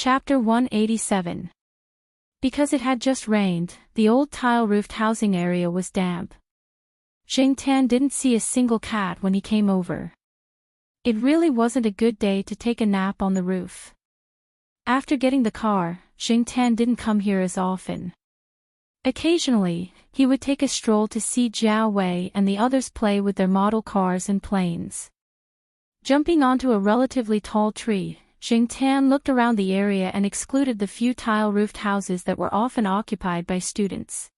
Chapter 187. Because it had just rained, the old tile-roofed housing area was damp. Tan didn't see a single cat when he came over. It really wasn't a good day to take a nap on the roof. After getting the car, Tan didn't come here as often. Occasionally, he would take a stroll to see Jiao Wei and the others play with their model cars and planes. Jumping onto a relatively tall tree, Tan looked around the area and excluded the few tile-roofed houses that were often occupied by students.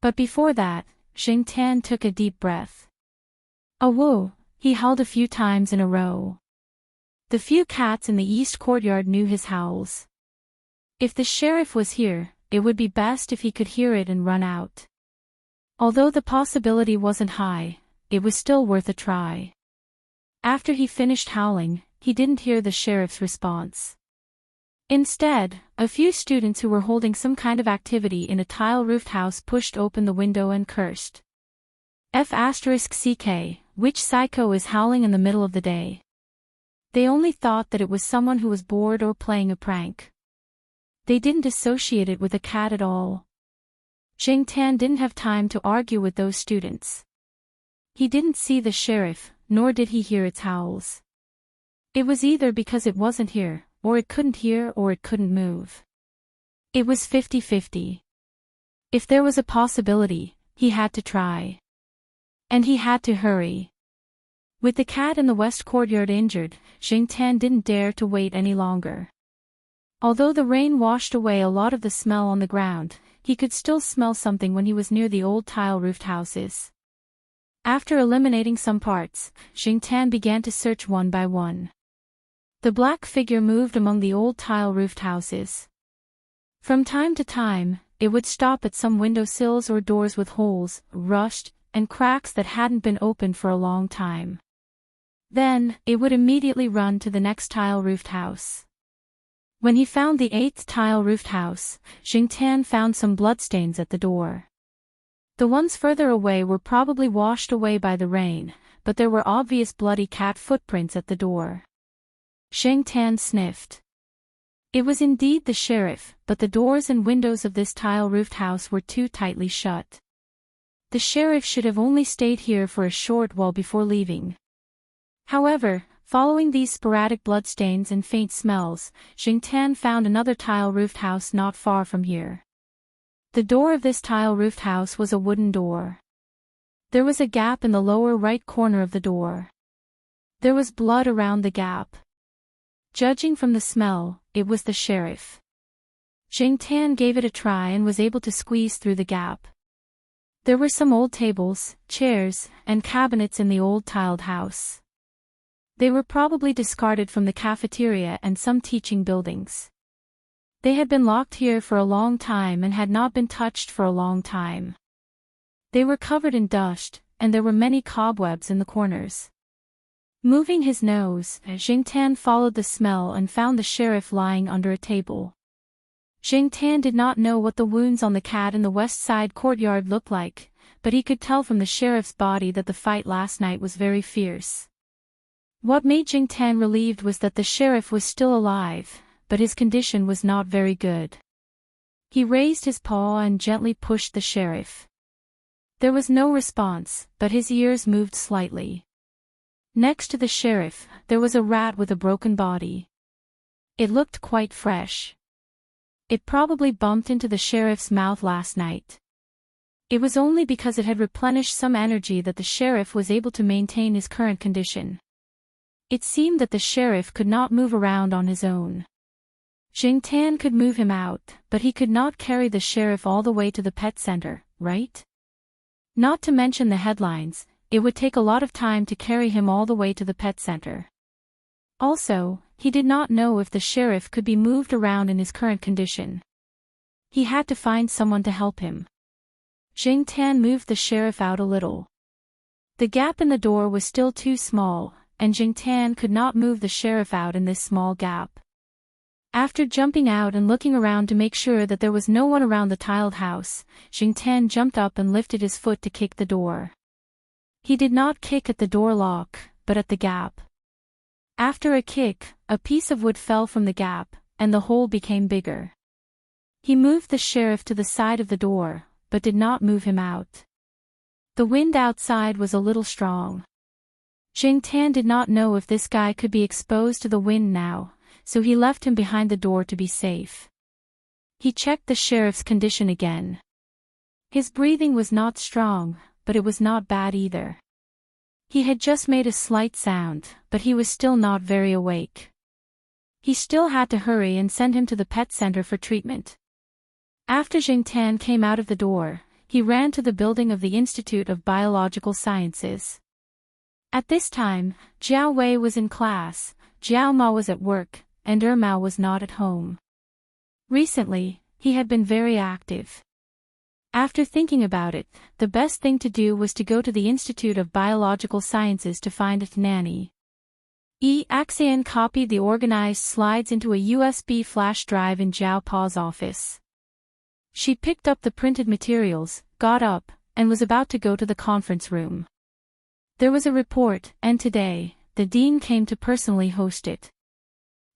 But before that, Tan took a deep breath. "Awoo," he howled a few times in a row. The few cats in the east courtyard knew his howls. If the sheriff was here, it would be best if he could hear it and run out. Although the possibility wasn't high, it was still worth a try. After he finished howling, he didn't hear the sheriff's response. Instead, a few students who were holding some kind of activity in a tile-roofed house pushed open the window and cursed. F***ck, which psycho is howling in the middle of the day? They only thought that it was someone who was bored or playing a prank. They didn't associate it with a cat at all. Tan didn't have time to argue with those students. He didn't see the sheriff, nor did he hear its howls. It was either because it wasn't here, or it couldn't hear, or it couldn't move. It was 50-50. If there was a possibility, he had to try. And he had to hurry. With the cat in the west courtyard injured, Tan didn't dare to wait any longer. Although the rain washed away a lot of the smell on the ground, he could still smell something when he was near the old tile-roofed houses. After eliminating some parts, Tan began to search one by one. The black figure moved among the old tile-roofed houses. From time to time, it would stop at some windowsills or doors with holes, rust, and cracks that hadn't been opened for a long time. Then, it would immediately run to the next tile-roofed house. When he found the 8th tile-roofed house, Tan found some bloodstains at the door. The ones further away were probably washed away by the rain, but there were obvious bloody cat footprints at the door. Tan sniffed. It was indeed the sheriff, but the doors and windows of this tile-roofed house were too tightly shut. The sheriff should have only stayed here for a short while before leaving. However, following these sporadic bloodstains and faint smells, Tan found another tile-roofed house not far from here. The door of this tile-roofed house was a wooden door. There was a gap in the lower right corner of the door. There was blood around the gap. Judging from the smell, it was the sheriff. Tan gave it a try and was able to squeeze through the gap. There were some old tables, chairs, and cabinets in the old tiled house. They were probably discarded from the cafeteria and some teaching buildings. They had been locked here for a long time and had not been touched for a long time. They were covered in dust, and there were many cobwebs in the corners. Moving his nose, Tan followed the smell and found the sheriff lying under a table. Tan did not know what the wounds on the cat in the west side courtyard looked like, but he could tell from the sheriff's body that the fight last night was very fierce. What made Tan relieved was that the sheriff was still alive, but his condition was not very good. He raised his paw and gently pushed the sheriff. There was no response, but his ears moved slightly. Next to the sheriff, there was a rat with a broken body. It looked quite fresh. It probably bumped into the sheriff's mouth last night. It was only because it had replenished some energy that the sheriff was able to maintain his current condition. It seemed that the sheriff could not move around on his own. Tan could move him out, but he could not carry the sheriff all the way to the pet center, right? Not to mention the headlines, it would take a lot of time to carry him all the way to the pet center. Also, he did not know if the sheriff could be moved around in his current condition. He had to find someone to help him. Tan moved the sheriff out a little. The gap in the door was still too small, and Tan could not move the sheriff out in this small gap. After jumping out and looking around to make sure that there was no one around the tiled house, Tan jumped up and lifted his foot to kick the door. He did not kick at the door lock, but at the gap. After a kick, a piece of wood fell from the gap, and the hole became bigger. He moved the sheriff to the side of the door, but did not move him out. The wind outside was a little strong. Jing Tan did not know if this guy could be exposed to the wind now, so he left him behind the door to be safe. He checked the sheriff's condition again. His breathing was not strong, but it was not bad either. He had just made a slight sound, but he was still not very awake. He still had to hurry and send him to the pet center for treatment. After Jing Tan came out of the door, he ran to the building of the Institute of Biological Sciences. At this time, Jiao Wei was in class, Jiao Ma was at work, and Mao was not at home. Recently, he had been very active. After thinking about it, the best thing to do was to go to the Institute of Biological Sciences to find a nanny. Axian copied the organized slides into a USB flash drive in Jiao Pa's office. She picked up the printed materials, got up, and was about to go to the conference room. There was a report, and today, the dean came to personally host it.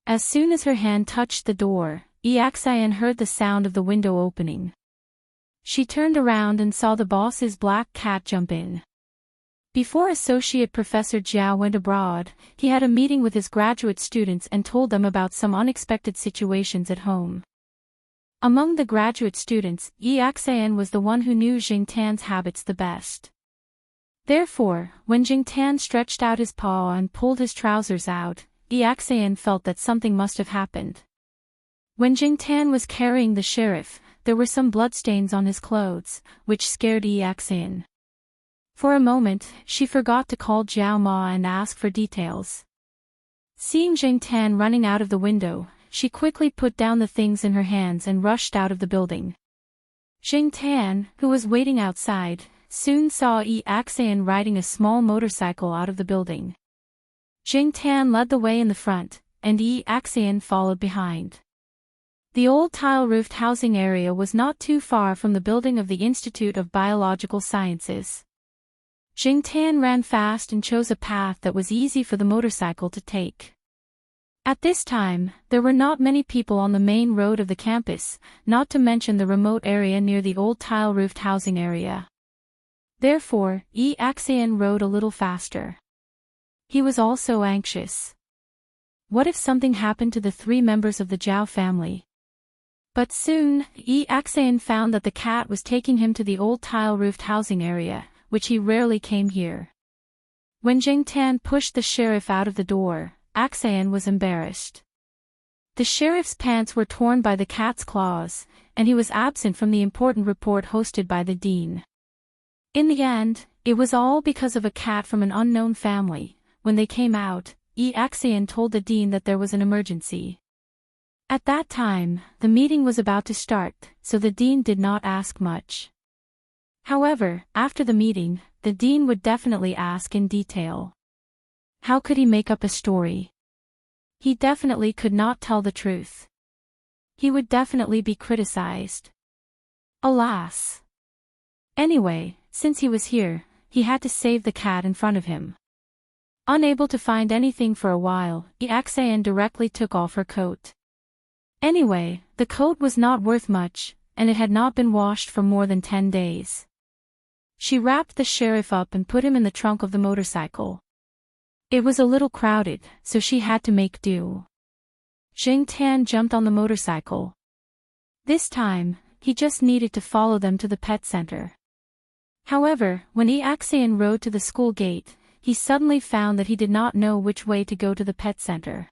As soon as her hand touched the door, Axian heard the sound of the window opening. She turned around and saw the boss's black cat jump in. Before Associate Professor Jiao went abroad, he had a meeting with his graduate students and told them about some unexpected situations at home. Among the graduate students, Axian was the one who knew Jing Tan's habits the best. Therefore, when Jing Tan stretched out his paw and pulled his trousers out, Axian felt that something must have happened. When Jing Tan was carrying the sheriff, there were some bloodstains on his clothes, which scared Axian. For a moment, she forgot to call Jiao Ma and ask for details. Seeing Jing Tan running out of the window, she quickly put down the things in her hands and rushed out of the building. Jing Tan, who was waiting outside, soon saw Axian riding a small motorcycle out of the building. Jing Tan led the way in the front, and Axian followed behind. The old tile-roofed housing area was not too far from the building of the Institute of Biological Sciences. Jing Tan ran fast and chose a path that was easy for the motorcycle to take. At this time, there were not many people on the main road of the campus, not to mention the remote area near the old tile-roofed housing area. Therefore, Axian rode a little faster. He was also anxious. What if something happened to the 3 members of the Zhao family? But soon, Axian found that the cat was taking him to the old tile-roofed housing area, which he rarely came here. When Jing Tan pushed the sheriff out of the door, Axian was embarrassed. The sheriff's pants were torn by the cat's claws, and he was absent from the important report hosted by the dean. In the end, it was all because of a cat from an unknown family. When they came out, Axian told the dean that there was an emergency. At that time, the meeting was about to start, so the dean did not ask much. However, after the meeting, the dean would definitely ask in detail. How could he make up a story? He definitely could not tell the truth. He would definitely be criticized. Alas. Anyway, since he was here, he had to save the cat in front of him. Unable to find anything for a while, Axian directly took off her coat. Anyway, the coat was not worth much, and it had not been washed for more than 10 days. She wrapped the sheriff up and put him in the trunk of the motorcycle. It was a little crowded, so she had to make do. Jing Tan jumped on the motorcycle. This time, he just needed to follow them to the pet center. However, when Axian rode to the school gate, he suddenly found that he did not know which way to go to the pet center.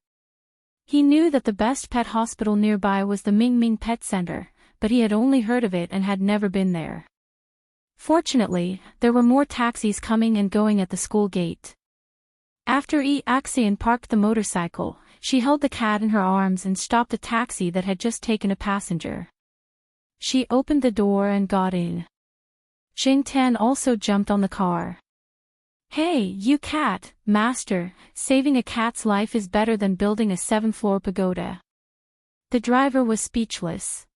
He knew that the best pet hospital nearby was the Mingming Pet Center, but he had only heard of it and had never been there. Fortunately, there were more taxis coming and going at the school gate. After Axian parked the motorcycle, she held the cat in her arms and stopped a taxi that had just taken a passenger. She opened the door and got in. Jing Tan also jumped on the car. Hey, you cat, master, saving a cat's life is better than building a 7th-floor pagoda. The driver was speechless.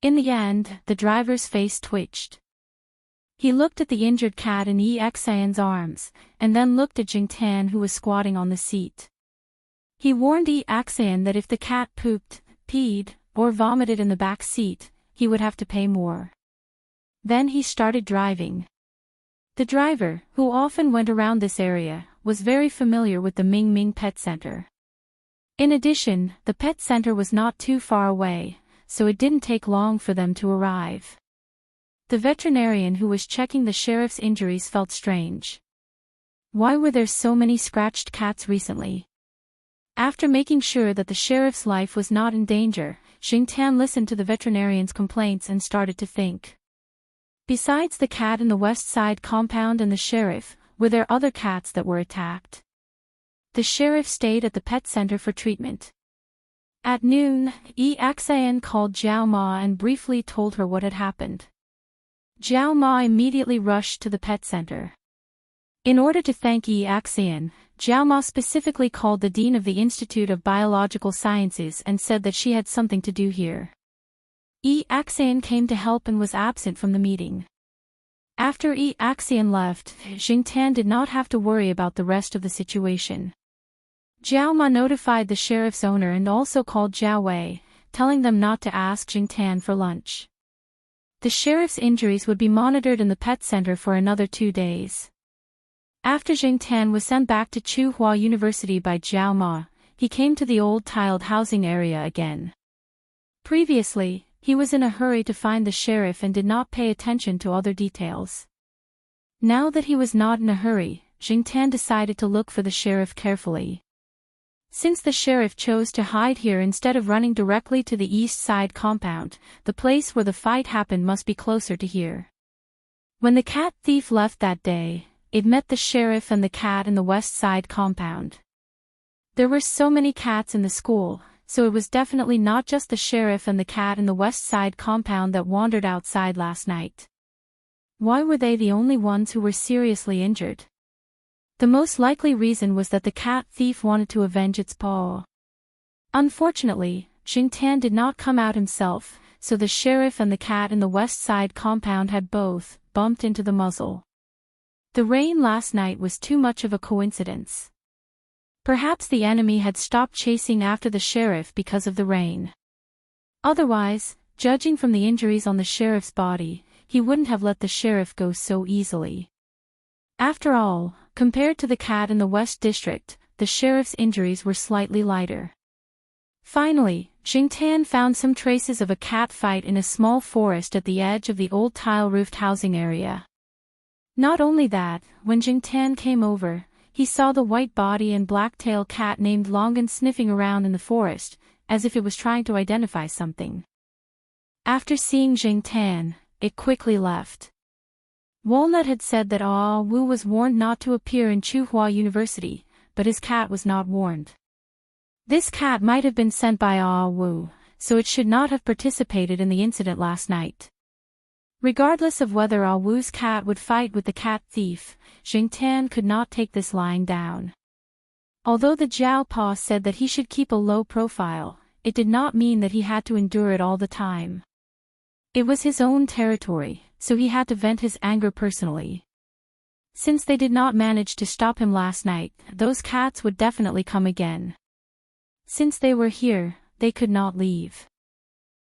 In the end, the driver's face twitched. He looked at the injured cat in Axian's arms, and then looked at Jing Tan who was squatting on the seat. He warned Axian that if the cat pooped, peed, or vomited in the back seat, he would have to pay more. Then he started driving. The driver, who often went around this area, was very familiar with the Ming Ming Pet Center. In addition, the pet center was not too far away, so it didn't take long for them to arrive. The veterinarian who was checking the sheriff's injuries felt strange. Why were there so many scratched cats recently? After making sure that the sheriff's life was not in danger, Xingtian listened to the veterinarian's complaints and started to think. Besides the cat in the west side compound and the sheriff, were there other cats that were attacked? The sheriff stayed at the pet center for treatment. At noon, Yi Axian called Jiao Ma and briefly told her what had happened. Jiao Ma immediately rushed to the pet center. In order to thank Yi Axian, Jiao Ma specifically called the dean of the Institute of Biological Sciences and said that she had something to do here. Yi Axian came to help and was absent from the meeting. After Yi Axian left, Xingtian did not have to worry about the rest of the situation. Jiao Ma notified the sheriff's owner and also called Jiao Wei, telling them not to ask Xingtian for lunch. The sheriff's injuries would be monitored in the pet center for another 2 days. After Xingtian was sent back to Tsinghua University by Jiao Ma, he came to the old tiled housing area again. Previously, he was in a hurry to find the sheriff and did not pay attention to other details. Now that he was not in a hurry, Xingtian decided to look for the sheriff carefully. Since the sheriff chose to hide here instead of running directly to the east side compound, the place where the fight happened must be closer to here. When the cat thief left that day, it met the sheriff and the cat in the west side compound. There were so many cats in the school, so it was definitely not just the sheriff and the cat in the west side compound that wandered outside last night. Why were they the only ones who were seriously injured? The most likely reason was that the cat thief wanted to avenge its paw. Unfortunately, Xingtian did not come out himself, so the sheriff and the cat in the west side compound had both bumped into the muzzle. The rain last night was too much of a coincidence. Perhaps the enemy had stopped chasing after the sheriff because of the rain. Otherwise, judging from the injuries on the sheriff's body, he wouldn't have let the sheriff go so easily. After all, compared to the cat in the West District, the sheriff's injuries were slightly lighter. Finally, Xingtian found some traces of a cat fight in a small forest at the edge of the old tile-roofed housing area. Not only that, when Xingtian came over, he saw the white body and black-tailed cat named Longan sniffing around in the forest, as if it was trying to identify something. After seeing Xingtian, it quickly left. Walnut had said that Wu was warned not to appear in Tsinghua University, but his cat was not warned. This cat might have been sent by Wu, so it should not have participated in the incident last night. Regardless of whether Wu's cat would fight with the cat thief, Xingtian could not take this lying down. Although the Jiao Pa said that he should keep a low profile, it did not mean that he had to endure it all the time. It was his own territory, so he had to vent his anger personally. Since they did not manage to stop him last night, those cats would definitely come again. Since they were here, they could not leave.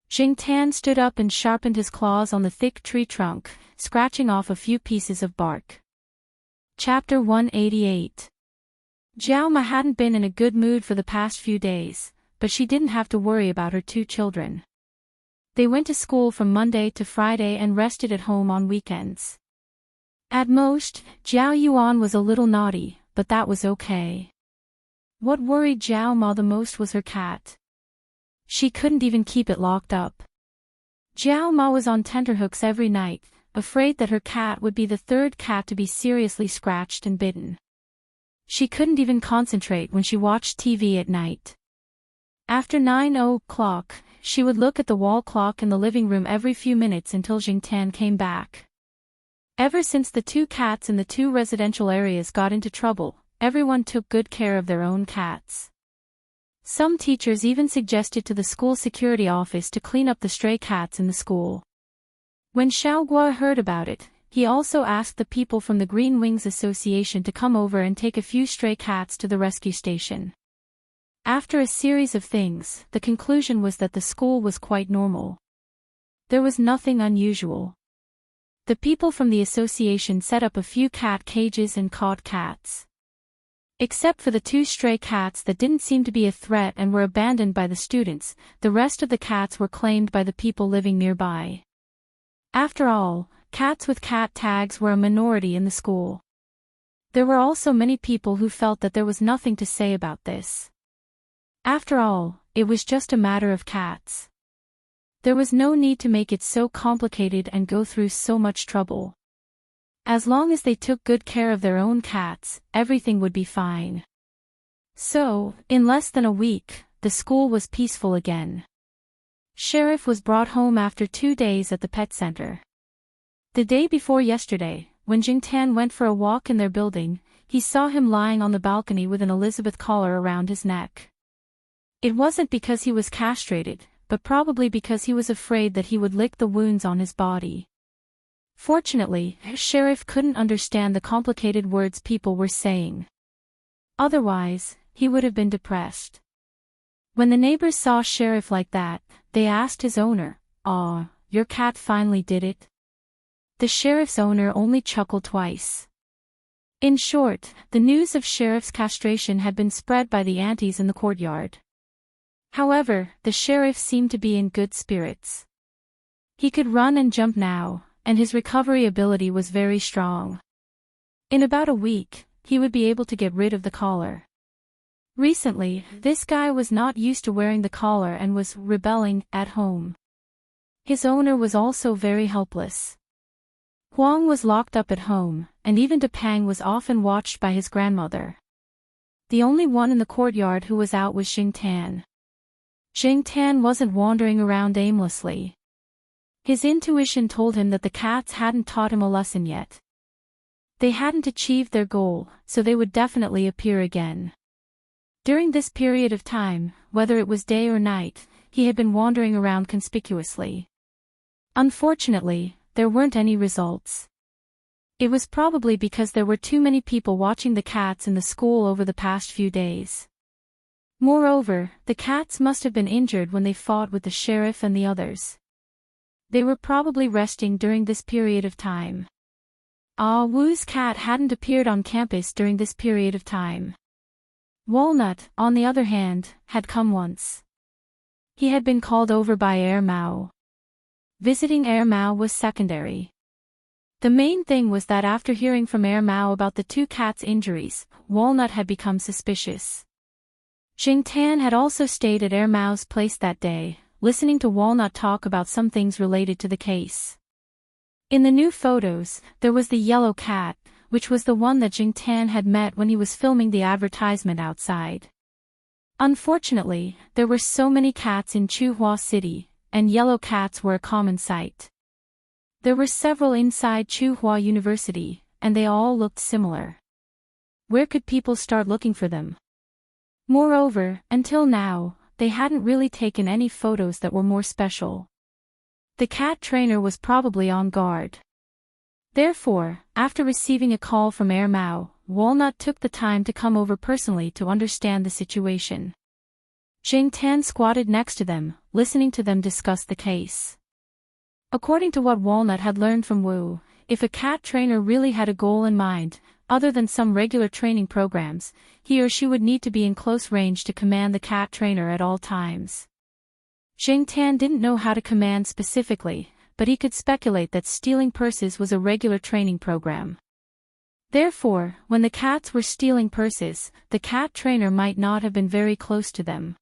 Xingtian stood up and sharpened his claws on the thick tree trunk, scratching off a few pieces of bark. Chapter 188. Jiao Ma hadn't been in a good mood for the past few days, but she didn't have to worry about her 2 children. They went to school from Monday to Friday and rested at home on weekends. At most, Jiao Yuan was a little naughty, but that was okay. What worried Jiao Ma the most was her cat. She couldn't even keep it locked up. Jiao Ma was on tenterhooks every night, afraid that her cat would be the 3rd cat to be seriously scratched and bitten. She couldn't even concentrate when she watched TV at night. After 9 o'clock, she would look at the wall clock in the living room every few minutes until Xingtian came back. Ever since the 2 cats in the 2 residential areas got into trouble, everyone took good care of their own cats. Some teachers even suggested to the school security office to clean up the stray cats in the school. When Xiaoguo heard about it, he also asked the people from the Green Wings Association to come over and take a few stray cats to the rescue station. After a series of things, the conclusion was that the school was quite normal. There was nothing unusual. The people from the association set up a few cat cages and caught cats. Except for the 2 stray cats that didn't seem to be a threat and were abandoned by the students, the rest of the cats were claimed by the people living nearby. After all, cats with cat tags were a minority in the school. There were also many people who felt that there was nothing to say about this. After all, it was just a matter of cats. There was no need to make it so complicated and go through so much trouble. As long as they took good care of their own cats, everything would be fine. So, in less than a week, the school was peaceful again. Sheriff was brought home after 2 days at the pet center. The day before yesterday, when Jingtan went for a walk in their building, he saw him lying on the balcony with an Elizabeth collar around his neck. It wasn't because he was castrated, but probably because he was afraid that he would lick the wounds on his body. Fortunately, Sheriff couldn't understand the complicated words people were saying. Otherwise, he would have been depressed. When the neighbors saw Sheriff like that, they asked his owner, "Aw, your cat finally did it?" The Sheriff's owner only chuckled twice. In short, the news of Sheriff's castration had been spread by the aunties in the courtyard. However, the Sheriff seemed to be in good spirits. He could run and jump now, and his recovery ability was very strong. In about a week, he would be able to get rid of the collar. Recently, this guy was not used to wearing the collar and was rebelling at home. His owner was also very helpless. Huang was locked up at home, and even Depang was often watched by his grandmother. The only one in the courtyard who was out was Jingtan. Jingtan wasn't wandering around aimlessly. His intuition told him that the cats hadn't taught him a lesson yet. They hadn't achieved their goal, so they would definitely appear again. During this period of time, whether it was day or night, he had been wandering around conspicuously. Unfortunately, there weren't any results. It was probably because there were too many people watching the cats in the school over the past few days. Moreover, the cats must have been injured when they fought with the sheriff and the others. They were probably resting during this period of time. Ah Wu's cat hadn't appeared on campus during this period of time. Walnut, on the other hand, had come once. He had been called over by Air Mao. Visiting Air Mao was secondary. The main thing was that after hearing from Air Mao about the 2 cats' injuries, Walnut had become suspicious. Jingtan had also stayed at Air Mao's place that day, listening to Walnut talk about some things related to the case. In the new photos, there was the yellow cat, which was the one that Jingtan had met when he was filming the advertisement outside. Unfortunately, there were so many cats in Chuhua City, and yellow cats were a common sight. There were several inside Chuhua University, and they all looked similar. Where could people start looking for them? Moreover, until now, they hadn't really taken any photos that were more special. The cat trainer was probably on guard. Therefore, after receiving a call from Air Mao, Walnut took the time to come over personally to understand the situation. Jingtan squatted next to them, listening to them discuss the case. According to what Walnut had learned from Wu, if a cat trainer really had a goal in mind, other than some regular training programs, he or she would need to be in close range to command the cat trainer at all times. Jingtan didn't know how to command specifically, but he could speculate that stealing purses was a regular training program. Therefore, when the cats were stealing purses, the cat trainer might not have been very close to them.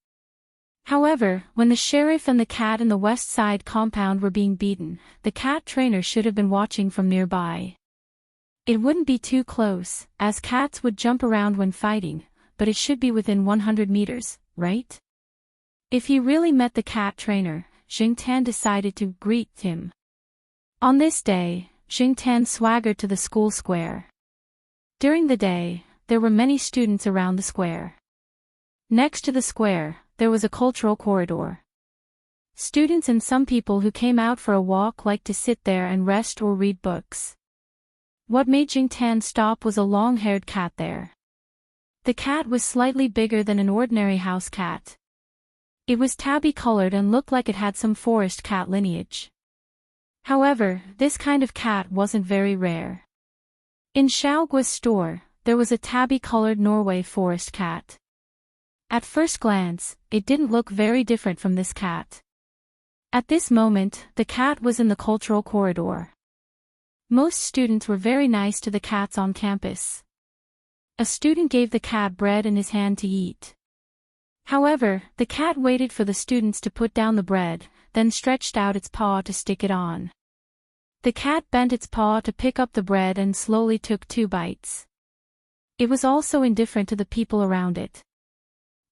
However, when the sheriff and the cat in the West Side compound were being beaten, the cat trainer should have been watching from nearby. It wouldn't be too close, as cats would jump around when fighting, but it should be within 100 meters, right? If he really met the cat trainer, Jingtan decided to greet him. On this day, Jingtan swaggered to the school square. During the day, there were many students around the square. Next to the square, there was a cultural corridor. Students and some people who came out for a walk liked to sit there and rest or read books. What made Jingtan stop was a long-haired cat there. The cat was slightly bigger than an ordinary house cat. It was tabby-colored and looked like it had some forest cat lineage. However, this kind of cat wasn't very rare. In Xiaoguo's store, there was a tabby-colored Norway forest cat. At first glance, it didn't look very different from this cat. At this moment, the cat was in the cultural corridor. Most students were very nice to the cats on campus. A student gave the cat bread in his hand to eat. However, the cat waited for the students to put down the bread, then stretched out its paw to stick it on. The cat bent its paw to pick up the bread and slowly took 2 bites. It was also indifferent to the people around it.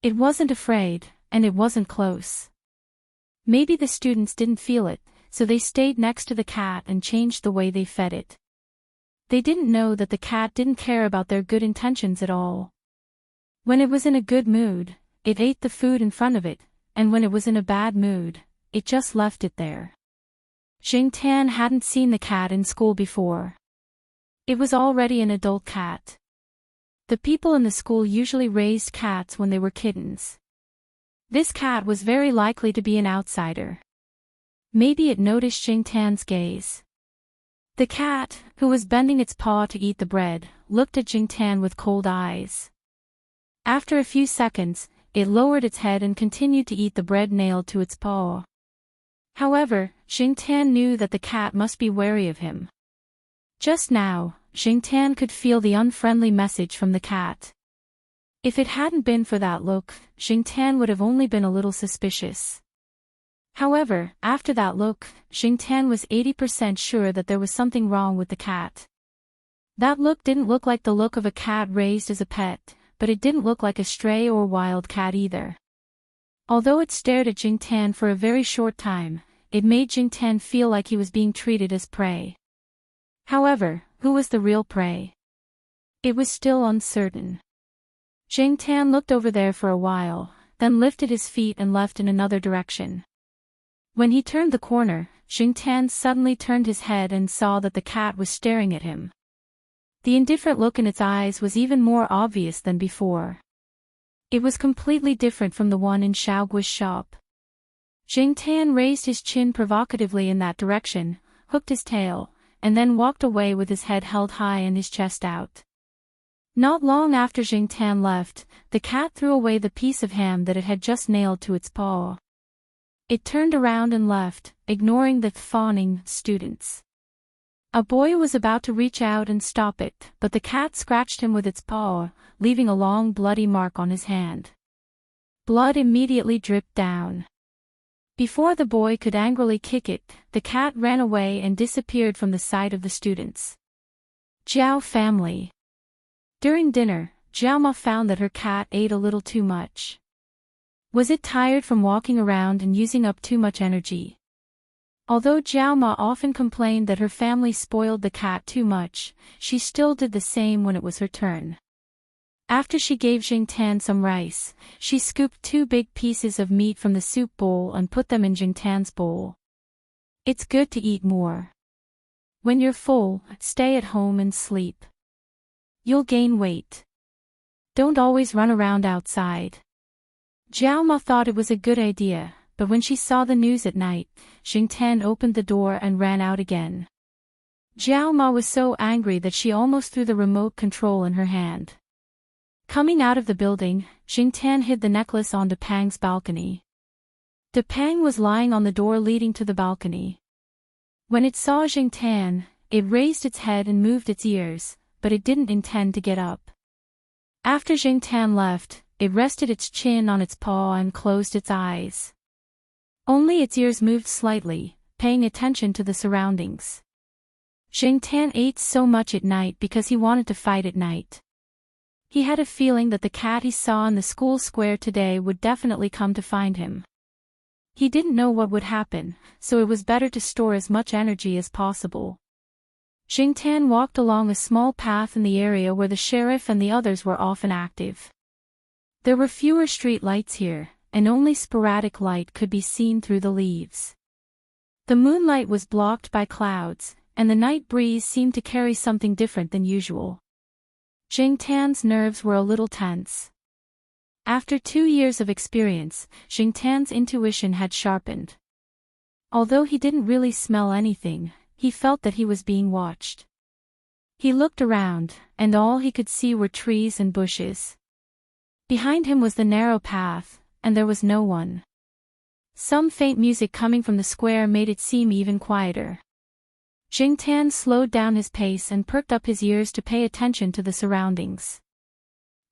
It wasn't afraid, and it wasn't close. Maybe the students didn't feel it, so they stayed next to the cat and changed the way they fed it. They didn't know that the cat didn't care about their good intentions at all. When it was in a good mood, it ate the food in front of it, and when it was in a bad mood, it just left it there. Jingtian hadn't seen the cat in school before. It was already an adult cat. The people in the school usually raised cats when they were kittens. This cat was very likely to be an outsider. Maybe it noticed Jingtian's gaze. The cat, who was bending its paw to eat the bread, looked at Jingtian with cold eyes. After a few seconds, it lowered its head and continued to eat the bread nailed to its paw. However, Jingtian knew that the cat must be wary of him. Just now, Jingtian could feel the unfriendly message from the cat. If it hadn't been for that look, Jingtian would have only been a little suspicious. However, after that look, Jingtian was 80% sure that there was something wrong with the cat. That look didn't look like the look of a cat raised as a pet, but it didn't look like a stray or wild cat either. Although it stared at Jingtian for a very short time, it made Jingtian feel like he was being treated as prey. However, who was the real prey? It was still uncertain. Jingtian looked over there for a while, then lifted his feet and left in another direction. When he turned the corner, Jingtian suddenly turned his head and saw that the cat was staring at him. The indifferent look in its eyes was even more obvious than before. It was completely different from the one in Xiaoguo's shop. Jingtian raised his chin provocatively in that direction, hooked his tail, and then walked away with his head held high and his chest out. Not long after Jingtian left, the cat threw away the piece of ham that it had just nailed to its paw. It turned around and left, ignoring the fawning students. A boy was about to reach out and stop it, but the cat scratched him with its paw, leaving a long bloody mark on his hand. Blood immediately dripped down. Before the boy could angrily kick it, the cat ran away and disappeared from the sight of the students. Jiao family. During dinner, Jiaoma found that her cat ate a little too much. Was it tired from walking around and using up too much energy? Although Jiaoma often complained that her family spoiled the cat too much, she still did the same when it was her turn. After she gave Jingtian some rice, she scooped 2 big pieces of meat from the soup bowl and put them in Jingtian's bowl. It's good to eat more. When you're full, stay at home and sleep. You'll gain weight. Don't always run around outside. Jiaoma thought it was a good idea, but when she saw the news at night, Jingtian opened the door and ran out again. Jiaoma was so angry that she almost threw the remote control in her hand. Coming out of the building, Jingtian hid the necklace on Depang's balcony. Depang was lying on the door leading to the balcony. When it saw Jingtian, it raised its head and moved its ears, but it didn't intend to get up. After Jingtian left, it rested its chin on its paw and closed its eyes. Only its ears moved slightly, paying attention to the surroundings. Jingtian ate so much at night because he wanted to fight at night. He had a feeling that the cat he saw in the school square today would definitely come to find him. He didn't know what would happen, so it was better to store as much energy as possible. Jingtian walked along a small path in the area where the sheriff and the others were often active. There were fewer street lights here, and only sporadic light could be seen through the leaves. The moonlight was blocked by clouds, and the night breeze seemed to carry something different than usual. Jing Tan's nerves were a little tense. After 2 years of experience, Jing Tan's intuition had sharpened. Although he didn't really smell anything, he felt that he was being watched. He looked around, and all he could see were trees and bushes. Behind him was the narrow path, and there was no one. Some faint music coming from the square made it seem even quieter. Jing Tan slowed down his pace and perked up his ears to pay attention to the surroundings.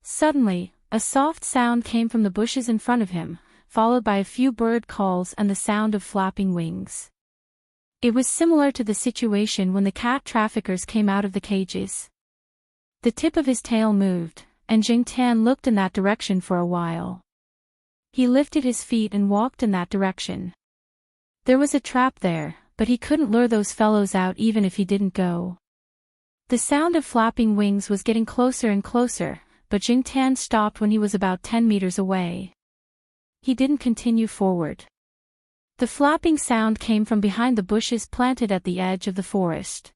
Suddenly, a soft sound came from the bushes in front of him, followed by a few bird calls and the sound of flapping wings. It was similar to the situation when the cat traffickers came out of the cages. The tip of his tail moved, and Jing Tan looked in that direction for a while. He lifted his feet and walked in that direction. There was a trap there, but he couldn't lure those fellows out even if he didn't go. The sound of flapping wings was getting closer and closer, but Jing Tan stopped when he was about 10 meters away. He didn't continue forward. The flapping sound came from behind the bushes planted at the edge of the forest.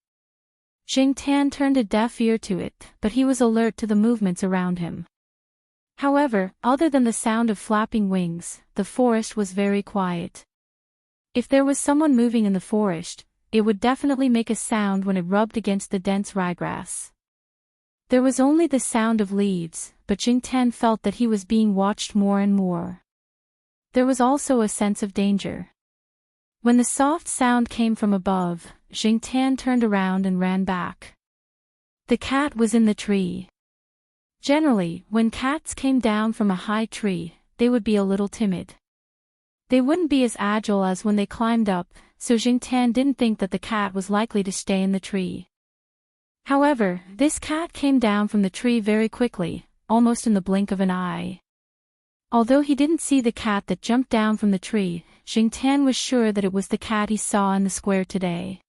Jing Tan turned a deaf ear to it, but he was alert to the movements around him. However, other than the sound of flapping wings, the forest was very quiet. If there was someone moving in the forest, it would definitely make a sound when it rubbed against the dense ryegrass. There was only the sound of leaves, but Jing Tan felt that he was being watched more and more. There was also a sense of danger. When the soft sound came from above, Jing Tan turned around and ran back. The cat was in the tree. Generally, when cats came down from a high tree, they would be a little timid. They wouldn't be as agile as when they climbed up, so Jing Tan didn't think that the cat was likely to stay in the tree. However, this cat came down from the tree very quickly, almost in the blink of an eye. Although he didn't see the cat that jumped down from the tree, Jing Tan was sure that it was the cat he saw in the square today.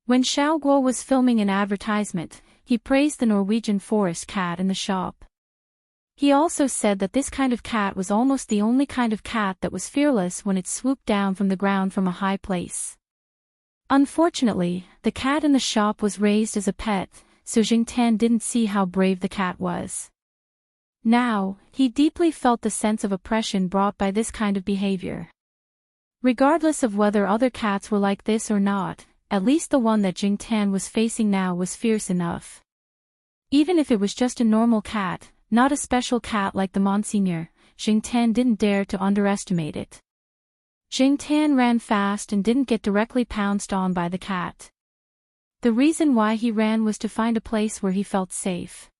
When Xiao Guo was filming an advertisement, he praised the Norwegian forest cat in the shop. He also said that this kind of cat was almost the only kind of cat that was fearless when it swooped down from the ground from a high place. Unfortunately, the cat in the shop was raised as a pet, so Jing Tan didn't see how brave the cat was. Now, he deeply felt the sense of oppression brought by this kind of behavior. Regardless of whether other cats were like this or not, at least the one that Jing Tan was facing now was fierce enough. Even if it was just a normal cat, not a special cat like the Monsignor, Jing Tan didn't dare to underestimate it. Jing Tan ran fast and didn't get directly pounced on by the cat. The reason why he ran was to find a place where he felt safe.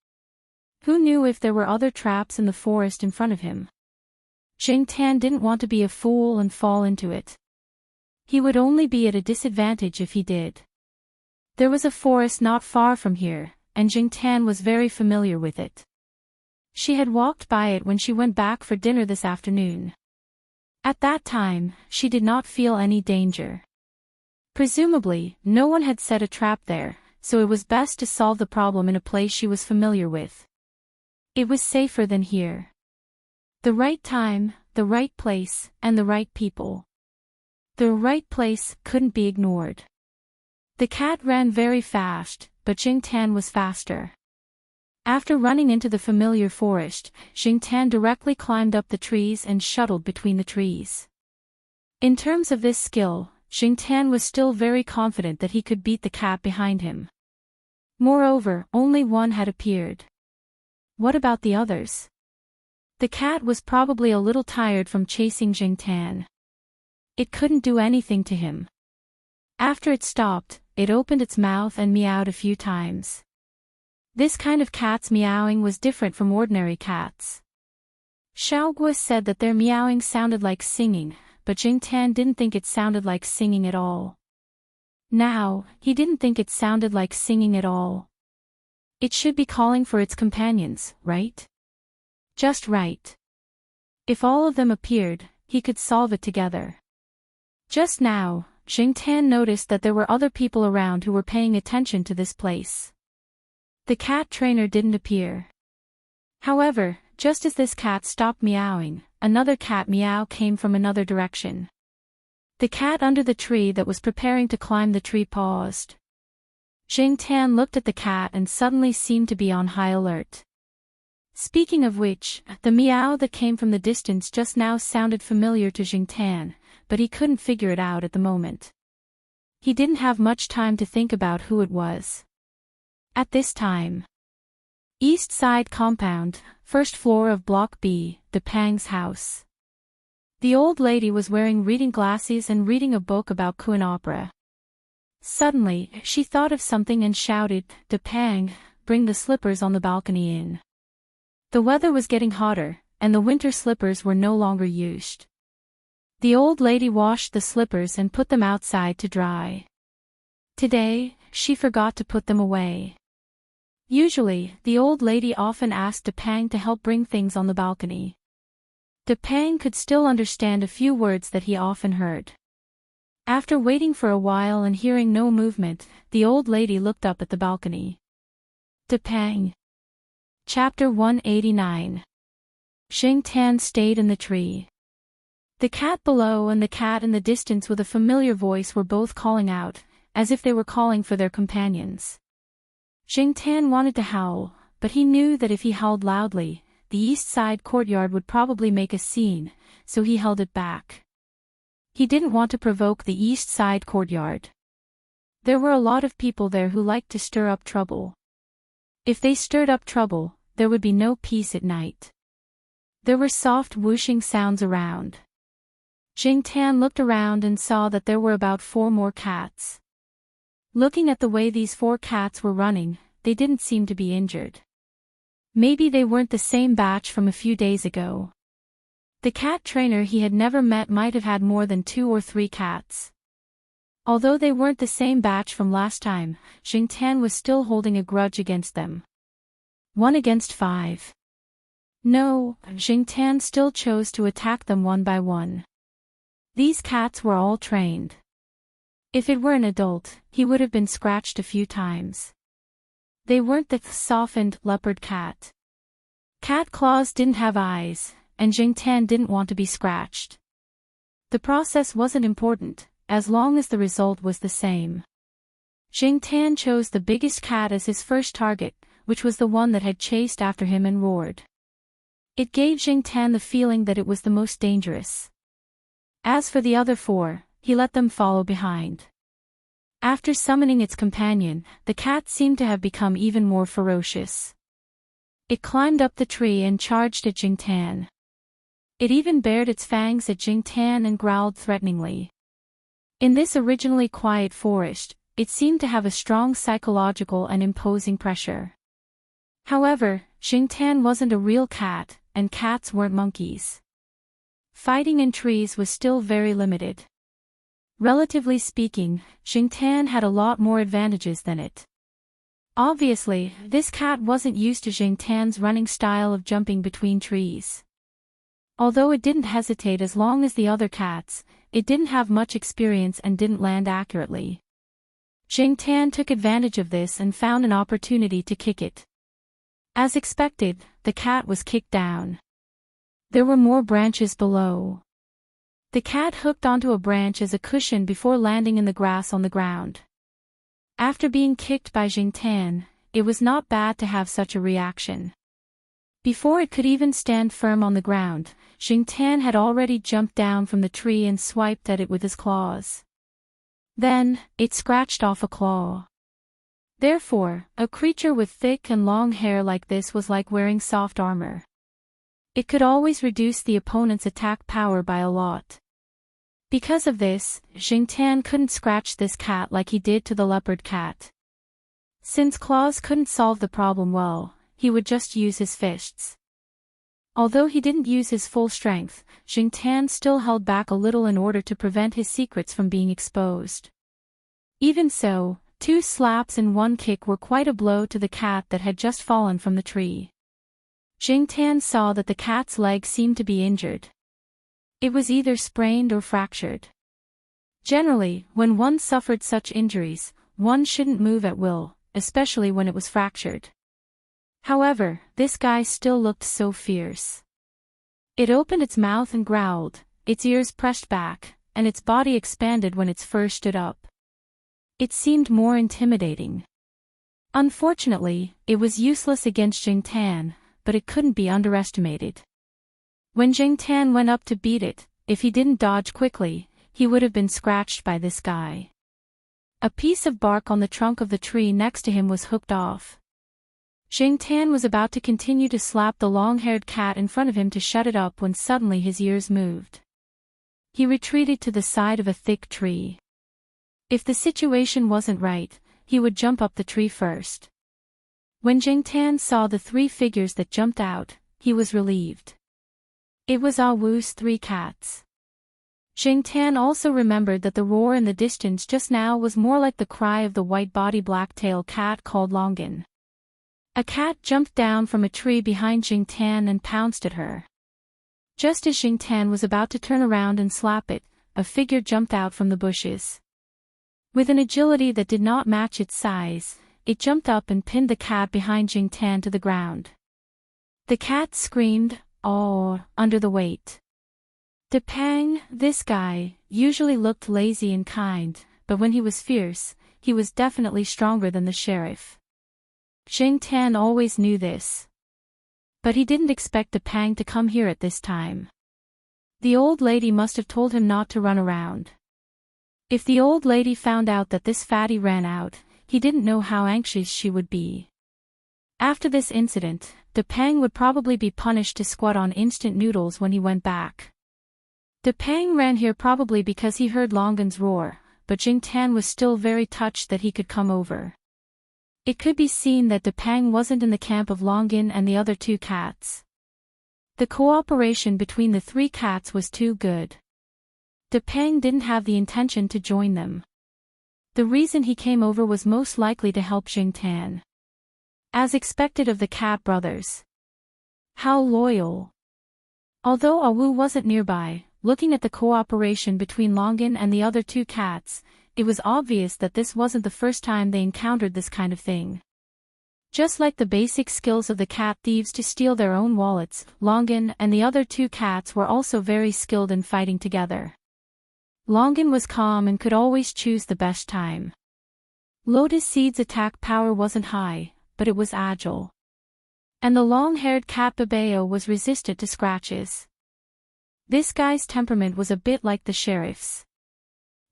Who knew if there were other traps in the forest in front of him? Jing Tan didn't want to be a fool and fall into it. He would only be at a disadvantage if he did. There was a forest not far from here, and Jing Tan was very familiar with it. She had walked by it when she went back for dinner this afternoon. At that time, she did not feel any danger. Presumably, no one had set a trap there, so it was best to solve the problem in a place she was familiar with. It was safer than here. The right time, the right place, and the right people. The right place couldn't be ignored. The cat ran very fast, but Jing Tan was faster. After running into the familiar forest, Jing Tan directly climbed up the trees and shuttled between the trees. In terms of this skill, Jing Tan was still very confident that he could beat the cat behind him. Moreover, only one had appeared. What about the others? The cat was probably a little tired from chasing Jing Tan. It couldn't do anything to him. After it stopped, it opened its mouth and meowed a few times. This kind of cat's meowing was different from ordinary cats. Xiao Guo said that their meowing sounded like singing, but Jing Tan didn't think it sounded like singing at all. Now, he didn't think it sounded like singing at all. It should be calling for its companions, right? Just right. If all of them appeared, he could solve it together. Just now, Jing Tan noticed that there were other people around who were paying attention to this place. The cat trainer didn't appear. However, just as this cat stopped meowing, another cat meow came from another direction. The cat under the tree that was preparing to climb the tree paused. Jing Tan looked at the cat and suddenly seemed to be on high alert. Speaking of which, the meow that came from the distance just now sounded familiar to Jing Tan, but he couldn't figure it out at the moment. He didn't have much time to think about who it was. At this time, East Side Compound, first floor of Block B, De Pang's house. The old lady was wearing reading glasses and reading a book about Korean opera. Suddenly, she thought of something and shouted, "De Pang, bring the slippers on the balcony in." The weather was getting hotter, and the winter slippers were no longer used. The old lady washed the slippers and put them outside to dry. Today, she forgot to put them away. Usually, the old lady often asked De Pang to help bring things on the balcony. De Pang could still understand a few words that he often heard. After waiting for a while and hearing no movement, the old lady looked up at the balcony. De Pang. Chapter 189. Jing Tan stayed in the tree. The cat below and the cat in the distance with a familiar voice were both calling out, as if they were calling for their companions. Jing Tan wanted to howl, but he knew that if he howled loudly, the east side courtyard would probably make a scene, so he held it back. He didn't want to provoke the east side courtyard. There were a lot of people there who liked to stir up trouble. If they stirred up trouble, there would be no peace at night. There were soft whooshing sounds around. Jing Tan looked around and saw that there were about 4 more cats. Looking at the way these 4 cats were running, they didn't seem to be injured. Maybe they weren't the same batch from a few days ago. The cat trainer he had never met might have had more than 2 or 3 cats. Although they weren't the same batch from last time, Jing Tan was still holding a grudge against them. 1 against 5. No, Jing Tan still chose to attack them one by one. These cats were all trained. If it were an adult, he would have been scratched a few times. They weren't the softened leopard cat. Cat claws didn't have eyes, and Jing Tan didn't want to be scratched. The process wasn't important, as long as the result was the same. Jing Tan chose the biggest cat as his first target, which was the one that had chased after him and roared. It gave Jing Tan the feeling that it was the most dangerous. As for the other 4, he let them follow behind. After summoning its companion, the cat seemed to have become even more ferocious. It climbed up the tree and charged at Jing Tan. It even bared its fangs at Jing Tan and growled threateningly. In this originally quiet forest, it seemed to have a strong psychological and imposing pressure. However, Jing Tan wasn't a real cat, and cats weren't monkeys. Fighting in trees was still very limited. Relatively speaking, Jing Tan had a lot more advantages than it. Obviously, this cat wasn't used to Jing Tan's running style of jumping between trees. Although it didn't hesitate as long as the other cats, it didn't have much experience and didn't land accurately. Jing Tan took advantage of this and found an opportunity to kick it. As expected, the cat was kicked down. There were more branches below. The cat hooked onto a branch as a cushion before landing in the grass on the ground. After being kicked by Jing Tan, it was not bad to have such a reaction. Before it could even stand firm on the ground, Jing Tan had already jumped down from the tree and swiped at it with his claws. Then, it scratched off a claw. Therefore, a creature with thick and long hair like this was like wearing soft armor. It could always reduce the opponent's attack power by a lot. Because of this, Jing Tan couldn't scratch this cat like he did to the leopard cat. Since claws couldn't solve the problem well, he would just use his fists. Although he didn't use his full strength, Jing Tan still held back a little in order to prevent his secrets from being exposed. Even so, 2 slaps and 1 kick were quite a blow to the cat that had just fallen from the tree. Jing Tan saw that the cat's leg seemed to be injured. It was either sprained or fractured. Generally, when one suffered such injuries, one shouldn't move at will, especially when it was fractured. However, this guy still looked so fierce. It opened its mouth and growled, its ears pressed back, and its body expanded when its fur stood up. It seemed more intimidating. Unfortunately, it was useless against Jing Tan, but it couldn't be underestimated. When Jing Tan went up to beat it, if he didn't dodge quickly, he would have been scratched by this guy. A piece of bark on the trunk of the tree next to him was hooked off. Jing Tan was about to continue to slap the long-haired cat in front of him to shut it up when suddenly his ears moved. He retreated to the side of a thick tree. If the situation wasn't right, he would jump up the tree first. When Jing Tan saw the three figures that jumped out, he was relieved. It was Ah Wu's three cats. Jing Tan also remembered that the roar in the distance just now was more like the cry of the white-body black-tail cat called Longan. A cat jumped down from a tree behind Jing Tan and pounced at her. Just as Jing Tan was about to turn around and slap it, a figure jumped out from the bushes. With an agility that did not match its size, it jumped up and pinned the cat behind Jing Tan to the ground. The cat screamed, "Oh," under the weight. Depang, this guy, usually looked lazy and kind, but when he was fierce, he was definitely stronger than the sheriff. Jing Tan always knew this. But he didn't expect Depang to come here at this time. The old lady must have told him not to run around. If the old lady found out that this fatty ran out, he didn't know how anxious she would be. After this incident, Depang would probably be punished to squat on instant noodles when he went back. Depang ran here probably because he heard Longan's roar, but Jing Tan was still very touched that he could come over. It could be seen that Depang wasn't in the camp of Longan and the other two cats. The cooperation between the three cats was too good. Depang didn't have the intention to join them. The reason he came over was most likely to help Jing Tan. As expected of the cat brothers. How loyal. Although Ah Wu wasn't nearby, looking at the cooperation between Longan and the other two cats, it was obvious that this wasn't the first time they encountered this kind of thing. Just like the basic skills of the cat thieves to steal their own wallets, Longan and the other two cats were also very skilled in fighting together. Longan was calm and could always choose the best time. Lotus Seed's attack power wasn't high, but it was agile. And the long-haired cat Babeo was resistant to scratches. This guy's temperament was a bit like the sheriff's.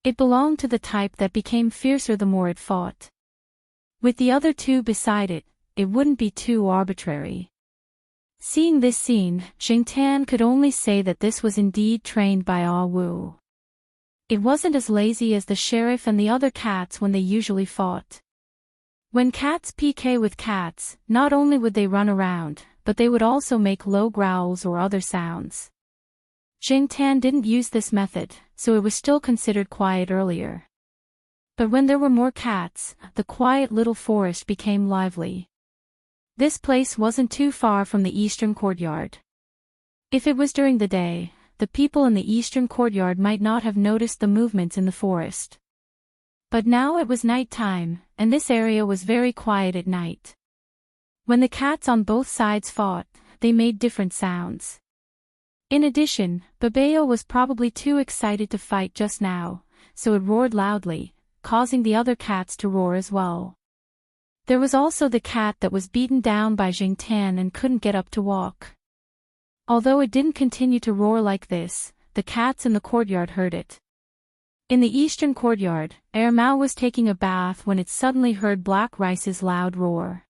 It belonged to the type that became fiercer the more it fought. With the other two beside it, it wouldn't be too arbitrary. Seeing this scene, Jing Tan could only say that this was indeed trained by Ah Wu. It wasn't as lazy as the sheriff and the other cats when they usually fought. When cats PK with cats, not only would they run around, but they would also make low growls or other sounds. Jing Tan didn't use this method, so it was still considered quiet earlier. But when there were more cats, the quiet little forest became lively. This place wasn't too far from the eastern courtyard. If it was during the day, the people in the eastern courtyard might not have noticed the movements in the forest. But now it was night time, and this area was very quiet at night. When the cats on both sides fought, they made different sounds. In addition, Babeo was probably too excited to fight just now, so it roared loudly, causing the other cats to roar as well. There was also the cat that was beaten down by Jing Tan and couldn't get up to walk. Although it didn't continue to roar like this, the cats in the courtyard heard it. In the eastern courtyard, Mao was taking a bath when it suddenly heard Black Rice's loud roar.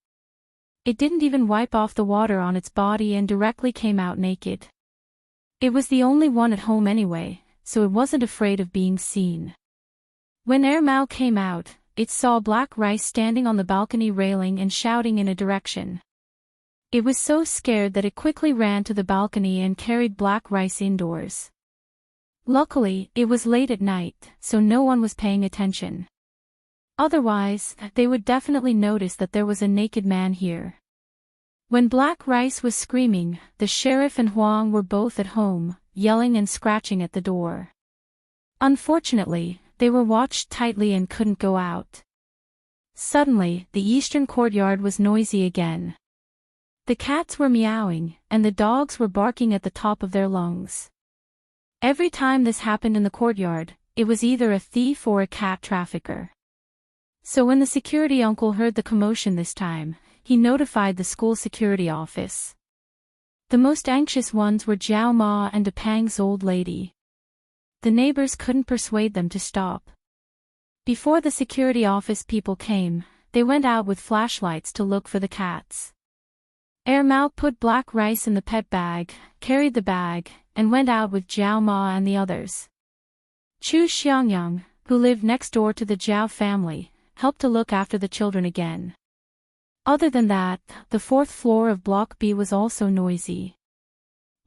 It didn't even wipe off the water on its body and directly came out naked. It was the only one at home anyway, so it wasn't afraid of being seen. When Mao came out, it saw Black Rice standing on the balcony railing and shouting in a direction. It was so scared that it quickly ran to the balcony and carried Black Rice indoors. Luckily, it was late at night, so no one was paying attention. Otherwise, they would definitely notice that there was a naked man here. When Black Rice was screaming, the sheriff and Huang were both at home, yelling and scratching at the door. Unfortunately, they were watched tightly and couldn't go out. Suddenly, the eastern courtyard was noisy again. The cats were meowing, and the dogs were barking at the top of their lungs. Every time this happened in the courtyard, it was either a thief or a cat trafficker. So when the security uncle heard the commotion this time, he notified the school security office. The most anxious ones were Jiao Ma and Depang's old lady. The neighbors couldn't persuade them to stop. Before the security office people came, they went out with flashlights to look for the cats. Mao put black rice in the pet bag, carried the bag, and went out with Jiao Ma and the others. Chu Xiangyang, who lived next door to the Jiao family, helped to look after the children again. Other than that, the fourth floor of Block B was also noisy.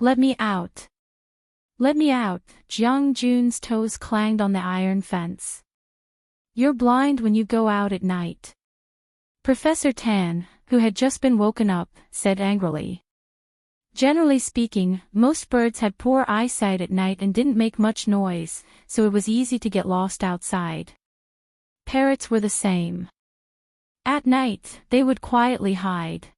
"Let me out! Let me out!" Jiang Jun's toes clanged on the iron fence. "You're blind when you go out at night." Professor Tan, who had just been woken up, said angrily. Generally speaking, most birds had poor eyesight at night and didn't make much noise, so it was easy to get lost outside. Parrots were the same. At night, they would quietly hide.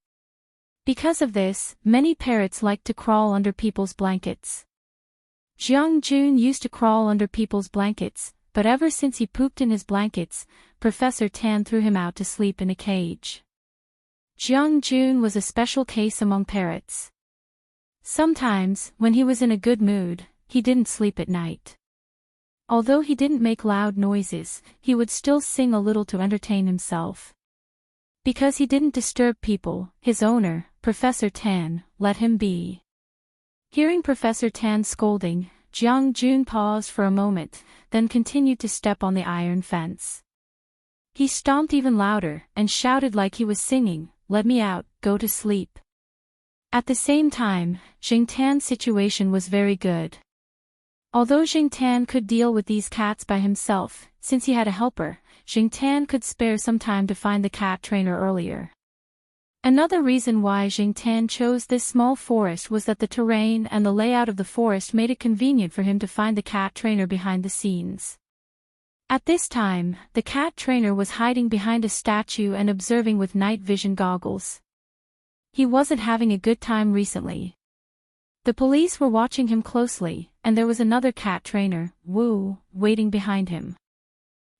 Because of this, many parrots liked to crawl under people's blankets. Jiang Jun used to crawl under people's blankets, but ever since he pooped in his blankets, Professor Tan threw him out to sleep in a cage. Jiang Jun was a special case among parrots. Sometimes, when he was in a good mood, he didn't sleep at night. Although he didn't make loud noises, he would still sing a little to entertain himself. Because he didn't disturb people, his owner, Professor Tan, let him be. Hearing Professor Tan's scolding, Jiang Jun paused for a moment, then continued to step on the iron fence. He stomped even louder and shouted like he was singing, "Let me out, go to sleep." At the same time, Jing Tan's situation was very good. Although Jing Tan could deal with these cats by himself, since he had a helper, Jing Tan could spare some time to find the cat trainer earlier. Another reason why Jing Tan chose this small forest was that the terrain and the layout of the forest made it convenient for him to find the cat trainer behind the scenes. At this time, the cat trainer was hiding behind a statue and observing with night vision goggles. He wasn't having a good time recently. The police were watching him closely, and there was another cat trainer, Wu, waiting behind him.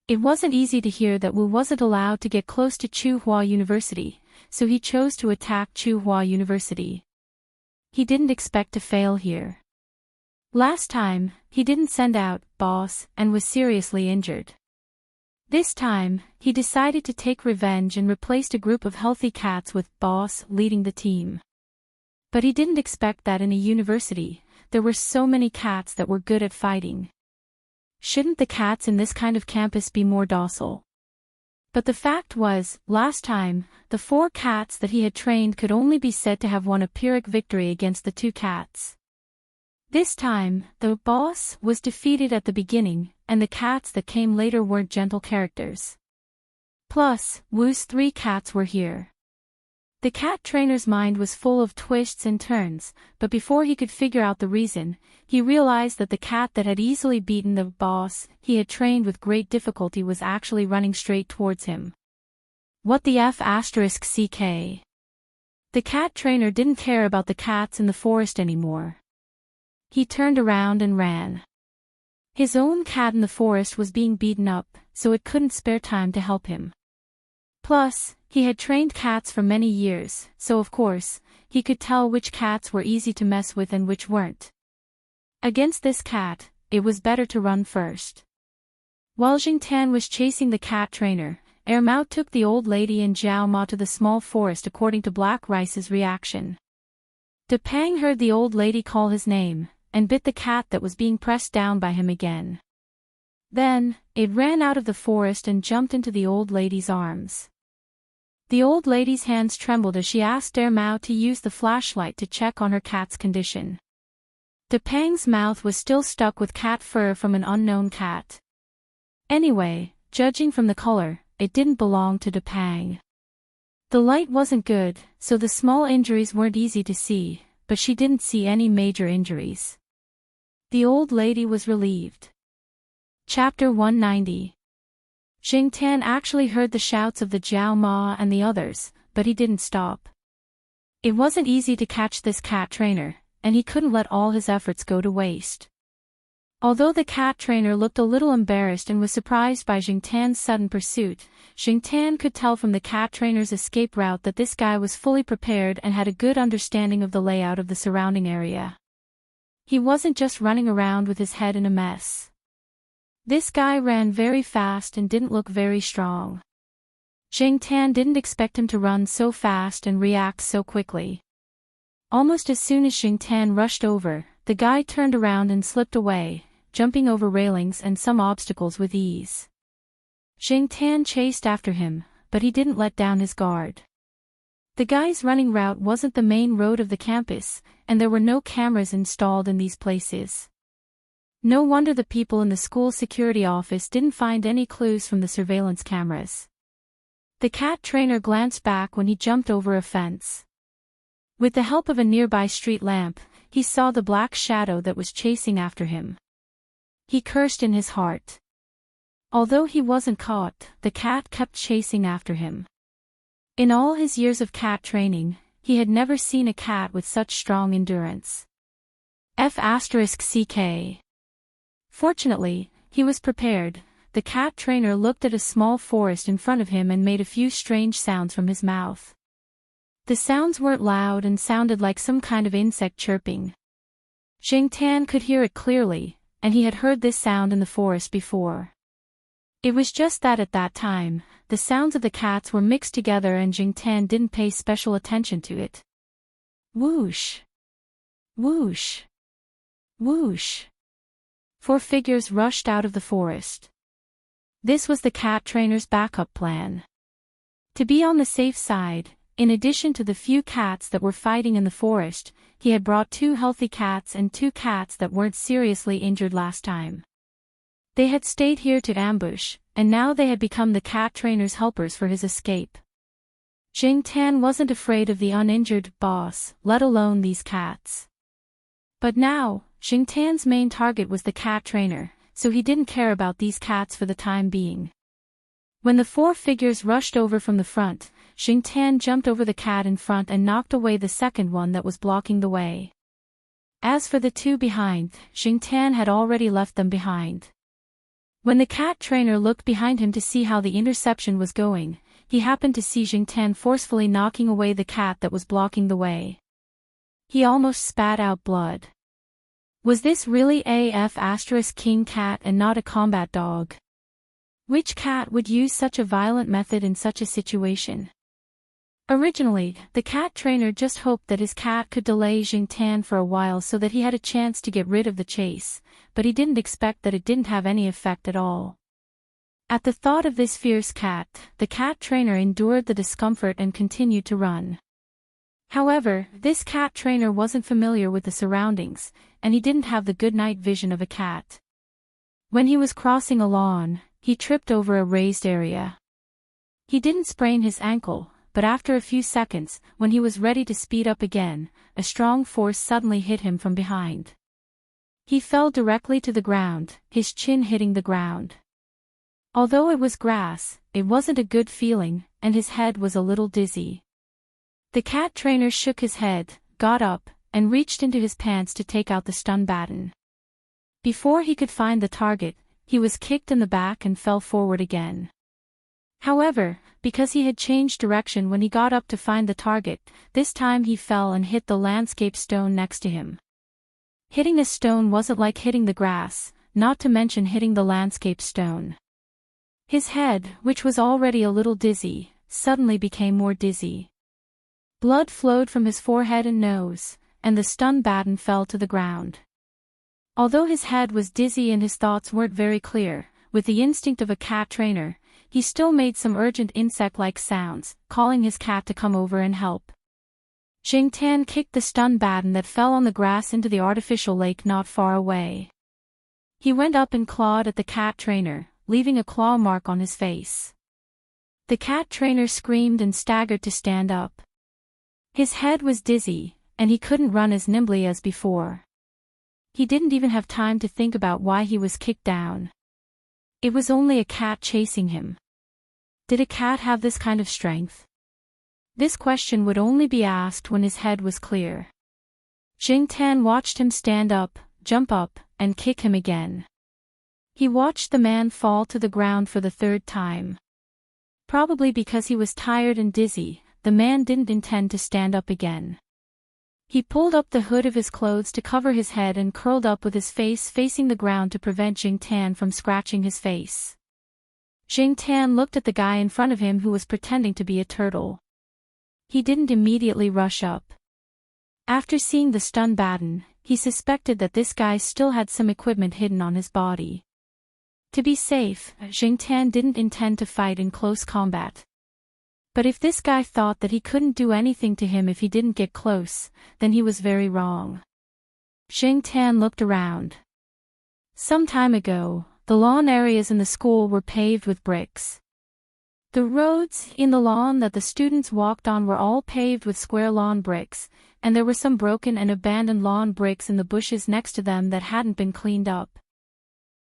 It wasn't easy to hear that Wu wasn't allowed to get close to Tsinghua University, so he chose to attack Tsinghua University. He didn't expect to fail here. Last time, he didn't send out Boss and was seriously injured. This time, he decided to take revenge and replaced a group of healthy cats with Boss leading the team. But he didn't expect that in a university, there were so many cats that were good at fighting. Shouldn't the cats in this kind of campus be more docile? But the fact was, last time, the 4 cats that he had trained could only be said to have won a Pyrrhic victory against the 2 cats. This time, the boss was defeated at the beginning, and the cats that came later weren't gentle characters. Plus, Wu's 3 cats were here. The cat trainer's mind was full of twists and turns, but before he could figure out the reason, he realized that the cat that had easily beaten the boss he had trained with great difficulty was actually running straight towards him. What the F***CK? The cat trainer didn't care about the cats in the forest anymore. He turned around and ran. His own cat in the forest was being beaten up, so it couldn't spare time to help him. Plus, he had trained cats for many years, so of course, he could tell which cats were easy to mess with and which weren't. Against this cat, it was better to run first. While Jing Tan was chasing the cat trainer, Mao took the old lady and Jiao Ma to the small forest according to Black Rice's reaction. De Pang heard the old lady call his name, and bit the cat that was being pressed down by him again. Then, it ran out of the forest and jumped into the old lady's arms. The old lady's hands trembled as she asked Mao to use the flashlight to check on her cat's condition. De Pang's mouth was still stuck with cat fur from an unknown cat. Anyway, judging from the color, it didn't belong to De Pang. The light wasn't good, so the small injuries weren't easy to see, but she didn't see any major injuries. The old lady was relieved. Chapter 190. Jing Tan actually heard the shouts of the Jiao Ma and the others, but he didn't stop. It wasn't easy to catch this cat trainer, and he couldn't let all his efforts go to waste. Although the cat trainer looked a little embarrassed and was surprised by Jing Tan's sudden pursuit, Jing Tan could tell from the cat trainer's escape route that this guy was fully prepared and had a good understanding of the layout of the surrounding area. He wasn't just running around with his head in a mess. This guy ran very fast and didn't look very strong. Jing Tan didn't expect him to run so fast and react so quickly. Almost as soon as Jing Tan rushed over, the guy turned around and slipped away, jumping over railings and some obstacles with ease. Jing Tan chased after him, but he didn't let down his guard. The guy's running route wasn't the main road of the campus, and there were no cameras installed in these places. No wonder the people in the school security office didn't find any clues from the surveillance cameras. The cat trainer glanced back when he jumped over a fence. With the help of a nearby street lamp, he saw the black shadow that was chasing after him. He cursed in his heart. Although he wasn't caught, the cat kept chasing after him. In all his years of cat training, he had never seen a cat with such strong endurance. F***CK. Fortunately, he was prepared. The cat trainer looked at a small forest in front of him and made a few strange sounds from his mouth. The sounds weren't loud and sounded like some kind of insect chirping. Jing Tan could hear it clearly, and he had heard this sound in the forest before. It was just that at that time, the sounds of the cats were mixed together and Jing Tan didn't pay special attention to it. Whoosh! Whoosh! Whoosh! 4 figures rushed out of the forest. This was the cat trainer's backup plan. To be on the safe side, in addition to the few cats that were fighting in the forest, he had brought 2 healthy cats and 2 cats that weren't seriously injured last time. They had stayed here to ambush, and now they had become the cat trainer's helpers for his escape. Jing Tan wasn't afraid of the uninjured boss, let alone these cats. But now, Jing Tan's main target was the cat trainer, so he didn't care about these cats for the time being. When the 4 figures rushed over from the front, Jing Tan jumped over the cat in front and knocked away the second one that was blocking the way. As for the 2 behind, Jing Tan had already left them behind. When the cat trainer looked behind him to see how the interception was going, he happened to see Jing Tan forcefully knocking away the cat that was blocking the way. He almost spat out blood. Was this really a *king cat and not a combat dog? Which cat would use such a violent method in such a situation? Originally, the cat trainer just hoped that his cat could delay Jing Tan for a while so that he had a chance to get rid of the chase, but he didn't expect that it didn't have any effect at all. At the thought of this fierce cat, the cat trainer endured the discomfort and continued to run. However, this cat trainer wasn't familiar with the surroundings, and he didn't have the good night vision of a cat. When he was crossing a lawn, he tripped over a raised area. He didn't sprain his ankle, but after a few seconds, when he was ready to speed up again, a strong force suddenly hit him from behind. He fell directly to the ground, his chin hitting the ground. Although it was grass, it wasn't a good feeling, and his head was a little dizzy. The cat trainer shook his head, got up, and reached into his pants to take out the stun baton. Before he could find the target, he was kicked in the back and fell forward again. However, because he had changed direction when he got up to find the target, this time he fell and hit the landscape stone next to him. Hitting a stone wasn't like hitting the grass, not to mention hitting the landscape stone. His head, which was already a little dizzy, suddenly became more dizzy. Blood flowed from his forehead and nose, and the stun baton fell to the ground. Although his head was dizzy and his thoughts weren't very clear, with the instinct of a cat trainer, he still made some urgent insect-like sounds, calling his cat to come over and help. Jing Tan kicked the stun baton that fell on the grass into the artificial lake not far away. He went up and clawed at the cat trainer, leaving a claw mark on his face. The cat trainer screamed and staggered to stand up. His head was dizzy, and he couldn't run as nimbly as before. He didn't even have time to think about why he was kicked down. It was only a cat chasing him. Did a cat have this kind of strength? This question would only be asked when his head was clear. Jing Tan watched him stand up, jump up, and kick him again. He watched the man fall to the ground for the third time. Probably because he was tired and dizzy, the man didn't intend to stand up again. He pulled up the hood of his clothes to cover his head and curled up with his face facing the ground to prevent Jing Tan from scratching his face. Jing Tan looked at the guy in front of him who was pretending to be a turtle. He didn't immediately rush up. After seeing the stun baton, he suspected that this guy still had some equipment hidden on his body. To be safe, Jing Tan didn't intend to fight in close combat. But if this guy thought that he couldn't do anything to him if he didn't get close, then he was very wrong. Jing Tan looked around. Some time ago, the lawn areas in the school were paved with bricks. The roads in the lawn that the students walked on were all paved with square lawn bricks, and there were some broken and abandoned lawn bricks in the bushes next to them that hadn't been cleaned up.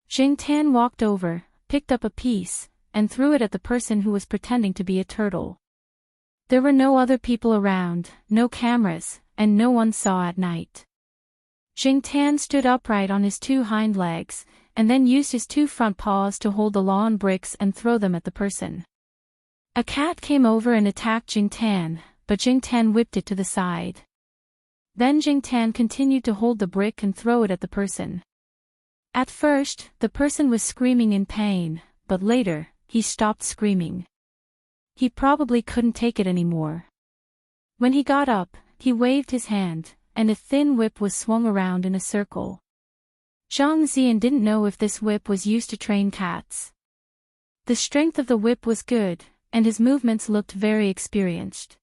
Jing Tan walked over, picked up a piece, and threw it at the person who was pretending to be a turtle. There were no other people around, no cameras, and no one saw at night. Jing Tan stood upright on his two hind legs, and then used his two front paws to hold the lawn bricks and throw them at the person. A cat came over and attacked Jing Tan, but Jing Tan whipped it to the side. Then Jing Tan continued to hold the brick and throw it at the person. At first, the person was screaming in pain, but later, he stopped screaming. He probably couldn't take it anymore. When he got up, he waved his hand, and a thin whip was swung around in a circle. Zhang Zian didn't know if this whip was used to train cats. The strength of the whip was good, and his movements looked very experienced.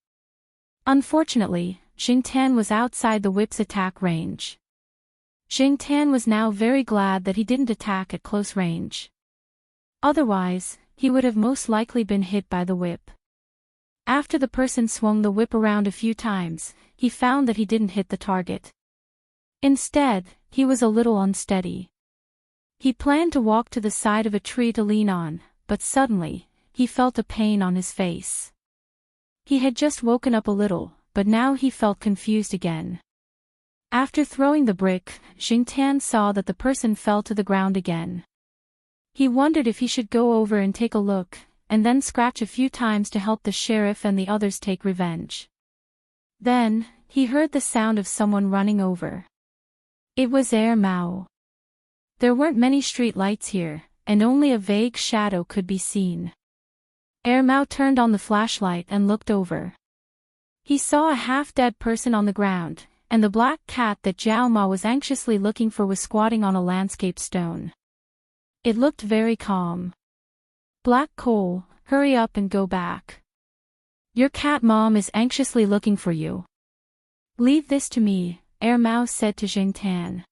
Unfortunately, Jing Tan was outside the whip's attack range. Jing Tan was now very glad that he didn't attack at close range. Otherwise, he would have most likely been hit by the whip. After the person swung the whip around a few times, he found that he didn't hit the target. Instead, he was a little unsteady. He planned to walk to the side of a tree to lean on, but suddenly, he felt a pain on his face. He had just woken up a little, but now he felt confused again. After throwing the brick, Jing Tan saw that the person fell to the ground again. He wondered if he should go over and take a look, and then scratch a few times to help the sheriff and the others take revenge. Then, he heard the sound of someone running over. It was Mao. There weren't many street lights here, and only a vague shadow could be seen. Mao turned on the flashlight and looked over. He saw a half-dead person on the ground, and the black cat that Zhao Ma was anxiously looking for was squatting on a landscape stone. It looked very calm. Black Coal, hurry up and go back. Your cat mom is anxiously looking for you. Leave this to me, Mao said to Jing Tan.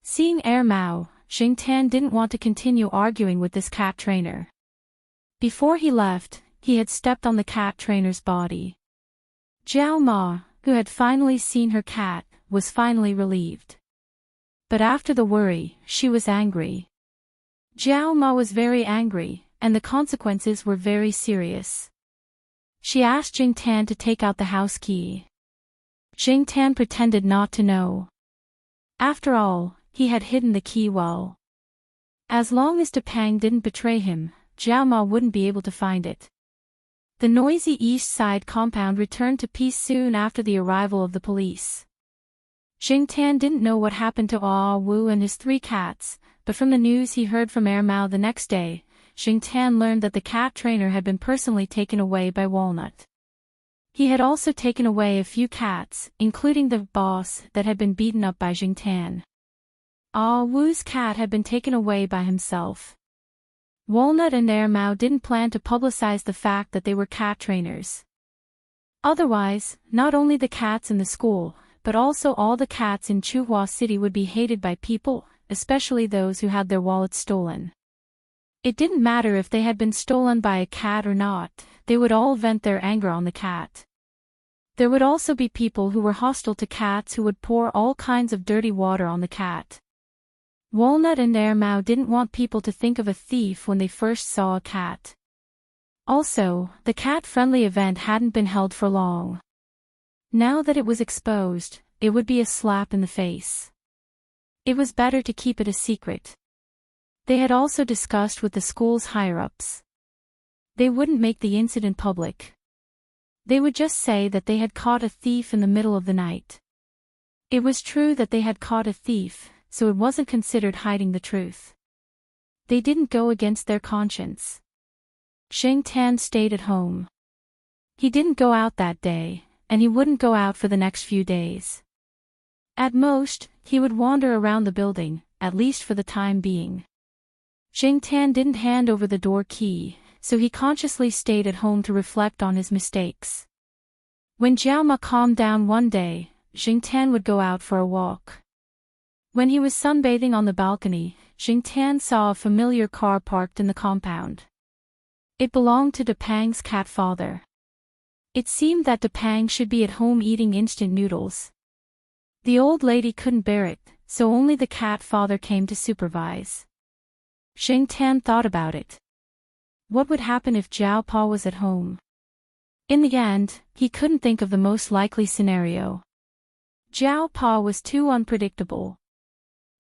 Seeing Mao, Jing Tan didn't want to continue arguing with this cat trainer. Before he left, he had stepped on the cat trainer's body. Zhao Ma, who had finally seen her cat, was finally relieved. But after the worry, she was angry. Zhao Ma was very angry, and the consequences were very serious. She asked Jing Tan to take out the house key. Jing Tan pretended not to know. After all, he had hidden the key well. As long as Depang didn't betray him, Zhao Ma wouldn't be able to find it. The noisy East Side compound returned to peace soon after the arrival of the police. Jing Tan didn't know what happened to Wu and his 3 cats, but from the news he heard from Mao the next day, Jing Tan learned that the cat trainer had been personally taken away by Walnut. He had also taken away a few cats, including the boss that had been beaten up by Jing Tan. Wu's cat had been taken away by himself. Walnut and Mao didn't plan to publicize the fact that they were cat trainers. Otherwise, not only the cats in the school, but also all the cats in Chuhua City would be hated by people, especially those who had their wallets stolen. It didn't matter if they had been stolen by a cat or not, they would all vent their anger on the cat. There would also be people who were hostile to cats who would pour all kinds of dirty water on the cat. Walnut and Mao didn't want people to think of a thief when they first saw a cat. Also, the cat-friendly event hadn't been held for long. Now that it was exposed, it would be a slap in the face. It was better to keep it a secret. They had also discussed with the school's higher-ups. They wouldn't make the incident public. They would just say that they had caught a thief in the middle of the night. It was true that they had caught a thief, so it wasn't considered hiding the truth. They didn't go against their conscience. Xing Tan stayed at home. He didn't go out that day, and he wouldn't go out for the next few days. At most, he would wander around the building, at least for the time being. Xing Tan didn't hand over the door key, so he consciously stayed at home to reflect on his mistakes. When Jiao Ma calmed down one day, Xing Tan would go out for a walk. When he was sunbathing on the balcony, Xing Tan saw a familiar car parked in the compound. It belonged to Depang's cat father. It seemed that Depang should be at home eating instant noodles. The old lady couldn't bear it, so only the cat father came to supervise. Xing Tan thought about it. What would happen if Jiao Pa was at home? In the end, he couldn't think of the most likely scenario. Jiao Pa was too unpredictable.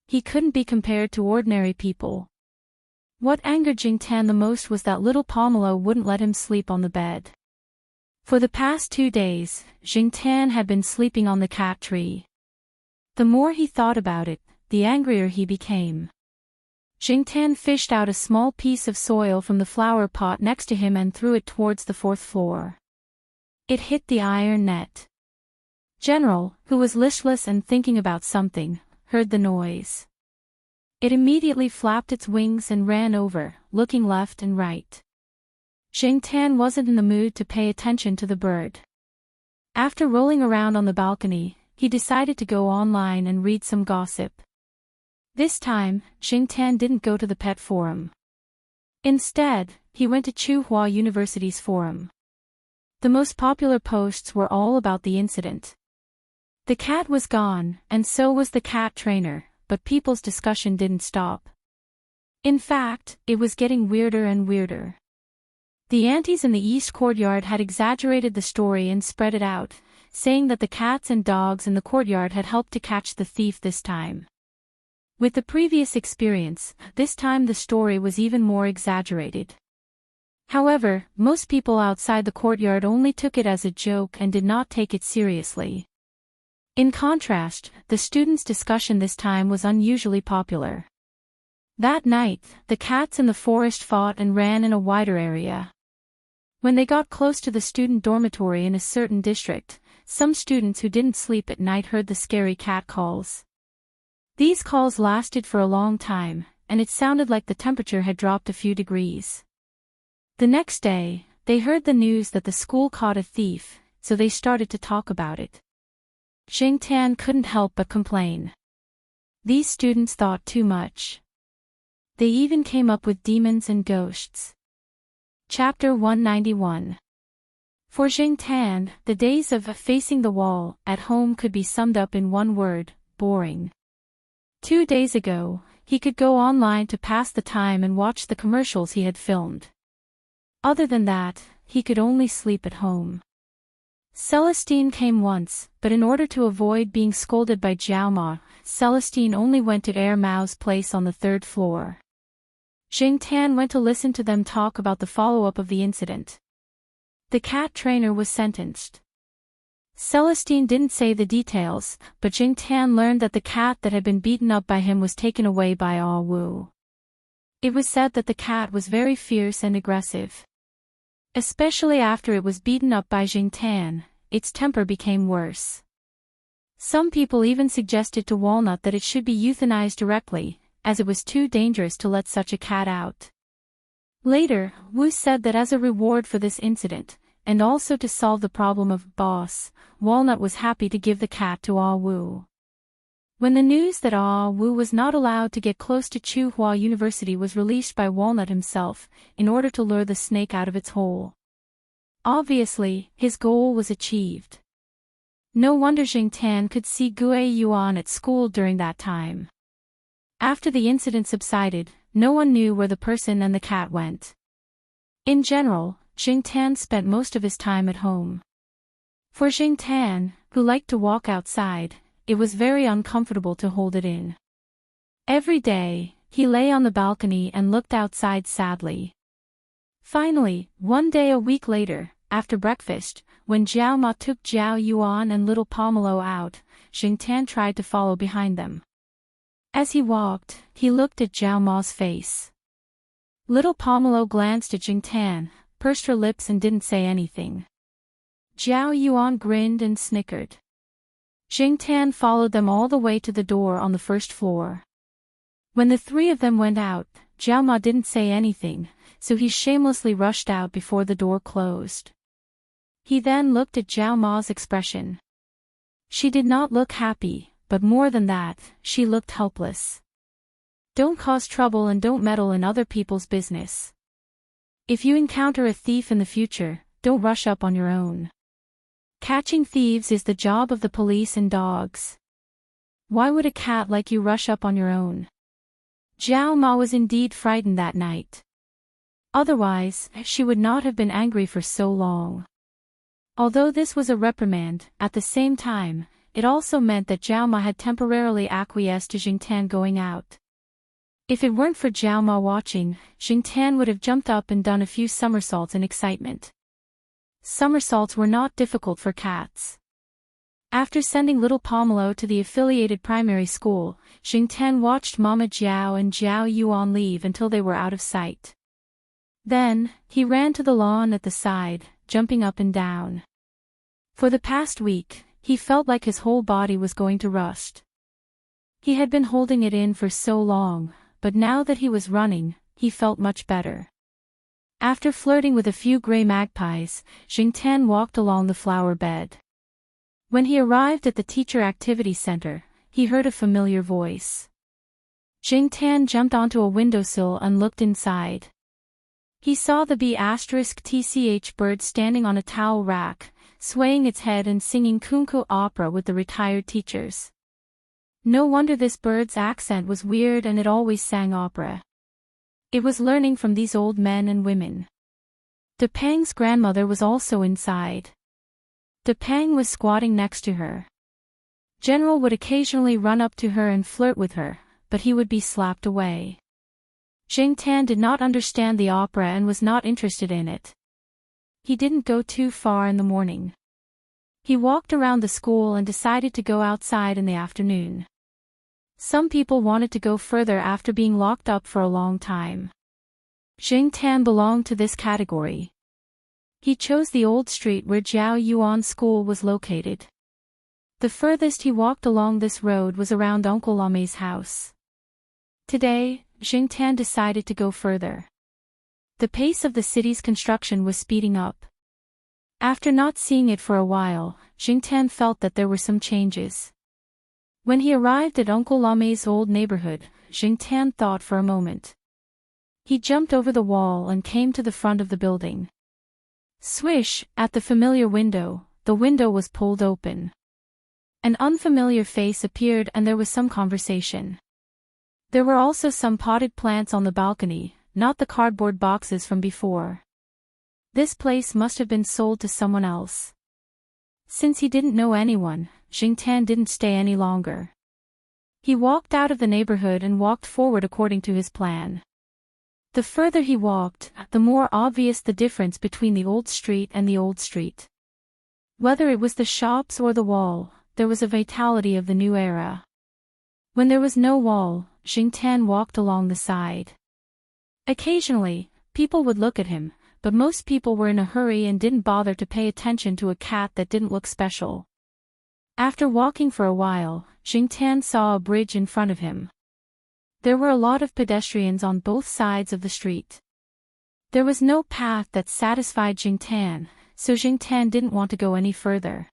He couldn't be compared to ordinary people. What angered Xing Tan the most was that little Pomelo wouldn't let him sleep on the bed. For the past 2 days, Xing Tan had been sleeping on the cat tree. The more he thought about it, the angrier he became. Xing Tan fished out a small piece of soil from the flower pot next to him and threw it towards the 4th floor. It hit the iron net. General, who was listless and thinking about something, heard the noise. It immediately flapped its wings and ran over, looking left and right. Xing Tan wasn't in the mood to pay attention to the bird. After rolling around on the balcony, he decided to go online and read some gossip. This time, Xing Tan didn't go to the pet forum. Instead, he went to Tsinghua University's forum. The most popular posts were all about the incident. The cat was gone, and so was the cat trainer, but people's discussion didn't stop. In fact, it was getting weirder and weirder. The aunties in the East Courtyard had exaggerated the story and spread it out, saying that the cats and dogs in the courtyard had helped to catch the thief this time. With the previous experience, this time the story was even more exaggerated. However, most people outside the courtyard only took it as a joke and did not take it seriously. In contrast, the students' discussion this time was unusually popular. That night, the cats in the forest fought and ran in a wider area. When they got close to the student dormitory in a certain district, some students who didn't sleep at night heard the scary cat calls. These calls lasted for a long time, and it sounded like the temperature had dropped a few degrees. The next day, they heard the news that the school caught a thief, so they started to talk about it. Xing Tan couldn't help but complain. These students thought too much. They even came up with demons and ghosts. Chapter 191. For Xing Tan, the days of facing the wall at home could be summed up in one word: boring. 2 days ago, he could go online to pass the time and watch the commercials he had filmed. Other than that, he could only sleep at home. Celestine came once, but in order to avoid being scolded by Jiao Ma, Celestine only went to Air Mao's place on the 3rd floor. Xing Tan went to listen to them talk about the follow-up of the incident. The cat trainer was sentenced. Celestine didn't say the details, but Xing Tan learned that the cat that had been beaten up by him was taken away by Ah Wu. It was said that the cat was very fierce and aggressive. Especially after it was beaten up by Xing Tan, its temper became worse. Some people even suggested to Walnut that it should be euthanized directly, as it was too dangerous to let such a cat out. Later, Wu said that as a reward for this incident, and also to solve the problem of boss, Walnut was happy to give the cat to Ah Wu. When the news that Ah Wu was not allowed to get close to Tsinghua University was released by Walnut himself, in order to lure the snake out of its hole. Obviously, his goal was achieved. No wonder Xing Tan could see Gue Yuan at school during that time. After the incident subsided, no one knew where the person and the cat went. In general, Xing Tan spent most of his time at home. For Xing Tan, who liked to walk outside, it was very uncomfortable to hold it in. Every day, he lay on the balcony and looked outside sadly. Finally, one day a week later, after breakfast, when Jiao Ma took Jiao Yuan and little Pomelo out, Xingtian tried to follow behind them. As he walked, he looked at Jiao Ma's face. Little Pomelo glanced at Xingtian, pursed her lips and didn't say anything. Jiao Yuan grinned and snickered. Xingtian followed them all the way to the door on the first floor. When the three of them went out, Jiao Ma didn't say anything, so he shamelessly rushed out before the door closed. He then looked at Jiao Ma's expression. She did not look happy, but more than that, she looked helpless. Don't cause trouble and don't meddle in other people's business. If you encounter a thief in the future, don't rush up on your own. Catching thieves is the job of the police and dogs. Why would a cat like you rush up on your own? Jiao Ma was indeed frightened that night. Otherwise, she would not have been angry for so long. Although this was a reprimand, at the same time, it also meant that Jiao Ma had temporarily acquiesced to Xingtian going out. If it weren't for Jiao Ma watching, Xingtian would have jumped up and done a few somersaults in excitement. Somersaults were not difficult for cats. After sending little Pomelo to the affiliated primary school, Xingtian watched Mama Jiao and Jiao Yuan leave until they were out of sight. Then, he ran to the lawn at the side, jumping up and down. For the past week, he felt like his whole body was going to rust. He had been holding it in for so long, but now that he was running, he felt much better. After flirting with a few gray magpies, Xingtian walked along the flower bed. When he arrived at the teacher activity center, he heard a familiar voice. Xingtian jumped onto a windowsill and looked inside. He saw the B*TCH bird standing on a towel rack, swaying its head and singing kunku opera with the retired teachers. No wonder this bird's accent was weird and it always sang opera. It was learning from these old men and women. De Peng's grandmother was also inside. De Peng was squatting next to her. General would occasionally run up to her and flirt with her, but he would be slapped away. Xingtian did not understand the opera and was not interested in it. He didn't go too far in the morning. He walked around the school and decided to go outside in the afternoon. Some people wanted to go further after being locked up for a long time. Xingtian belonged to this category. He chose the old street where Jiao Yuan School was located. The furthest he walked along this road was around Uncle Lame's house. Today, Xingtian decided to go further. The pace of the city's construction was speeding up. After not seeing it for a while, Xingtian felt that there were some changes. When he arrived at Uncle Lame's old neighborhood, Xingtian thought for a moment. He jumped over the wall and came to the front of the building. Swish, at the familiar window, the window was pulled open. An unfamiliar face appeared and there was some conversation. There were also some potted plants on the balcony, not the cardboard boxes from before. This place must have been sold to someone else. Since he didn't know anyone, Xingtian didn't stay any longer. He walked out of the neighborhood and walked forward according to his plan. The further he walked, the more obvious the difference between the old street and the old street. Whether it was the shops or the wall, there was a vitality of the new era. When there was no wall, Xingtian walked along the side. Occasionally, people would look at him, but most people were in a hurry and didn't bother to pay attention to a cat that didn't look special. After walking for a while, Xingtian saw a bridge in front of him. There were a lot of pedestrians on both sides of the street. There was no path that satisfied Xingtian, so Xingtian didn't want to go any further.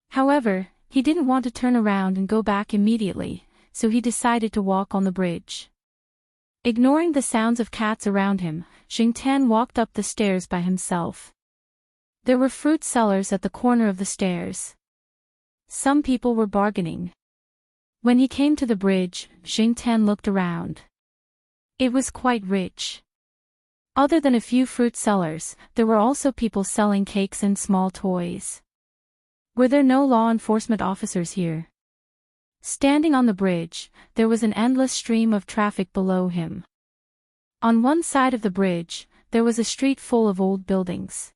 However, he didn't want to turn around and go back immediately, so he decided to walk on the bridge. Ignoring the sounds of cats around him, Xingtian walked up the stairs by himself. There were fruit sellers at the corner of the stairs. Some people were bargaining. When he came to the bridge, Xingtian looked around. It was quite rich. Other than a few fruit sellers, there were also people selling cakes and small toys. Were there no law enforcement officers here? Standing on the bridge, there was an endless stream of traffic below him. On one side of the bridge, there was a street full of old buildings.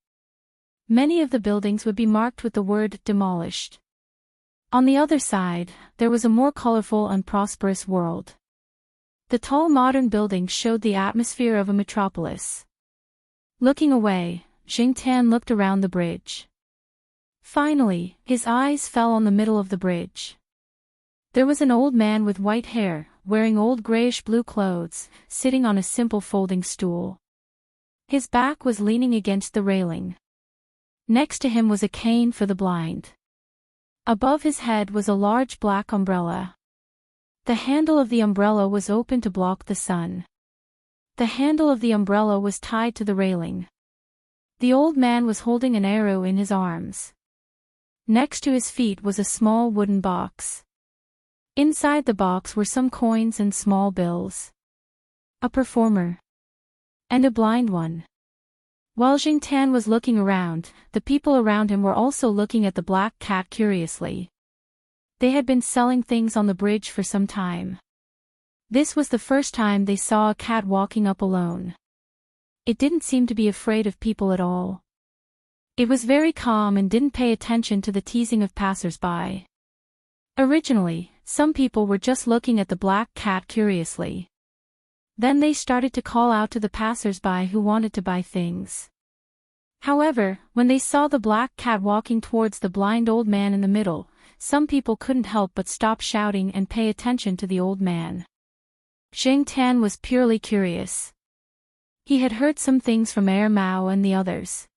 Many of the buildings would be marked with the word demolished. On the other side, there was a more colorful and prosperous world. The tall modern buildings showed the atmosphere of a metropolis. Looking away, Jingtian looked around the bridge. Finally, his eyes fell on the middle of the bridge. There was an old man with white hair, wearing old grayish-blue clothes, sitting on a simple folding stool. His back was leaning against the railing. Next to him was a cane for the blind. Above his head was a large black umbrella. The handle of the umbrella was open to block the sun. The handle of the umbrella was tied to the railing. The old man was holding an arrow in his arms. Next to his feet was a small wooden box. Inside the box were some coins and small bills. A performer. And a blind one. While Jingtian was looking around, the people around him were also looking at the black cat curiously. They had been selling things on the bridge for some time. This was the first time they saw a cat walking up alone. It didn't seem to be afraid of people at all. It was very calm and didn't pay attention to the teasing of passers-by. Originally, some people were just looking at the black cat curiously. Then they started to call out to the passers-by who wanted to buy things. However, when they saw the black cat walking towards the blind old man in the middle, some people couldn't help but stop shouting and pay attention to the old man. Jingtian was purely curious. He had heard some things from Mao and the others.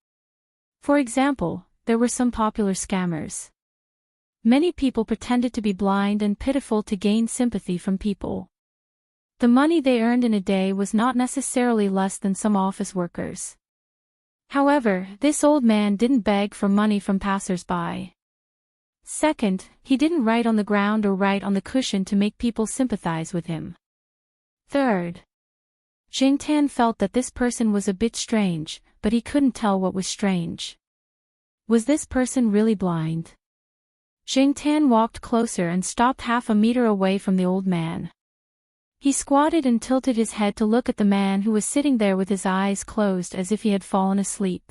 For example, there were some popular scammers. Many people pretended to be blind and pitiful to gain sympathy from people. The money they earned in a day was not necessarily less than some office workers. However, this old man didn't beg for money from passers-by. Second, he didn't write on the ground or write on the cushion to make people sympathize with him. Third, Jingtian felt that this person was a bit strange, but he couldn't tell what was strange. Was this person really blind? Jingtian walked closer and stopped half a meter away from the old man. He squatted and tilted his head to look at the man who was sitting there with his eyes closed as if he had fallen asleep.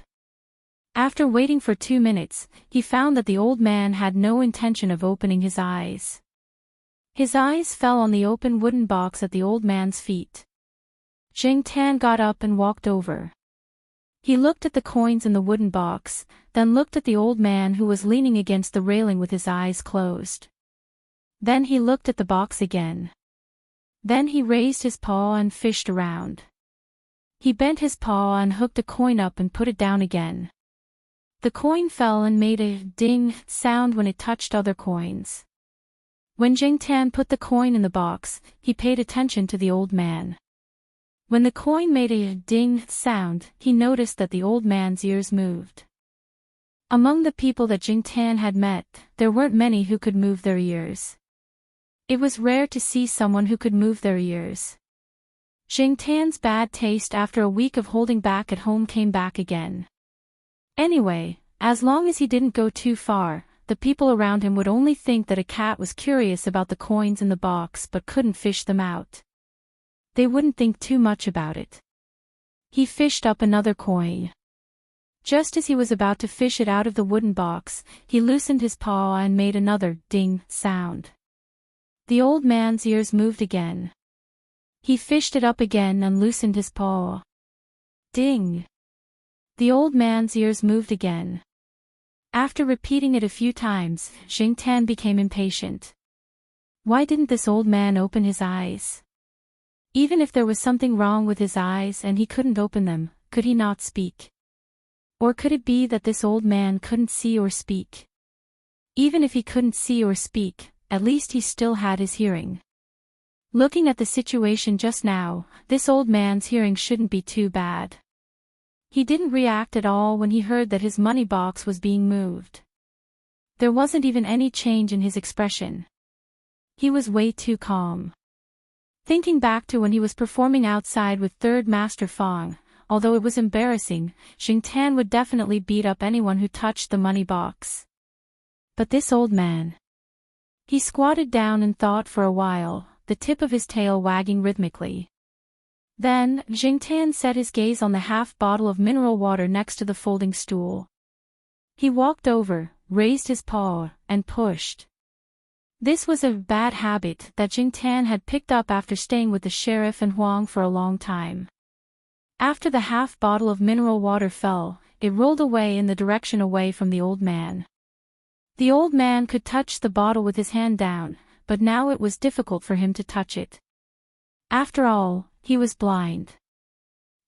After waiting for 2 minutes, he found that the old man had no intention of opening his eyes. His eyes fell on the open wooden box at the old man's feet. Jingtian got up and walked over. He looked at the coins in the wooden box, then looked at the old man who was leaning against the railing with his eyes closed. Then he looked at the box again. Then he raised his paw and fished around. He bent his paw and hooked a coin up and put it down again. The coin fell and made a ding sound when it touched other coins. When Jingtian put the coin in the box, he paid attention to the old man. When the coin made a ding sound, he noticed that the old man's ears moved. Among the people that Jingtian had met, there weren't many who could move their ears. It was rare to see someone who could move their ears. Jingtian's bad taste after a week of holding back at home came back again. Anyway, as long as he didn't go too far, the people around him would only think that a cat was curious about the coins in the box but couldn't fish them out. They wouldn't think too much about it. He fished up another coin. Just as he was about to fish it out of the wooden box, he loosened his paw and made another ding sound. The old man's ears moved again. He fished it up again and loosened his paw. Ding! The old man's ears moved again. After repeating it a few times, Jingtian became impatient. Why didn't this old man open his eyes? Even if there was something wrong with his eyes and he couldn't open them, could he not speak? Or could it be that this old man couldn't see or speak? Even if he couldn't see or speak, at least he still had his hearing. Looking at the situation just now, this old man's hearing shouldn't be too bad. He didn't react at all when he heard that his money box was being moved. There wasn't even any change in his expression. He was way too calm. Thinking back to when he was performing outside with Third Master Fong, although it was embarrassing, Jingtian would definitely beat up anyone who touched the money box. But this old man. He squatted down and thought for a while, the tip of his tail wagging rhythmically. Then, Jingtan set his gaze on the half bottle of mineral water next to the folding stool. He walked over, raised his paw, and pushed. This was a bad habit that Jingtan had picked up after staying with the sheriff and Huang for a long time. After the half bottle of mineral water fell, it rolled away in the direction away from the old man. The old man could touch the bottle with his hand down, but now it was difficult for him to touch it. After all, he was blind.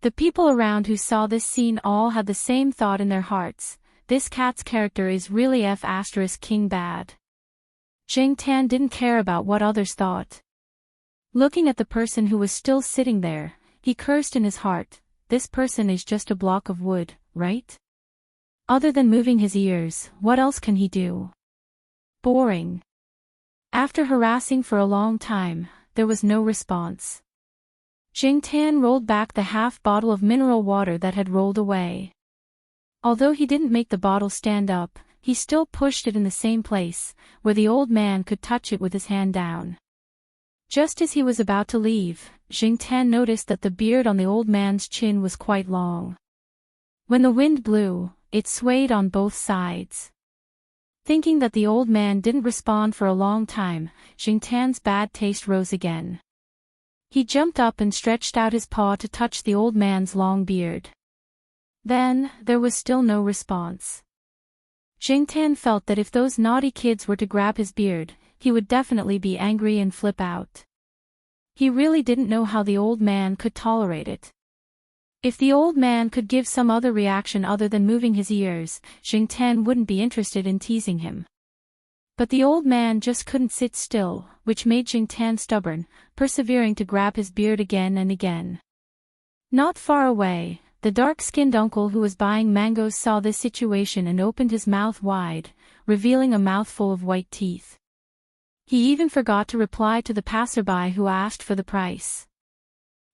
The people around who saw this scene all had the same thought in their hearts: this cat's character is really King bad. Jingtan didn't care about what others thought. Looking at the person who was still sitting there, he cursed in his heart, this person is just a block of wood, right? Other than moving his ears, what else can he do? Boring. After harassing for a long time, there was no response. Jingtan rolled back the half bottle of mineral water that had rolled away. Although he didn't make the bottle stand up, he still pushed it in the same place, where the old man could touch it with his hand down. Just as he was about to leave, Jingtan noticed that the beard on the old man's chin was quite long. When the wind blew, it swayed on both sides. Thinking that the old man didn't respond for a long time, Jingtan's bad taste rose again. He jumped up and stretched out his paw to touch the old man's long beard. Then, there was still no response. Jingtan felt that if those naughty kids were to grab his beard, he would definitely be angry and flip out. He really didn't know how the old man could tolerate it. If the old man could give some other reaction other than moving his ears, Jingtan wouldn't be interested in teasing him. But the old man just couldn't sit still, which made Jingtan stubborn, persevering to grab his beard again and again. Not far away, the dark-skinned uncle who was buying mangoes saw this situation and opened his mouth wide, revealing a mouthful of white teeth. He even forgot to reply to the passerby who asked for the price.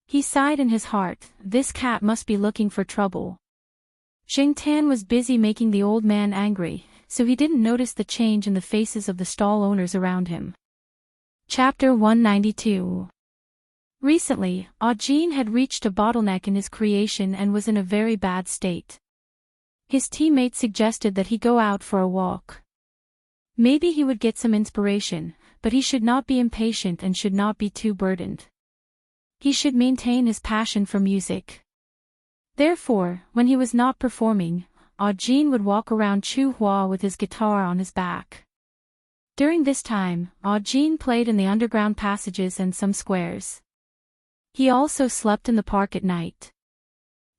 He sighed in his heart, this cat must be looking for trouble. Jingtan was busy making the old man angry, so he didn't notice the change in the faces of the stall owners around him. Chapter 192. Recently, Audjean had reached a bottleneck in his creation and was in a very bad state. His teammates suggested that he go out for a walk. Maybe he would get some inspiration, but he should not be impatient and should not be too burdened. He should maintain his passion for music. Therefore, when he was not performing, Audjean would walk around Chuhua with his guitar on his back. During this time, Audjean played in the underground passages and some squares. He also slept in the park at night.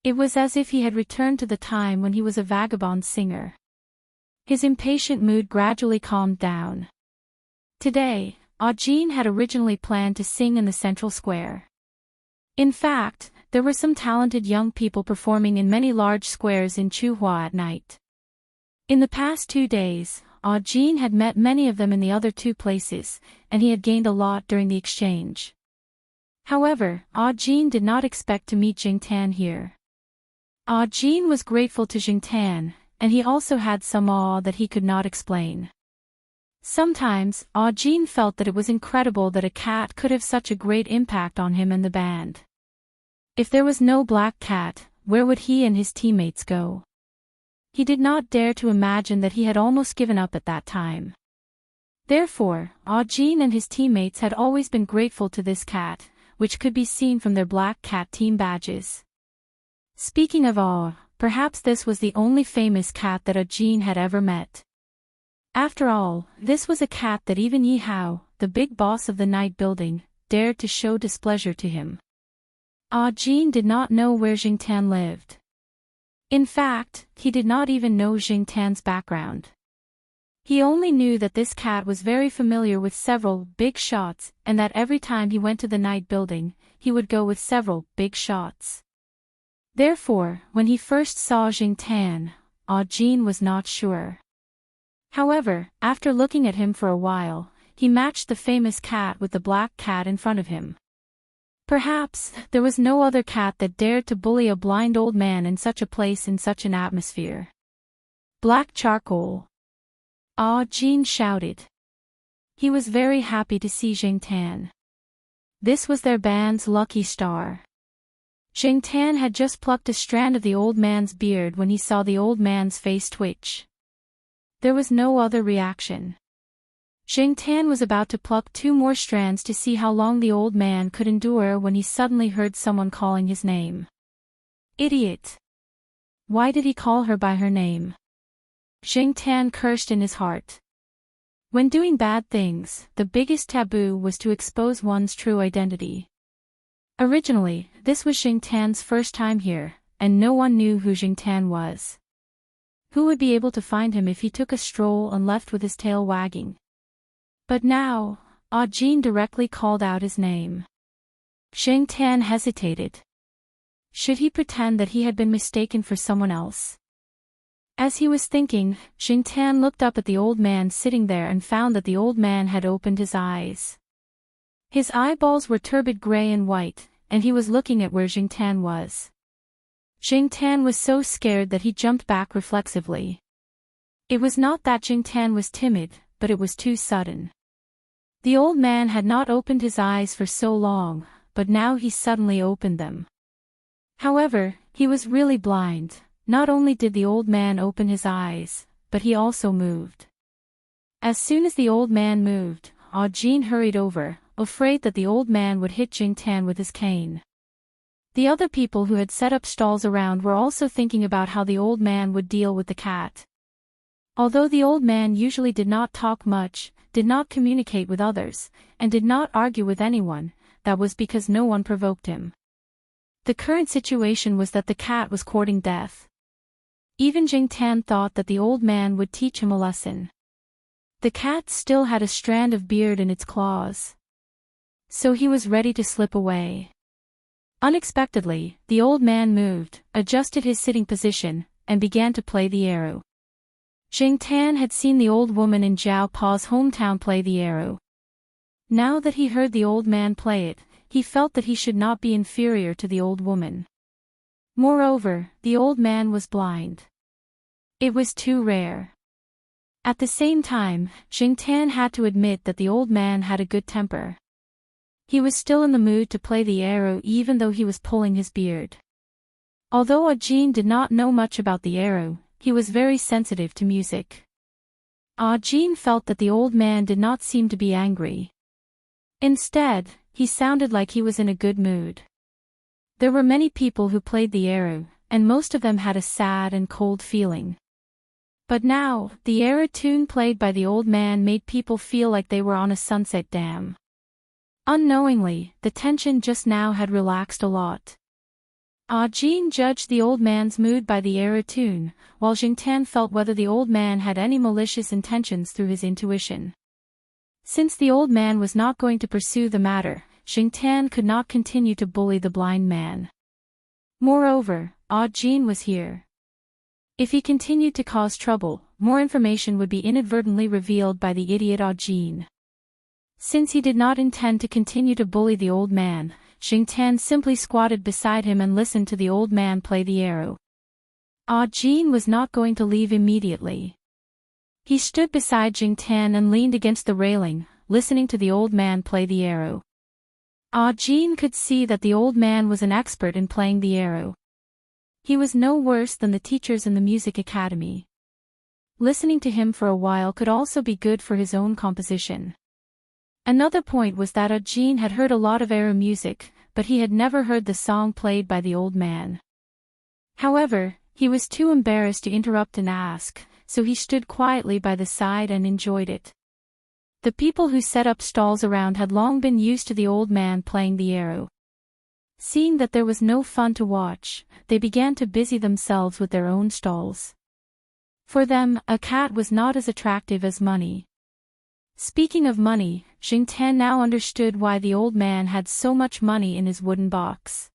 It was as if he had returned to the time when he was a vagabond singer. His impatient mood gradually calmed down. Today, Audjean had originally planned to sing in the central square. In fact, there were some talented young people performing in many large squares in Chuhua at night. In the past 2 days, Audjean had met many of them in the other 2 places, and he had gained a lot during the exchange. However, Audjean did not expect to meet Jingtan here. Audjean was grateful to Jingtan, and he also had some awe that he could not explain. Sometimes, Audjean felt that it was incredible that a cat could have such a great impact on him and the band. If there was no black cat, where would he and his teammates go? He did not dare to imagine that he had almost given up at that time. Therefore, Audjean and his teammates had always been grateful to this cat, which could be seen from their black cat team badges. Speaking of awe, perhaps this was the only famous cat that Audjean had ever met. After all, this was a cat that even Yi Hao, the big boss of the night building, dared to show displeasure to him. Audjean did not know where Jingtan lived. In fact, he did not even know Jingtan's background. He only knew that this cat was very familiar with several big shots and that every time he went to the night building, he would go with several big shots. Therefore, when he first saw Jingtan, Audjean was not sure. However, after looking at him for a while, he matched the famous cat with the black cat in front of him. Perhaps, there was no other cat that dared to bully a blind old man in such a place in such an atmosphere. Black charcoal. Audjean shouted. He was very happy to see Jing Tan. This was their band's lucky star. Jing Tan had just plucked a strand of the old man's beard when he saw the old man's face twitch. There was no other reaction. Jing Tan was about to pluck 2 more strands to see how long the old man could endure when he suddenly heard someone calling his name. Idiot! Why did he call her by her name? Jing Tan cursed in his heart. When doing bad things, the biggest taboo was to expose one's true identity. Originally, this was Jing Tan's first time here, and no one knew who Jing Tan was. Who would be able to find him if he took a stroll and left with his tail wagging? But now, Jin directly called out his name. Jing Tan hesitated. Should he pretend that he had been mistaken for someone else? As he was thinking, Jing Tan looked up at the old man sitting there and found that the old man had opened his eyes. His eyeballs were turbid gray and white, and he was looking at where Jing Tan was. Jing Tan was so scared that he jumped back reflexively. It was not that Jing Tan was timid, but it was too sudden. The old man had not opened his eyes for so long, but now he suddenly opened them. However, he was really blind. Not only did the old man open his eyes, but he also moved. As soon as the old man moved, Jin hurried over, afraid that the old man would hit Jing Tan with his cane. The other people who had set up stalls around were also thinking about how the old man would deal with the cat. Although the old man usually did not talk much, did not communicate with others, and did not argue with anyone, that was because no one provoked him. The current situation was that the cat was courting death. Even Jing Tan thought that the old man would teach him a lesson. The cat still had a strand of beard in its claws. So he was ready to slip away. Unexpectedly, the old man moved, adjusted his sitting position, and began to play the arrow. Jing Tan had seen the old woman in Zhao Pa's hometown play the arrow. Now that he heard the old man play it, he felt that he should not be inferior to the old woman. Moreover, the old man was blind. It was too rare. At the same time, Jing Tan had to admit that the old man had a good temper. He was still in the mood to play the arrow even though he was pulling his beard. Although Jin did not know much about the arrow, he was very sensitive to music. Jin felt that the old man did not seem to be angry. Instead, he sounded like he was in a good mood. There were many people who played the arrow, and most of them had a sad and cold feeling. But now, the arrow tune played by the old man made people feel like they were on a sunset dam. Unknowingly, the tension just now had relaxed a lot. Jin judged the old man's mood by the arrow tune, while Jing Tan felt whether the old man had any malicious intentions through his intuition. Since the old man was not going to pursue the matter, Jing Tan could not continue to bully the blind man. Moreover, Jin was here. If he continued to cause trouble, more information would be inadvertently revealed by the idiot Jin. Since he did not intend to continue to bully the old man, Jing Tan simply squatted beside him and listened to the old man play the arrow. Jin was not going to leave immediately. He stood beside Jing Tan and leaned against the railing, listening to the old man play the arrow. Jin could see that the old man was an expert in playing the arrow. He was no worse than the teachers in the music academy. Listening to him for a while could also be good for his own composition. Another point was that Jin had heard a lot of arrow music, but he had never heard the song played by the old man. However, he was too embarrassed to interrupt and ask, so he stood quietly by the side and enjoyed it. The people who set up stalls around had long been used to the old man playing the arrow. Seeing that there was no fun to watch, they began to busy themselves with their own stalls. For them, a cat was not as attractive as money. Speaking of money, Jing Tan now understood why the old man had so much money in his wooden box.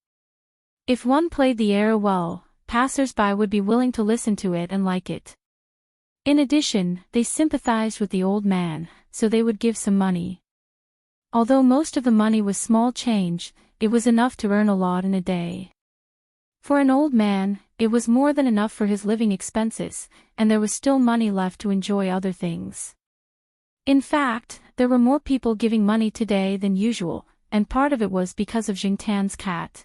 If one played the arrow well, passers-by would be willing to listen to it and like it. In addition, they sympathized with the old man, so they would give some money. Although most of the money was small change, it was enough to earn a lot in a day. For an old man, it was more than enough for his living expenses, and there was still money left to enjoy other things. In fact, there were more people giving money today than usual, and part of it was because of Jingtan's cat.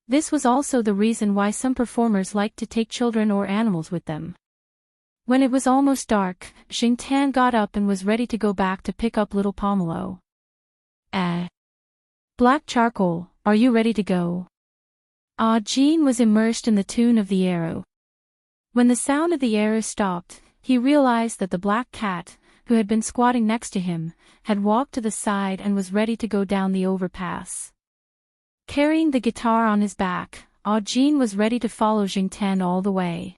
This was also the reason why some performers liked to take children or animals with them. When it was almost dark, Jingtan got up and was ready to go back to pick up little Pomelo. Black Charcoal, are you ready to go? Jean was immersed in the tune of the arrow. When the sound of the arrow stopped, he realized that the black cat, who had been squatting next to him, had walked to the side and was ready to go down the overpass. Carrying the guitar on his back, Jean was ready to follow Jingtan all the way.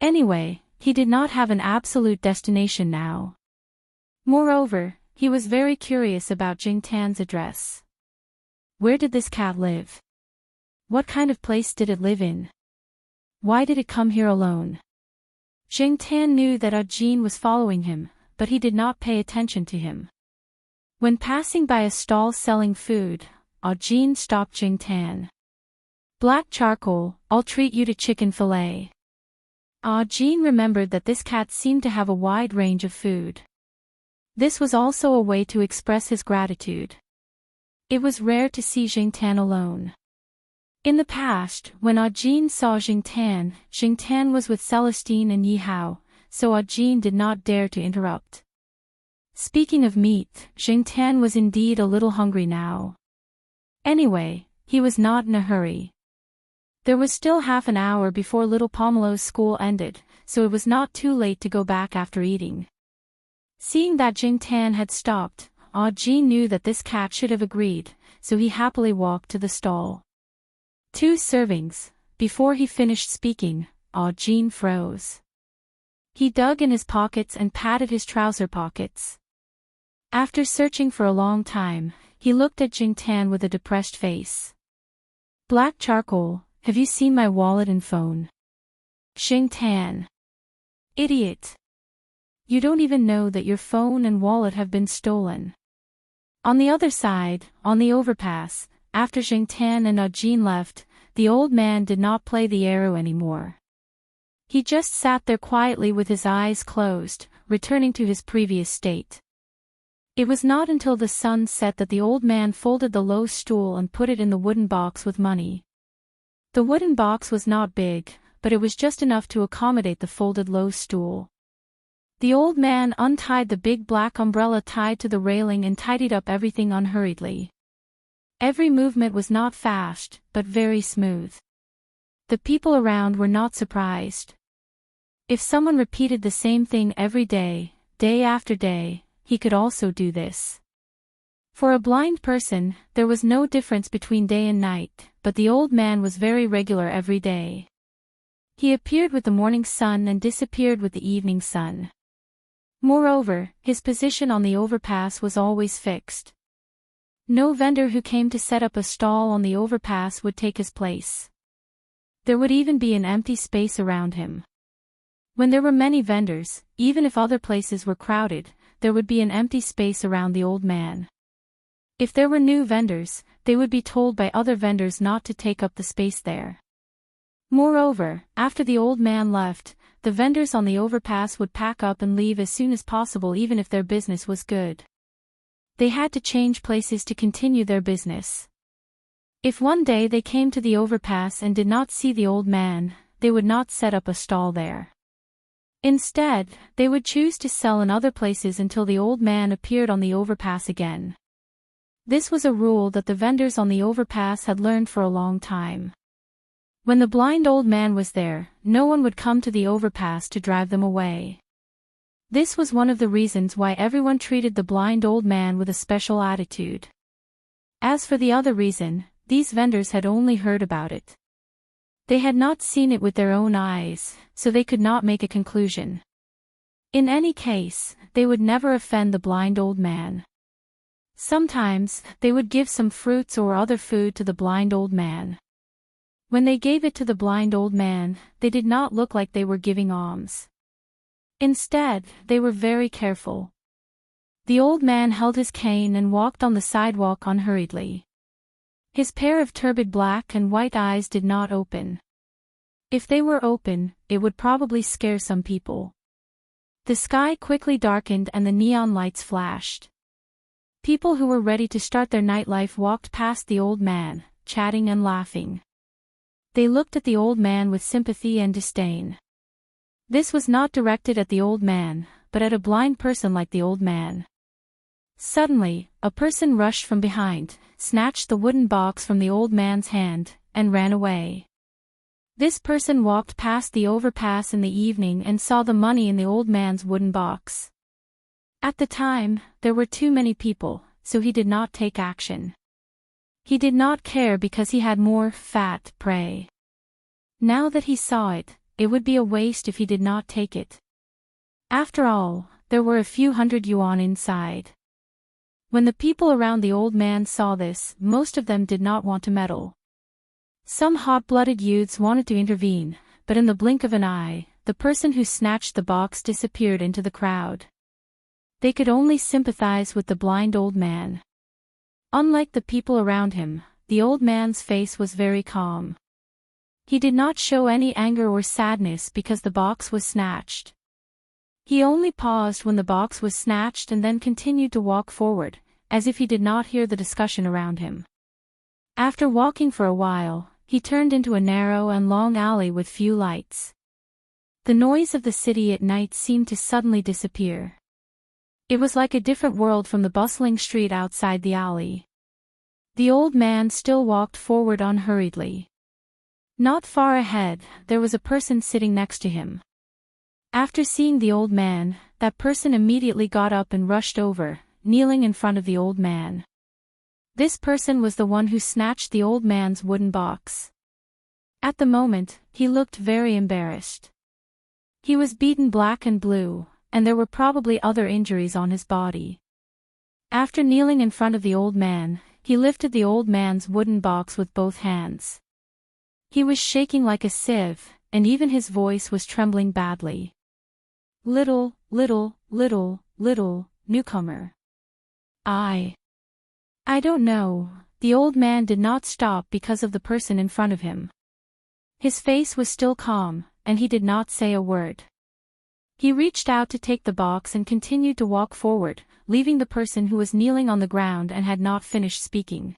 Anyway, he did not have an absolute destination now. Moreover, he was very curious about Jingtan's address. Where did this cat live? What kind of place did it live in? Why did it come here alone? Jingtan knew that Jean was following him, but he did not pay attention to him. When passing by a stall selling food, Jean stopped Jingtan. Black Charcoal, I'll treat you to chicken fillet. Jean remembered that this cat seemed to have a wide range of food. This was also a way to express his gratitude. It was rare to see Jingtan alone. In the past, when Jean saw Jingtan was with Celestine and Yi Hao, so Jean did not dare to interrupt. Speaking of meat, Jingtan was indeed a little hungry now. Anyway, he was not in a hurry. There was still half an hour before little Pomelo's school ended, so it was not too late to go back after eating. Seeing that Jingtan had stopped, Jean knew that this cat should have agreed, so he happily walked to the stall. 2 servings. Before he finished speaking, Jean froze. He dug in his pockets and patted his trouser pockets. After searching for a long time, he looked at Jingtan with a depressed face. Black Charcoal, have you seen my wallet and phone? Jingtan. Idiot. You don't even know that your phone and wallet have been stolen. On the other side, on the overpass, after Jingtan and Jean left, the old man did not play the arrow anymore. He just sat there quietly with his eyes closed, returning to his previous state. It was not until the sun set that the old man folded the low stool and put it in the wooden box with money. The wooden box was not big, but it was just enough to accommodate the folded low stool. The old man untied the big black umbrella tied to the railing and tidied up everything unhurriedly. Every movement was not fast, but very smooth. The people around were not surprised. If someone repeated the same thing every day, day after day, he could also do this. For a blind person, there was no difference between day and night, but the old man was very regular every day. He appeared with the morning sun and disappeared with the evening sun. Moreover, his position on the overpass was always fixed. No vendor who came to set up a stall on the overpass would take his place. There would even be an empty space around him. When there were many vendors, even if other places were crowded, there would be an empty space around the old man. If there were new vendors, they would be told by other vendors not to take up the space there. Moreover, after the old man left, the vendors on the overpass would pack up and leave as soon as possible even if their business was good. They had to change places to continue their business. If one day they came to the overpass and did not see the old man, they would not set up a stall there. Instead, they would choose to sell in other places until the old man appeared on the overpass again. This was a rule that the vendors on the overpass had learned for a long time. When the blind old man was there, no one would come to the overpass to drive them away. This was one of the reasons why everyone treated the blind old man with a special attitude. As for the other reason, these vendors had only heard about it. They had not seen it with their own eyes, so they could not make a conclusion. In any case, they would never offend the blind old man. Sometimes, they would give some fruits or other food to the blind old man. When they gave it to the blind old man, they did not look like they were giving alms. Instead, they were very careful. The old man held his cane and walked on the sidewalk unhurriedly. His pair of turbid black and white eyes did not open. If they were open, it would probably scare some people. The sky quickly darkened and the neon lights flashed. People who were ready to start their nightlife walked past the old man, chatting and laughing. They looked at the old man with sympathy and disdain. This was not directed at the old man, but at a blind person like the old man. Suddenly, a person rushed from behind, snatched the wooden box from the old man's hand, and ran away. This person walked past the overpass in the evening and saw the money in the old man's wooden box. At the time, there were too many people, so he did not take action. He did not care because he had more fat prey. Now that he saw it, it would be a waste if he did not take it. After all, there were a few hundred yuan inside. When the people around the old man saw this, most of them did not want to meddle. Some hot-blooded youths wanted to intervene, but in the blink of an eye, the person who snatched the box disappeared into the crowd. They could only sympathize with the blind old man. Unlike the people around him, the old man's face was very calm. He did not show any anger or sadness because the box was snatched. He only paused when the box was snatched and then continued to walk forward, as if he did not hear the discussion around him. After walking for a while, he turned into a narrow and long alley with few lights. The noise of the city at night seemed to suddenly disappear. It was like a different world from the bustling street outside the alley. The old man still walked forward unhurriedly. Not far ahead, there was a person sitting next to him. After seeing the old man, that person immediately got up and rushed over, kneeling in front of the old man. This person was the one who snatched the old man's wooden box. At the moment, he looked very embarrassed. He was beaten black and blue, and there were probably other injuries on his body. After kneeling in front of the old man, he lifted the old man's wooden box with both hands. He was shaking like a sieve, and even his voice was trembling badly. Little newcomer. I don't know. The old man did not stop because of the person in front of him. His face was still calm, and he did not say a word. He reached out to take the box and continued to walk forward, leaving the person who was kneeling on the ground and had not finished speaking.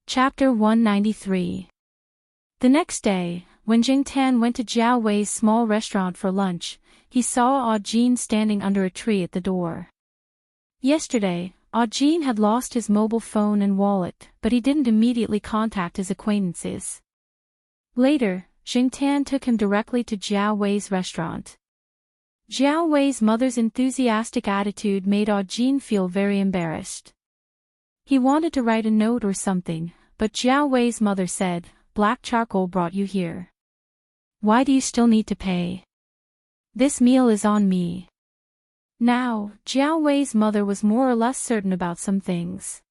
Chapter 193. The next day, when Jing Tan went to Jiao Wei's small restaurant for lunch, he saw Jin standing under a tree at the door. Yesterday, Jin had lost his mobile phone and wallet, but he didn't immediately contact his acquaintances. Later, Jing Tan took him directly to Jiao Wei's restaurant. Jiao Wei's mother's enthusiastic attitude made Jin feel very embarrassed. He wanted to write a note or something, but Jiao Wei's mother said, "Black charcoal brought you here. Why do you still need to pay? This meal is on me." Now, Jiao Wei's mother was more or less certain about some things.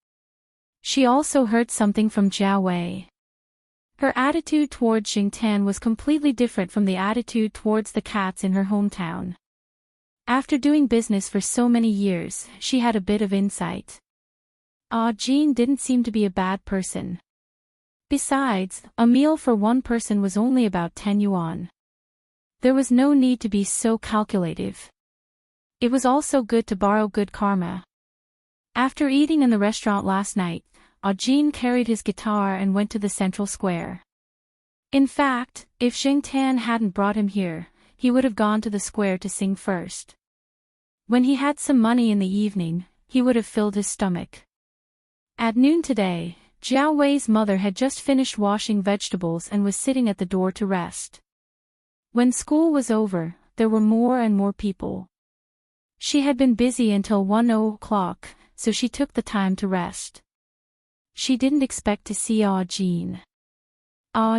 She also heard something from Jiao Wei. Her attitude towards Jing Tan was completely different from the attitude towards the cats in her hometown. After doing business for so many years, she had a bit of insight. Jin didn't seem to be a bad person. Besides, a meal for one person was only about 10 yuan. There was no need to be so calculative. It was also good to borrow good karma. After eating in the restaurant last night, Jin carried his guitar and went to the central square. In fact, if Jing Tan hadn't brought him here, he would have gone to the square to sing first. When he had some money in the evening, he would have filled his stomach. At noon today, Jiao Wei's mother had just finished washing vegetables and was sitting at the door to rest. When school was over, there were more and more people. She had been busy until 1 o'clock, so she took the time to rest. She didn't expect to see Jin.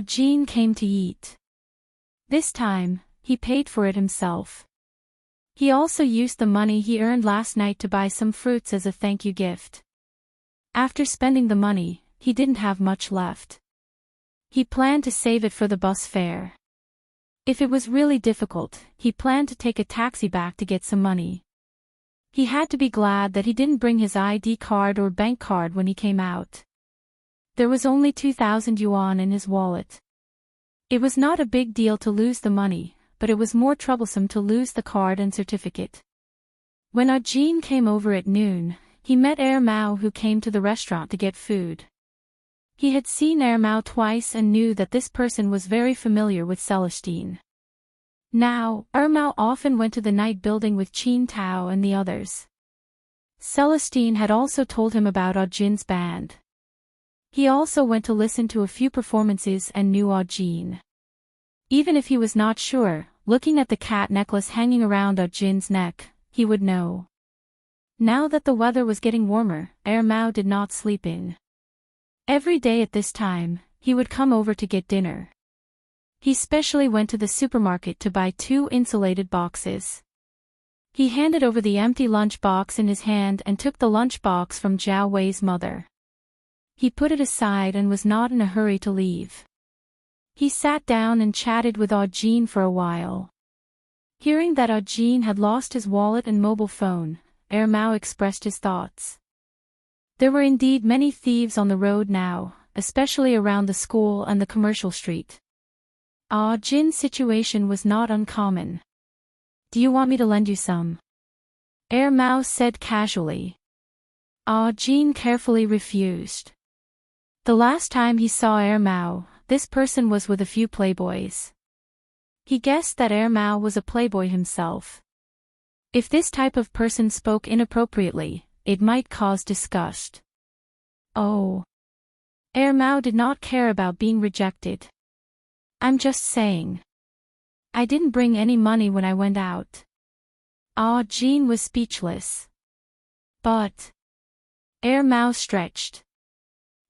Jin came to eat. This time, he paid for it himself. He also used the money he earned last night to buy some fruits as a thank you gift. After spending the money, he didn't have much left. He planned to save it for the bus fare. If it was really difficult, he planned to take a taxi back to get some money. He had to be glad that he didn't bring his ID card or bank card when he came out. There was only 2,000 yuan in his wallet. It was not a big deal to lose the money, but it was more troublesome to lose the card and certificate. When Ajin came over at noon, he met Mao, who came to the restaurant to get food. He had seen Mao twice and knew that this person was very familiar with Celestine. Now, Mao often went to the night building with Qin Tao and the others. Celestine had also told him about Ajin's band. He also went to listen to a few performances and knew Ajin. Even if he was not sure, looking at the cat necklace hanging around Ajin's neck, he would know. Now that the weather was getting warmer, Mao did not sleep in. Every day at this time, he would come over to get dinner. He specially went to the supermarket to buy 2 insulated boxes. He handed over the empty lunch box in his hand and took the lunch box from Zhao Wei's mother. He put it aside and was not in a hurry to leave. He sat down and chatted with Ajin for a while. Hearing that Ajin had lost his wallet and mobile phone, Mao expressed his thoughts. There were indeed many thieves on the road now, especially around the school and the commercial street. Ajin's situation was not uncommon. "Do you want me to lend you some?" Mao said casually. Ajin carefully refused. The last time he saw Mao, this person was with a few playboys. He guessed that Mao was a playboy himself. If this type of person spoke inappropriately, it might cause disgust. Oh. Mao did not care about being rejected. "I'm just saying. I didn't bring any money when I went out." Ajin was speechless. "But..." Mao stretched.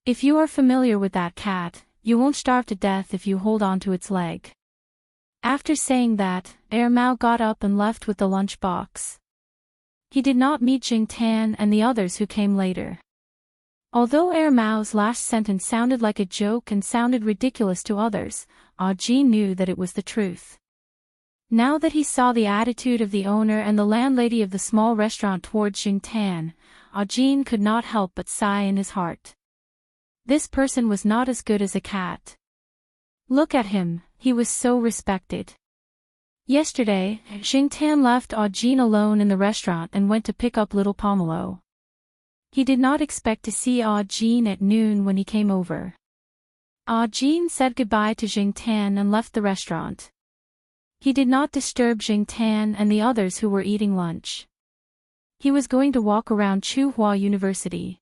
"If you are familiar with that cat, you won't starve to death if you hold on to its leg." After saying that, Mao got up and left with the lunch box. He did not meet Jing Tan and the others who came later. Although Mao's last sentence sounded like a joke and sounded ridiculous to others, Ajin knew that it was the truth. Now that he saw the attitude of the owner and the landlady of the small restaurant towards Jing Tan, Ajin could not help but sigh in his heart. This person was not as good as a cat. Look at him, he was so respected. Yesterday, Jing Tan left Ajin alone in the restaurant and went to pick up little Pomelo. He did not expect to see Ajin at noon when he came over. Ajin said goodbye to Jing Tan and left the restaurant. He did not disturb Jing Tan and the others who were eating lunch. He was going to walk around Tsinghua University.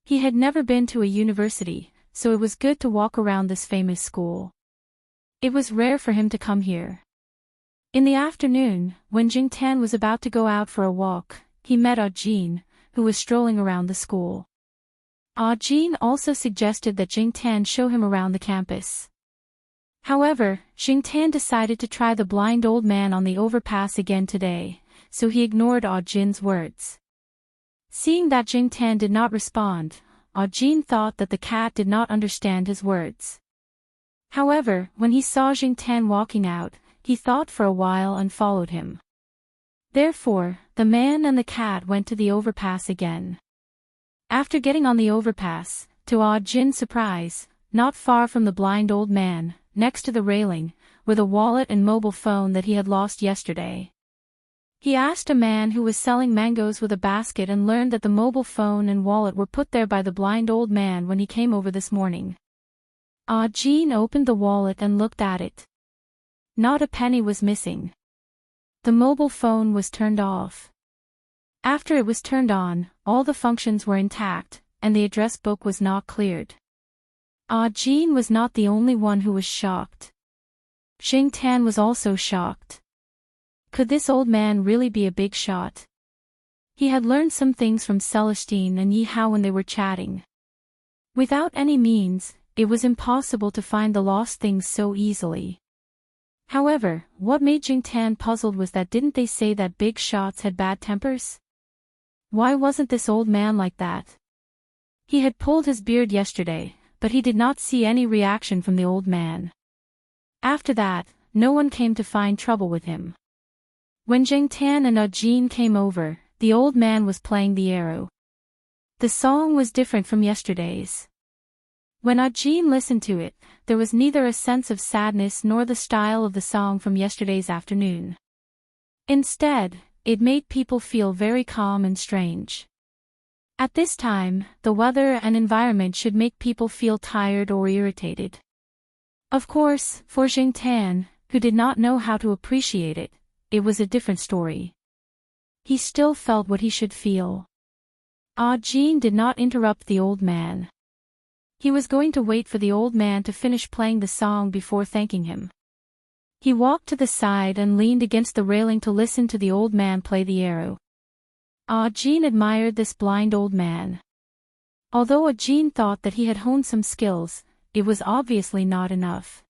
He had never been to a university, so it was good to walk around this famous school. It was rare for him to come here. In the afternoon, when Jing Tan was about to go out for a walk, he met Ajin, who was strolling around the school. Ajin also suggested that Jing Tan show him around the campus. However, Jing Tan decided to try the blind old man on the overpass again today, so he ignored Ajin's words. Seeing that Jing Tan did not respond, Ajin thought that the cat did not understand his words. However, when he saw Jing Tan walking out, he thought for a while and followed him. Therefore, the man and the cat went to the overpass again. After getting on the overpass, to Ajin's surprise, not far from the blind old man, next to the railing, were the wallet and mobile phone that he had lost yesterday. He asked a man who was selling mangoes with a basket and learned that the mobile phone and wallet were put there by the blind old man when he came over this morning. Ajin opened the wallet and looked at it. Not a penny was missing. The mobile phone was turned off. After it was turned on, all the functions were intact, and the address book was not cleared. Ajin was not the only one who was shocked. Jing Tan was also shocked. Could this old man really be a big shot? He had learned some things from Celestine and Yi Hao when they were chatting. Without any means, it was impossible to find the lost things so easily. However, what made Jing Tan puzzled was that didn't they say that big shots had bad tempers? Why wasn't this old man like that? He had pulled his beard yesterday, but he did not see any reaction from the old man. After that, no one came to find trouble with him. When Jing Tan and Ajin came over, the old man was playing the arrow. The song was different from yesterday's. When Ajin listened to it, there was neither a sense of sadness nor the style of the song from yesterday's afternoon. Instead, it made people feel very calm and strange. At this time, the weather and environment should make people feel tired or irritated. Of course, for Jing Tan, who did not know how to appreciate it, it was a different story. He still felt what he should feel. Ajin did not interrupt the old man. He was going to wait for the old man to finish playing the song before thanking him. He walked to the side and leaned against the railing to listen to the old man play the arrow. Ajin admired this blind old man. Although Ajin thought that he had honed some skills, it was obviously not enough.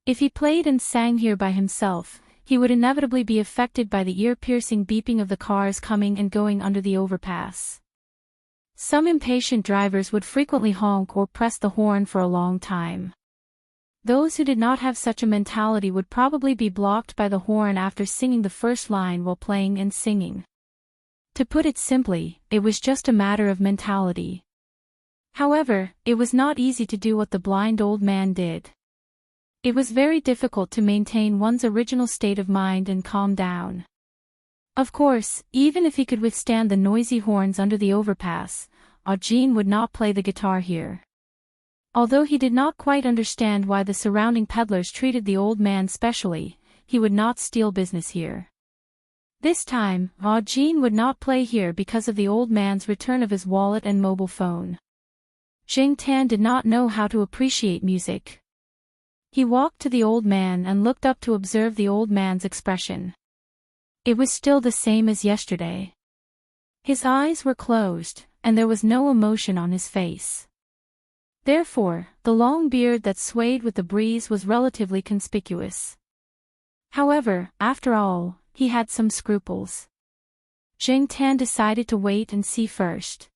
If he played and sang here by himself, he would inevitably be affected by the ear-piercing beeping of the cars coming and going under the overpass. Some impatient drivers would frequently honk or press the horn for a long time. Those who did not have such a mentality would probably be blocked by the horn after singing the first line while playing and singing. To put it simply, it was just a matter of mentality. However, it was not easy to do what the blind old man did. It was very difficult to maintain one's original state of mind and calm down. Of course, even if he could withstand the noisy horns under the overpass, Ajin would not play the guitar here. Although he did not quite understand why the surrounding peddlers treated the old man specially, he would not steal business here. This time, Ajin would not play here because of the old man's return of his wallet and mobile phone. Jing Tan did not know how to appreciate music. He walked to the old man and looked up to observe the old man's expression. It was still the same as yesterday. His eyes were closed, and there was no emotion on his face. Therefore, the long beard that swayed with the breeze was relatively conspicuous. However, after all, he had some scruples. Jing Tan decided to wait and see first.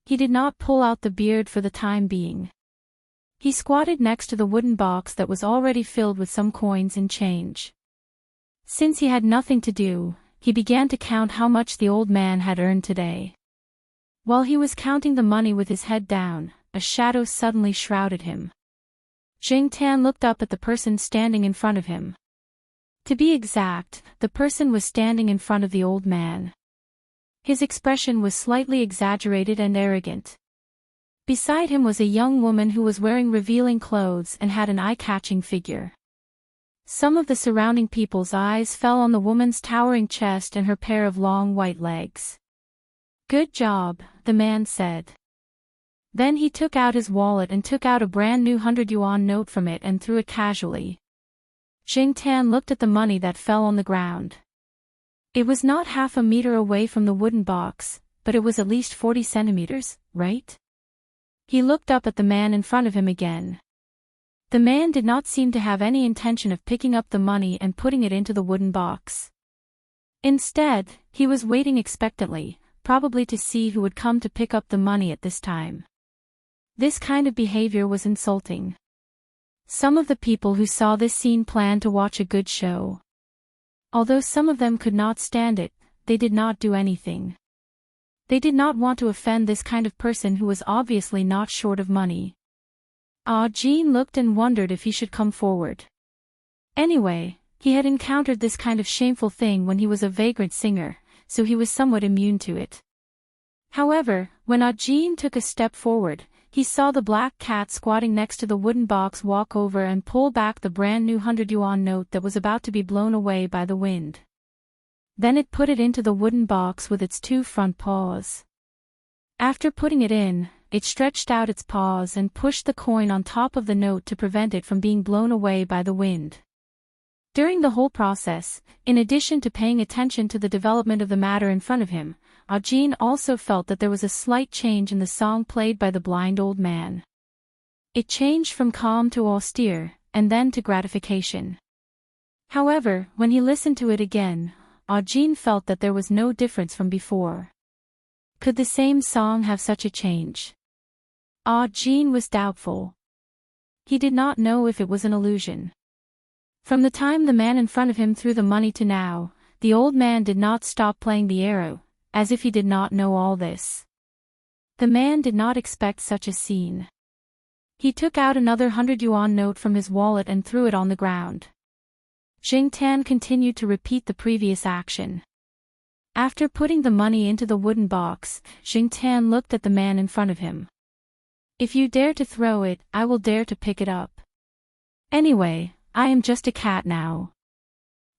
He did not pull out the beard for the time being. He squatted next to the wooden box that was already filled with some coins and change. Since he had nothing to do, he began to count how much the old man had earned today. While he was counting the money with his head down, a shadow suddenly shrouded him. Jing Tan looked up at the person standing in front of him. To be exact, the person was standing in front of the old man. His expression was slightly exaggerated and arrogant. Beside him was a young woman who was wearing revealing clothes and had an eye-catching figure. Some of the surrounding people's eyes fell on the woman's towering chest and her pair of long white legs. "Good job," the man said. Then he took out his wallet and took out a brand new 100 yuan note from it and threw it casually. Jing Tan looked at the money that fell on the ground. It was not half a meter away from the wooden box, but it was at least 40 centimeters, right? He looked up at the man in front of him again. The man did not seem to have any intention of picking up the money and putting it into the wooden box. Instead, he was waiting expectantly, probably to see who would come to pick up the money at this time. This kind of behavior was insulting. Some of the people who saw this scene planned to watch a good show. Although some of them could not stand it, they did not do anything. They did not want to offend this kind of person who was obviously not short of money. Ajin looked and wondered if he should come forward. Anyway, he had encountered this kind of shameful thing when he was a vagrant singer, so he was somewhat immune to it. However, when Ajin took a step forward, he saw the black cat squatting next to the wooden box walk over and pull back the brand new 100 yuan note that was about to be blown away by the wind. Then it put it into the wooden box with its two front paws. After putting it in, it stretched out its paws and pushed the coin on top of the note to prevent it from being blown away by the wind. During the whole process, in addition to paying attention to the development of the matter in front of him, Ajin also felt that there was a slight change in the song played by the blind old man. It changed from calm to austere, and then to gratification. However, when he listened to it again, Ajin felt that there was no difference from before. Could the same song have such a change? Ajin was doubtful. He did not know if it was an illusion. From the time the man in front of him threw the money to now, the old man did not stop playing the arrow, as if he did not know all this. The man did not expect such a scene. He took out another 100 yuan note from his wallet and threw it on the ground. Jing Tan continued to repeat the previous action. After putting the money into the wooden box, Jing Tan looked at the man in front of him. If you dare to throw it, I will dare to pick it up. Anyway, I am just a cat now.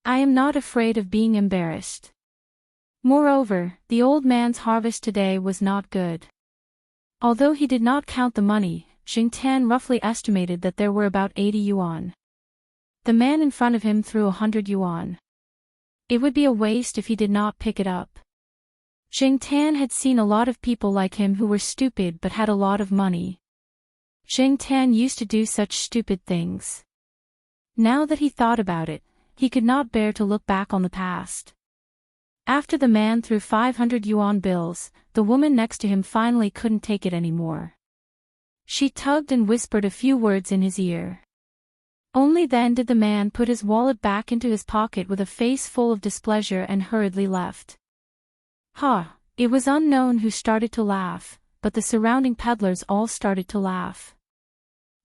I am not afraid of being embarrassed. Moreover, the old man's harvest today was not good. Although he did not count the money, Jing Tan roughly estimated that there were about 80 yuan. The man in front of him threw 100 yuan. It would be a waste if he did not pick it up. Jing Tan had seen a lot of people like him who were stupid but had a lot of money. Jing Tan used to do such stupid things. Now that he thought about it, he could not bear to look back on the past. After the man threw 500 yuan bills, the woman next to him finally couldn't take it anymore. She tugged and whispered a few words in his ear. Only then did the man put his wallet back into his pocket with a face full of displeasure and hurriedly left. It was unknown who started to laugh, but the surrounding peddlers all started to laugh.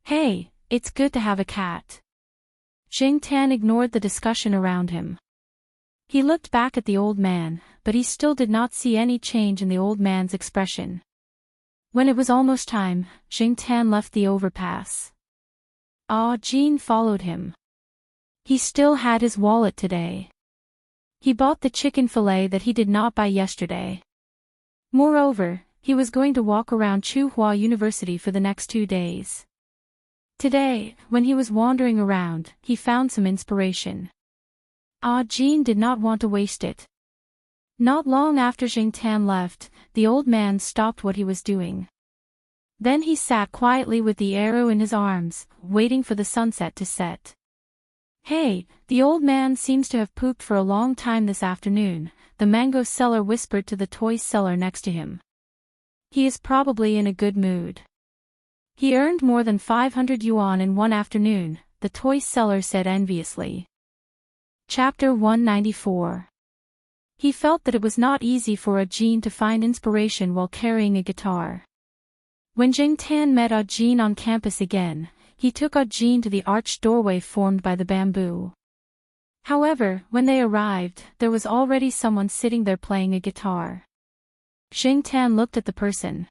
Hey, it's good to have a cat. Jing Tan ignored the discussion around him. He looked back at the old man, but he still did not see any change in the old man's expression. When it was almost time, Jing Tan left the overpass. Jean followed him. He still had his wallet today. He bought the chicken fillet that he did not buy yesterday. Moreover, he was going to walk around Tsinghua University for the next 2 days. Today, when he was wandering around, he found some inspiration. Jean did not want to waste it. Not long after Jing Tan left, the old man stopped what he was doing. Then he sat quietly with the arrow in his arms, waiting for the sunset to set. Hey, the old man seems to have pooped for a long time this afternoon, the mango seller whispered to the toy seller next to him. He is probably in a good mood. He earned more than 500 yuan in one afternoon, the toy seller said enviously. Chapter 194. He felt that it was not easy for Jean to find inspiration while carrying a guitar. When Jing Tan met Jean on campus again, he took Jean to the arched doorway formed by the bamboo. However, when they arrived, there was already someone sitting there playing a guitar. Jing Tan looked at the person.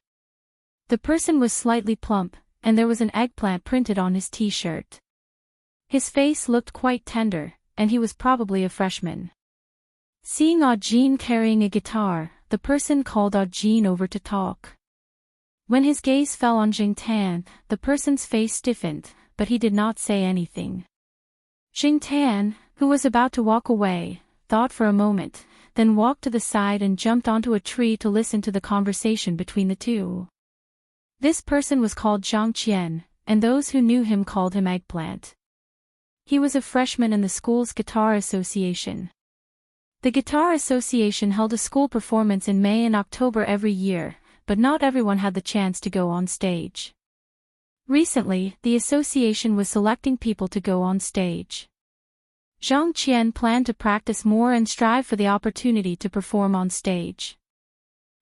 The person was slightly plump, and there was an eggplant printed on his t-shirt. His face looked quite tender, and he was probably a freshman. Seeing Jean carrying a guitar, the person called Jean over to talk. When his gaze fell on Jing Tan, the person's face stiffened, but he did not say anything. Jing Tan, who was about to walk away, thought for a moment, then walked to the side and jumped onto a tree to listen to the conversation between the two. This person was called Zhang Qian, and those who knew him called him Eggplant. He was a freshman in the school's guitar association. The guitar association held a school performance in May and October every year, but not everyone had the chance to go on stage. Recently, the association was selecting people to go on stage. Zhang Qian planned to practice more and strive for the opportunity to perform on stage.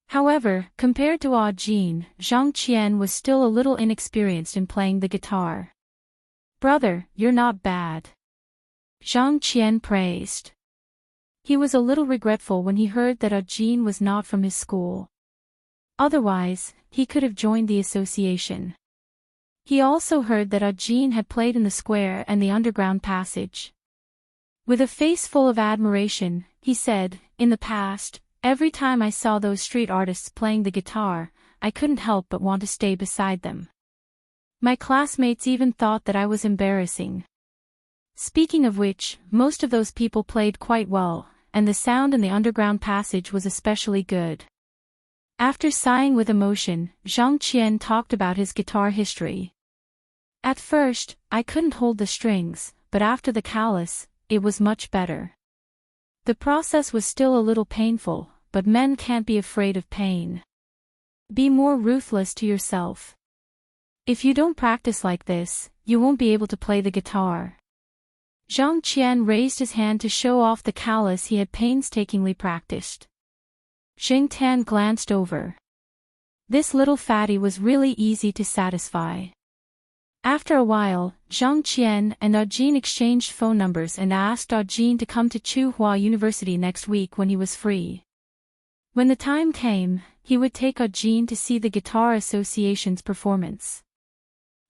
However, compared to Jean, Zhang Qian was still a little inexperienced in playing the guitar. "Brother, you're not bad," Zhang Qian praised. He was a little regretful when he heard that Jean was not from his school. Otherwise, he could have joined the association. He also heard that Jean had played in the square and the underground passage. With a face full of admiration, he said, "In the past, every time I saw those street artists playing the guitar, I couldn't help but want to stay beside them. My classmates even thought that I was embarrassing. Speaking of which, most of those people played quite well, and the sound in the underground passage was especially good." After sighing with emotion, Zhang Qian talked about his guitar history. "At first, I couldn't hold the strings, but after the callus, it was much better. The process was still a little painful, but men can't be afraid of pain. Be more ruthless to yourself. If you don't practice like this, you won't be able to play the guitar." Zhang Qian raised his hand to show off the callus he had painstakingly practiced. Jing Tan glanced over. This little fatty was really easy to satisfy. After a while, Zhang Qian and Audjin exchanged phone numbers and asked Audjin to come to Tsinghua University next week when he was free. When the time came, he would take Audjin to see the Guitar Association's performance.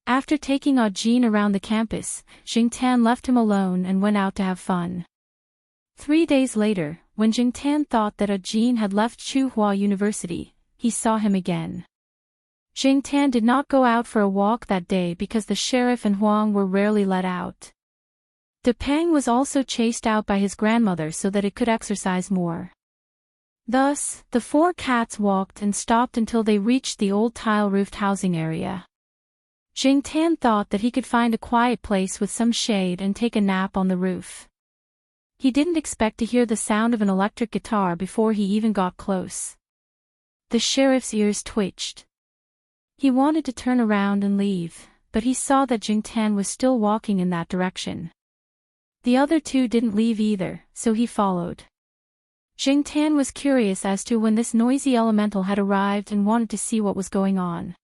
After taking Audjin around the campus, Jingtan left him alone and went out to have fun. 3 days later, when Jingtan thought that Audjin had left Tsinghua University, he saw him again. Jingtan did not go out for a walk that day because the sheriff and Huang were rarely let out. De Peng was also chased out by his grandmother so that it could exercise more. Thus, the 4 cats walked and stopped until they reached the old tile-roofed housing area. Jingtan thought that he could find a quiet place with some shade and take a nap on the roof. He didn't expect to hear the sound of an electric guitar before he even got close. The sheriff's ears twitched. He wanted to turn around and leave, but he saw that Jingtan was still walking in that direction. The other 2 didn't leave either, so he followed. Jingtan was curious as to when this noisy elemental had arrived and wanted to see what was going on.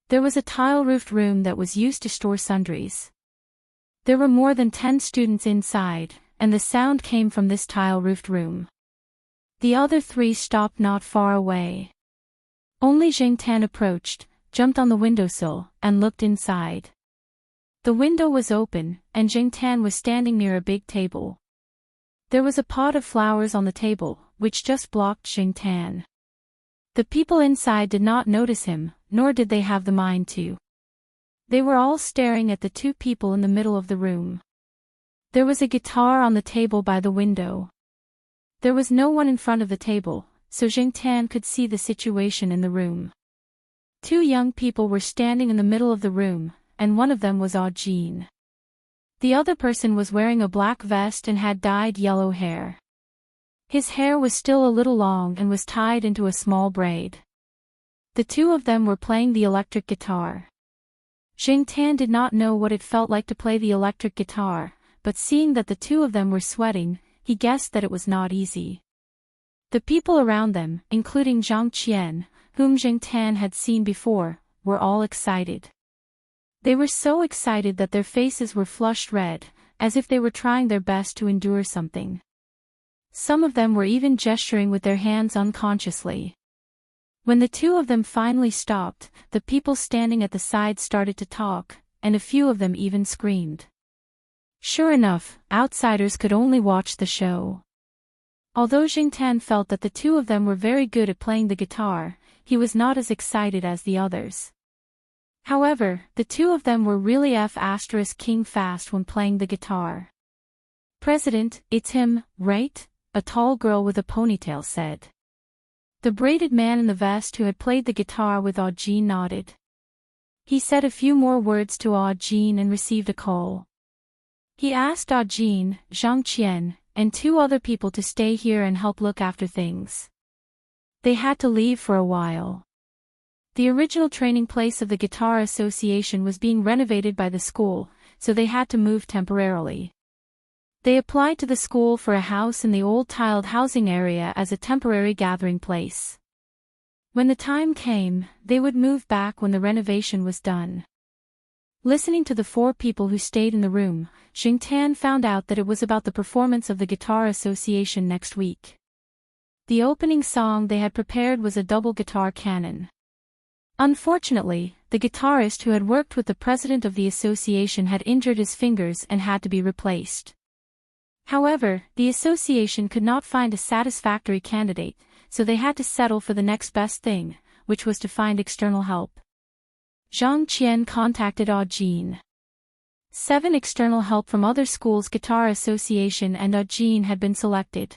There was a tile-roofed room that was used to store sundries. There were more than 10 students inside, and the sound came from this tile-roofed room. The other 3 stopped not far away. Only Jingtan approached, jumped on the windowsill, and looked inside. The window was open, and Jingtan was standing near a big table. There was a pot of flowers on the table, which just blocked Jingtan. The people inside did not notice him, nor did they have the mind to. They were all staring at the 2 people in the middle of the room. There was a guitar on the table by the window. There was no one in front of the table, so Jingtan could see the situation in the room. 2 young people were standing in the middle of the room, and one of them was Audjin. The other person was wearing a black vest and had dyed yellow hair. His hair was still a little long and was tied into a small braid. The 2 of them were playing the electric guitar. Jingtan did not know what it felt like to play the electric guitar, but seeing that the 2 of them were sweating, he guessed that it was not easy. The people around them, including Zhang Qian, whom Jingtan had seen before, were all excited. They were so excited that their faces were flushed red, as if they were trying their best to endure something. Some of them were even gesturing with their hands unconsciously. When the 2 of them finally stopped, the people standing at the side started to talk, and a few of them even screamed. Sure enough, outsiders could only watch the show. Although Jingtan felt that the 2 of them were very good at playing the guitar, he was not as excited as the others. However, the 2 of them were really F***ing fast when playing the guitar. "President, it's him, right?" a tall girl with a ponytail said. The braided man in the vest who had played the guitar with Audjin nodded. He said a few more words to Audjin and received a call. He asked Audjin, Zhang Qian, and 2 other people to stay here and help look after things. They had to leave for a while. The original training place of the Guitar Association was being renovated by the school, so they had to move temporarily. They applied to the school for a house in the old tiled housing area as a temporary gathering place. When the time came, they would move back when the renovation was done. Listening to the 4 people who stayed in the room, Jingtan found out that it was about the performance of the Guitar Association next week. The opening song they had prepared was a double guitar canon. Unfortunately, the guitarist who had worked with the president of the association had injured his fingers and had to be replaced. However, the association could not find a satisfactory candidate, so they had to settle for the next best thing, which was to find external help. Zhang Qian contacted Audjin. 7 external help from other schools' guitar association and Audjin had been selected.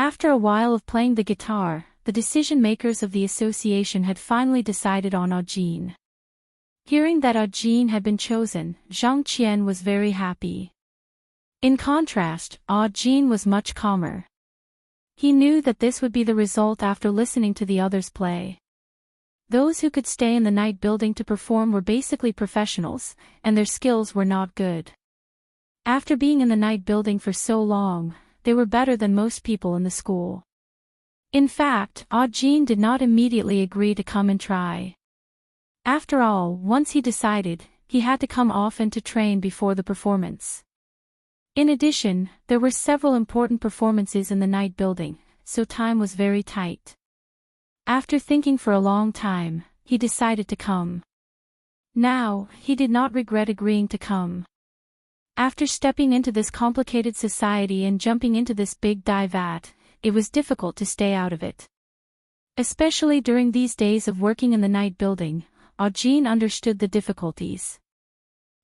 After a while of playing the guitar, the decision-makers of the association had finally decided on Audjin. Hearing that Audjin had been chosen, Zhang Qian was very happy. In contrast, Audjin was much calmer. He knew that this would be the result after listening to the others play. Those who could stay in the night building to perform were basically professionals, and their skills were not good. After being in the night building for so long, they were better than most people in the school. In fact, Audjin did not immediately agree to come and try. After all, once he decided, he had to come often to train before the performance. In addition, there were several important performances in the night building, so time was very tight. After thinking for a long time, he decided to come. Now, he did not regret agreeing to come. After stepping into this complicated society and jumping into this big dive vat, it was difficult to stay out of it. Especially during these days of working in the night building, Audine understood the difficulties.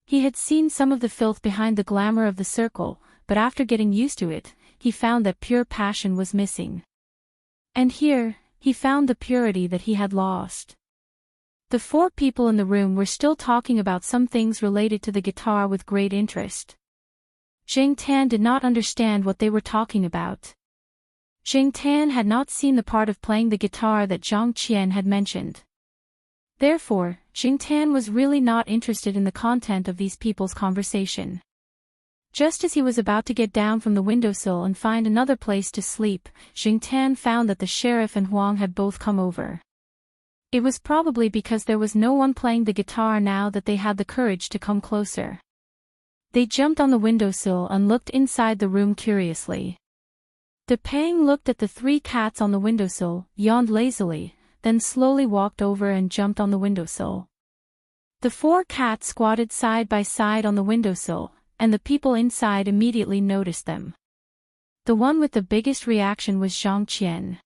He had seen some of the filth behind the glamour of the circle, but after getting used to it, he found that pure passion was missing. And here, he found the purity that he had lost. The four people in the room were still talking about some things related to the guitar with great interest. Zheng Tan did not understand what they were talking about. Zheng Tan had not seen the part of playing the guitar that Zhang Qian had mentioned. Therefore, Zheng Tan was really not interested in the content of these people's conversation. Just as he was about to get down from the windowsill and find another place to sleep, Zheng Tan found that the sheriff and Huang had both come over. It was probably because there was no one playing the guitar now that they had the courage to come closer. They jumped on the windowsill and looked inside the room curiously. De Peng looked at the three cats on the windowsill, yawned lazily, then slowly walked over and jumped on the windowsill. The four cats squatted side by side on the windowsill, and the people inside immediately noticed them. The one with the biggest reaction was Zhang Qian.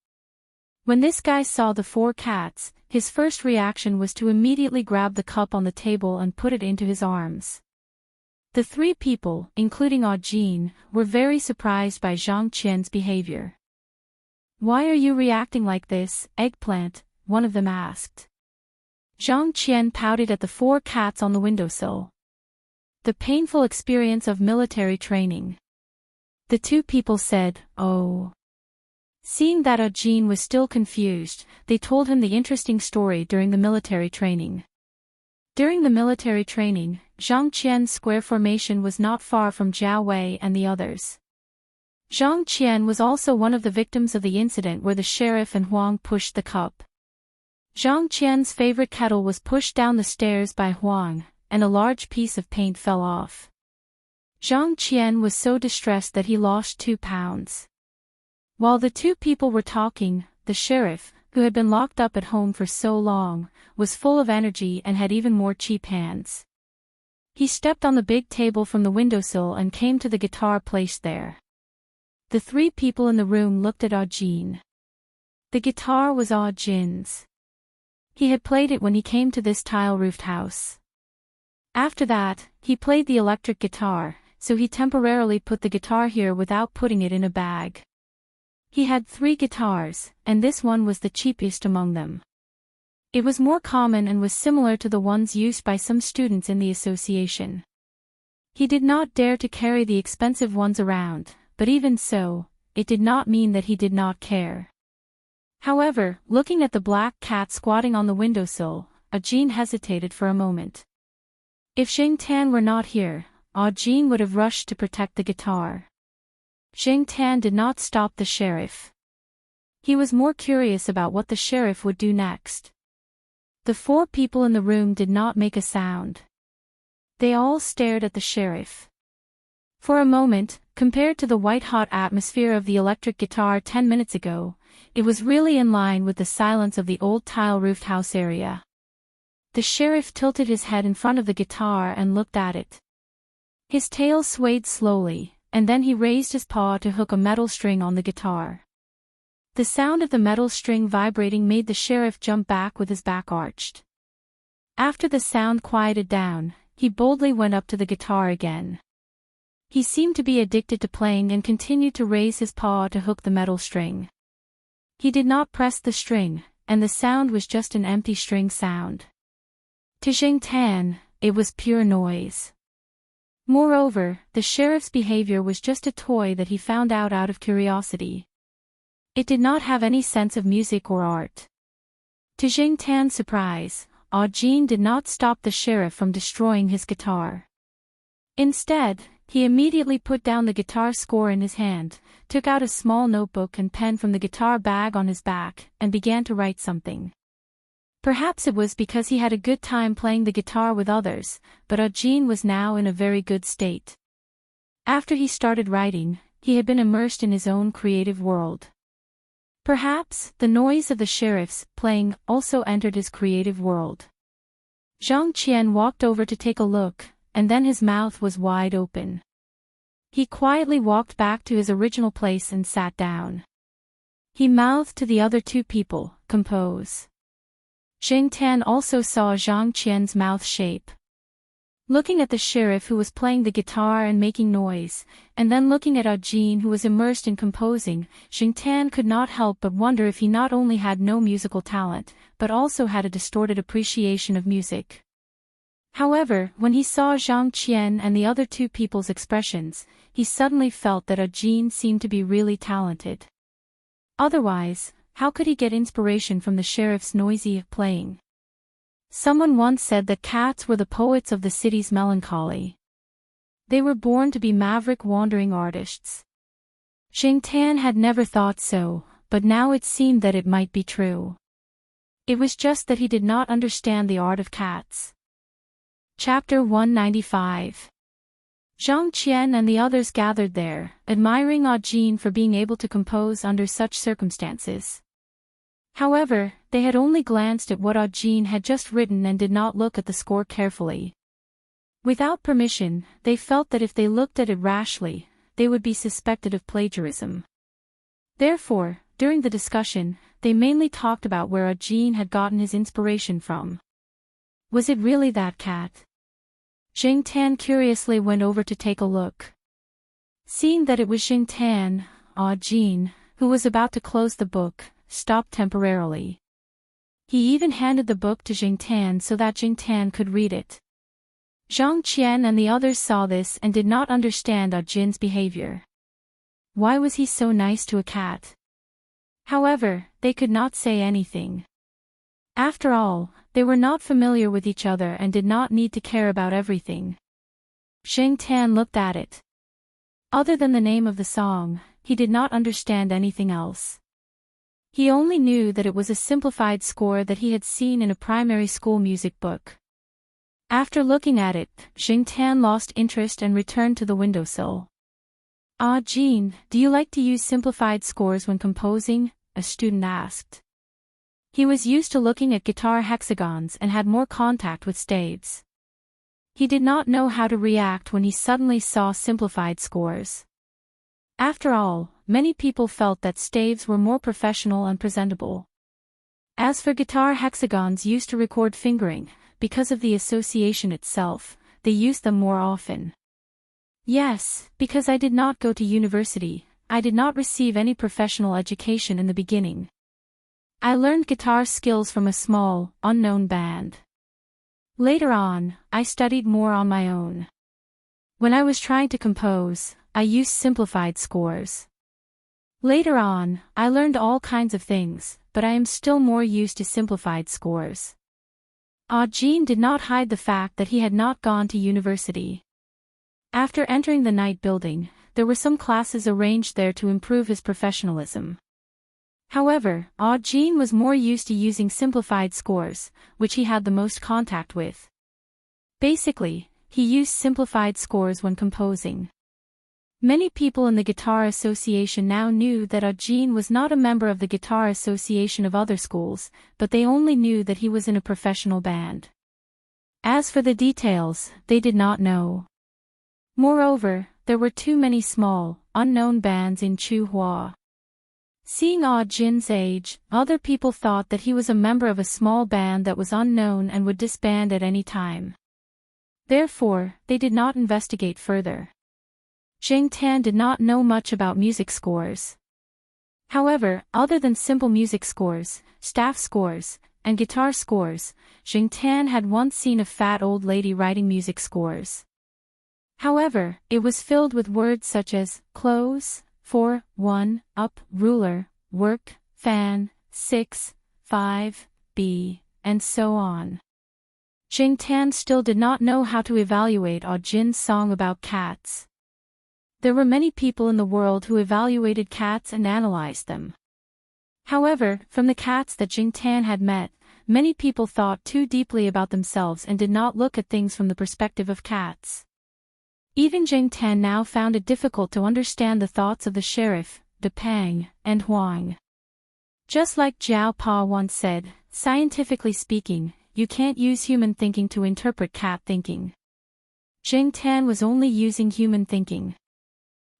When this guy saw the four cats, his first reaction was to immediately grab the cup on the table and put it into his arms. The three people, including Audine, were very surprised by Zhang Qian's behavior. "Why are you reacting like this, eggplant?" one of them asked. Zhang Qian pouted at the four cats on the windowsill. The painful experience of military training. The two people said, "Oh." Seeing that Audine was still confused, they told him the interesting story during the military training. During the military training, Zhang Qian's square formation was not far from Jiao Wei and the others. Zhang Qian was also one of the victims of the incident where the sheriff and Huang pushed the cup. Zhang Qian's favorite kettle was pushed down the stairs by Huang, and a large piece of paint fell off. Zhang Qian was so distressed that he lost 2 pounds. While the two people were talking, the sheriff, who had been locked up at home for so long, was full of energy and had even more cheap hands. He stepped on the big table from the windowsill and came to the guitar placed there. The three people in the room looked at Audine. The guitar was Audine's. He had played it when he came to this tile-roofed house. After that, he played the electric guitar, so he temporarily put the guitar here without putting it in a bag. He had 3 guitars, and this one was the cheapest among them. It was more common and was similar to the ones used by some students in the association. He did not dare to carry the expensive ones around, but even so, it did not mean that he did not care. However, looking at the black cat squatting on the windowsill, Audine hesitated for a moment. If Zheng Tan were not here, Audine would have rushed to protect the guitar. Zheng Tan did not stop the sheriff. He was more curious about what the sheriff would do next. The 4 people in the room did not make a sound. They all stared at the sheriff. For a moment, compared to the white-hot atmosphere of the electric guitar 10 minutes ago, it was really in line with the silence of the old tile-roofed house area. The sheriff tilted his head in front of the guitar and looked at it. His tail swayed slowly, and then he raised his paw to hook a metal string on the guitar. The sound of the metal string vibrating made the sheriff jump back with his back arched. After the sound quieted down, he boldly went up to the guitar again. He seemed to be addicted to playing and continued to raise his paw to hook the metal string. He did not press the string, and the sound was just an empty string sound. To Zheng Tan, it was pure noise. Moreover, the sheriff's behavior was just a toy that he found out of curiosity. It did not have any sense of music or art. To Zheng Tan's surprise, Audine did not stop the sheriff from destroying his guitar. Instead, he immediately put down the guitar score in his hand, took out a small notebook and pen from the guitar bag on his back, and began to write something. Perhaps it was because he had a good time playing the guitar with others, but Audjin was now in a very good state. After he started writing, he had been immersed in his own creative world. Perhaps the noise of the sheriffs playing also entered his creative world. Zhang Qian walked over to take a look, and then his mouth was wide open. He quietly walked back to his original place and sat down. He mouthed to the other two people, "Compose." Jing Tan also saw Zhang Qian's mouth shape. Looking at the sheriff who was playing the guitar and making noise, and then looking at Audjin who was immersed in composing, Jing Tan could not help but wonder if he not only had no musical talent, but also had a distorted appreciation of music. However, when he saw Zhang Qian and the other two people's expressions, he suddenly felt that Audjin seemed to be really talented. Otherwise, how could he get inspiration from the sheriff's noisy playing? Someone once said that cats were the poets of the city's melancholy. They were born to be maverick wandering artists. Jing Tan had never thought so, but now it seemed that it might be true. It was just that he did not understand the art of cats. Chapter 195. Zhang Qian and the others gathered there, admiring Audjin for being able to compose under such circumstances. However, they had only glanced at what Audjin had just written and did not look at the score carefully. Without permission, they felt that if they looked at it rashly, they would be suspected of plagiarism. Therefore, during the discussion, they mainly talked about where Audjin had gotten his inspiration from. Was it really that cat? Jing Tan curiously went over to take a look. Seeing that it was Jing Tan, Audjin, who was about to close the book, stopped temporarily. He even handed the book to Jing Tan so that Jing Tan could read it. Zhang Qian and the others saw this and did not understand Audjin's behavior. Why was he so nice to a cat? However, they could not say anything. After all, they were not familiar with each other and did not need to care about everything. Jing Tan looked at it. Other than the name of the song, he did not understand anything else. He only knew that it was a simplified score that he had seen in a primary school music book. After looking at it, Jing Tan lost interest and returned to the windowsill. Audjin, do you like to use simplified scores when composing? A student asked. He was used to looking at guitar hexagons and had more contact with staves. He did not know how to react when he suddenly saw simplified scores. After all, many people felt that staves were more professional and presentable. As for guitar hexagons used to record fingering, because of the association itself, they used them more often. Yes, because I did not go to university, I did not receive any professional education in the beginning. I learned guitar skills from a small, unknown band. Later on, I studied more on my own. When I was trying to compose, I used simplified scores. Later on, I learned all kinds of things, but I am still more used to simplified scores. Audjin did not hide the fact that he had not gone to university. After entering the night building, there were some classes arranged there to improve his professionalism. However, Audjin was more used to using simplified scores, which he had the most contact with. Basically, he used simplified scores when composing. Many people in the Guitar Association now knew that Audjin was not a member of the Guitar Association of other schools, but they only knew that he was in a professional band. As for the details, they did not know. Moreover, there were too many small, unknown bands in Chuhua. Seeing Audjin's age, other people thought that he was a member of a small band that was unknown and would disband at any time. Therefore, they did not investigate further. Jing Tan did not know much about music scores. However, other than simple music scores, staff scores, and guitar scores, Jing Tan had once seen a fat old lady writing music scores. However, it was filled with words such as close, 4, 1, up, ruler, work, fan, 6, 5, B, and so on. Jing Tan still did not know how to evaluate Audjin's song about cats. There were many people in the world who evaluated cats and analyzed them. However, from the cats that Jing Tan had met, many people thought too deeply about themselves and did not look at things from the perspective of cats. Even Jing Tan now found it difficult to understand the thoughts of the sheriff, De Pang, and Huang. Just like Zhao Pa once said, scientifically speaking, you can't use human thinking to interpret cat thinking. Jing Tan was only using human thinking.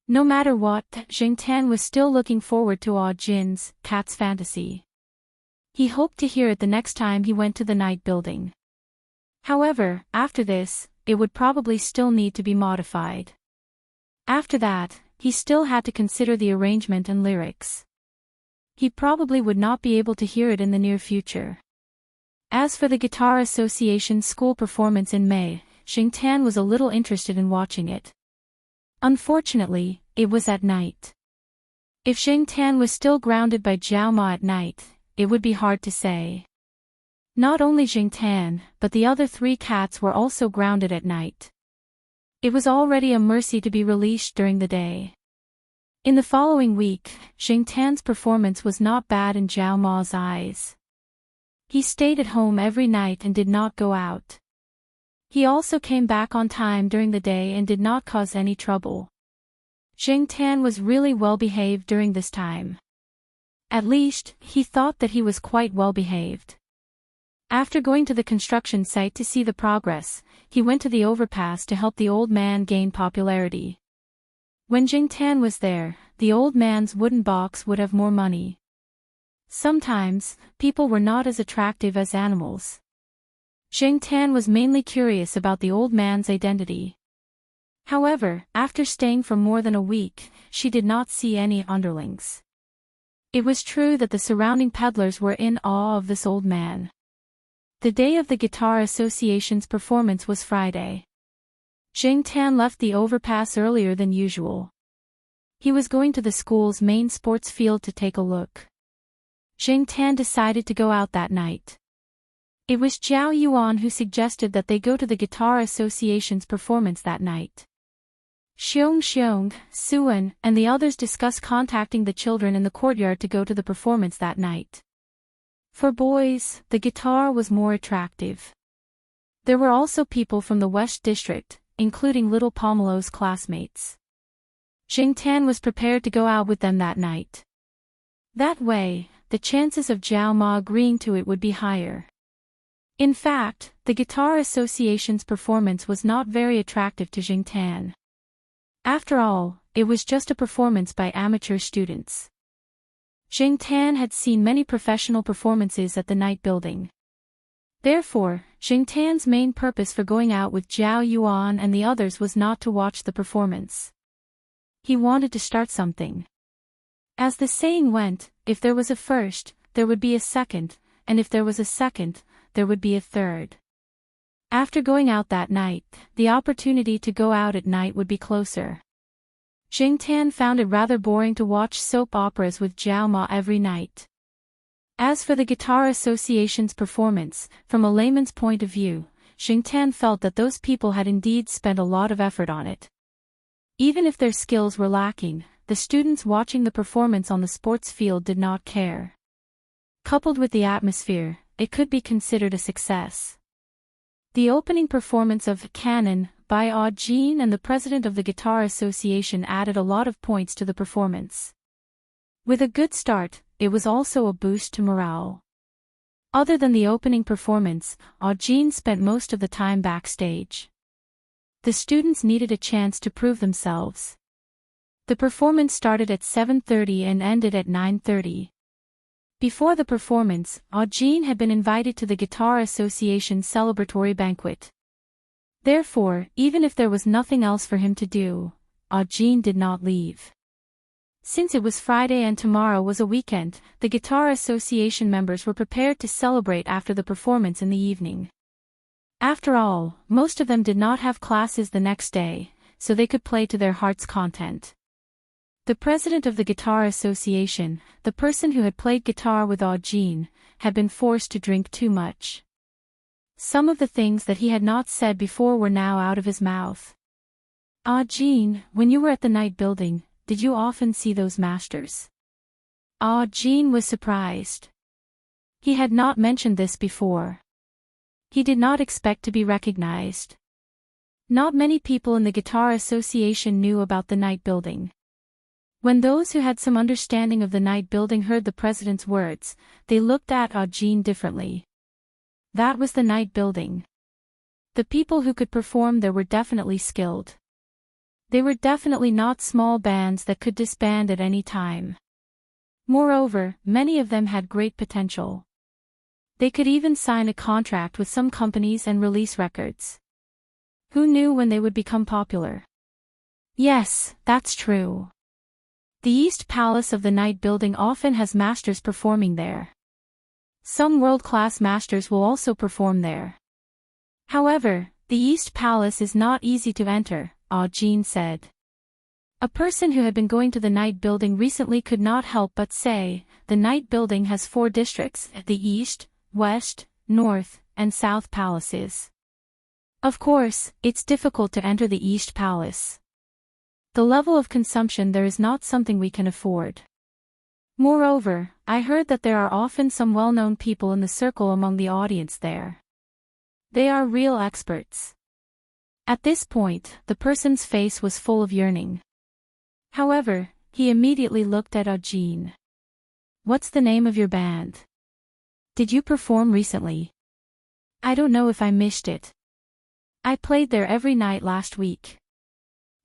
No matter what, Jing Tan was still looking forward to Ah Jin's cat's fantasy. He hoped to hear it the next time he went to the night building. However, after this, it would probably still need to be modified. After that, he still had to consider the arrangement and lyrics. He probably would not be able to hear it in the near future. As for the Guitar Association school performance in May, Jing Tan was a little interested in watching it. Unfortunately, it was at night. If Jing Tan was still grounded by Zhao Ma at night, it would be hard to say. Not only Jing Tan, but the other 3 cats were also grounded at night. It was already a mercy to be released during the day. In the following week, Jing Tan's performance was not bad in Zhao Ma's eyes. He stayed at home every night and did not go out. He also came back on time during the day and did not cause any trouble. Jing Tan was really well behaved during this time. At least, he thought that he was quite well behaved. After going to the construction site to see the progress, he went to the overpass to help the old man gain popularity. When Jing Tan was there, the old man's wooden box would have more money. Sometimes, people were not as attractive as animals. Jing Tan was mainly curious about the old man's identity. However, after staying for more than a week, she did not see any underlings. It was true that the surrounding peddlers were in awe of this old man. The day of the Guitar Association's performance was Friday. Jing Tan left the overpass earlier than usual. He was going to the school's main sports field to take a look. Jing Tan decided to go out that night. It was Zhao Yuan who suggested that they go to the Guitar Association's performance that night. Xiong, Suan, and the others discussed contacting the children in the courtyard to go to the performance that night. For boys, the guitar was more attractive. There were also people from the West District, including little Pomelo's classmates. Jing Tan was prepared to go out with them that night. That way, the chances of Zhao Ma agreeing to it would be higher. In fact, the Guitar Association's performance was not very attractive to Jing Tan. After all, it was just a performance by amateur students. Jing Tan had seen many professional performances at the night building. Therefore, Jing Tan's main purpose for going out with Zhao Yuan and the others was not to watch the performance. He wanted to start something. As the saying went, if there was a first, there would be a second, and if there was a second, there would be a third. After going out that night, the opportunity to go out at night would be closer. Jing Tan found it rather boring to watch soap operas with Zhao Ma every night. As for the Guitar Association's performance, from a layman's point of view, Jing Tan felt that those people had indeed spent a lot of effort on it. Even if their skills were lacking, the students watching the performance on the sports field did not care. Coupled with the atmosphere, it could be considered a success. The opening performance of Canon by Ah Jin and the president of the Guitar Association added a lot of points to the performance. With a good start, it was also a boost to morale. Other than the opening performance, Ah Jin spent most of the time backstage. The students needed a chance to prove themselves. The performance started at 7:30 and ended at 9:30. Before the performance, Ah Jin had been invited to the Guitar Association's celebratory banquet. Therefore, even if there was nothing else for him to do, Ah Jin did not leave. Since it was Friday and tomorrow was a weekend, the Guitar Association members were prepared to celebrate after the performance in the evening. After all, most of them did not have classes the next day, so they could play to their heart's content. The president of the Guitar Association, the person who had played guitar with Ah Jin, had been forced to drink too much. Some of the things that he had not said before were now out of his mouth. Ah Jin, when you were at the night building, did you often see those masters? Ah Jin was surprised. He had not mentioned this before. He did not expect to be recognized. Not many people in the Guitar Association knew about the night building. When those who had some understanding of the night building heard the president's words, they looked at Ajin differently. That was the night building. The people who could perform there were definitely skilled. They were definitely not small bands that could disband at any time. Moreover, many of them had great potential. They could even sign a contract with some companies and release records. Who knew when they would become popular? Yes, that's true. The East Palace of the Night Building often has masters performing there. Some world-class masters will also perform there. However, the East Palace is not easy to enter, Ajin said. A person who had been going to the Night Building recently could not help but say, the Night Building has 4 districts, the East, West, North, and South Palaces. Of course, it's difficult to enter the East Palace. The level of consumption there is not something we can afford. Moreover, I heard that there are often some well-known people in the circle among the audience there. They are real experts. At this point, the person's face was full of yearning. However, he immediately looked at Ajin. What's the name of your band? Did you perform recently? I don't know if I missed it. I played there every night last week.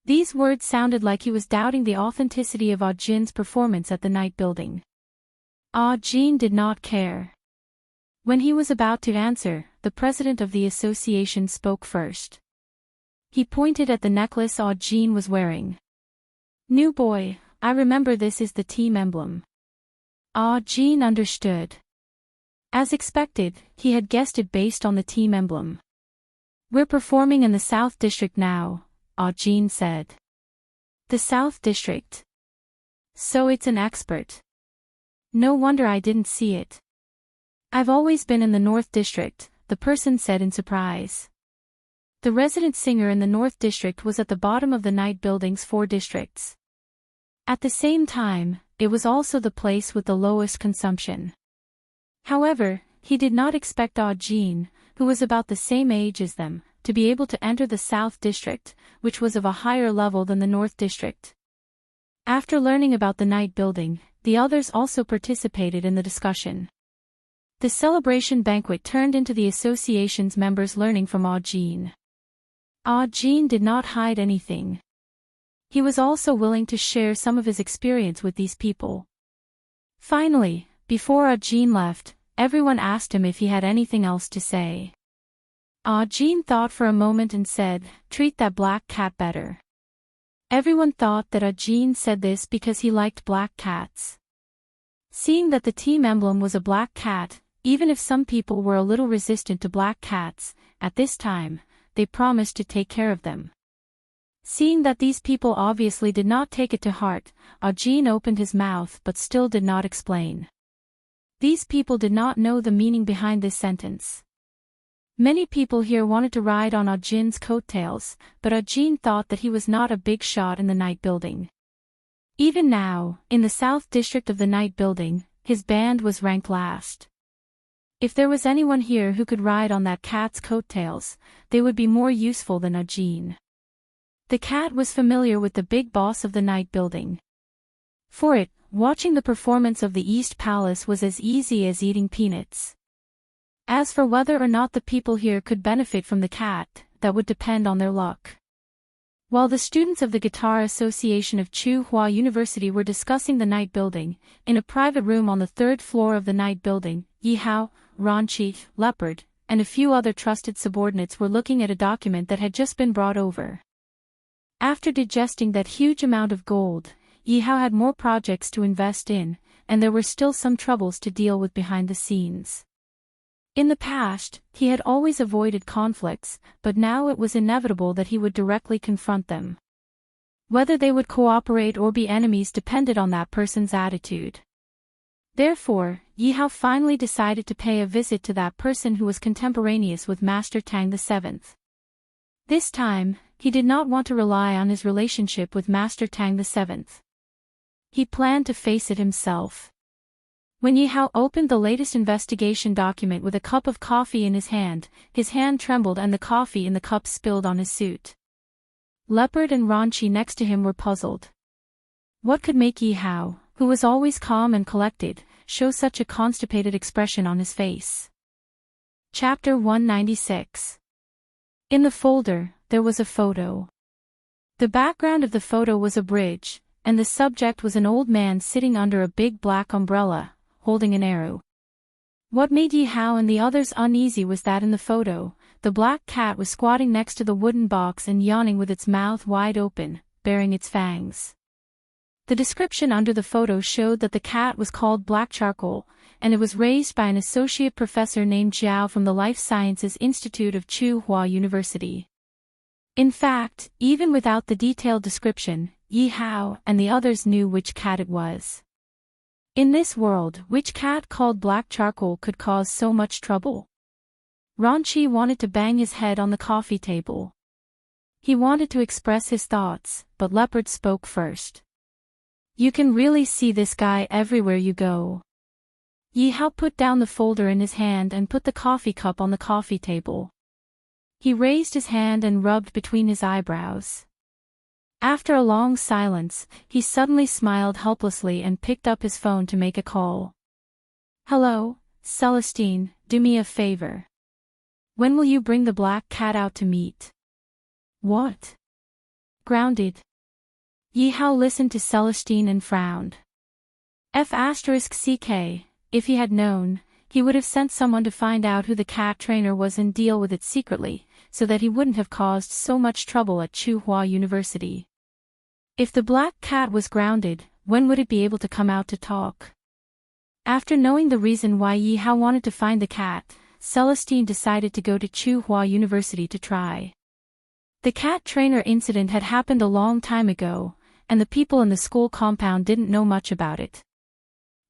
These words sounded like he was doubting the authenticity of Ajin's performance at the night building. Ajin did not care. When he was about to answer, the president of the association spoke first. He pointed at the necklace Ajin was wearing. New boy, I remember this is the team emblem. Ajin understood. As expected, he had guessed it based on the team emblem. We're performing in the South District now, Ajin said. The South District. So it's an expert. No wonder I didn't see it. I've always been in the North District, the person said in surprise. The resident singer in the North District was at the bottom of the night building's 4 districts. At the same time, it was also the place with the lowest consumption. However, he did not expect Ajin, who was about the same age as them, to be able to enter the South District, which was of a higher level than the North District. After learning about the night building, the others also participated in the discussion. The celebration banquet turned into the association's members learning from Ajin. Ajin did not hide anything. He was also willing to share some of his experience with these people. Finally, before Ajin left, everyone asked him if he had anything else to say. Ajin thought for a moment and said, treat that black cat better. Everyone thought that Ajin said this because he liked black cats. Seeing that the team emblem was a black cat, even if some people were a little resistant to black cats, at this time, they promised to take care of them. Seeing that these people obviously did not take it to heart, Ajin opened his mouth but still did not explain. These people did not know the meaning behind this sentence. Many people here wanted to ride on Ajin's coattails, but Ajin thought that he was not a big shot in the night building. Even now, in the South District of the night building, his band was ranked last. If there was anyone here who could ride on that cat's coattails, they would be more useful than Ajin. The cat was familiar with the big boss of the night building. For it, watching the performance of the East Palace was as easy as eating peanuts. As for whether or not the people here could benefit from the cat, that would depend on their luck. While the students of the Guitar Association of Tsinghua University were discussing the night building, in a private room on the 3rd floor of the night building, Yihao, Ranchi, Leopard, and a few other trusted subordinates were looking at a document that had just been brought over. After digesting that huge amount of gold, Yihao had more projects to invest in, and there were still some troubles to deal with behind the scenes. In the past, he had always avoided conflicts, but now it was inevitable that he would directly confront them. Whether they would cooperate or be enemies depended on that person's attitude. Therefore, Yihao finally decided to pay a visit to that person who was contemporaneous with Master Tang VII. This time, he did not want to rely on his relationship with Master Tang VII. He planned to face it himself. When Yi Hao opened the latest investigation document with a cup of coffee in his hand trembled and the coffee in the cup spilled on his suit. Leopard and Ranchi next to him were puzzled. What could make Yi Hao, who was always calm and collected, show such a constipated expression on his face? Chapter 196. In the folder, there was a photo. The background of the photo was a bridge, and the subject was an old man sitting under a big black umbrella, holding an arrow. What made Yi Hao and the others uneasy was that in the photo, the black cat was squatting next to the wooden box and yawning with its mouth wide open, baring its fangs. The description under the photo showed that the cat was called Black Charcoal, and it was raised by an associate professor named Zhao from the Life Sciences Institute of Tsinghua University. In fact, even without the detailed description, Yi Hao and the others knew which cat it was. In this world, which cat called Black Charcoal could cause so much trouble? Ranchi wanted to bang his head on the coffee table. He wanted to express his thoughts, but Leopard spoke first. You can really see this guy everywhere you go. Yi Hao put down the folder in his hand and put the coffee cup on the coffee table. He raised his hand and rubbed between his eyebrows. After a long silence, he suddenly smiled helplessly and picked up his phone to make a call. Hello, Celestine, do me a favor. When will you bring the black cat out to meet? What? Grounded. Yi Hao listened to Celestine and frowned. *CK, if he had known, he would have sent someone to find out who the cat trainer was and deal with it secretly, so that he wouldn't have caused so much trouble at Tsinghua University. If the black cat was grounded, when would it be able to come out to talk? After knowing the reason why Yi Hao wanted to find the cat, Celestine decided to go to Tsinghua University to try. The cat trainer incident had happened a long time ago, and the people in the school compound didn't know much about it.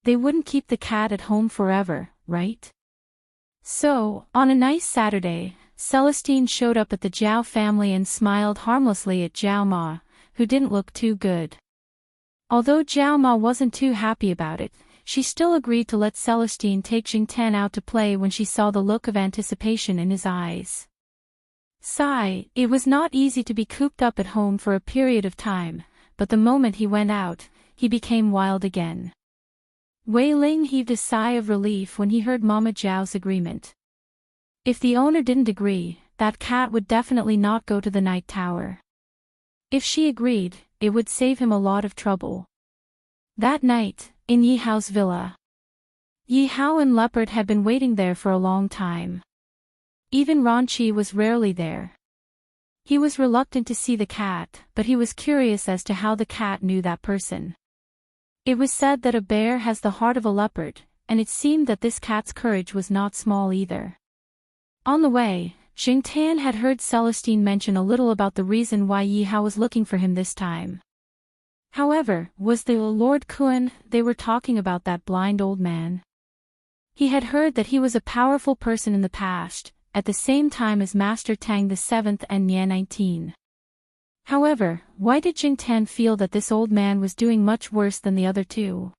They wouldn't keep the cat at home forever, right? So, on a nice Saturday, Celestine showed up at the Zhao family and smiled harmlessly at Zhao Ma, who didn't look too good. Although Zhao Ma wasn't too happy about it, she still agreed to let Celestine take Jingtan out to play when she saw the look of anticipation in his eyes. Sigh, it was not easy to be cooped up at home for a period of time, but the moment he went out, he became wild again. Wei Ling heaved a sigh of relief when he heard Mama Zhao's agreement. If the owner didn't agree, that cat would definitely not go to the night tower. If she agreed, it would save him a lot of trouble. That night, in Yi Hao's villa, Yi Hao and Leopard had been waiting there for a long time. Even Ranchi was rarely there. He was reluctant to see the cat, but he was curious as to how the cat knew that person. It was said that a bear has the heart of a leopard, and it seemed that this cat's courage was not small either. On the way, Jingtan had heard Celestine mention a little about the reason why Yi Hao was looking for him this time. However, was the Lord Kuan they were talking about that blind old man? He had heard that he was a powerful person in the past, at the same time as Master Tang VII and Nian 19. However, why did Jingtan feel that this old man was doing much worse than the other two?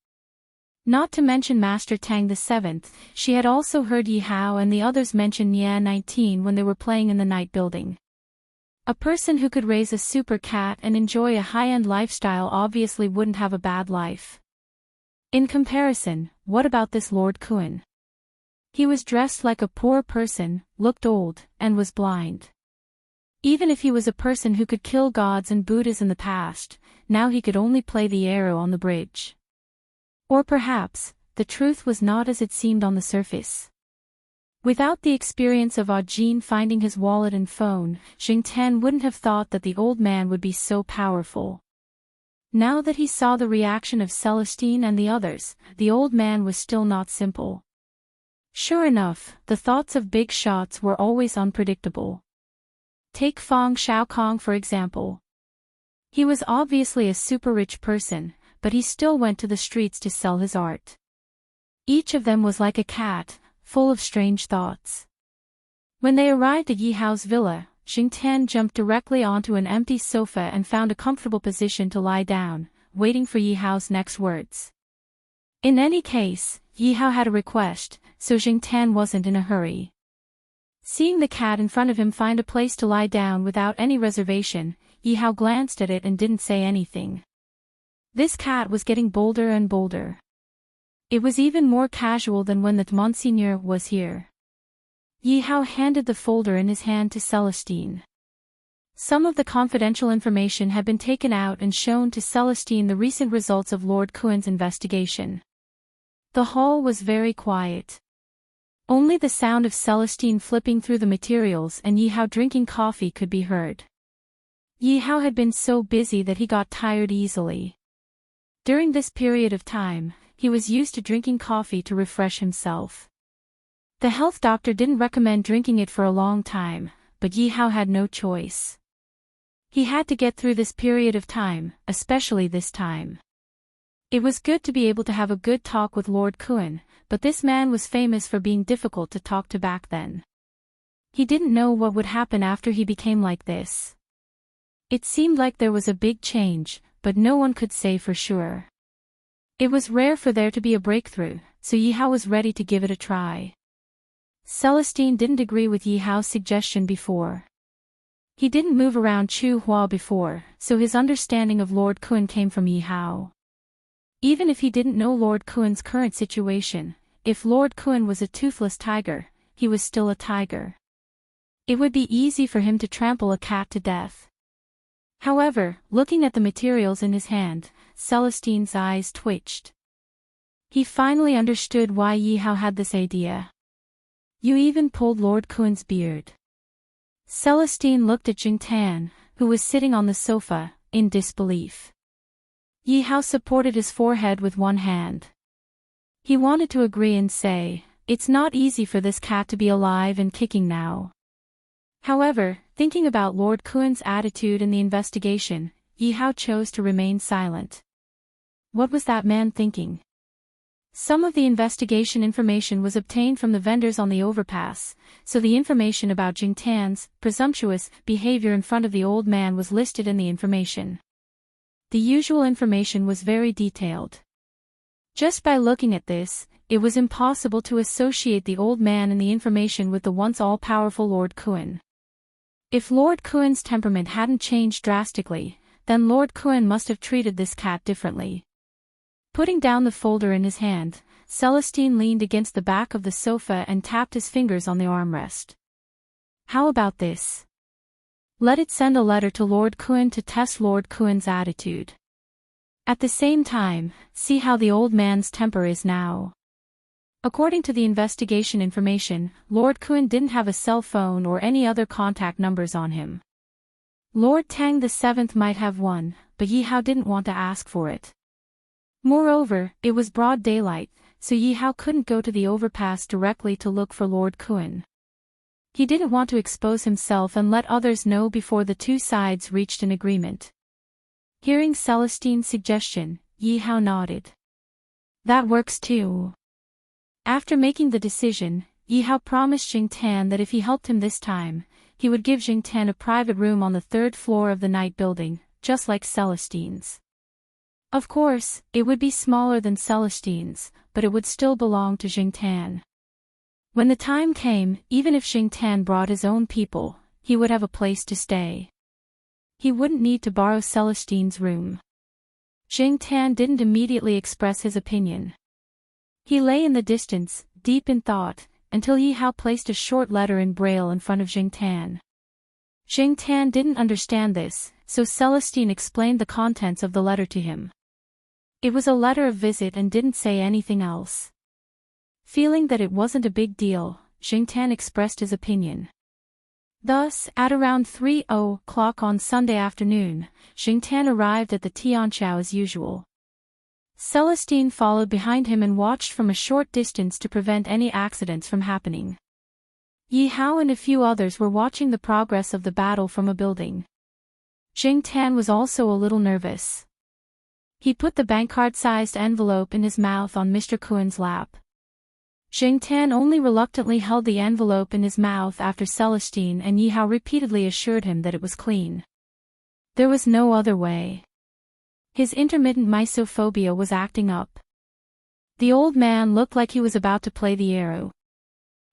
Not to mention Master Tang VII, she had also heard Yi Hao and the others mention Nian 19 when they were playing in the night building. A person who could raise a super cat and enjoy a high-end lifestyle obviously wouldn't have a bad life. In comparison, what about this Lord Kuan? He was dressed like a poor person, looked old, and was blind. Even if he was a person who could kill gods and Buddhas in the past, now he could only play the arrow on the bridge. Or perhaps, the truth was not as it seemed on the surface. Without the experience of Ajin finding his wallet and phone, Jingtan wouldn't have thought that the old man would be so powerful. Now that he saw the reaction of Celestine and the others, the old man was still not simple. Sure enough, the thoughts of big shots were always unpredictable. Take Fang Xiaokong for example. He was obviously a super rich person, but he still went to the streets to sell his art. Each of them was like a cat, full of strange thoughts. When they arrived at Yi Hao's villa, Jingtan jumped directly onto an empty sofa and found a comfortable position to lie down, waiting for Yi Hao's next words. In any case, Yi Hao had a request, so Jing Tan wasn't in a hurry. Seeing the cat in front of him find a place to lie down without any reservation, Yi Hao glanced at it and didn't say anything. This cat was getting bolder and bolder. It was even more casual than when the Monseigneur was here. Yi Hao handed the folder in his hand to Celestine. Some of the confidential information had been taken out and shown to Celestine the recent results of Lord Kuen's investigation. The hall was very quiet. Only the sound of Celestine flipping through the materials and Yi Hao drinking coffee could be heard. Yi Hao had been so busy that he got tired easily. During this period of time, he was used to drinking coffee to refresh himself. The health doctor didn't recommend drinking it for a long time, but Yi Hao had no choice. He had to get through this period of time, especially this time. It was good to be able to have a good talk with Lord Kuen, but this man was famous for being difficult to talk to back then. He didn't know what would happen after he became like this. It seemed like there was a big change, but no one could say for sure. It was rare for there to be a breakthrough, so Yi Hao was ready to give it a try. Celestine didn't agree with Yi Hao's suggestion before. He didn't move around Chu Hua before, so his understanding of Lord Kuen came from Yi Hao. Even if he didn't know Lord Kuen's current situation, if Lord Kuen was a toothless tiger, he was still a tiger. It would be easy for him to trample a cat to death. However, looking at the materials in his hand, Celestine's eyes twitched. He finally understood why Yi Hao had this idea. You even pulled Lord Kuen's beard. Celestine looked at Jing Tan, who was sitting on the sofa, in disbelief. Yi Hao supported his forehead with one hand. He wanted to agree and say, it's not easy for this cat to be alive and kicking now. However, thinking about Lord Kuen's attitude in the investigation, Yi Hao chose to remain silent. What was that man thinking? Some of the investigation information was obtained from the vendors on the overpass, so the information about Jing Tan's presumptuous behavior in front of the old man was listed in the information. The usual information was very detailed. Just by looking at this, it was impossible to associate the old man and the information with the once all-powerful Lord Kuen. If Lord Kuen's temperament hadn't changed drastically, then Lord Kuen must have treated this cat differently. Putting down the folder in his hand, Celestine leaned against the back of the sofa and tapped his fingers on the armrest. How about this? Let it send a letter to Lord Kuen to test Lord Kuen's attitude. At the same time, see how the old man's temper is now. According to the investigation information, Lord Kuen didn't have a cell phone or any other contact numbers on him. Lord Tang VII might have one, but Yi Hao didn't want to ask for it. Moreover, it was broad daylight, so Yi Hao couldn't go to the overpass directly to look for Lord Kuen. He didn't want to expose himself and let others know before the two sides reached an agreement. Hearing Celestine's suggestion, Yi Hao nodded. That works too. After making the decision, Yi Hao promised Jing Tan that if he helped him this time, he would give Jing Tan a private room on the third floor of the night building, just like Celestine's. Of course, it would be smaller than Celestine's, but it would still belong to Jing Tan. When the time came, even if Jing Tan brought his own people, he would have a place to stay. He wouldn't need to borrow Celestine's room. Jing Tan didn't immediately express his opinion. He lay in the distance, deep in thought, until Yi Hao placed a short letter in braille in front of Jing Tan. Jing Tan didn't understand this, so Celestine explained the contents of the letter to him. It was a letter of visit and didn't say anything else. Feeling that it wasn't a big deal, Jing Tan expressed his opinion. Thus, at around 3:00 on Sunday afternoon, Jing Tan arrived at the Tianqiao as usual. Celestine followed behind him and watched from a short distance to prevent any accidents from happening. Yi Hao and a few others were watching the progress of the battle from a building. Jing Tan was also a little nervous. He put the bankcard-sized envelope in his mouth on Mr. Kuen's lap. Jing Tan only reluctantly held the envelope in his mouth after Celestine and Yi Hao repeatedly assured him that it was clean. There was no other way. His intermittent mysophobia was acting up. The old man looked like he was about to play the arrow.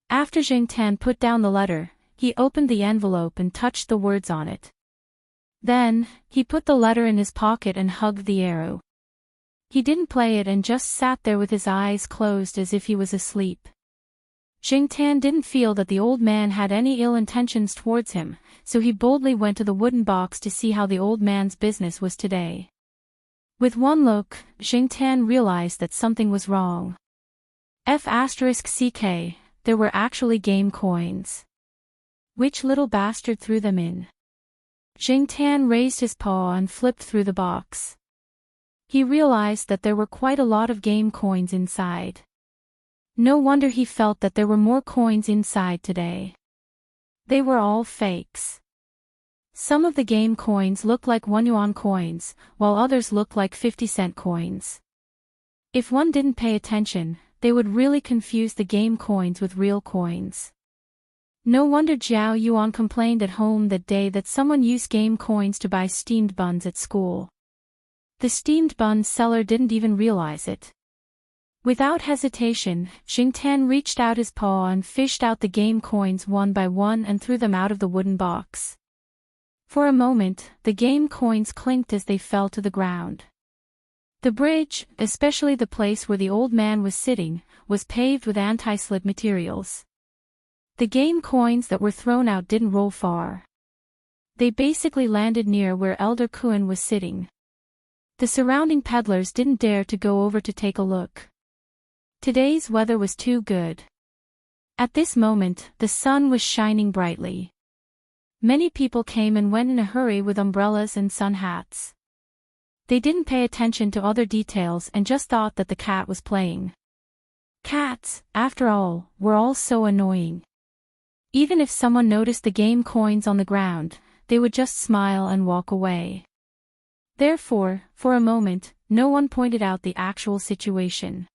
After Jing Tan put down the letter, he opened the envelope and touched the words on it. Then, he put the letter in his pocket and hugged the arrow. He didn't play it and just sat there with his eyes closed as if he was asleep. Jing Tan didn't feel that the old man had any ill intentions towards him, so he boldly went to the wooden box to see how the old man's business was today. With one look, Jing Tan realized that something was wrong. F***ck, there were actually game coins. Which little bastard threw them in? Jing Tan raised his paw and flipped through the box. He realized that there were quite a lot of game coins inside. No wonder he felt that there were more coins inside today. They were all fakes. Some of the game coins looked like 1 yuan coins, while others looked like 50-cent coins. If one didn't pay attention, they would really confuse the game coins with real coins. No wonder Jiao Yuan complained at home that day that someone used game coins to buy steamed buns at school. The steamed bun seller didn't even realize it. Without hesitation, Jing Tan reached out his paw and fished out the game coins one by one and threw them out of the wooden box. For a moment, the game coins clinked as they fell to the ground. The bridge, especially the place where the old man was sitting, was paved with anti-slip materials. The game coins that were thrown out didn't roll far. They basically landed near where Elder Kuan was sitting. The surrounding peddlers didn't dare to go over to take a look. Today's weather was too good. At this moment, the sun was shining brightly. Many people came and went in a hurry with umbrellas and sun hats. They didn't pay attention to other details and just thought that the cat was playing. Cats, after all, were all so annoying. Even if someone noticed the game coins on the ground, they would just smile and walk away. Therefore, for a moment, no one pointed out the actual situation.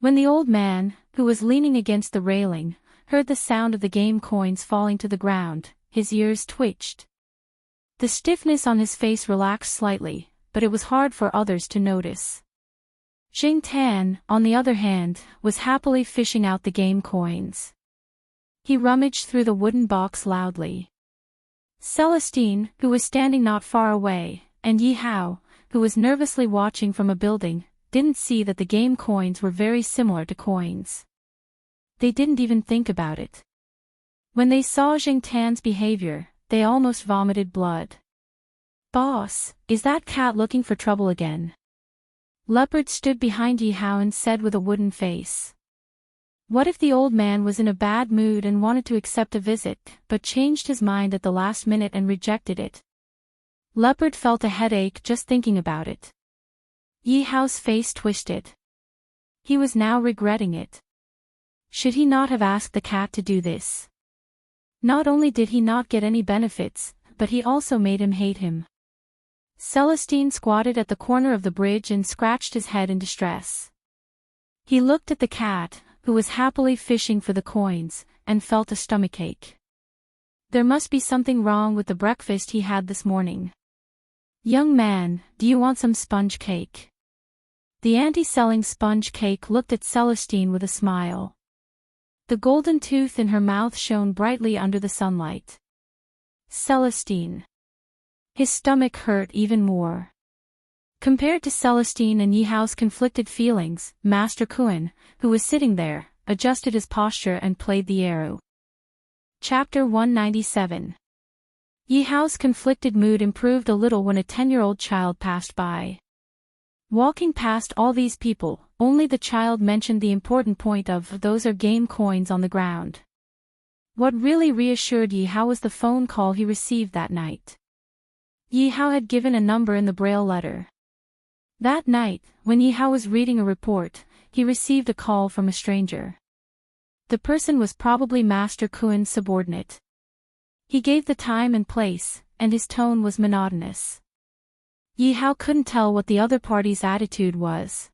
When the old man, who was leaning against the railing, heard the sound of the game coins falling to the ground, his ears twitched. The stiffness on his face relaxed slightly, but it was hard for others to notice. Jing Tan, on the other hand, was happily fishing out the game coins. He rummaged through the wooden box loudly. Celestine, who was standing not far away, and Yi Hao, who was nervously watching from a building, didn't see that the game coins were very similar to coins. They didn't even think about it. When they saw Jing Tan's behavior, they almost vomited blood. "Boss, is that cat looking for trouble again?" Leopard stood behind Yi Hao and said with a wooden face. What if the old man was in a bad mood and wanted to accept a visit, but changed his mind at the last minute and rejected it? Leopard felt a headache just thinking about it. Yi Hao's face twisted. He was now regretting it. Should he not have asked the cat to do this? Not only did he not get any benefits, but he also made him hate him. Celestine squatted at the corner of the bridge and scratched his head in distress. He looked at the cat, who was happily fishing for the coins, and felt a stomachache. There must be something wrong with the breakfast he had this morning. "Young man, do you want some sponge cake?" The auntie selling sponge cake looked at Celestine with a smile. The golden tooth in her mouth shone brightly under the sunlight. Celestine. His stomach hurt even more. Compared to Celestine and Yi Hao's conflicted feelings, Master Kuan, who was sitting there, adjusted his posture and played the arrow. Chapter 197. Yi Hao's conflicted mood improved a little when a 10-year-old child passed by. Walking past all these people, only the child mentioned the important point of "those are game coins on the ground." What really reassured Yi Hao was the phone call he received that night. Yi Hao had given a number in the braille letter. That night, when Yi Hao was reading a report, he received a call from a stranger. The person was probably Master Kuan's subordinate. He gave the time and place, and his tone was monotonous. Yi Hao couldn't tell what the other party's attitude was.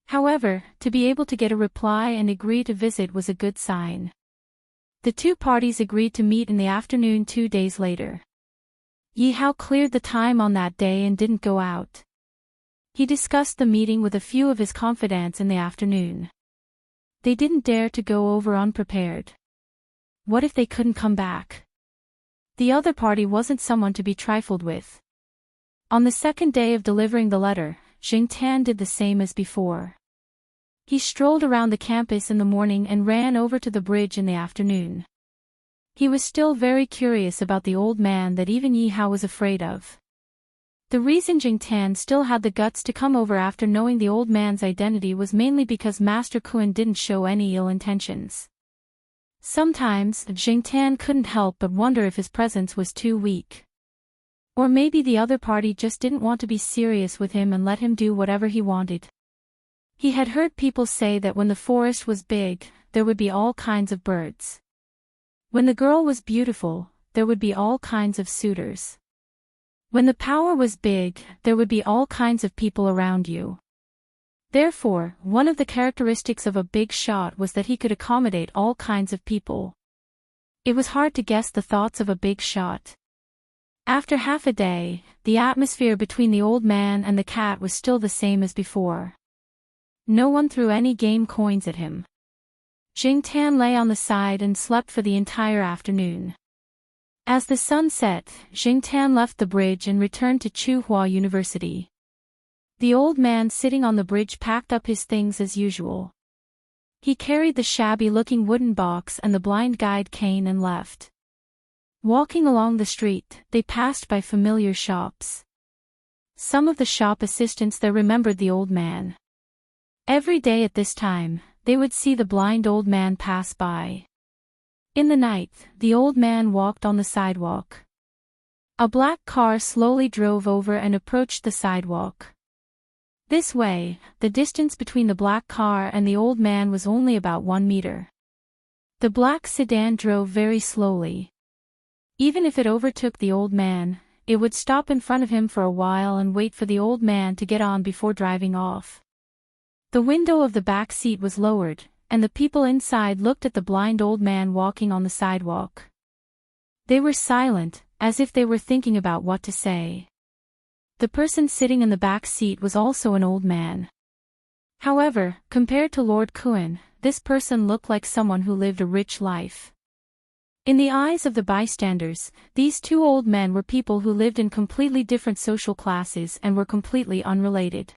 However, to be able to get a reply and agree to visit was a good sign. The two parties agreed to meet in the afternoon 2 days later. Yi Hao cleared the time on that day and didn't go out. He discussed the meeting with a few of his confidants in the afternoon. They didn't dare to go over unprepared. What if they couldn't come back? The other party wasn't someone to be trifled with. On the second day of delivering the letter, Jingtan did the same as before. He strolled around the campus in the morning and ran over to the bridge in the afternoon. He was still very curious about the old man that even Yi Hao was afraid of. The reason Jingtan still had the guts to come over after knowing the old man's identity was mainly because Master Kun didn't show any ill intentions. Sometimes, Jingtan couldn't help but wonder if his presence was too weak. Or maybe the other party just didn't want to be serious with him and let him do whatever he wanted. He had heard people say that when the forest was big, there would be all kinds of birds. When the girl was beautiful, there would be all kinds of suitors. When the power was big, there would be all kinds of people around you. Therefore, one of the characteristics of a big shot was that he could accommodate all kinds of people. It was hard to guess the thoughts of a big shot. After half a day, the atmosphere between the old man and the cat was still the same as before. No one threw any game coins at him. Jingtan lay on the side and slept for the entire afternoon. As the sun set, Jingtan left the bridge and returned to Tsinghua University. The old man sitting on the bridge packed up his things as usual. He carried the shabby-looking wooden box and the blind guide cane and left. Walking along the street, they passed by familiar shops. Some of the shop assistants there remembered the old man. Every day at this time, they would see the blind old man pass by. In the night, the old man walked on the sidewalk. A black car slowly drove over and approached the sidewalk. This way, the distance between the black car and the old man was only about 1 meter. The black sedan drove very slowly. Even if it overtook the old man, it would stop in front of him for a while and wait for the old man to get on before driving off. The window of the back seat was lowered, and the people inside looked at the blind old man walking on the sidewalk. They were silent, as if they were thinking about what to say. The person sitting in the back seat was also an old man. However, compared to Lord Kun, this person looked like someone who lived a rich life. In the eyes of the bystanders, these two old men were people who lived in completely different social classes and were completely unrelated.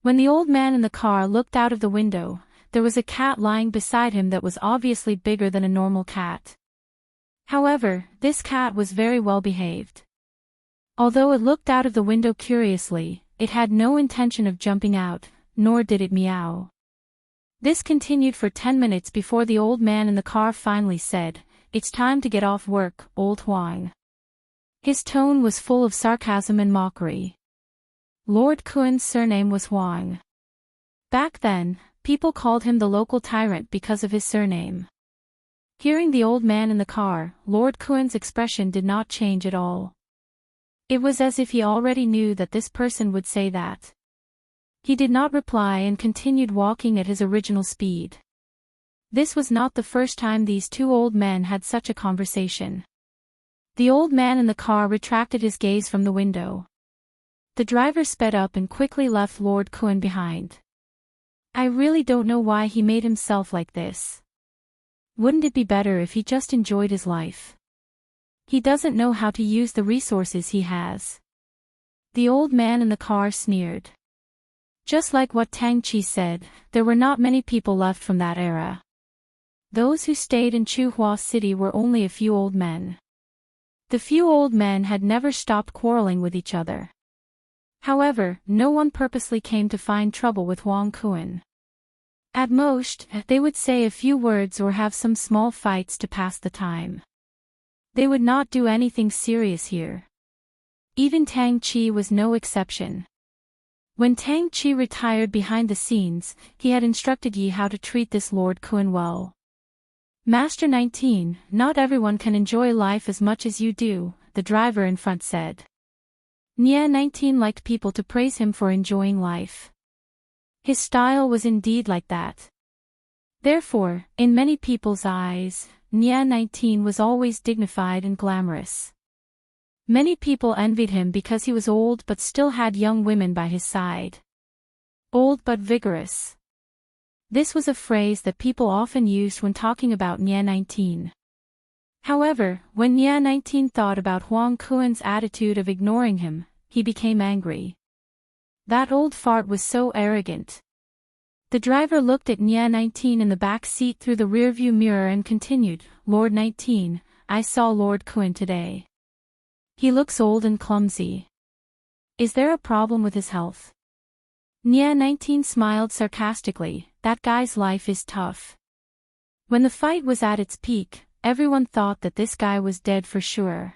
When the old man in the car looked out of the window, there was a cat lying beside him that was obviously bigger than a normal cat. However, this cat was very well behaved. Although it looked out of the window curiously, it had no intention of jumping out, nor did it meow. This continued for 10 minutes before the old man in the car finally said, "It's time to get off work, old Huang." His tone was full of sarcasm and mockery. Lord Kun's surname was Huang. Back then, people called him the local tyrant because of his surname. Hearing the old man in the car, Lord Kun's expression did not change at all. It was as if he already knew that this person would say that. He did not reply and continued walking at his original speed. This was not the first time these two old men had such a conversation. The old man in the car retracted his gaze from the window. The driver sped up and quickly left Lord Kun behind. I really don't know why he made himself like this. Wouldn't it be better if he just enjoyed his life? He doesn't know how to use the resources he has. The old man in the car sneered. Just like what Tang Chi said, there were not many people left from that era. Those who stayed in Tsinghua City were only a few old men. The few old men had never stopped quarreling with each other. However, no one purposely came to find trouble with Huang Kun. At most, they would say a few words or have some small fights to pass the time. They would not do anything serious here. Even Tang Chi was no exception. When Tang Chi retired behind the scenes, he had instructed Yi how to treat this Lord Kun well. Master 19, not everyone can enjoy life as much as you do, the driver in front said. Nia 19 liked people to praise him for enjoying life. His style was indeed like that. Therefore, in many people's eyes, Nia 19 was always dignified and glamorous. Many people envied him because he was old but still had young women by his side. Old but vigorous. This was a phrase that people often used when talking about Nie 19. However, when Nie 19 thought about Huang Kuan's attitude of ignoring him, he became angry. That old fart was so arrogant. The driver looked at Nie 19 in the back seat through the rearview mirror and continued, Lord 19, I saw Lord Kuan today. He looks old and clumsy. Is there a problem with his health? Nie 19 smiled sarcastically, that guy's life is tough. When the fight was at its peak, everyone thought that this guy was dead for sure.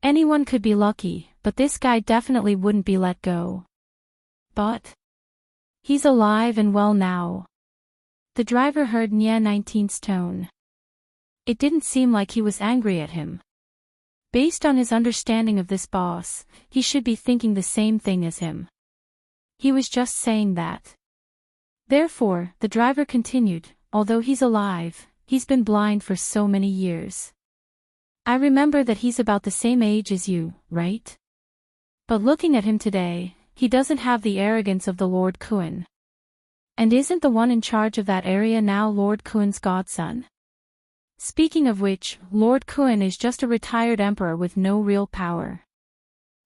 Anyone could be lucky, but this guy definitely wouldn't be let go. But he's alive and well now. The driver heard Nie 19's tone. It didn't seem like he was angry at him. Based on his understanding of this boss, he should be thinking the same thing as him. He was just saying that. Therefore, the driver continued, although he's alive, he's been blind for so many years. I remember that he's about the same age as you, right? But looking at him today, he doesn't have the arrogance of the Lord Kuan. And isn't the one in charge of that area now Lord Kuan's godson? Speaking of which, Lord Kuan is just a retired emperor with no real power.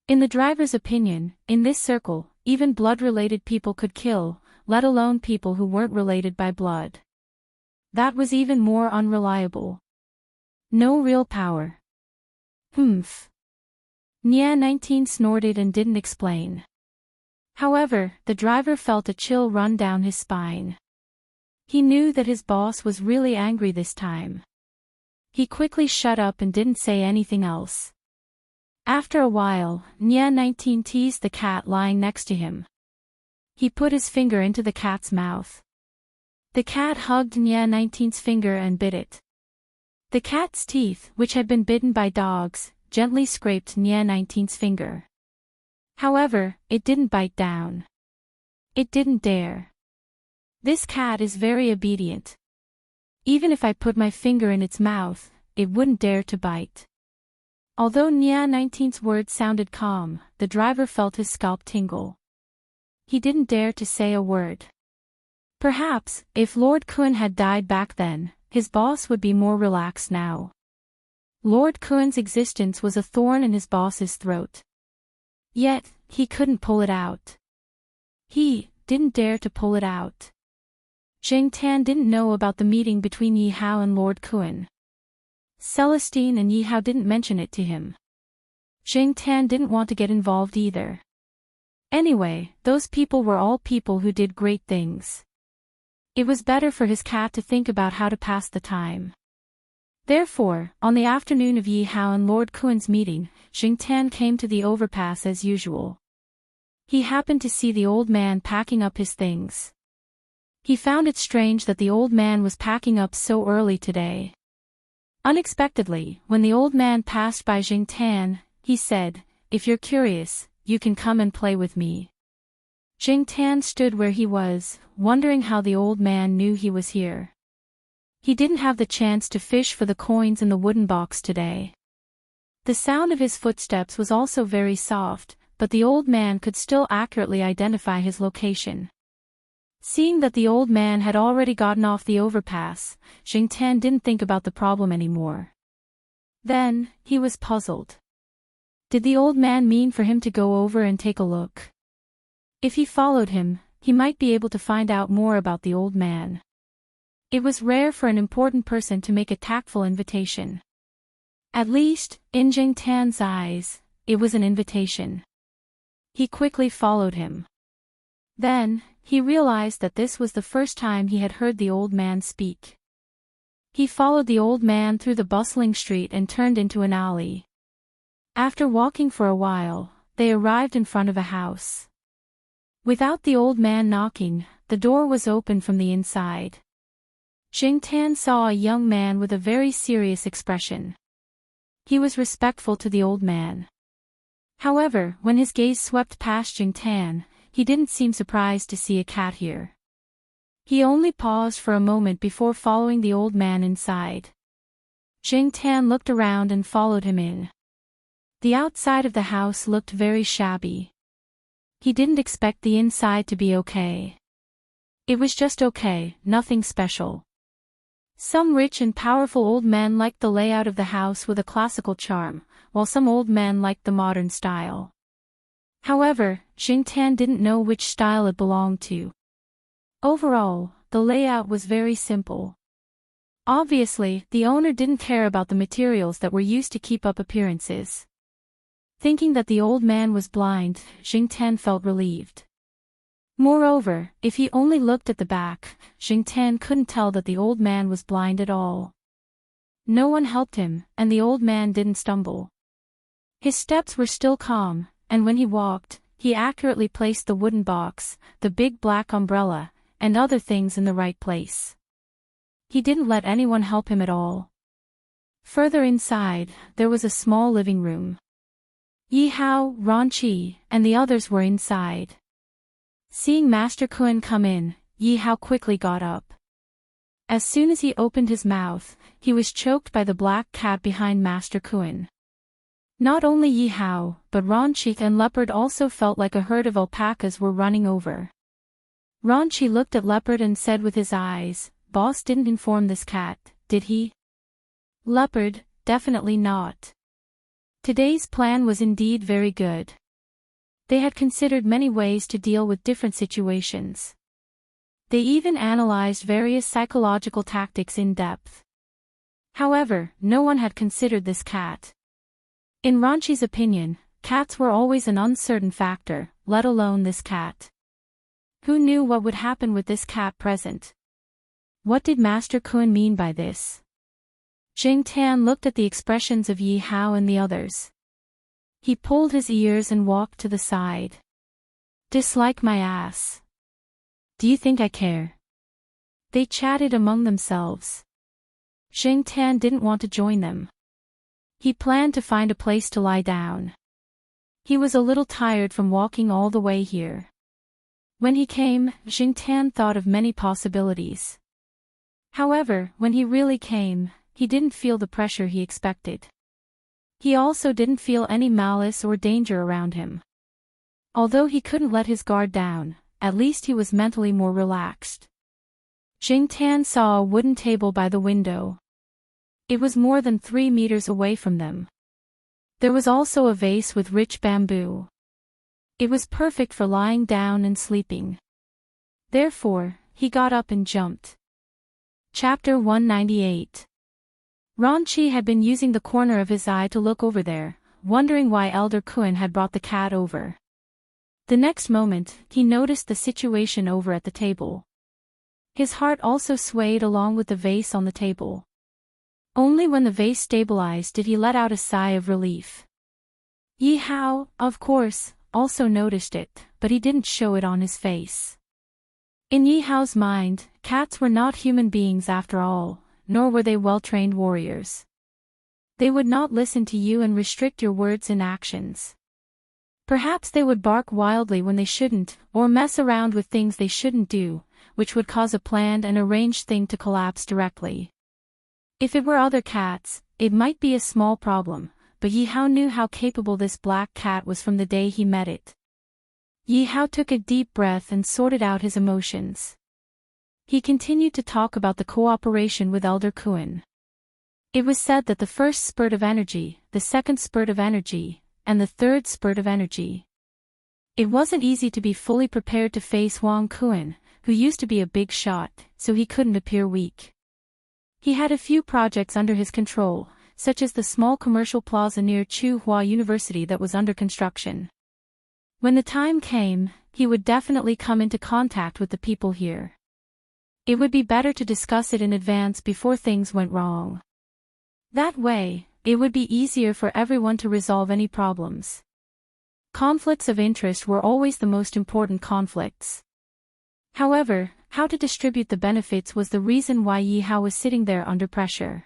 In the driver's opinion, in this circle, even blood-related people could kill, let alone people who weren't related by blood. That was even more unreliable. No real power. Humph. Nie 19 snorted and didn't explain. However, the driver felt a chill run down his spine. He knew that his boss was really angry this time. He quickly shut up and didn't say anything else. After a while, Nie 19 teased the cat lying next to him. He put his finger into the cat's mouth. The cat hugged Nie 19's finger and bit it. The cat's teeth, which had been bitten by dogs, gently scraped Nie 19's finger. However, it didn't bite down. It didn't dare. This cat is very obedient. Even if I put my finger in its mouth, it wouldn't dare to bite. Although Nie 19's words sounded calm, the driver felt his scalp tingle. He didn't dare to say a word. Perhaps, if Lord Kuan had died back then, his boss would be more relaxed now. Lord Kuan's existence was a thorn in his boss's throat. Yet, he couldn't pull it out. He didn't dare to pull it out. Zheng Tan didn't know about the meeting between Yi Hao and Lord Kuan. Celestine and Yi Hao didn't mention it to him. Zheng Tan didn't want to get involved either. Anyway, those people were all people who did great things. It was better for his cat to think about how to pass the time. Therefore, on the afternoon of Yi Hao and Lord Kuan's meeting, Zheng Tan came to the overpass as usual. He happened to see the old man packing up his things. He found it strange that the old man was packing up so early today. Unexpectedly, when the old man passed by Zheng Tan, he said, "If you're curious, you can come and play with me." Zheng Tan stood where he was, wondering how the old man knew he was here. He didn't have the chance to fish for the coins in the wooden box today. The sound of his footsteps was also very soft, but the old man could still accurately identify his location. Seeing that the old man had already gotten off the overpass, Zheng Tan didn't think about the problem anymore. Then, he was puzzled. Did the old man mean for him to go over and take a look? If he followed him, he might be able to find out more about the old man. It was rare for an important person to make a tactful invitation. At least, in Zheng Tan's eyes, it was an invitation. He quickly followed him. Then, he realized that this was the first time he had heard the old man speak. He followed the old man through the bustling street and turned into an alley. After walking for a while, they arrived in front of a house. Without the old man knocking, the door was open from the inside. Zheng Tan saw a young man with a very serious expression. He was respectful to the old man. However, when his gaze swept past Zheng Tan, he didn't seem surprised to see a cat here. He only paused for a moment before following the old man inside. Zheng Tan looked around and followed him in. The outside of the house looked very shabby. He didn't expect the inside to be okay. It was just okay, nothing special. Some rich and powerful old men liked the layout of the house with a classical charm, while some old men liked the modern style. However, Jingtan didn't know which style it belonged to. Overall, the layout was very simple. Obviously, the owner didn't care about the materials that were used to keep up appearances. Thinking that the old man was blind, Jingtan felt relieved. Moreover, if he only looked at the back, Jingtan couldn't tell that the old man was blind at all. No one helped him, and the old man didn't stumble. His steps were still calm, and when he walked, he accurately placed the wooden box, the big black umbrella, and other things in the right place. He didn't let anyone help him at all. Further inside, there was a small living room. Yi Hao, Ron Qi, and the others were inside. Seeing Master Kun come in, Yi Hao quickly got up. As soon as he opened his mouth, he was choked by the black cat behind Master Kun. Not only Yi Hao, but Ron Qi and Leopard also felt like a herd of alpacas were running over. Ron Qi looked at Leopard and said with his eyes, "Boss didn't inform this cat, did he?" Leopard, "Definitely not." Today's plan was indeed very good. They had considered many ways to deal with different situations. They even analyzed various psychological tactics in depth. However, no one had considered this cat. In Ron Qi's opinion, cats were always an uncertain factor, let alone this cat. Who knew what would happen with this cat present? What did Master Kun mean by this? Jingtan looked at the expressions of Yi Hao and the others. He pulled his ears and walked to the side. "Dislike my ass? Do you think I care?" They chatted among themselves. Jingtan didn't want to join them. He planned to find a place to lie down. He was a little tired from walking all the way here. When he came, Jingtan thought of many possibilities. However, when he really came, he didn't feel the pressure he expected. He also didn't feel any malice or danger around him. Although he couldn't let his guard down, at least he was mentally more relaxed. Jingtan saw a wooden table by the window. It was more than 3 meters away from them. There was also a vase with rich bamboo. It was perfect for lying down and sleeping. Therefore, he got up and jumped. Chapter 198. Ron Qi had been using the corner of his eye to look over there, wondering why Elder Kun had brought the cat over. The next moment, he noticed the situation over at the table. His heart also swayed along with the vase on the table. Only when the vase stabilized did he let out a sigh of relief. Yi Hao, of course, also noticed it, but he didn't show it on his face. In Yi Hao's mind, cats were not human beings after all, nor were they well-trained warriors. They would not listen to you and restrict your words and actions. Perhaps they would bark wildly when they shouldn't, or mess around with things they shouldn't do, which would cause a planned and arranged thing to collapse directly. If it were other cats, it might be a small problem, but Yi Hao knew how capable this black cat was from the day he met it. Yi Hao took a deep breath and sorted out his emotions. He continued to talk about the cooperation with Elder Kun. It was said that the first spurt of energy, the second spurt of energy, and the third spurt of energy. It wasn't easy to be fully prepared to face Wang Kun, who used to be a big shot, so he couldn't appear weak. He had a few projects under his control, such as the small commercial plaza near Tsinghua University that was under construction. When the time came, he would definitely come into contact with the people here. It would be better to discuss it in advance before things went wrong. That way, it would be easier for everyone to resolve any problems. Conflicts of interest were always the most important conflicts. However, how to distribute the benefits was the reason why Yi Hao was sitting there under pressure.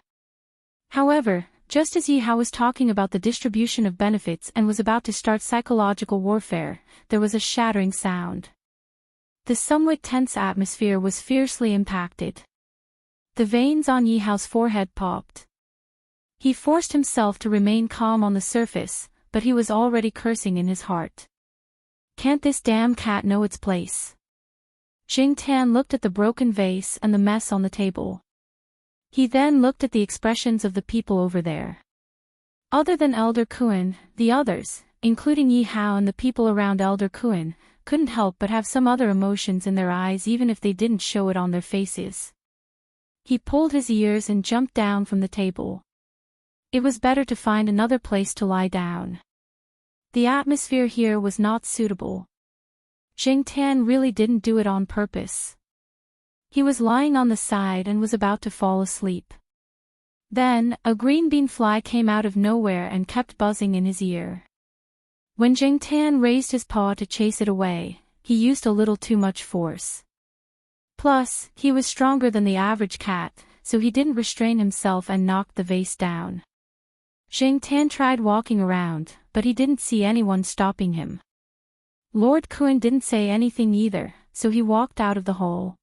However, just as Yi Hao was talking about the distribution of benefits and was about to start psychological warfare, there was a shattering sound. The somewhat tense atmosphere was fiercely impacted. The veins on Yi Hao's forehead popped. He forced himself to remain calm on the surface, but he was already cursing in his heart. Can't this damn cat know its place? Jing Tan looked at the broken vase and the mess on the table. He then looked at the expressions of the people over there. Other than Elder Kuan, the others, including Yi Hao and the people around Elder Kuan, couldn't help but have some other emotions in their eyes even if they didn't show it on their faces. He pulled his ears and jumped down from the table. It was better to find another place to lie down. The atmosphere here was not suitable. Jing Tan really didn't do it on purpose. He was lying on the side and was about to fall asleep. Then, a green bean fly came out of nowhere and kept buzzing in his ear. When Jing Tan raised his paw to chase it away, he used a little too much force. Plus, he was stronger than the average cat, so he didn't restrain himself and knocked the vase down. Jing Tan tried walking around, but he didn't see anyone stopping him. Lord Kuan didn't say anything either, so he walked out of the hole.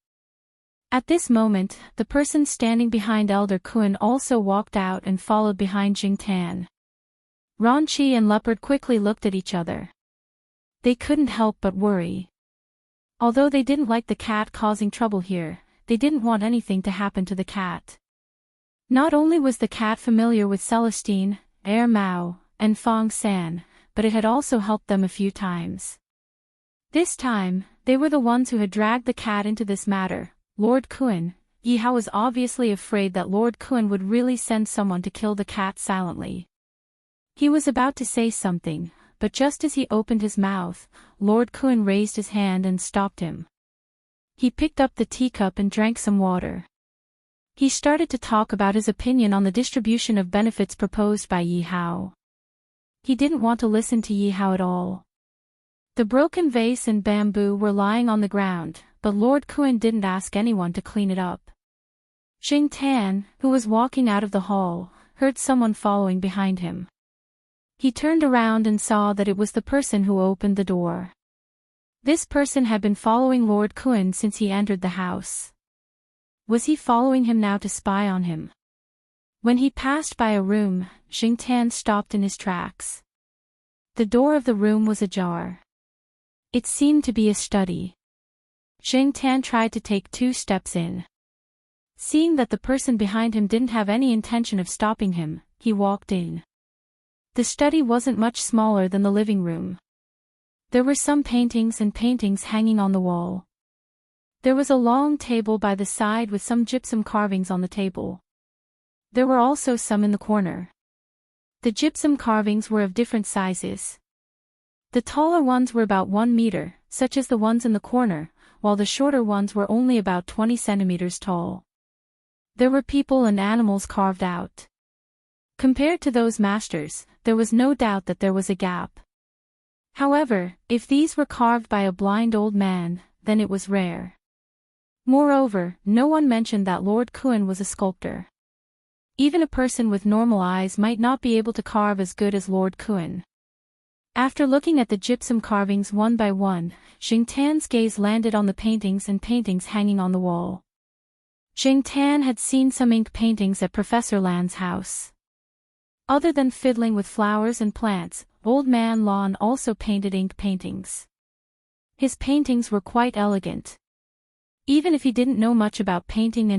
At this moment, the person standing behind Elder Kuan also walked out and followed behind Jing Tan. Ron Chi and Leopard quickly looked at each other. They couldn't help but worry. Although they didn't like the cat causing trouble here, they didn't want anything to happen to the cat. Not only was the cat familiar with Celestine, Air Mao, and Fong San, but it had also helped them a few times. This time, they were the ones who had dragged the cat into this matter. Lord Kuan. Yi Hao was obviously afraid that Lord Kuan would really send someone to kill the cat silently. He was about to say something, but just as he opened his mouth, Lord Kuan raised his hand and stopped him. He picked up the teacup and drank some water. He started to talk about his opinion on the distribution of benefits proposed by Yi Hao. He didn't want to listen to Yi Hao at all. The broken vase and bamboo were lying on the ground, but Lord Kuan didn't ask anyone to clean it up. Jing Tan, who was walking out of the hall, heard someone following behind him. He turned around and saw that it was the person who opened the door. This person had been following Lord Kuan since he entered the house. Was he following him now to spy on him? When he passed by a room, Jing Tan stopped in his tracks. The door of the room was ajar. It seemed to be a study. Jing Tan tried to take 2 steps in. Seeing that the person behind him didn't have any intention of stopping him, he walked in. The study wasn't much smaller than the living room. There were some paintings hanging on the wall. There was a long table by the side with some gypsum carvings on the table. There were also some in the corner. The gypsum carvings were of different sizes. The taller ones were about 1 meter, such as the ones in the corner, while the shorter ones were only about 20 centimeters tall. There were people and animals carved out. Compared to those masters, there was no doubt that there was a gap. However, if these were carved by a blind old man, then it was rare. Moreover, no one mentioned that Lord Kuan was a sculptor. Even a person with normal eyes might not be able to carve as good as Lord Kuan. After looking at the gypsum carvings one by one, Jing Tan's gaze landed on the paintings hanging on the wall. Jing Tan had seen some ink paintings at Professor Lan's house. Other than fiddling with flowers and plants, Old Man Lan also painted ink paintings. His paintings were quite elegant. Even if he didn't know much about painting,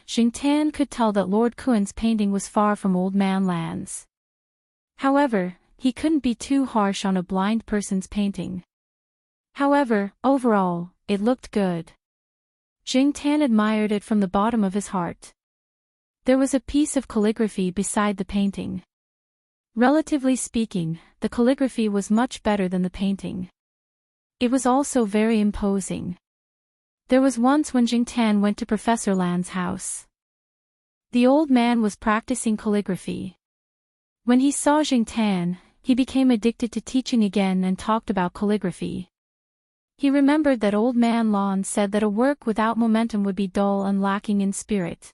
Jing Tan could tell that Lord Kuan's painting was far from Old Man Lan's. However, he couldn't be too harsh on a blind person's painting. However, overall, it looked good. Jing Tan admired it from the bottom of his heart. There was a piece of calligraphy beside the painting. Relatively speaking, the calligraphy was much better than the painting. It was also very imposing. There was once when Jing Tan went to Professor Lan's house. The old man was practicing calligraphy. When he saw Jing Tan, he became addicted to teaching again and talked about calligraphy. He remembered that Old Man Lan said that a work without momentum would be dull and lacking in spirit.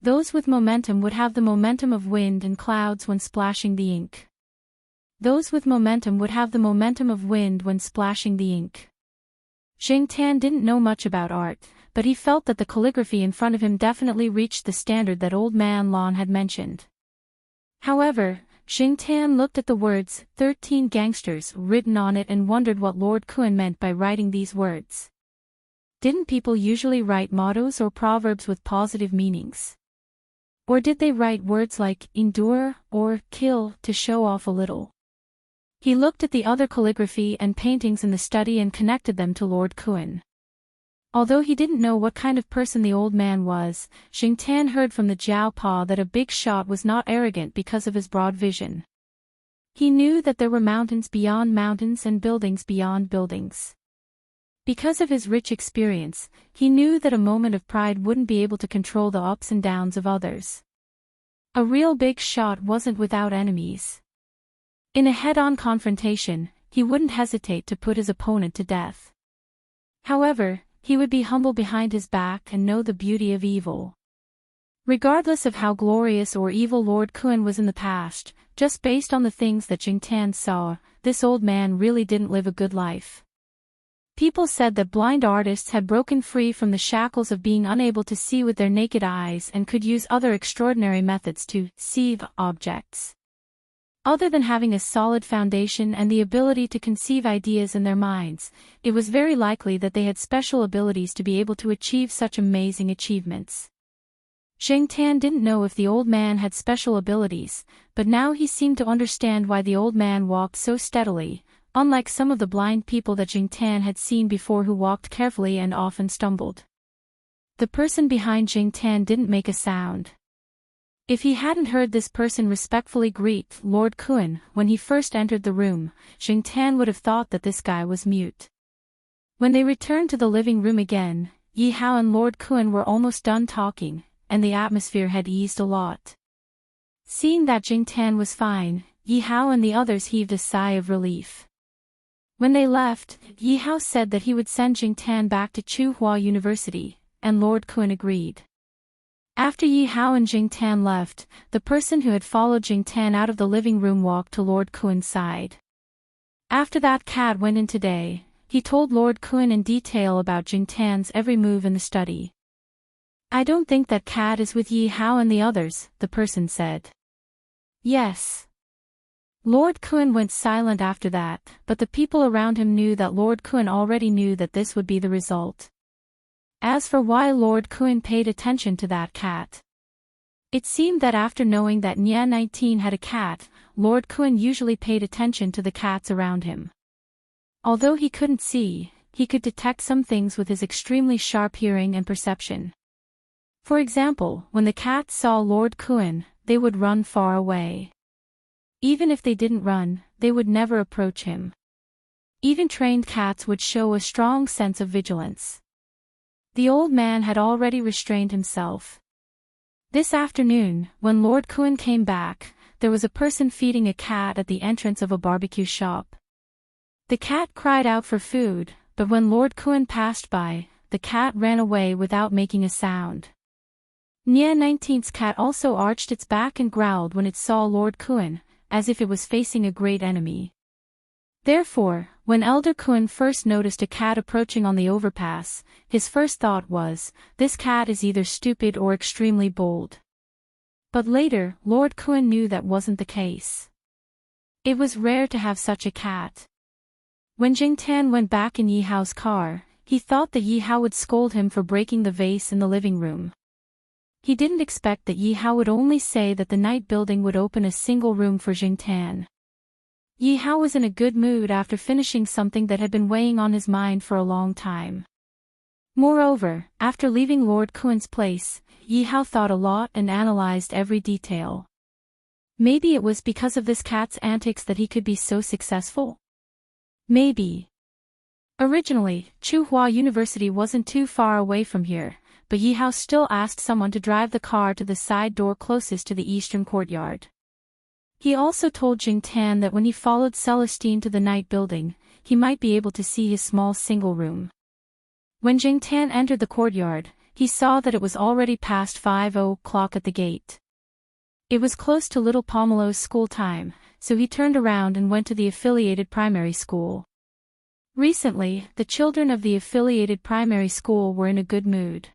Those with momentum would have the momentum of wind and clouds when splashing the ink. Those with momentum would have the momentum of wind when splashing the ink. Jing Tan didn't know much about art, but he felt that the calligraphy in front of him definitely reached the standard that Old Man Lan had mentioned. However, Xingtian looked at the words, 13 gangsters, written on it and wondered what Lord Kun meant by writing these words. Didn't people usually write mottos or proverbs with positive meanings? Or did they write words like, endure, or, kill, to show off a little? He looked at the other calligraphy and paintings in the study and connected them to Lord Kun. Although he didn't know what kind of person the old man was, Xingtian heard from the Jiao Pa that a big shot was not arrogant because of his broad vision. He knew that there were mountains beyond mountains and buildings beyond buildings. Because of his rich experience, he knew that a moment of pride wouldn't be able to control the ups and downs of others. A real big shot wasn't without enemies. In a head-on confrontation, he wouldn't hesitate to put his opponent to death. However, he would be humble behind his back and know the beauty of evil. Regardless of how glorious or evil Lord Kun was in the past, just based on the things that Xingtian saw, this old man really didn't live a good life. People said that blind artists had broken free from the shackles of being unable to see with their naked eyes and could use other extraordinary methods to see objects. Other than having a solid foundation and the ability to conceive ideas in their minds, it was very likely that they had special abilities to be able to achieve such amazing achievements. Xingtian didn't know if the old man had special abilities, but now he seemed to understand why the old man walked so steadily, unlike some of the blind people that Xingtian had seen before who walked carefully and often stumbled. The person behind Xingtian didn't make a sound. If he hadn't heard this person respectfully greet Lord Kun when he first entered the room, Xingtian would have thought that this guy was mute. When they returned to the living room again, Yi Hao and Lord Kun were almost done talking, and the atmosphere had eased a lot. Seeing that Xingtian was fine, Yi Hao and the others heaved a sigh of relief. When they left, Yi Hao said that he would send Xingtian back to Tsinghua University, and Lord Kun agreed. After Yi Hao and Xingtian left, the person who had followed Xingtian out of the living room walked to Lord Kun's side. After that cat went in today, he told Lord Kun in detail about Xingtian's every move in the study. I don't think that cat is with Yi Hao and the others, the person said. Yes. Lord Kun went silent after that, but the people around him knew that Lord Kun already knew that this would be the result. As for why Lord Kun paid attention to that cat, it seemed that after knowing that Nia 19 had a cat, Lord Kun usually paid attention to the cats around him. Although he couldn't see, he could detect some things with his extremely sharp hearing and perception. For example, when the cats saw Lord Kun, they would run far away. Even if they didn't run, they would never approach him. Even trained cats would show a strong sense of vigilance. The old man had already restrained himself. This afternoon, when Lord Kun came back, there was a person feeding a cat at the entrance of a barbecue shop. The cat cried out for food, but when Lord Kun passed by, the cat ran away without making a sound. Nia 19's cat also arched its back and growled when it saw Lord Kun, as if it was facing a great enemy. Therefore, when Elder Kun first noticed a cat approaching on the overpass, his first thought was, this cat is either stupid or extremely bold. But later, Lord Kun knew that wasn't the case. It was rare to have such a cat. When Xingtian went back in Yi Hao's car, he thought that Yi Hao would scold him for breaking the vase in the living room. He didn't expect that Yi Hao would only say that the night building would open a single room for Xingtian. Yi Hao was in a good mood after finishing something that had been weighing on his mind for a long time. Moreover, after leaving Lord Kun's place, Yi Hao thought a lot and analyzed every detail. Maybe it was because of this cat's antics that he could be so successful? Maybe. Originally, Tsinghua University wasn't too far away from here, but Yi Hao still asked someone to drive the car to the side door closest to the eastern courtyard. He also told Xingtian that when he followed Celestine to the night building, he might be able to see his small single room. When Xingtian entered the courtyard, he saw that it was already past 5:00 at the gate. It was close to little Pomelo's school time, so he turned around and went to the affiliated primary school. Recently, the children of the affiliated primary school were in a good mood.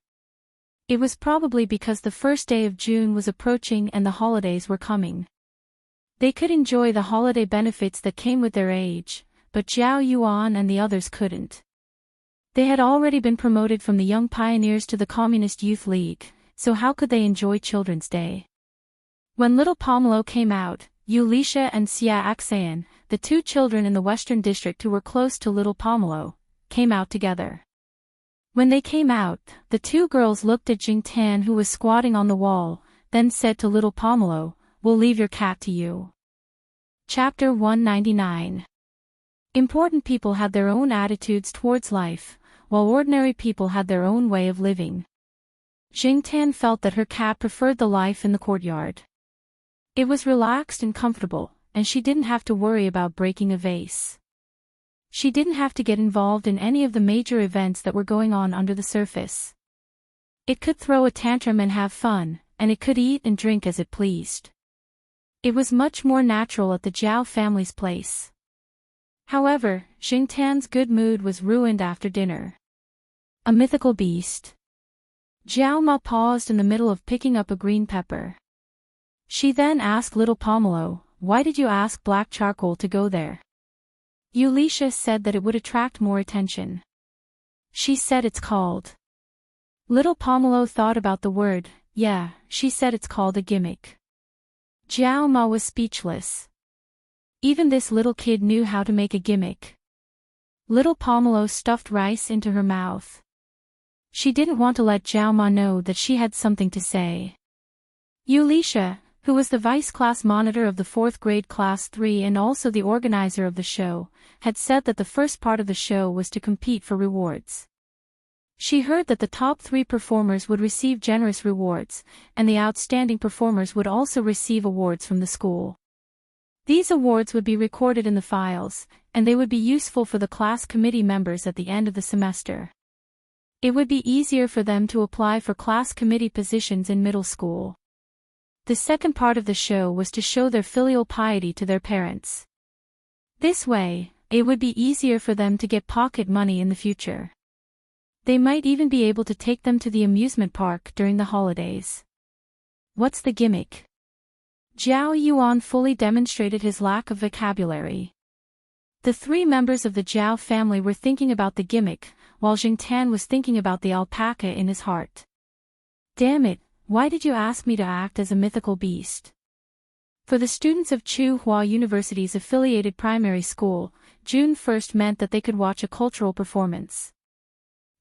It was probably because the first day of June was approaching and the holidays were coming. They could enjoy the holiday benefits that came with their age, but Zhao Yuan and the others couldn't. They had already been promoted from the Young Pioneers to the Communist Youth League, so how could they enjoy Children's Day? When little Pomelo came out, Yulisha and Xia Axayan, the two children in the Western District who were close to little Pomelo, came out together. When they came out, the two girls looked at Jing Tan who was squatting on the wall, then said to little Pomelo, "We'll leave your cat to you." Chapter 199. Important people had their own attitudes towards life, while ordinary people had their own way of living. Jing Tan felt that her cat preferred the life in the courtyard. It was relaxed and comfortable, and she didn't have to worry about breaking a vase. She didn't have to get involved in any of the major events that were going on under the surface. It could throw a tantrum and have fun, and it could eat and drink as it pleased. It was much more natural at the Zhao family's place. However, Jing Tan's good mood was ruined after dinner. A mythical beast. Zhao Ma paused in the middle of picking up a green pepper. She then asked little Pomelo, "Why did you ask Black Charcoal to go there?" Yulisha said that it would attract more attention. She said it's called. Little Pomelo thought about the word. Yeah, she said it's called a gimmick. Zhao Ma was speechless. Even this little kid knew how to make a gimmick. Little Pomelo stuffed rice into her mouth. She didn't want to let Zhao Ma know that she had something to say. Yulisha, who was the vice class monitor of the 4th grade class 3 and also the organizer of the show, had said that the first part of the show was to compete for rewards. She heard that the top 3 performers would receive generous rewards, and the outstanding performers would also receive awards from the school. These awards would be recorded in the files, and they would be useful for the class committee members at the end of the semester. It would be easier for them to apply for class committee positions in middle school. The second part of the show was to show their filial piety to their parents. This way, it would be easier for them to get pocket money in the future. They might even be able to take them to the amusement park during the holidays. What's the gimmick? Zhao Yuan fully demonstrated his lack of vocabulary. The 3 members of the Zhao family were thinking about the gimmick, while Jing Tan was thinking about the alpaca in his heart. Damn it, why did you ask me to act as a mythical beast? For the students of Tsinghua University's affiliated primary school, June 1st meant that they could watch a cultural performance.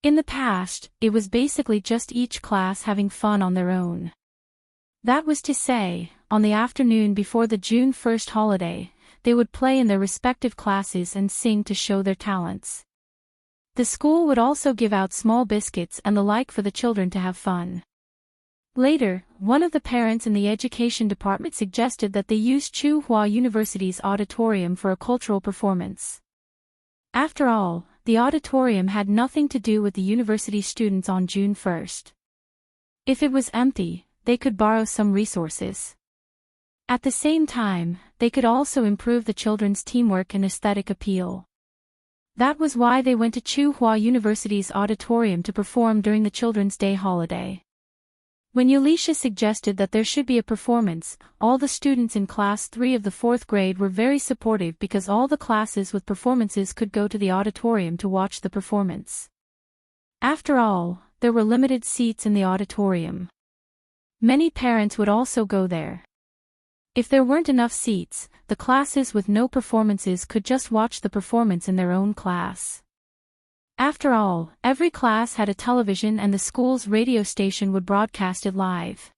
In the past, it was basically just each class having fun on their own. That was to say, on the afternoon before the June 1st holiday, they would play in their respective classes and sing to show their talents. The school would also give out small biscuits and the like for the children to have fun. Later, one of the parents in the education department suggested that they use Tsinghua University's auditorium for a cultural performance. After all, the auditorium had nothing to do with the university students on June 1st. If it was empty, they could borrow some resources. At the same time, they could also improve the children's teamwork and aesthetic appeal. That was why they went to Tsinghua University's auditorium to perform during the Children's Day holiday. When Yulisha suggested that there should be a performance, all the students in Class 3 of the 4th grade were very supportive because all the classes with performances could go to the auditorium to watch the performance. After all, there were limited seats in the auditorium. Many parents would also go there. If there weren't enough seats, the classes with no performances could just watch the performance in their own class. After all, every class had a television and the school's radio station would broadcast it live.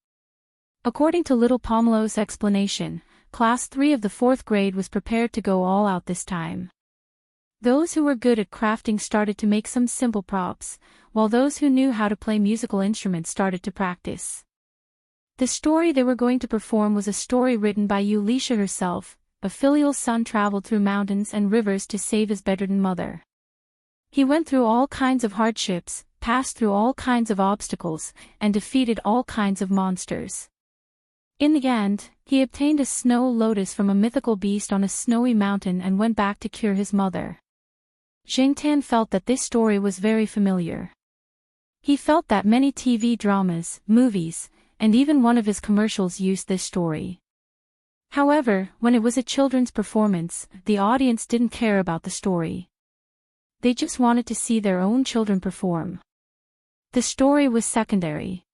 According to little Pomelo's explanation, Class 3 of the 4th grade was prepared to go all out this time. Those who were good at crafting started to make some simple props, while those who knew how to play musical instruments started to practice. The story they were going to perform was a story written by Yulisha herself. A filial son traveled through mountains and rivers to save his bedridden mother. He went through all kinds of hardships, passed through all kinds of obstacles, and defeated all kinds of monsters. In the end, he obtained a snow lotus from a mythical beast on a snowy mountain and went back to cure his mother. Jing Tan felt that this story was very familiar. He felt that many TV dramas, movies, and even one of his commercials used this story. However, when it was a children's performance, the audience didn't care about the story. They just wanted to see their own children perform. The story was secondary.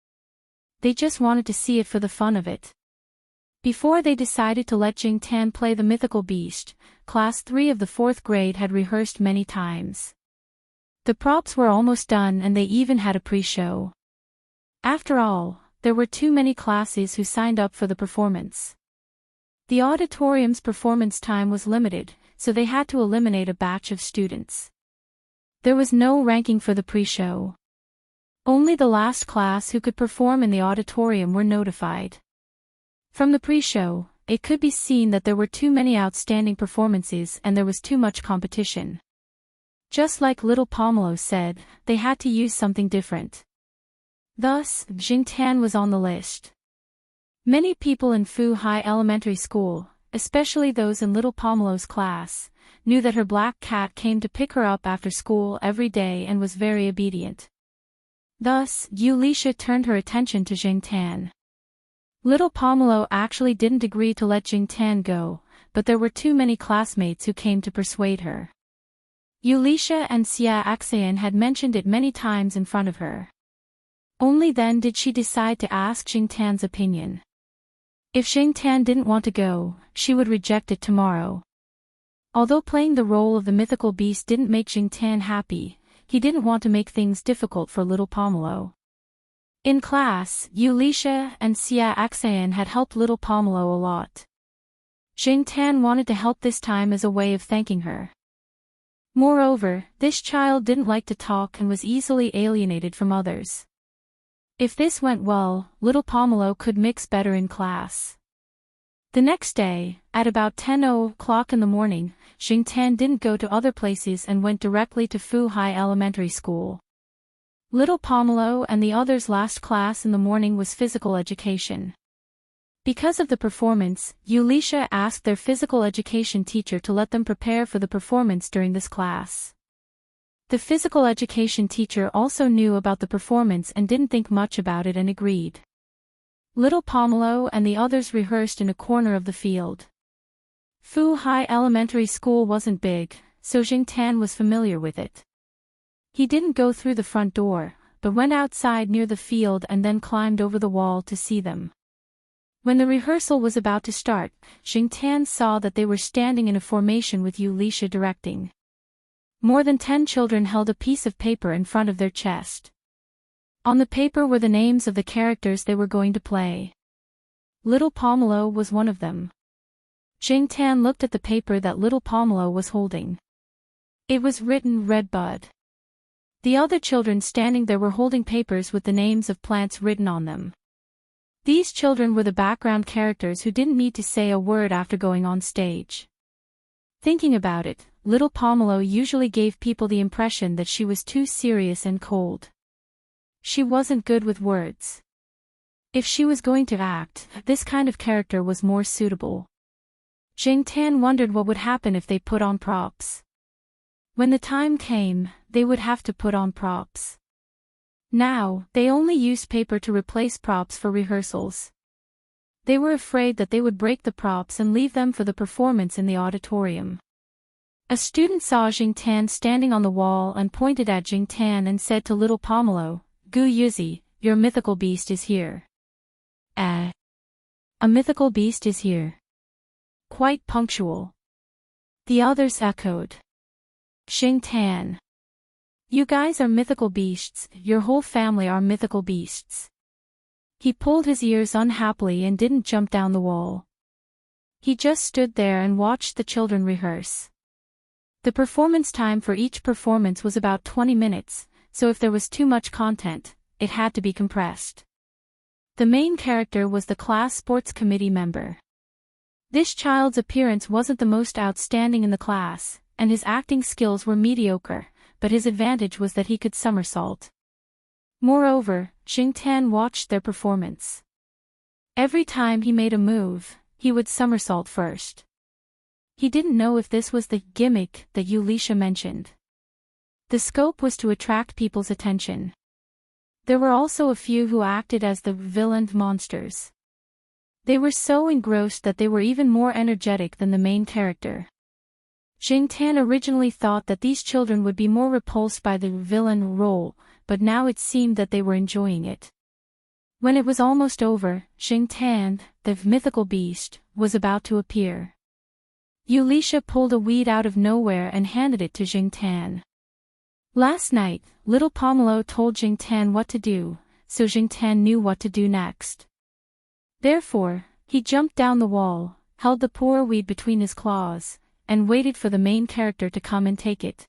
They just wanted to see it for the fun of it. Before they decided to let Jing Tan play the mythical beast, Class 3 of the 4th grade had rehearsed many times. The props were almost done and they even had a pre-show. After all, there were too many classes who signed up for the performance. The auditorium's performance time was limited, so they had to eliminate a batch of students. There was no ranking for the pre-show. Only the last class who could perform in the auditorium were notified. From the pre-show, it could be seen that there were too many outstanding performances and there was too much competition. Just like little Pomelo said, they had to use something different. Thus, Jing Tan was on the list. Many people in Fu High Elementary School, especially those in little Pomelo's class, knew that her black cat came to pick her up after school every day and was very obedient. Thus, Yulisha turned her attention to Jing Tan. Little Pomelo actually didn't agree to let Jing Tan go, but there were too many classmates who came to persuade her. Yulisha and Xia Axayan had mentioned it many times in front of her. Only then did she decide to ask Jing Tan's opinion. If Jing Tan didn't want to go, she would reject it tomorrow. Although playing the role of the mythical beast didn't make Jing Tan happy, he didn't want to make things difficult for little Pomelo. In class, Yulisha and Xia Axayan had helped little Pomelo a lot. Jing Tan wanted to help this time as a way of thanking her. Moreover, this child didn't like to talk and was easily alienated from others. If this went well, little Pomelo could mix better in class. The next day, at about 10:00 in the morning, Jing Tan didn't go to other places and went directly to Fu High Elementary School. Little Pomelo and the others' last class in the morning was physical education. Because of the performance, Yulisha asked their physical education teacher to let them prepare for the performance during this class. The physical education teacher also knew about the performance and didn't think much about it and agreed. Little Pomelo and the others rehearsed in a corner of the field. Fu High Elementary School wasn't big, so Jing Tan was familiar with it. He didn't go through the front door, but went outside near the field and then climbed over the wall to see them. When the rehearsal was about to start, Jing Tan saw that they were standing in a formation with Yulisha directing. More than 10 children held a piece of paper in front of their chest. On the paper were the names of the characters they were going to play. Little Pomelo was one of them. Jing Tan looked at the paper that little Pomelo was holding. It was written Red Bud. The other children standing there were holding papers with the names of plants written on them. These children were the background characters who didn't need to say a word after going on stage. Thinking about it, little Pomelo usually gave people the impression that she was too serious and cold. She wasn't good with words. If she was going to act, this kind of character was more suitable. Jing Tan wondered what would happen if they put on props. When the time came, they would have to put on props. Now, they only used paper to replace props for rehearsals. They were afraid that they would break the props and leave them for the performance in the auditorium. A student saw Jing Tan standing on the wall and pointed at Jing Tan and said to little Pomelo, "Gu Yuzi, your mythical beast is here." A mythical beast is here. Quite punctual. The others echoed. Jing Tan. You guys are mythical beasts, your whole family are mythical beasts. He pulled his ears unhappily and didn't jump down the wall. He just stood there and watched the children rehearse. The performance time for each performance was about 20 minutes, so if there was too much content, it had to be compressed. The main character was the class sports committee member. This child's appearance wasn't the most outstanding in the class, and his acting skills were mediocre, but his advantage was that he could somersault. Moreover, Jing Tan watched their performance. Every time he made a move, he would somersault first. He didn't know if this was the gimmick that Yulisha mentioned. The scope was to attract people's attention. There were also a few who acted as the villain monsters. They were so engrossed that they were even more energetic than the main character. Jing Tan originally thought that these children would be more repulsed by the villain role, but now it seemed that they were enjoying it. When it was almost over, Jing Tan, the mythical beast, was about to appear. Yulisha pulled a weed out of nowhere and handed it to Jing Tan. Last night, little Pomelo told Jing Tan what to do, so Jing Tan knew what to do next. Therefore, he jumped down the wall, held the poor weed between his claws, and waited for the main character to come and take it.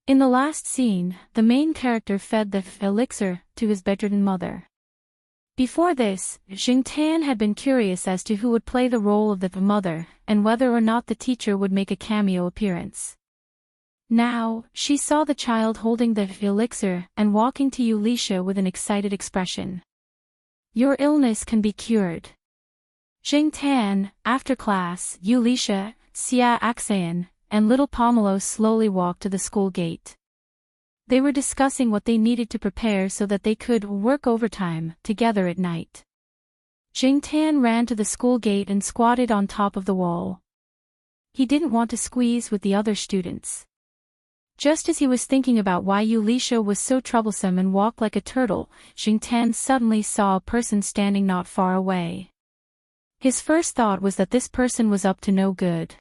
In the last scene, the main character fed the elixir to his bedridden mother. Before this, Jing Tan had been curious as to who would play the role of the mother, and whether or not the teacher would make a cameo appearance. Now, she saw the child holding the elixir and walking to Yulisha with an excited expression. "Your illness can be cured." Jing Tan, after class, Yulisha, Xia Axayan, and little Pomelo slowly walked to the school gate. They were discussing what they needed to prepare so that they could work overtime together at night. Jing Tan ran to the school gate and squatted on top of the wall. He didn't want to squeeze with the other students. Just as he was thinking about why Yulisha was so troublesome and walked like a turtle, Jing Tan suddenly saw a person standing not far away. His first thought was that this person was up to no good.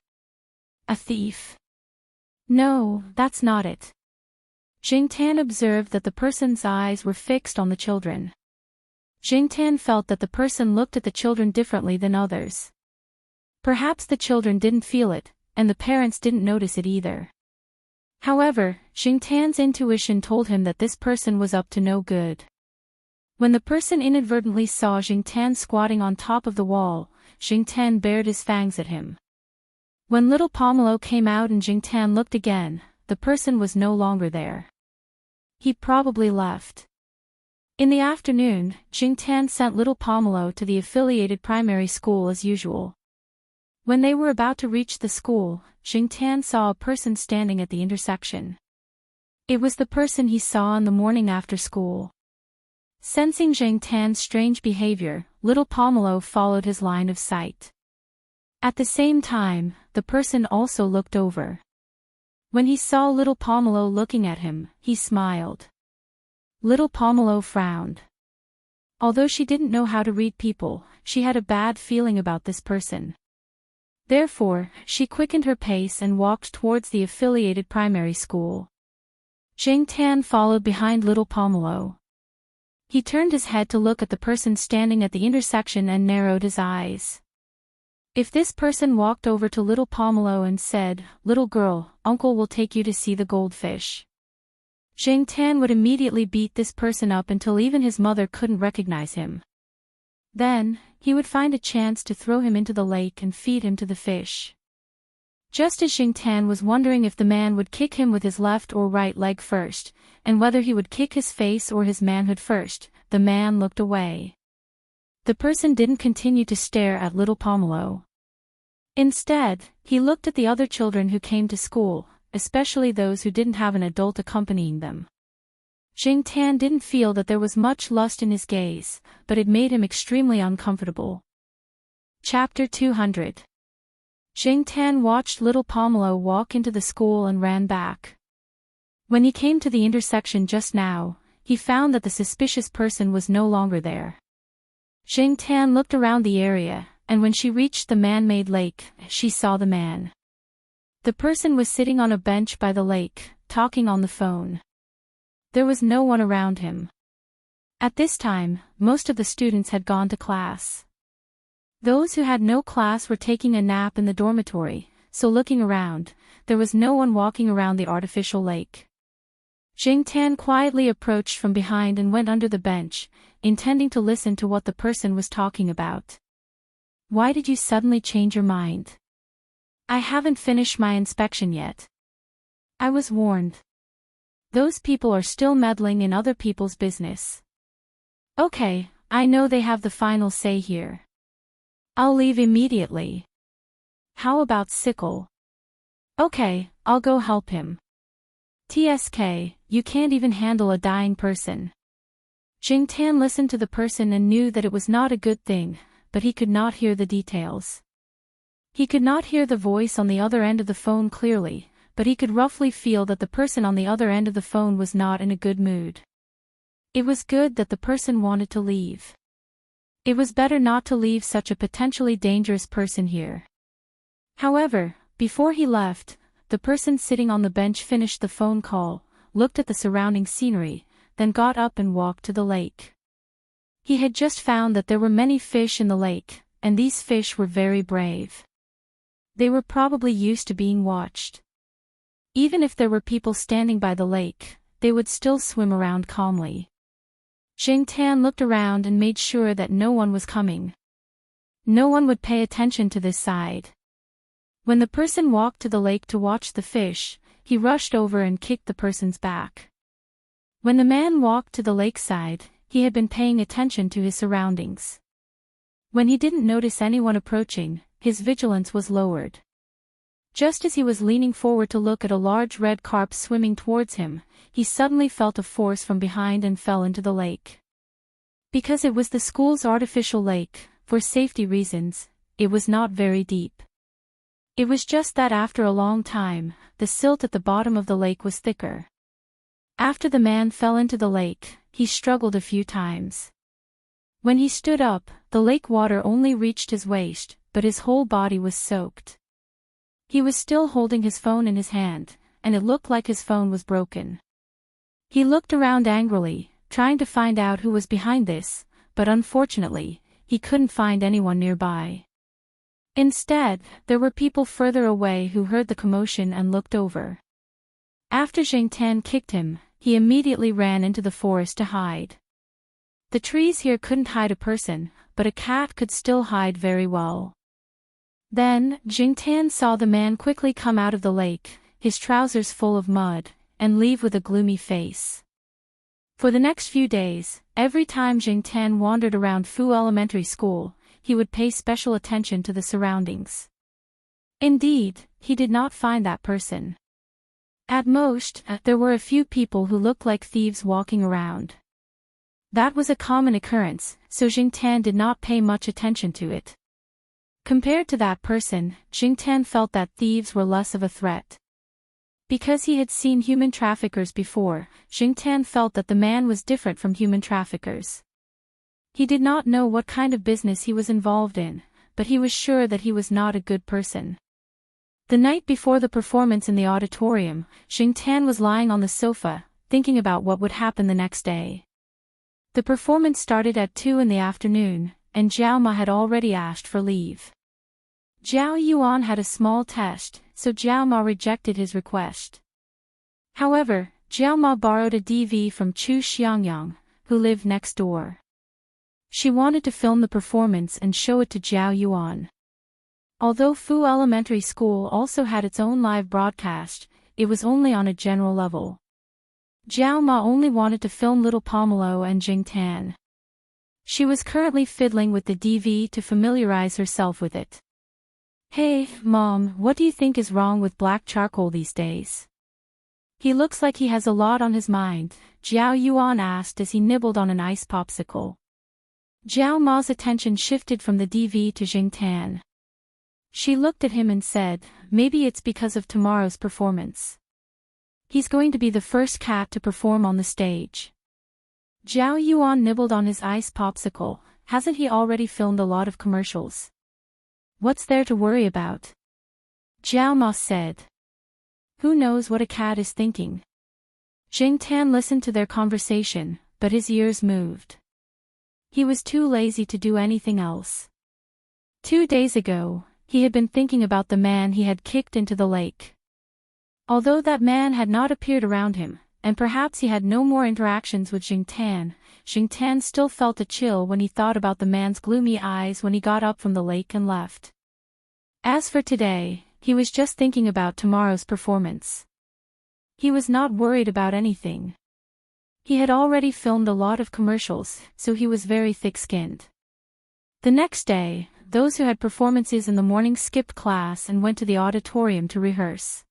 A thief? No, that's not it. Jing Tan observed that the person's eyes were fixed on the children. Jing Tan felt that the person looked at the children differently than others. Perhaps the children didn't feel it, and the parents didn't notice it either. However, Jing Tan's intuition told him that this person was up to no good. When the person inadvertently saw Jing Tan squatting on top of the wall, Jing Tan bared his fangs at him. When little Pomelo came out and Jing Tan looked again, the person was no longer there. He probably left. In the afternoon, Jing Tan sent little Pomelo to the affiliated primary school as usual. When they were about to reach the school, Jing Tan saw a person standing at the intersection. It was the person he saw in the morning after school. Sensing Jing Tan's strange behavior, little Pomelo followed his line of sight. At the same time, the person also looked over. When he saw little Pomelo looking at him, he smiled. Little Pomelo frowned. Although she didn't know how to read people, she had a bad feeling about this person. Therefore, she quickened her pace and walked towards the affiliated primary school. Jing Tan followed behind little Pomelo. He turned his head to look at the person standing at the intersection and narrowed his eyes. If this person walked over to little Pomelo and said, "Little girl, uncle will take you to see the goldfish," Jing Tan would immediately beat this person up until even his mother couldn't recognize him. Then, he would find a chance to throw him into the lake and feed him to the fish. Just as Jing Tan was wondering if the man would kick him with his left or right leg first, and whether he would kick his face or his manhood first, the man looked away. The person didn't continue to stare at little Pomelo. Instead, he looked at the other children who came to school, especially those who didn't have an adult accompanying them. Jing Tan didn't feel that there was much lust in his gaze, but it made him extremely uncomfortable. Chapter 200. Jing Tan watched little Pomelo walk into the school and ran back. When he came to the intersection just now, he found that the suspicious person was no longer there. Jing Tan looked around the area, and when she reached the man-made lake, she saw the man. The person was sitting on a bench by the lake, talking on the phone. There was no one around him. At this time, most of the students had gone to class. Those who had no class were taking a nap in the dormitory, so looking around, there was no one walking around the artificial lake. Jing Tan quietly approached from behind and went under the bench, intending to listen to what the person was talking about. "Why did you suddenly change your mind?" "I haven't finished my inspection yet. I was warned. Those people are still meddling in other people's business." "Okay, I know they have the final say here. I'll leave immediately." "How about Sickle?" "Okay, I'll go help him." "TSK, you can't even handle a dying person." Jing Tan listened to the person and knew that it was not a good thing, but he could not hear the details. He could not hear the voice on the other end of the phone clearly, but he could roughly feel that the person on the other end of the phone was not in a good mood. It was good that the person wanted to leave. It was better not to leave such a potentially dangerous person here. However, before he left, the person sitting on the bench finished the phone call, looked at the surrounding scenery, then got up and walked to the lake. He had just found that there were many fish in the lake, and these fish were very brave. They were probably used to being watched. Even if there were people standing by the lake, they would still swim around calmly. Jing Tan looked around and made sure that no one was coming. No one would pay attention to this side. When the person walked to the lake to watch the fish, he rushed over and kicked the person's back. When the man walked to the lakeside, he had been paying attention to his surroundings. When he didn't notice anyone approaching, his vigilance was lowered. Just as he was leaning forward to look at a large red carp swimming towards him, he suddenly felt a force from behind and fell into the lake. Because it was the school's artificial lake, for safety reasons, it was not very deep. It was just that after a long time, the silt at the bottom of the lake was thicker. After the man fell into the lake, he struggled a few times. When he stood up, the lake water only reached his waist, but his whole body was soaked. He was still holding his phone in his hand, and it looked like his phone was broken. He looked around angrily, trying to find out who was behind this, but unfortunately, he couldn't find anyone nearby. Instead, there were people further away who heard the commotion and looked over. After Jing Tan kicked him, he immediately ran into the forest to hide. The trees here couldn't hide a person, but a cat could still hide very well. Then, Jing Tan saw the man quickly come out of the lake, his trousers full of mud, and leave with a gloomy face. For the next few days, every time Jing Tan wandered around Fu Elementary School, he would pay special attention to the surroundings. Indeed, he did not find that person. At most, there were a few people who looked like thieves walking around. That was a common occurrence, so Jing Tan did not pay much attention to it. Compared to that person, Jing Tan felt that thieves were less of a threat. Because he had seen human traffickers before, Jing Tan felt that the man was different from human traffickers. He did not know what kind of business he was involved in, but he was sure that he was not a good person. The night before the performance in the auditorium, Jing Tan was lying on the sofa, thinking about what would happen the next day. The performance started at 2 in the afternoon, and Jiao Ma had already asked for leave. Jiao Yuan had a small test, so Jiao Ma rejected his request. However, Jiao Ma borrowed a DV from Chu Xiangyang, who lived next door. She wanted to film the performance and show it to Jiao Yuan. Although Fu Elementary School also had its own live broadcast, it was only on a general level. Jiao Ma only wanted to film little Pomelo and Jing Tan. She was currently fiddling with the DV to familiarize herself with it. "Hey, Mom, what do you think is wrong with black charcoal these days? He looks like he has a lot on his mind," Jiao Yuan asked as he nibbled on an ice popsicle. Jiao Ma's attention shifted from the DV to Jing Tan. She looked at him and said, "Maybe it's because of tomorrow's performance. He's going to be the first cat to perform on the stage." Jiao Yuan nibbled on his ice popsicle. "Hasn't he already filmed a lot of commercials? What's there to worry about?" Jiao Ma said. "Who knows what a cat is thinking?" Jing Tan listened to their conversation, but his ears moved. He was too lazy to do anything else. 2 days ago, he had been thinking about the man he had kicked into the lake. Although that man had not appeared around him, and perhaps he had no more interactions with Jing Tan still felt a chill when he thought about the man's gloomy eyes when he got up from the lake and left. As for today, he was just thinking about tomorrow's performance. He was not worried about anything. He had already filmed a lot of commercials, so he was very thick-skinned. The next day, those who had performances in the morning skipped class and went to the auditorium to rehearse.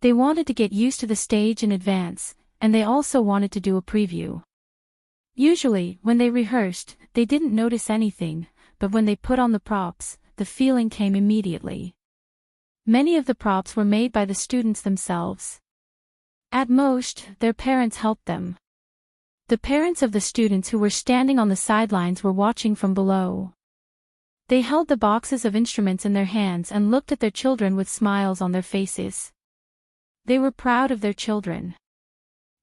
They wanted to get used to the stage in advance, and they also wanted to do a preview. Usually, when they rehearsed, they didn't notice anything, but when they put on the props, the feeling came immediately. Many of the props were made by the students themselves. At most, their parents helped them. The parents of the students who were standing on the sidelines were watching from below. They held the boxes of instruments in their hands and looked at their children with smiles on their faces. They were proud of their children.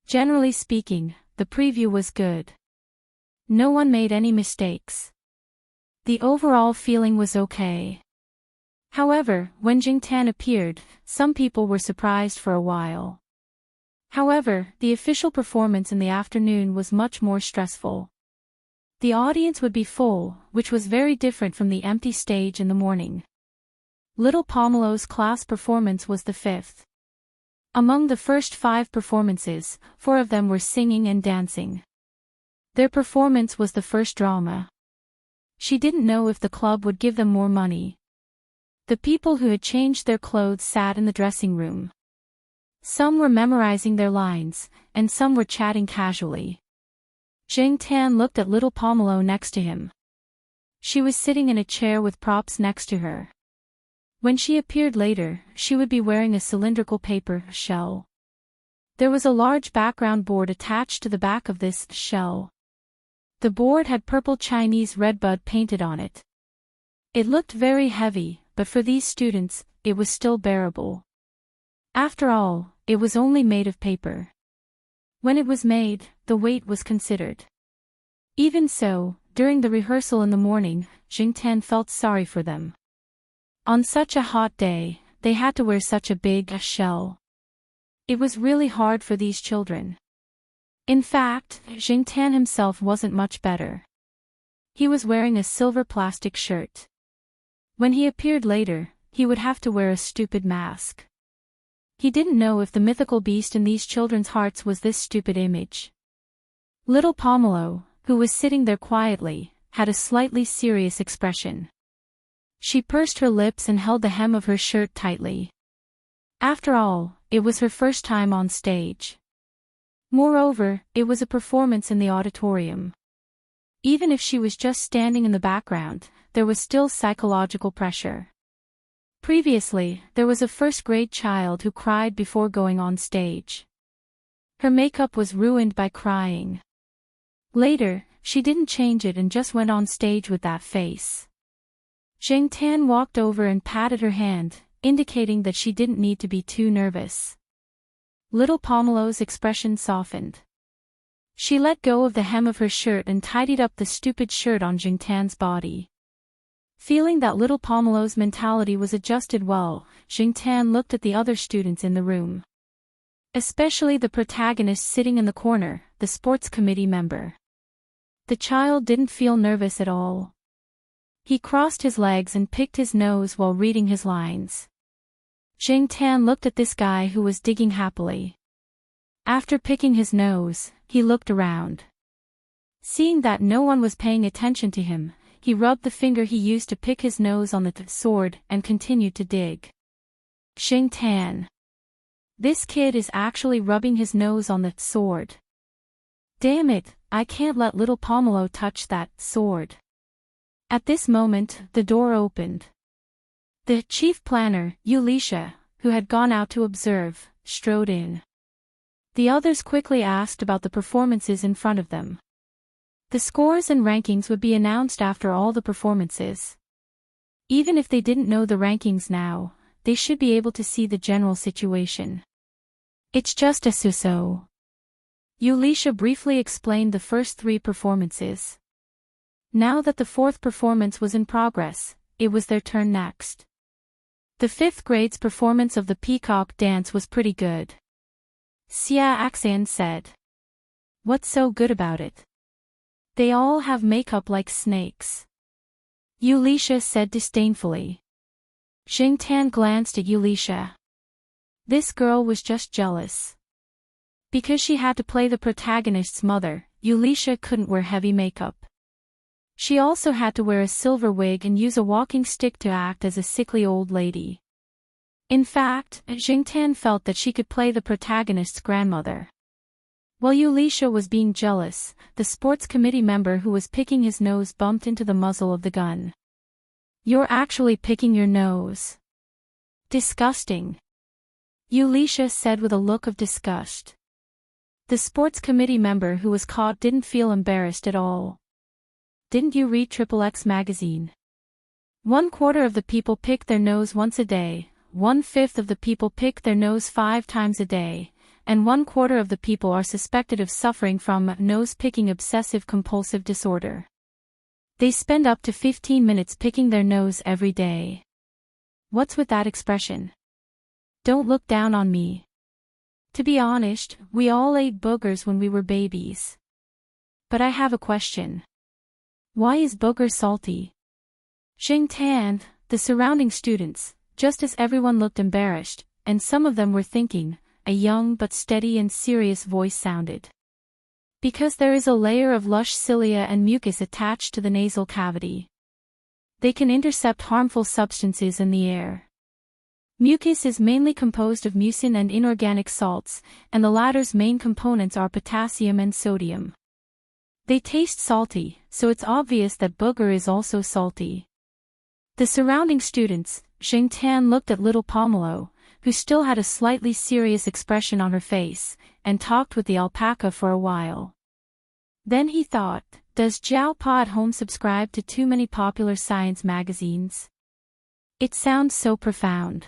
Generally speaking, the preview was good. No one made any mistakes. The overall feeling was okay. However, when Jingtan appeared, some people were surprised for a while. However, the official performance in the afternoon was much more stressful. The audience would be full, which was very different from the empty stage in the morning. Little Pomelo's class performance was the fifth. Among the first 5 performances, 4 of them were singing and dancing. Their performance was the first drama. She didn't know if the club would give them more money. The people who had changed their clothes sat in the dressing room. Some were memorizing their lines, and some were chatting casually. Jingtan looked at little Pomelo next to him. She was sitting in a chair with props next to her. When she appeared later, she would be wearing a cylindrical paper shell. There was a large background board attached to the back of this shell. The board had purple Chinese redbud painted on it. It looked very heavy, but for these students, it was still bearable. After all, it was only made of paper. When it was made, the weight was considered. Even so, during the rehearsal in the morning, Jingtan felt sorry for them. On such a hot day, they had to wear such a big shell. It was really hard for these children. In fact, Jingtan himself wasn't much better. He was wearing a silver plastic shirt. When he appeared later, he would have to wear a stupid mask. He didn't know if the mythical beast in these children's hearts was this stupid image. Little Pomelo, who was sitting there quietly, had a slightly serious expression. She pursed her lips and held the hem of her shirt tightly. After all, it was her first time on stage. Moreover, it was a performance in the auditorium. Even if she was just standing in the background, there was still psychological pressure. Previously, there was a first-grade child who cried before going on stage. Her makeup was ruined by crying. Later, she didn't change it and just went on stage with that face. Jingtan walked over and patted her hand, indicating that she didn't need to be too nervous. Little Pomelo's expression softened. She let go of the hem of her shirt and tidied up the stupid shirt on Jingtan's body. Feeling that little Pomelo's mentality was adjusted well, Jingtan looked at the other students in the room. Especially the protagonist sitting in the corner, the sports committee member. The child didn't feel nervous at all. He crossed his legs and picked his nose while reading his lines. Jingtan looked at this guy who was digging happily. After picking his nose, he looked around. Seeing that no one was paying attention to him, he rubbed the finger he used to pick his nose on the sword and continued to dig. Jingtan. This kid is actually rubbing his nose on the sword. Damn it, I can't let little Pomelo touch that sword. At this moment, the door opened. The chief planner, Wuxia, who had gone out to observe, strode in. The others quickly asked about the performances in front of them. The scores and rankings would be announced after all the performances. Even if they didn't know the rankings now, they should be able to see the general situation. It's just a so-so. Wuxia briefly explained the first 3 performances. Now that the 4th performance was in progress, it was their turn next. The 5th grade's performance of the peacock dance was pretty good. Xia Axian said. What's so good about it? They all have makeup like snakes. Wuxia said disdainfully. Jingtan glanced at Wuxia. This girl was just jealous. Because she had to play the protagonist's mother, Wuxia couldn't wear heavy makeup. She also had to wear a silver wig and use a walking stick to act as a sickly old lady. In fact, Jingtan felt that she could play the protagonist's grandmother. While Elisha was being jealous, the sports committee member who was picking his nose bumped into the muzzle of the gun. "You're actually picking your nose. Disgusting," Elisha said with a look of disgust. The sports committee member who was caught didn't feel embarrassed at all. "Didn't you read XXX magazine? 1/4 of the people pick their nose once a day, 1/5 of the people pick their nose 5 times a day, and 1/4 of the people are suspected of suffering from nose-picking obsessive-compulsive disorder. They spend up to 15 minutes picking their nose every day. What's with that expression? Don't look down on me. To be honest, we all ate boogers when we were babies. But I have a question. Why is booger salty?" Xingtan, the surrounding students, just as everyone looked embarrassed, and some of them were thinking, a young but steady and serious voice sounded. "Because there is a layer of lush cilia and mucus attached to the nasal cavity. They can intercept harmful substances in the air. Mucus is mainly composed of mucin and inorganic salts, and the latter's main components are potassium and sodium. They taste salty, so it's obvious that booger is also salty." The surrounding students, Xingtan looked at little Pomelo, who still had a slightly serious expression on her face, and talked with the alpaca for a while. Then he thought, does Zhao Pa at home subscribe to too many popular science magazines? It sounds so profound.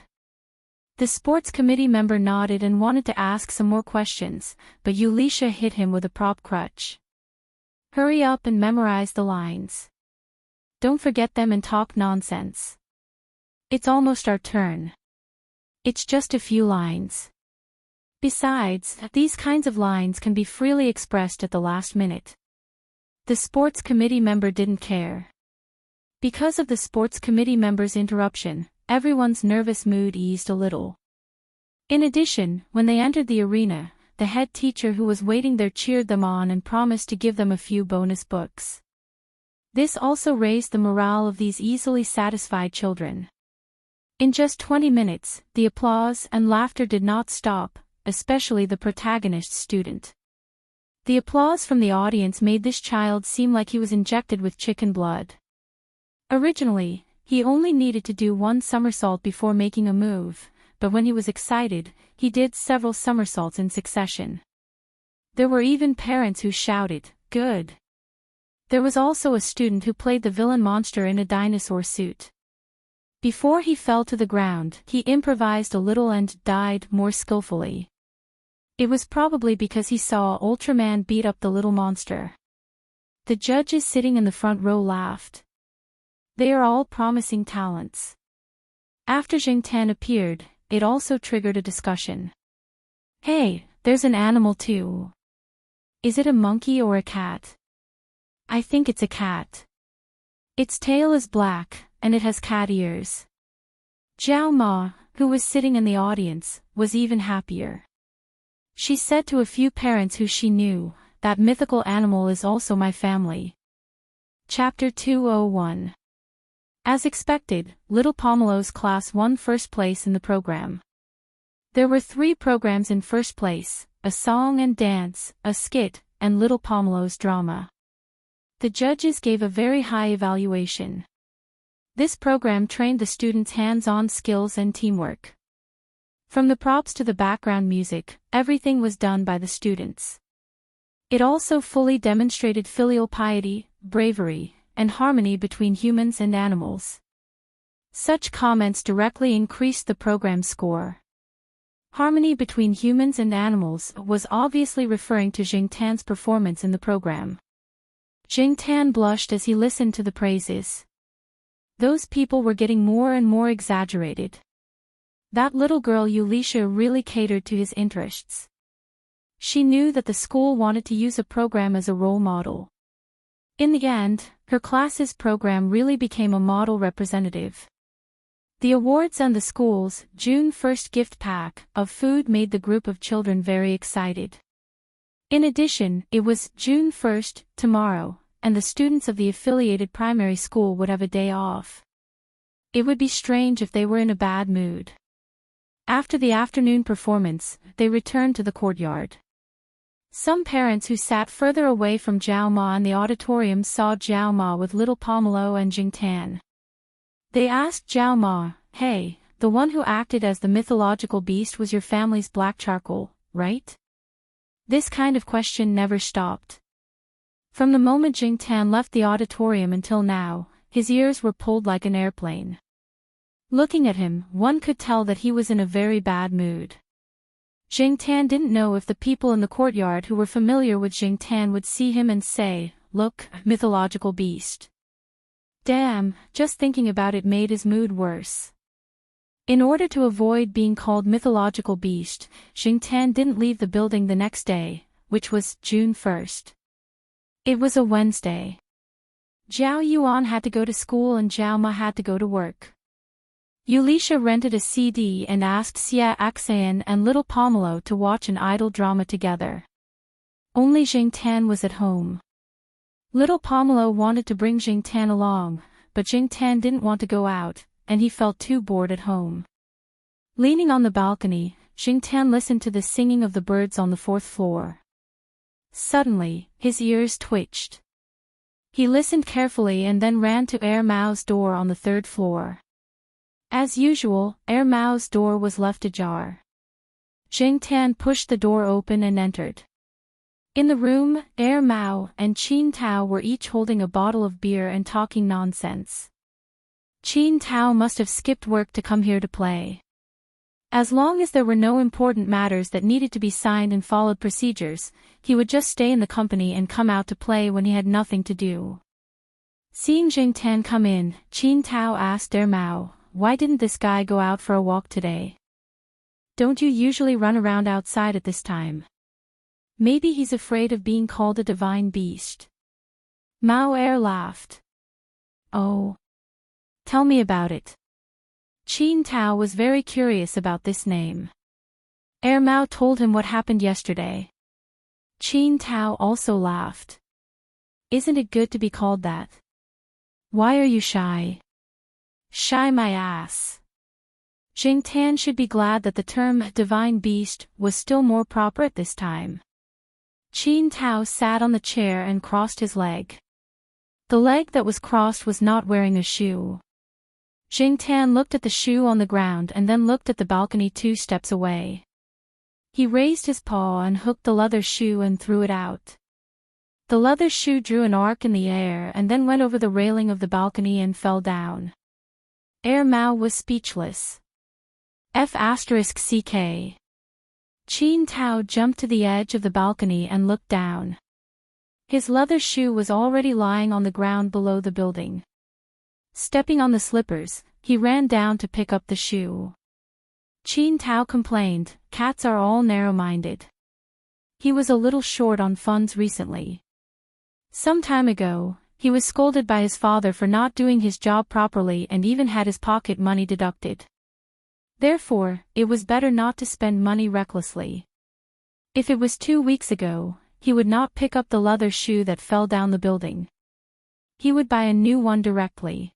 The sports committee member nodded and wanted to ask some more questions, but Elisha hit him with a prop crutch. "Hurry up and memorize the lines. Don't forget them and talk nonsense. It's almost our turn. It's just a few lines. Besides, these kinds of lines can be freely expressed at the last minute." The sports committee member didn't care. Because of the sports committee member's interruption, everyone's nervous mood eased a little. In addition, when they entered the arena, the head teacher who was waiting there cheered them on and promised to give them a few bonus books. This also raised the morale of these easily satisfied children. In just 20 minutes, the applause and laughter did not stop, especially the protagonist's student. The applause from the audience made this child seem like he was injected with chicken blood. Originally, he only needed to do one somersault before making a move, but when he was excited, he did several somersaults in succession. There were even parents who shouted, "Good!" There was also a student who played the villain monster in a dinosaur suit. Before he fell to the ground, he improvised a little and died more skillfully. It was probably because he saw Ultraman beat up the little monster. The judges sitting in the front row laughed. They are all promising talents. After Xingtan appeared, it also triggered a discussion. "Hey, there's an animal too. Is it a monkey or a cat?" "I think it's a cat. Its tail is black, and it has cat ears." Zhao Ma, who was sitting in the audience, was even happier. She said to a few parents who she knew, "That mythical animal is also my family." Chapter 201. As expected, little Pomelo's class won first place in the program. There were 3 programs in first place, a song and dance, a skit, and little Pomelo's drama. The judges gave a very high evaluation. This program trained the students' hands-on skills and teamwork. From the props to the background music, everything was done by the students. It also fully demonstrated filial piety, bravery, and harmony between humans and animals. Such comments directly increased the program's score. Harmony between humans and animals was obviously referring to Xingtan's performance in the program. Xingtan blushed as he listened to the praises. Those people were getting more and more exaggerated. That little girl Elisha really catered to his interests. She knew that the school wanted to use a program as a role model. In the end, her class's program really became a model representative. The awards and the school's June 1st gift pack of food made the group of children very excited. In addition, it was June 1st, tomorrow, and the students of the affiliated primary school would have a day off. It would be strange if they were in a bad mood. After the afternoon performance, they returned to the courtyard. Some parents who sat further away from Zhao Ma in the auditorium saw Zhao Ma with little Pomelo and Jingtan. They asked Zhao Ma, "Hey, the one who acted as the mythological beast was your family's black charcoal, right?" This kind of question never stopped. From the moment Jingtan left the auditorium until now, his ears were pulled like an airplane. Looking at him, one could tell that he was in a very bad mood. Jingtan didn't know if the people in the courtyard who were familiar with Jingtan would see him and say, "Look, mythological beast." Damn, just thinking about it made his mood worse. In order to avoid being called mythological beast, Jingtan didn't leave the building the next day, which was June 1st. It was a Wednesday. Zhao Yuan had to go to school and Zhao Ma had to go to work. Yulisha rented a CD and asked Xia Axayan and little Pomelo to watch an idol drama together. Only Jingtan was at home. Little Pomelo wanted to bring Jingtan along, but Jingtan didn't want to go out, and he felt too bored at home. Leaning on the balcony, Jingtan listened to the singing of the birds on the 4th floor. Suddenly, his ears twitched. He listened carefully and then ran to Mao's door on the 3rd floor. As usual, Mao's door was left ajar. Jingtan pushed the door open and entered. In the room, Mao and Qin Tao were each holding a bottle of beer and talking nonsense. Qin Tao must have skipped work to come here to play. As long as there were no important matters that needed to be signed and followed procedures, he would just stay in the company and come out to play when he had nothing to do. Seeing Jingtan come in, Qin Tao asked Mao, "Why didn't this guy go out for a walk today? Don't you usually run around outside at this time?" "Maybe he's afraid of being called a divine beast." Mao laughed. "Oh. Tell me about it." Qin Tao was very curious about this name. Mao told him what happened yesterday. Qin Tao also laughed. "Isn't it good to be called that? Why are you shy?" "Shy my ass." Jingtan should be glad that the term divine beast was still more proper at this time. Qin Tao sat on the chair and crossed his leg. The leg that was crossed was not wearing a shoe. Jingtan looked at the shoe on the ground and then looked at the balcony 2 steps away. He raised his paw and hooked the leather shoe and threw it out. The leather shoe drew an arc in the air and then went over the railing of the balcony and fell down. Mao was speechless. F***ck. Qin Tao jumped to the edge of the balcony and looked down. His leather shoe was already lying on the ground below the building. Stepping on the slippers, he ran down to pick up the shoe. Qin Tao complained, "Cats are all narrow-minded." He was a little short on funds recently. Some time ago, he was scolded by his father for not doing his job properly and even had his pocket money deducted. Therefore, it was better not to spend money recklessly. If it was 2 weeks ago, he would not pick up the leather shoe that fell down the building. He would buy a new one directly.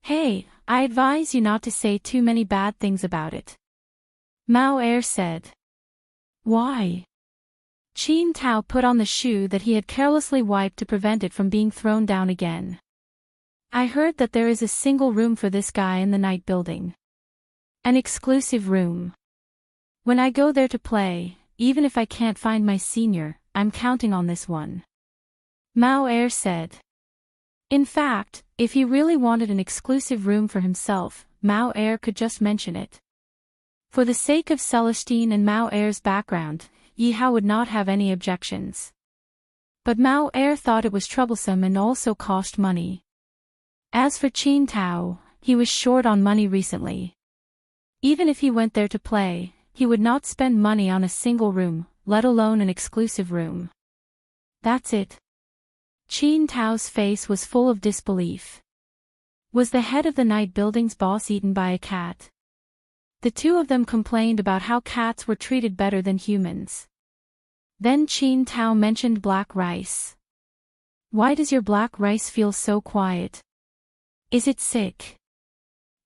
"Hey, I advise you not to say too many bad things about it," Mao said. "Why?" Qin Tao put on the shoe that he had carelessly wiped to prevent it from being thrown down again. "I heard that there is a single room for this guy in the night building. An exclusive room. When I go there to play, even if I can't find my senior, I'm counting on this one," Mao said. In fact, if he really wanted an exclusive room for himself, Mao could just mention it. For the sake of Celestine and Mao's background, Yi Hao would not have any objections. But Mao thought it was troublesome and also cost money. As for Qin Tao, he was short on money recently. Even if he went there to play, he would not spend money on a single room, let alone an exclusive room. That's it. Qin Tao's face was full of disbelief. Was the head of the night building's boss eaten by a cat? The two of them complained about how cats were treated better than humans. Then Qin Tao mentioned black rice. "Why does your black rice feel so quiet? Is it sick?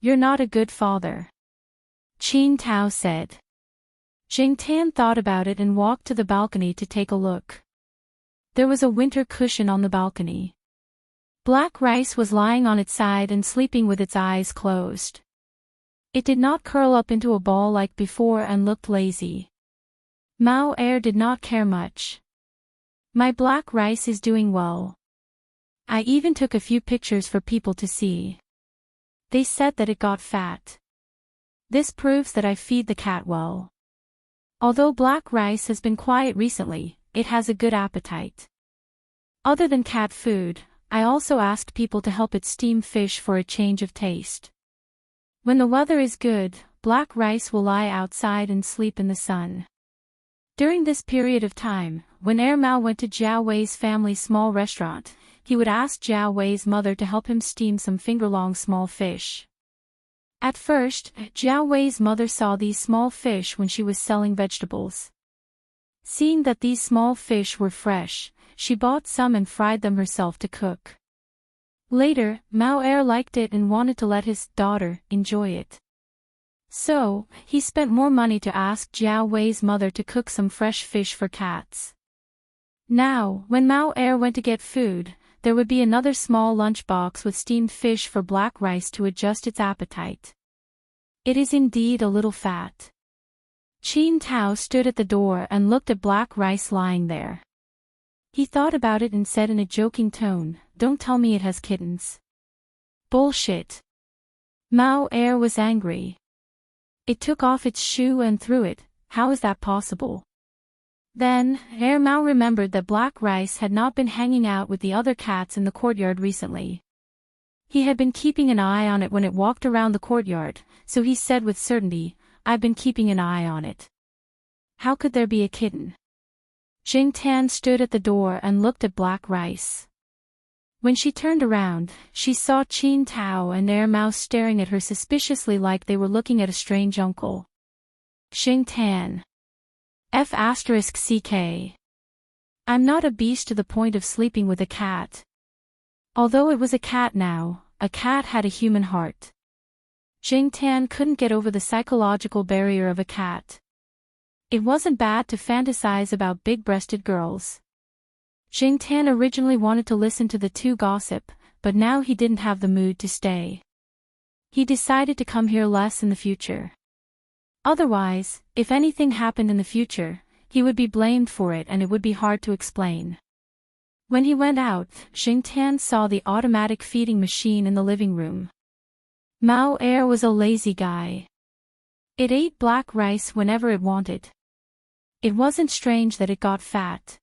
You're not a good father," Qin Tao said. Jing Tan thought about it and walked to the balcony to take a look. There was a winter cushion on the balcony. Black rice was lying on its side and sleeping with its eyes closed. It did not curl up into a ball like before and looked lazy. Mao Er did not care much. My black rice is doing well. I even took a few pictures for people to see. They said that it got fat. This proves that I feed the cat well. Although black rice has been quiet recently, it has a good appetite. Other than cat food, I also asked people to help it steam fish for a change of taste. When the weather is good, black rice will lie outside and sleep in the sun. During this period of time, when Mao went to Jiao Wei's family's small restaurant, he would ask Jiao Wei's mother to help him steam some finger-long small fish. At first, Jiao Wei's mother saw these small fish when she was selling vegetables. Seeing that these small fish were fresh, she bought some and fried them herself to cook. Later, Mao Er liked it and wanted to let his daughter enjoy it. So, he spent more money to ask Jiao Wei's mother to cook some fresh fish for cats. Now, when Mao Er went to get food, there would be another small lunchbox with steamed fish for black rice to adjust its appetite. It is indeed a little fat. Qin Tao stood at the door and looked at black rice lying there. He thought about it and said in a joking tone, "Don't tell me it has kittens." Bullshit. Mao Er was angry. It took off its shoe and threw it. How is that possible? Then, Mao remembered that black rice had not been hanging out with the other cats in the courtyard recently. He had been keeping an eye on it when it walked around the courtyard, so he said with certainty, "I've been keeping an eye on it." How could there be a kitten? Jing Tan stood at the door and looked at black rice. When she turned around, she saw Qin Tao and Mao staring at her suspiciously like they were looking at a strange uncle. Jing Tan. F***ck. I'm not a beast to the point of sleeping with a cat. Although it was a cat now, a cat had a human heart. Jing Tan couldn't get over the psychological barrier of a cat. It wasn't bad to fantasize about big-breasted girls. Jing Tan originally wanted to listen to the two gossip, but now he didn't have the mood to stay. He decided to come here less in the future. Otherwise, if anything happened in the future, he would be blamed for it and it would be hard to explain. When he went out, Jing Tan saw the automatic feeding machine in the living room. Mao Er was a lazy guy. It ate black rice whenever it wanted. It wasn't strange that it got fat.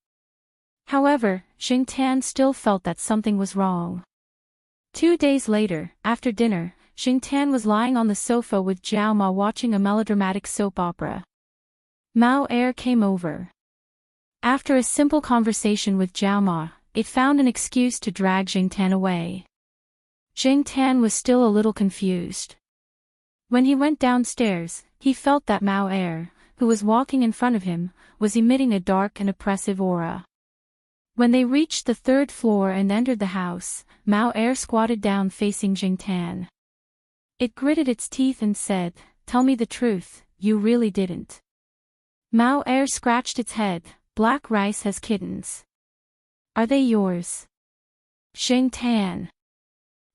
However, Jing Tan still felt that something was wrong. 2 days later, after dinner, Jing Tan was lying on the sofa with Jiao Ma watching a melodramatic soap opera. Mao Er came over. After a simple conversation with Jiao Ma, it found an excuse to drag Jing Tan away. Jing Tan was still a little confused. When he went downstairs, he felt that Mao Er, who was walking in front of him, was emitting a dark and oppressive aura. When they reached the 3rd floor and entered the house, Mao Er squatted down facing Jing Tan. It gritted its teeth and said, "Tell me the truth, you really didn't." Mao Er scratched its head. "Black rice has kittens. Are they yours?" Jing Tan.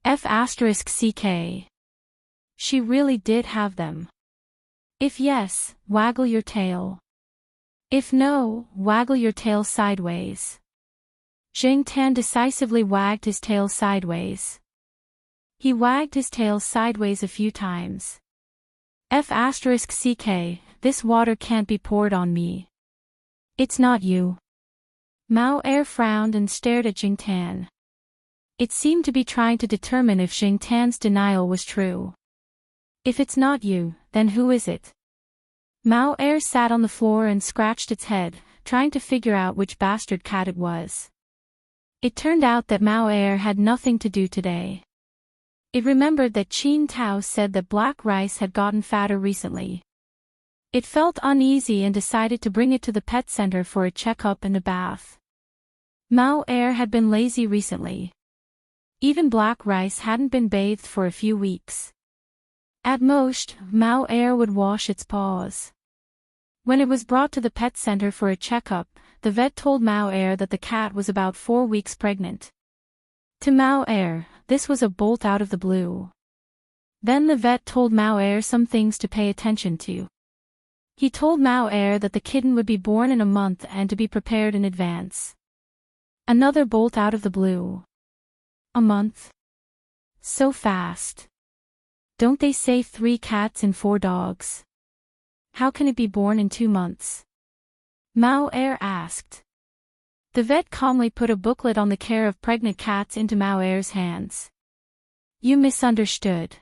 F***ck. She really did have them. If yes, waggle your tail. If no, waggle your tail sideways. Jing Tan decisively wagged his tail sideways. He wagged his tail sideways a few times. F***ck, this water can't be poured on me. It's not you. Mao Er frowned and stared at Jing Tan. It seemed to be trying to determine if Jing Tan's denial was true. If it's not you, then who is it? Mao Er sat on the floor and scratched its head, trying to figure out which bastard cat it was. It turned out that Mao Er had nothing to do today. It remembered that Qin Tao said that black rice had gotten fatter recently. It felt uneasy and decided to bring it to the pet center for a checkup and a bath. Mao Er had been lazy recently. Even black rice hadn't been bathed for a few weeks. At most, Mao Er would wash its paws. When it was brought to the pet center for a checkup, the vet told Mao Er that the cat was about 4 weeks pregnant. To Mao Er, this was a bolt out of the blue. Then the vet told Mao Er some things to pay attention to. He told Mao Er that the kitten would be born in a month and to be prepared in advance. Another bolt out of the blue. A month? So fast. Don't they say 3 cats and 4 dogs? How can it be born in 2 months? Mao Er asked. The vet calmly put a booklet on the care of pregnant cats into Mao Er's hands. You misunderstood.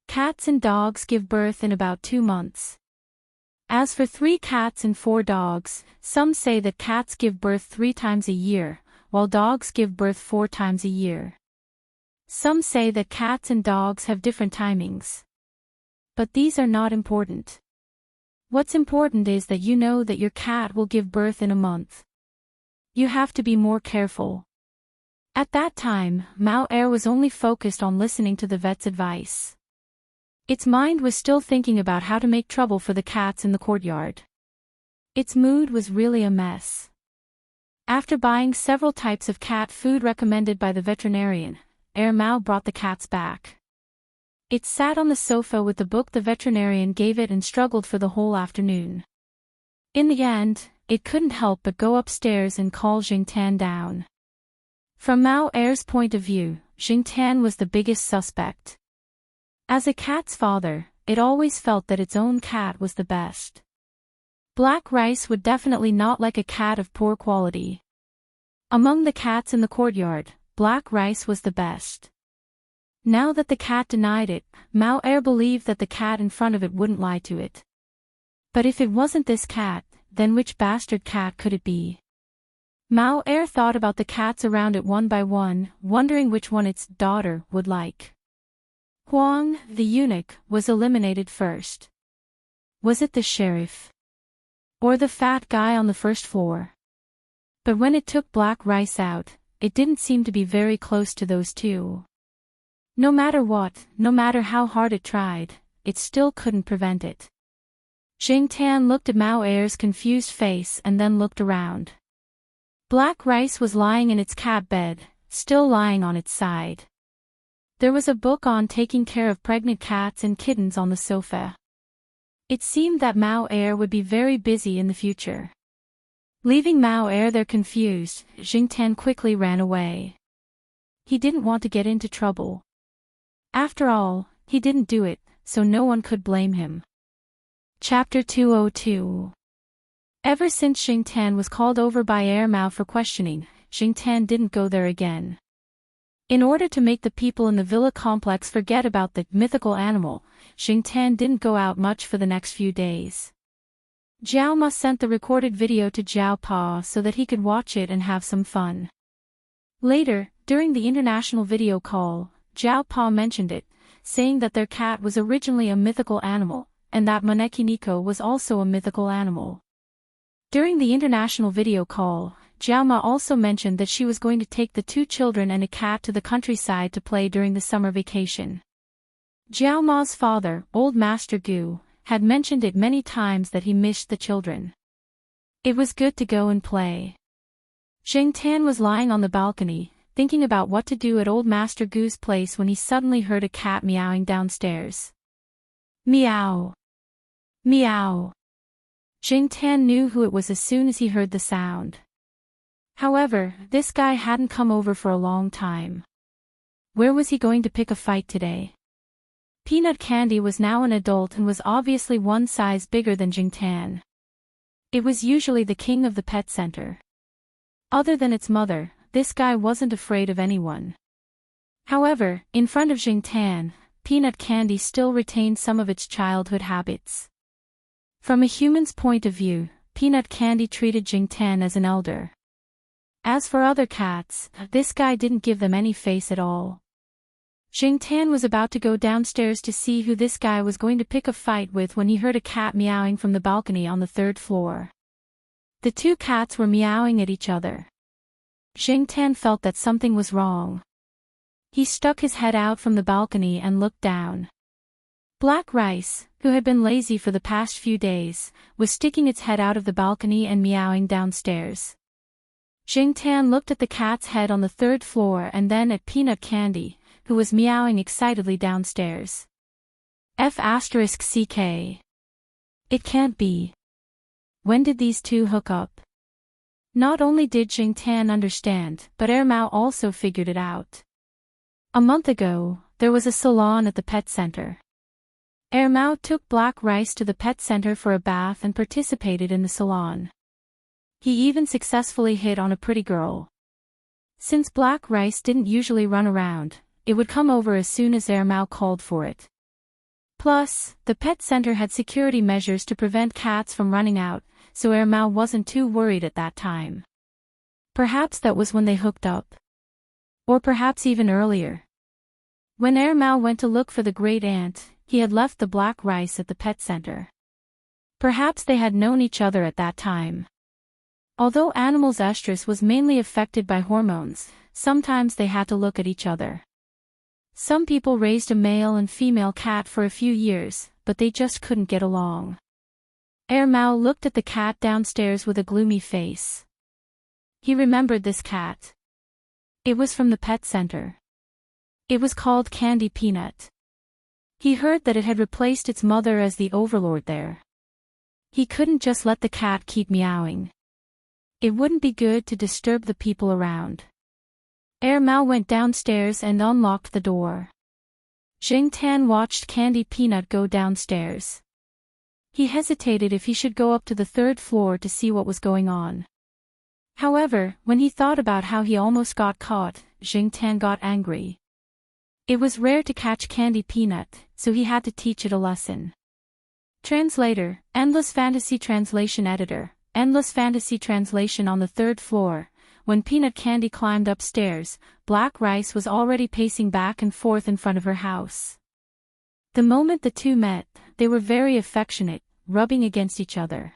Cats and dogs give birth in about 2 months. As for 3 cats and 4 dogs, some say that cats give birth 3 times a year, while dogs give birth 4 times a year. Some say that cats and dogs have different timings. But these are not important. What's important is that you know that your cat will give birth in a month. You have to be more careful. At that time, Mao Er was only focused on listening to the vet's advice. Its mind was still thinking about how to make trouble for the cats in the courtyard. Its mood was really a mess. After buying several types of cat food recommended by the veterinarian, Mao brought the cats back. It sat on the sofa with the book the veterinarian gave it and struggled for the whole afternoon. In the end, it couldn't help but go upstairs and call Jingtan down. From Mao Er's point of view, Jingtan was the biggest suspect. As a cat's father, it always felt that its own cat was the best. Black Rice would definitely not like a cat of poor quality. Among the cats in the courtyard, Black Rice was the best. Now that the cat denied it, Mao Er believed that the cat in front of it wouldn't lie to it. But if it wasn't this cat, then which bastard cat could it be? Mao Er thought about the cats around it one by one, wondering which one its daughter would like. Huang, the eunuch, was eliminated first. Was it the sheriff? Or the fat guy on the first floor? But when it took Black Rice out, it didn't seem to be very close to those two. No matter what, no matter how hard it tried, it still couldn't prevent it. Jingtan looked at Mao Er's confused face and then looked around. Black Rice was lying in its cat bed, still lying on its side. There was a book on taking care of pregnant cats and kittens on the sofa. It seemed that Mao Er would be very busy in the future. Leaving Mao Er there confused, Jingtan quickly ran away. He didn't want to get into trouble. After all, he didn't do it, so no one could blame him. Chapter 202. Ever since Jingtan was called over by Mao for questioning, Jingtan didn't go there again. In order to make the people in the villa complex forget about the mythical animal, Jingtan didn't go out much for the next few days. Jiao Ma sent the recorded video to Jiao Pa so that he could watch it and have some fun. Later, during the international video call, Jiao Pa mentioned it, saying that their cat was originally a mythical animal, and that Monekiniko was also a mythical animal. During the international video call, Jiao Ma also mentioned that she was going to take the 2 children and a cat to the countryside to play during the summer vacation. Jiao Ma's father, Old Master Gu, had mentioned it many times that he missed the children. It was good to go and play. Jingtan was lying on the balcony, thinking about what to do at Old Master Gu's place when he suddenly heard a cat meowing downstairs. Meow! Meow! Jingtan knew who it was as soon as he heard the sound. However, this guy hadn't come over for a long time. Where was he going to pick a fight today? Peanut Candy was now an adult and was obviously one size bigger than Jingtan. It was usually the king of the pet center. Other than its mother, this guy wasn't afraid of anyone. However, in front of Jingtan, Peanut Candy still retained some of its childhood habits. From a human's point of view, Peanut Candy treated Jingtan as an elder. As for other cats, this guy didn't give them any face at all. Jingtan was about to go downstairs to see who this guy was going to pick a fight with when he heard a cat meowing from the balcony on the 3rd floor. The 2 cats were meowing at each other. Jingtan felt that something was wrong. He stuck his head out from the balcony and looked down. Black Rice, who had been lazy for the past few days, was sticking its head out of the balcony and meowing downstairs. Jingtan looked at the cat's head on the third floor and then at Peanut Candy, who was meowing excitedly downstairs. F***CK. It can't be. When did these two hook up? Not only did Jingtan understand, but Mao also figured it out. A month ago, there was a salon at the pet center. Mao took Black Rice to the pet center for a bath and participated in the salon. He even successfully hit on a pretty girl. Since Black Rice didn't usually run around, it would come over as soon as Mao called for it. Plus, the pet center had security measures to prevent cats from running out, so Mao wasn't too worried at that time. Perhaps that was when they hooked up. Or perhaps even earlier. When Mao went to look for the great aunt, he had left the Black Rice at the pet center. Perhaps they had known each other at that time. Although animals' estrus was mainly affected by hormones, sometimes they had to look at each other. Some people raised a male and female cat for a few years, but they just couldn't get along. Mao looked at the cat downstairs with a gloomy face. He remembered this cat. It was from the pet center. It was called Candy Peanut. He heard that it had replaced its mother as the overlord there. He couldn't just let the cat keep meowing. It wouldn't be good to disturb the people around. Mao went downstairs and unlocked the door. Jingtan watched Candy Peanut go downstairs. He hesitated if he should go up to the third floor to see what was going on. However, when he thought about how he almost got caught, Jingtan got angry. It was rare to catch Candy Peanut, so he had to teach it a lesson. Translator, Endless Fantasy Translation Editor, Endless Fantasy Translation. On the third floor, when Peanut Candy climbed upstairs, Black Rice was already pacing back and forth in front of her house. The moment the two met, they were very affectionate, rubbing against each other.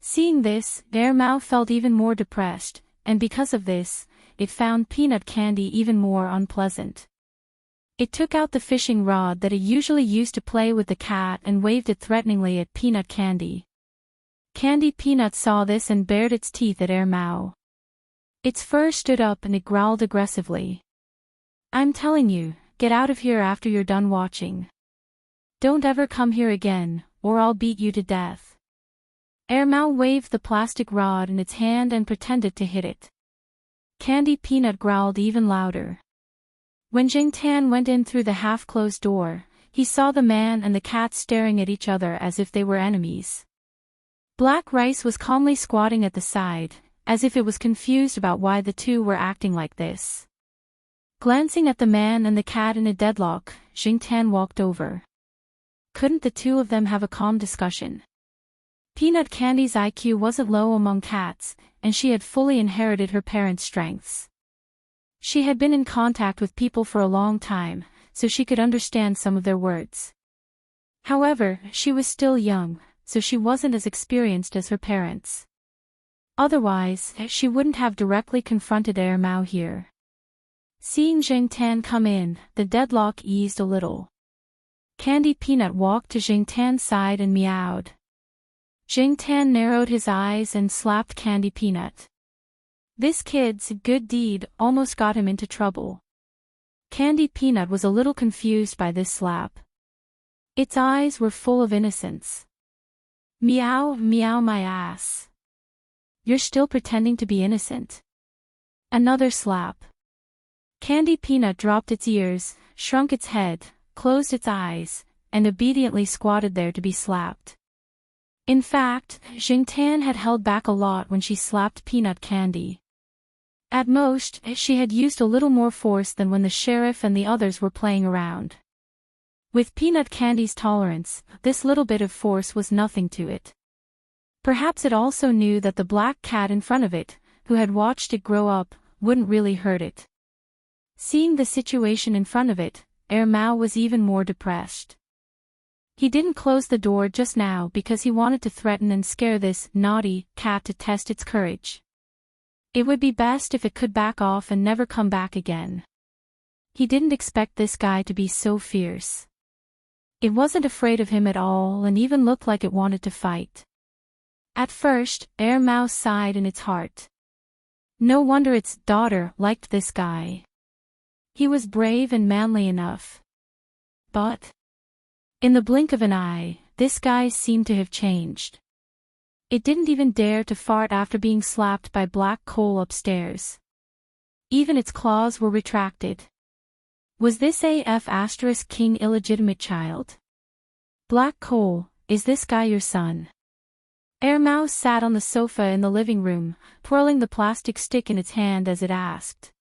Seeing this, Mao felt even more depressed, and because of this, it found Peanut Candy even more unpleasant. It took out the fishing rod that it usually used to play with the cat and waved it threateningly at Peanut Candy. Candy Peanut saw this and bared its teeth at Mao. Its fur stood up and it growled aggressively. "I'm telling you, get out of here after you're done watching. Don't ever come here again, or I'll beat you to death." Mao waved the plastic rod in its hand and pretended to hit it. Candy Peanut growled even louder. When Jingtan went in through the half-closed door, he saw the man and the cat staring at each other as if they were enemies. Black Rice was calmly squatting at the side, as if it was confused about why the two were acting like this. Glancing at the man and the cat in a deadlock, Jingtan walked over. Couldn't the two of them have a calm discussion? Peanut Candy's IQ wasn't low among cats, and she had fully inherited her parents' strengths. She had been in contact with people for a long time, so she could understand some of their words. However, she was still young, so she wasn't as experienced as her parents. Otherwise, she wouldn't have directly confronted Mao here. Seeing Jingtan come in, the deadlock eased a little. Candy Peanut walked to Jingtan's side and meowed. Jingtan narrowed his eyes and slapped Candy Peanut. This kid's good deed almost got him into trouble. Candy Peanut was a little confused by this slap. Its eyes were full of innocence. "Meow, meow my ass. You're still pretending to be innocent." Another slap. Candy Peanut dropped its ears, shrunk its head, closed its eyes, and obediently squatted there to be slapped. In fact, Jingtan had held back a lot when she slapped Peanut Candy. At most, she had used a little more force than when the sheriff and the others were playing around. With Peanut Candy's tolerance, this little bit of force was nothing to it. Perhaps it also knew that the black cat in front of it, who had watched it grow up, wouldn't really hurt it. Seeing the situation in front of it, Mao was even more depressed. He didn't close the door just now because he wanted to threaten and scare this naughty cat to test its courage. It would be best if it could back off and never come back again. He didn't expect this guy to be so fierce. It wasn't afraid of him at all and even looked like it wanted to fight. At first, Mao sighed in its heart. No wonder its daughter liked this guy. He was brave and manly enough. But in the blink of an eye, this guy seemed to have changed. It didn't even dare to fart after being slapped by black coal upstairs. Even its claws were retracted. Was this AF * king illegitimate child? Black coal, is this guy your son? Mao sat on the sofa in the living room, twirling the plastic stick in its hand as it asked.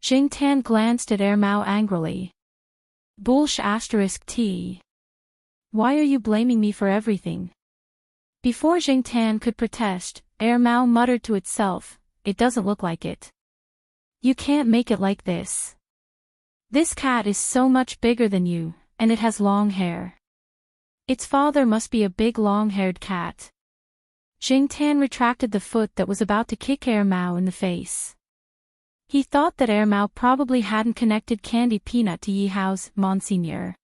Jing Tan glanced at Mao angrily. Bullsh * T. Why are you blaming me for everything? Before Jing Tan could protest, Mao muttered to itself, it doesn't look like it. You can't make it like this. This cat is so much bigger than you, and it has long hair. Its father must be a big long-haired cat. Jing Tan retracted the foot that was about to kick Mao in the face. He thought that Mao probably hadn't connected Candy Peanut to Yi Hao's Monseigneur.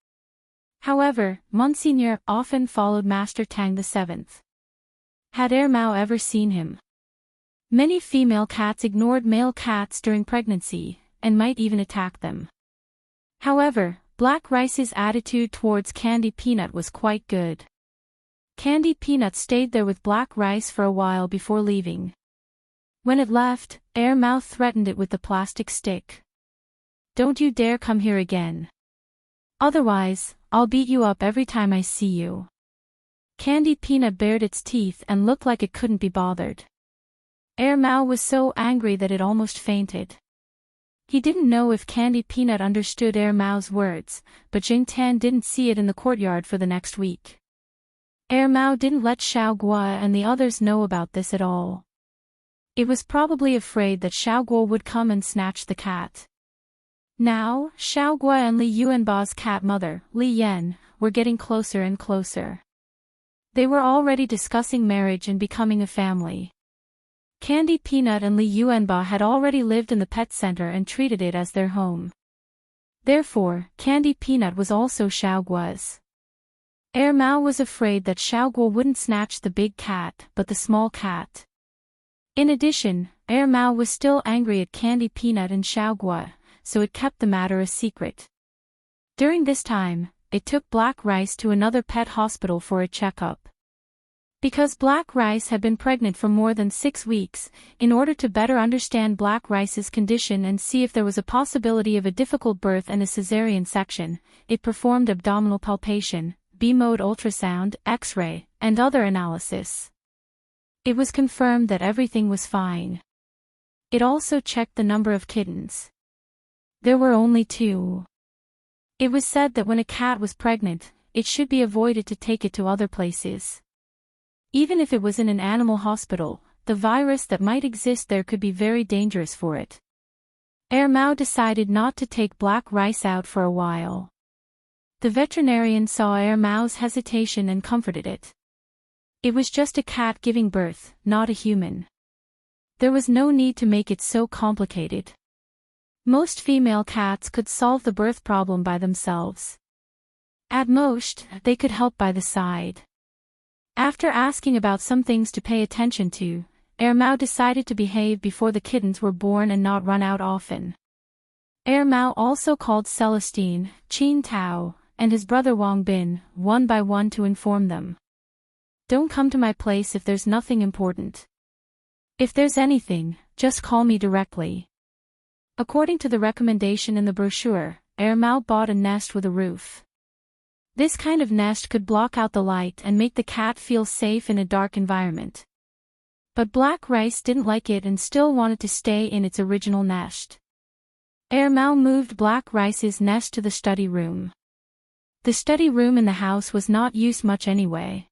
However, Monseigneur often followed Master Tang VII. Had Mao ever seen him? Many female cats ignored male cats during pregnancy, and might even attack them. However, Black Rice's attitude towards Candy Peanut was quite good. Candy Peanut stayed there with Black Rice for a while before leaving. When it left, Mao threatened it with the plastic stick. Don't you dare come here again. Otherwise, I'll beat you up every time I see you. Candy Peanut bared its teeth and looked like it couldn't be bothered. Mao was so angry that it almost fainted. He didn't know if Candy Peanut understood Mao's words, but Jing Tan didn't see it in the courtyard for the next week. Mao didn't let Xiao Guo and the others know about this at all. It was probably afraid that Xiao Guo would come and snatch the cat. Now, Xiao Guo and Li Yuanba's cat mother, Li Yan, were getting closer and closer. They were already discussing marriage and becoming a family. Candy Peanut and Li Yuanba had already lived in the pet center and treated it as their home. Therefore, Candy Peanut was also Xiao Guo's. Mao was afraid that Xiao Guo wouldn't snatch the big cat, but the small cat. In addition, Mao was still angry at Candy Peanut and Xiao Guo, so it kept the matter a secret. During this time, it took Black Rice to another pet hospital for a checkup. Because Black Rice had been pregnant for more than 6 weeks, in order to better understand Black Rice's condition and see if there was a possibility of a difficult birth and a cesarean section, it performed abdominal palpation, B-mode ultrasound, X-ray, and other analysis. It was confirmed that everything was fine. It also checked the number of kittens. There were only 2. It was said that when a cat was pregnant, it should be avoided to take it to other places. Even if it was in an animal hospital, the virus that might exist there could be very dangerous for it. Mao decided not to take Black Rice out for a while. The veterinarian saw Mao's hesitation and comforted it. It was just a cat giving birth, not a human. There was no need to make it so complicated. Most female cats could solve the birth problem by themselves. At most, they could help by the side. After asking about some things to pay attention to, Mao decided to behave before the kittens were born and not run out often. Mao also called Celestine, Qin Tao, and his brother Wang Bin, one by one to inform them. Don't come to my place if there's nothing important. If there's anything, just call me directly. According to the recommendation in the brochure, Mao bought a nest with a roof. This kind of nest could block out the light and make the cat feel safe in a dark environment. But Black Rice didn't like it and still wanted to stay in its original nest. Mao moved Black Rice's nest to the study room. The study room in the house was not used much anyway.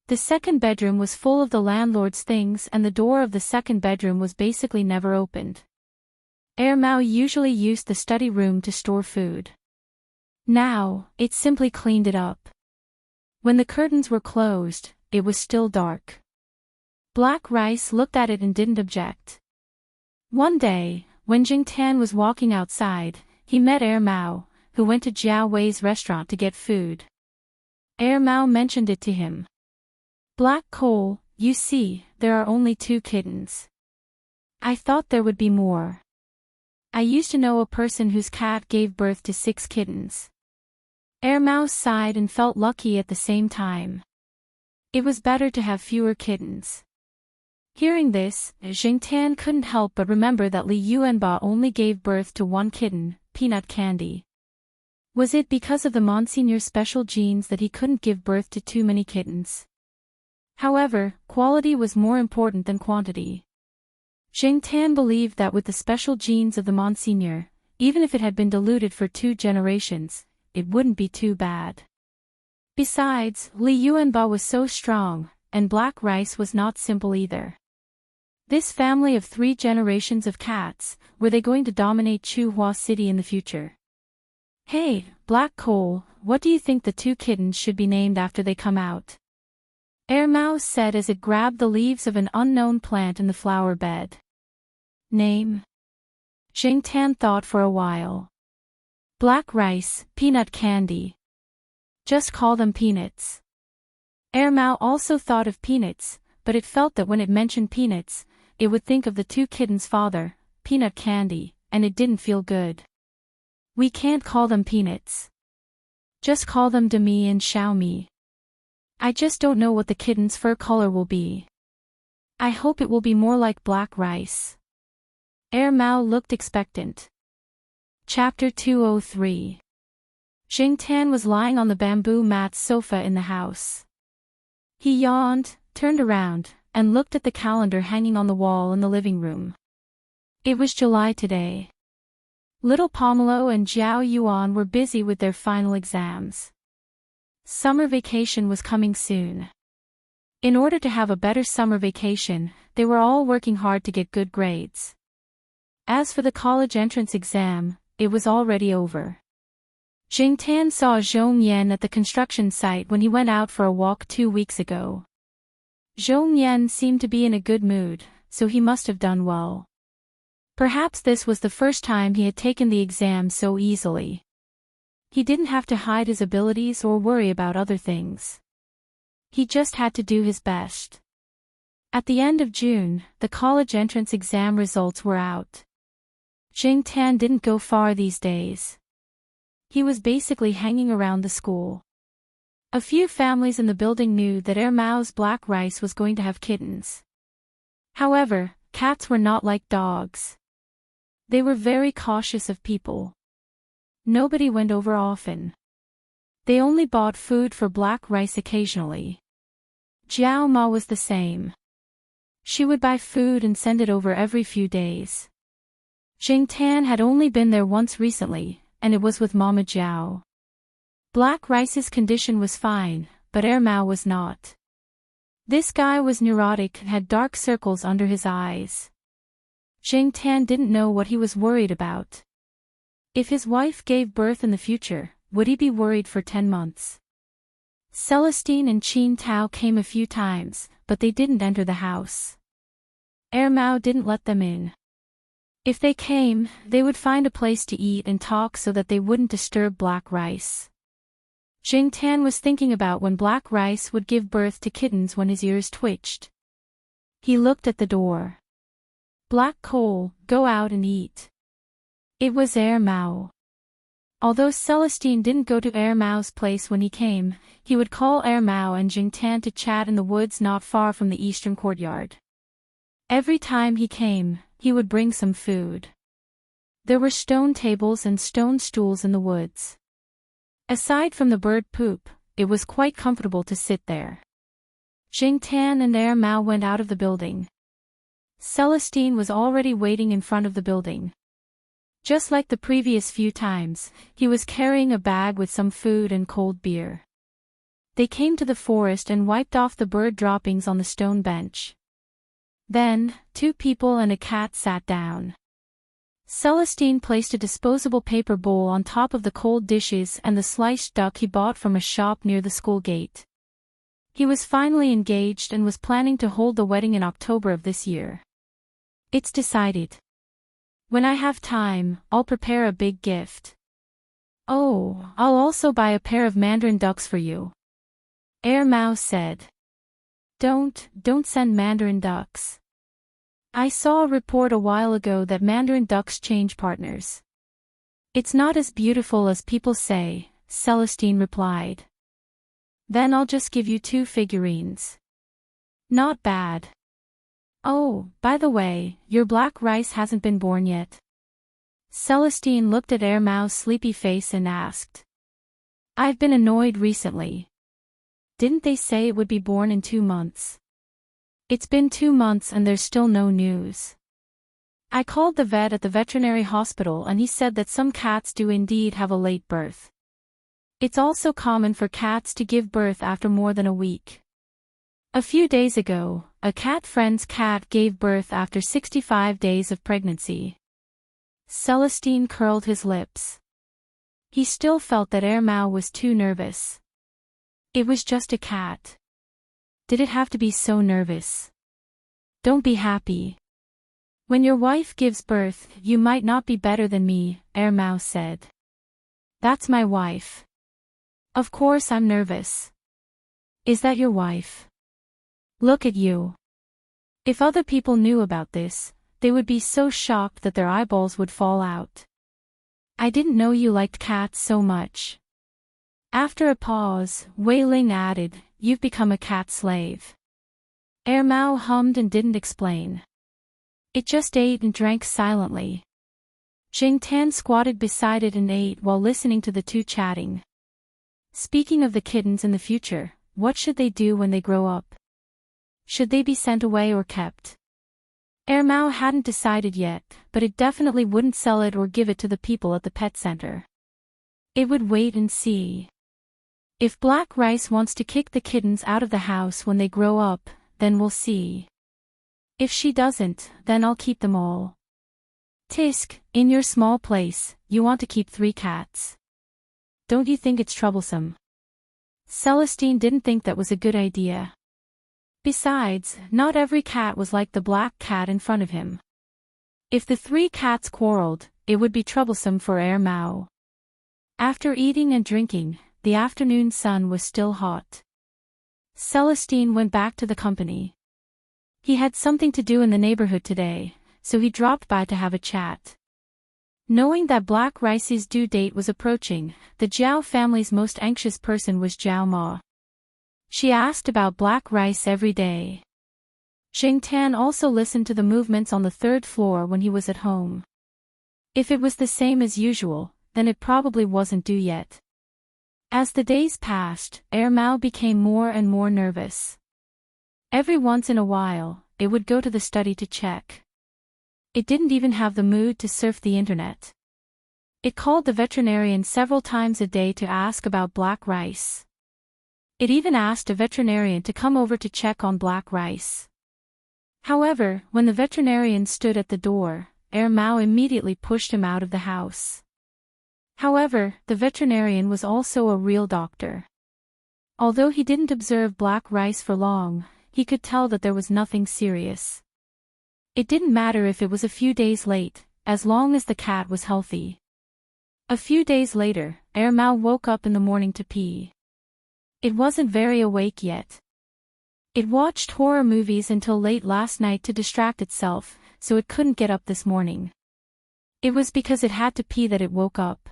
The second bedroom was full of the landlord's things and the door of the second bedroom was basically never opened. Mao usually used the study room to store food. Now, it simply cleaned it up. When the curtains were closed, it was still dark. Black Rice looked at it and didn't object. One day, when Jing Tan was walking outside, he met Mao, who went to Jiao Wei's restaurant to get food. Mao mentioned it to him. Black Coal, you see, there are only 2 kittens. I thought there would be more. I used to know a person whose cat gave birth to 6 kittens. Mao sighed and felt lucky at the same time. It was better to have fewer kittens. Hearing this, Jingtian couldn't help but remember that Li Yuanba only gave birth to 1 kitten, Peanut Candy. Was it because of the Monseigneur's special genes that he couldn't give birth to too many kittens? However, quality was more important than quantity. Jingtian believed that with the special genes of the Monseigneur, even if it had been diluted for 2 generations, it wouldn't be too bad. Besides, Li Yuanba was so strong, and black rice was not simple either. This family of 3 generations of cats, were they going to dominate Chuhua City in the future? Hey, Black Coal, what do you think the 2 kittens should be named after they come out? Mao said as it grabbed the leaves of an unknown plant in the flower bed. Name? Jingtian thought for a while. Black Rice, Peanut Candy. Just call them peanuts. Mao also thought of peanuts, but it felt that when it mentioned peanuts, it would think of the 2 kittens' father, Peanut Candy, and it didn't feel good. We can't call them peanuts. Just call them Demi and Xiaomi. I just don't know what the kitten's fur color will be. I hope it will be more like black rice. Mao looked expectant. Chapter 203. Jingtian was lying on the bamboo mat sofa in the house. He yawned, turned around, and looked at the calendar hanging on the wall in the living room. It was July today. Little Pomelo and Jiao Yuan were busy with their final exams. Summer vacation was coming soon. In order to have a better summer vacation, they were all working hard to get good grades. As for the college entrance exam, it was already over. Jingtian saw Zhong Yan at the construction site when he went out for a walk 2 weeks ago. Zhong Yan seemed to be in a good mood, so he must have done well. Perhaps this was the first time he had taken the exam so easily. He didn't have to hide his abilities or worry about other things. He just had to do his best. At the end of June, the college entrance exam results were out. Jingtian didn't go far these days. He was basically hanging around the school. A few families in the building knew that Mao's black rice was going to have kittens. However, cats were not like dogs. They were very cautious of people. Nobody went over often. They only bought food for black rice occasionally. Jiao Ma was the same. She would buy food and send it over every few days. Jingtian had only been there once recently, and it was with Mama Jiao. Black Rice's condition was fine, but Mao was not. This guy was neurotic and had dark circles under his eyes. Jingtian didn't know what he was worried about. If his wife gave birth in the future, would he be worried for 10 months? Celestine and Qin Tao came a few times, but they didn't enter the house. Mao didn't let them in. If they came, they would find a place to eat and talk so that they wouldn't disturb Black Rice. Jingtian was thinking about when Black Rice would give birth to kittens when his ears twitched. He looked at the door. Black Coal, go out and eat. It was Mao. Although Celestine didn't go to Mao's place when he came, he would call Mao and Jingtian to chat in the woods not far from the eastern courtyard. Every time he came, he would bring some food. There were stone tables and stone stools in the woods. Aside from the bird poop, it was quite comfortable to sit there. Jingtian and Mao went out of the building. Celestine was already waiting in front of the building. Just like the previous few times, he was carrying a bag with some food and cold beer. They came to the forest and wiped off the bird droppings on the stone bench. Then, 2 people and a cat sat down. Celestine placed a disposable paper bowl on top of the cold dishes and the sliced duck he bought from a shop near the school gate. He was finally engaged and was planning to hold the wedding in October of this year. It's decided. When I have time, I'll prepare a big gift. Oh, I'll also buy a pair of mandarin ducks for you. Mao said. Don't send mandarin ducks. I saw a report a while ago that mandarin ducks change partners. It's not as beautiful as people say, Celestine replied. Then I'll just give you 2 figurines. Not bad. Oh, by the way, your black rice hasn't been born yet. Celestine looked at Mao's sleepy face and asked. I've been annoyed recently. Didn't they say it would be born in 2 months? It's been 2 months and there's still no news. I called the vet at the veterinary hospital and he said that some cats do indeed have a late birth. It's also common for cats to give birth after more than a week. A few days ago, a cat friend's cat gave birth after 65 days of pregnancy. Celestine curled his lips. He still felt that Mao was too nervous. It was just a cat. Did it have to be so nervous? Don't be happy. When your wife gives birth, you might not be better than me, Mao said. That's my wife. Of course I'm nervous. Is that your wife? Look at you. If other people knew about this, they would be so shocked that their eyeballs would fall out. I didn't know you liked cats so much. After a pause, Wei Ling added, you've become a cat slave. Mao hummed and didn't explain. It just ate and drank silently. Jing Tan squatted beside it and ate while listening to the two chatting. Speaking of the kittens in the future, what should they do when they grow up? Should they be sent away or kept? Mao hadn't decided yet, but it definitely wouldn't sell it or give it to the people at the pet center. It would wait and see. If Black Rice wants to kick the kittens out of the house when they grow up, then we'll see. If she doesn't, then I'll keep them all. Tisk, in your small place, you want to keep 3 cats. Don't you think it's troublesome? Celestine didn't think that was a good idea. Besides, not every cat was like the black cat in front of him. If the 3 cats quarreled, it would be troublesome for Mao. After eating and drinking, the afternoon sun was still hot. Celestine went back to the company. He had something to do in the neighborhood today, so he dropped by to have a chat. Knowing that Black Rice's due date was approaching, the Zhao family's most anxious person was Zhao Ma. She asked about Black Rice every day. Jing Tan also listened to the movements on the 3rd floor when he was at home. If it was the same as usual, then it probably wasn't due yet. As the days passed, Mao became more and more nervous. Every once in a while, it would go to the study to check. It didn't even have the mood to surf the internet. It called the veterinarian several times a day to ask about Black Rice. It even asked a veterinarian to come over to check on Black Rice. However, when the veterinarian stood at the door, Mao immediately pushed him out of the house. However, the veterinarian was also a real doctor. Although he didn't observe Black Rice for long, he could tell that there was nothing serious. It didn't matter if it was a few days late, as long as the cat was healthy. A few days later, Mao woke up in the morning to pee. It wasn't very awake yet. It watched horror movies until late last night to distract itself, so it couldn't get up this morning. It was because it had to pee that it woke up.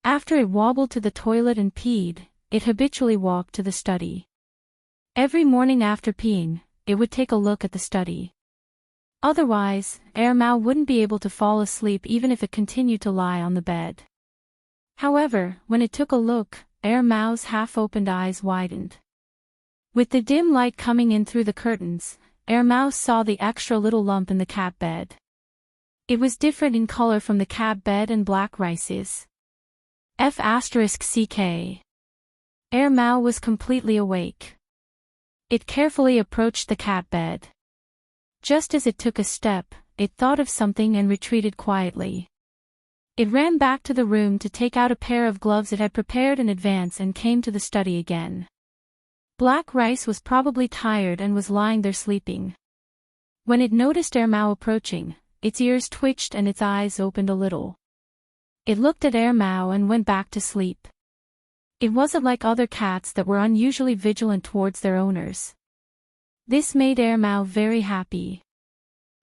After it wobbled to the toilet and peed, it habitually walked to the study. Every morning after peeing, it would take a look at the study. Otherwise, Mao wouldn't be able to fall asleep even if it continued to lie on the bed. However, when it took a look, Mao's half-opened eyes widened. With the dim light coming in through the curtains, Mao saw the extra little lump in the cat bed. It was different in color from the cat bed and Black Rice's. F***ck. Mao was completely awake. It carefully approached the cat bed. Just as it took a step, it thought of something and retreated quietly. It ran back to the room to take out a pair of gloves it had prepared in advance and came to the study again. Black Rice was probably tired and was lying there sleeping. When it noticed Mao approaching, its ears twitched and its eyes opened a little. It looked at Air Mao and went back to sleep. It wasn't like other cats that were unusually vigilant towards their owners. This made Air Mao very happy.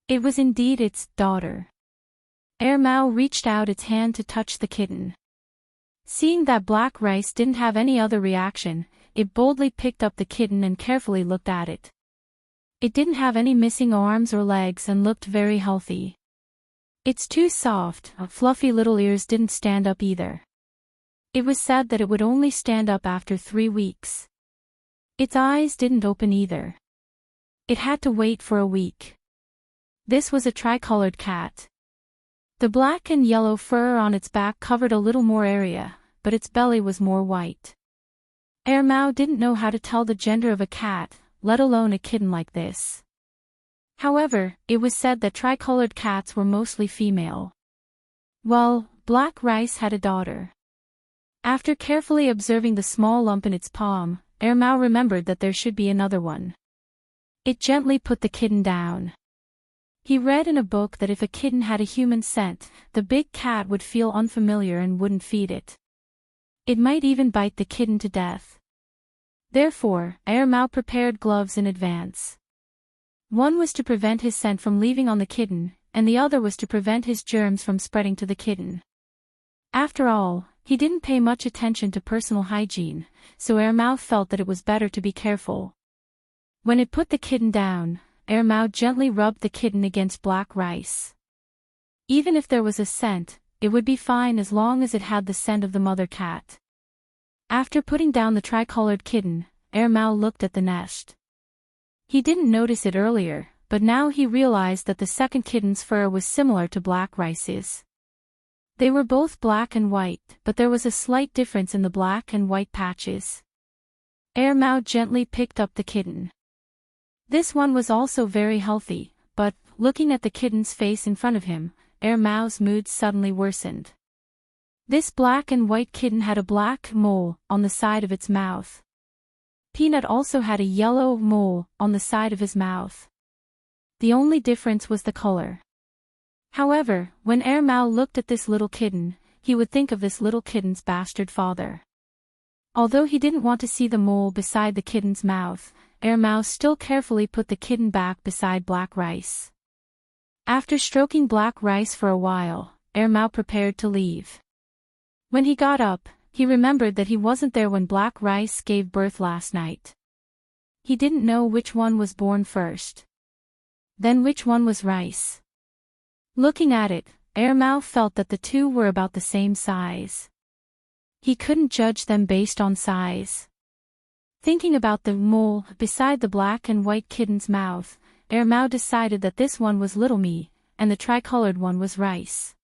It was indeed its daughter. Air Mao reached out its hand to touch the kitten. Seeing that Black Rice didn't have any other reaction, it boldly picked up the kitten and carefully looked at it. It didn't have any missing arms or legs and looked very healthy. Its two soft, fluffy little ears didn't stand up either. It was said that it would only stand up after 3 weeks. Its eyes didn't open either. It had to wait for a week. This was a tricolored cat. The black and yellow fur on its back covered a little more area, but its belly was more white. Air Mao didn't know how to tell the gender of a cat, let alone a kitten like this. However, it was said that tricolored cats were mostly female. Well, Black Rice had a daughter. After carefully observing the small lump in its palm, Air Mao remembered that there should be another one. It gently put the kitten down. He read in a book that if a kitten had a human scent, the big cat would feel unfamiliar and wouldn't feed it. It might even bite the kitten to death. Therefore, Air Mao prepared gloves in advance. One was to prevent his scent from leaving on the kitten, and the other was to prevent his germs from spreading to the kitten. After all, he didn't pay much attention to personal hygiene, so Air Mao felt that it was better to be careful. When it put the kitten down, Air Mao gently rubbed the kitten against Black Rice. Even if there was a scent, it would be fine as long as it had the scent of the mother cat. After putting down the tricolored kitten, Air Mao looked at the nest. He didn't notice it earlier, but now he realized that the second kitten's fur was similar to Black Rice's. They were both black and white, but there was a slight difference in the black and white patches. Air Mao gently picked up the kitten. This one was also very healthy, but, looking at the kitten's face in front of him, Air Mao's mood suddenly worsened. This black and white kitten had a black mole on the side of its mouth. Peanut also had a yellow mole on the side of his mouth. The only difference was the color. However, when Air Mao looked at this little kitten, he would think of this little kitten's bastard father. Although he didn't want to see the mole beside the kitten's mouth, Air Mao still carefully put the kitten back beside Black Rice. After stroking Black Rice for a while, Air Mao prepared to leave. When he got up, he remembered that he wasn't there when Black Rice gave birth last night. He didn't know which one was born first. Then which one was Rice. Looking at it, Air Mao felt that the two were about the same size. He couldn't judge them based on size. Thinking about the mole beside the black and white kitten's mouth, Air Mao decided that this one was Little Me, and the tricolored one was Rice.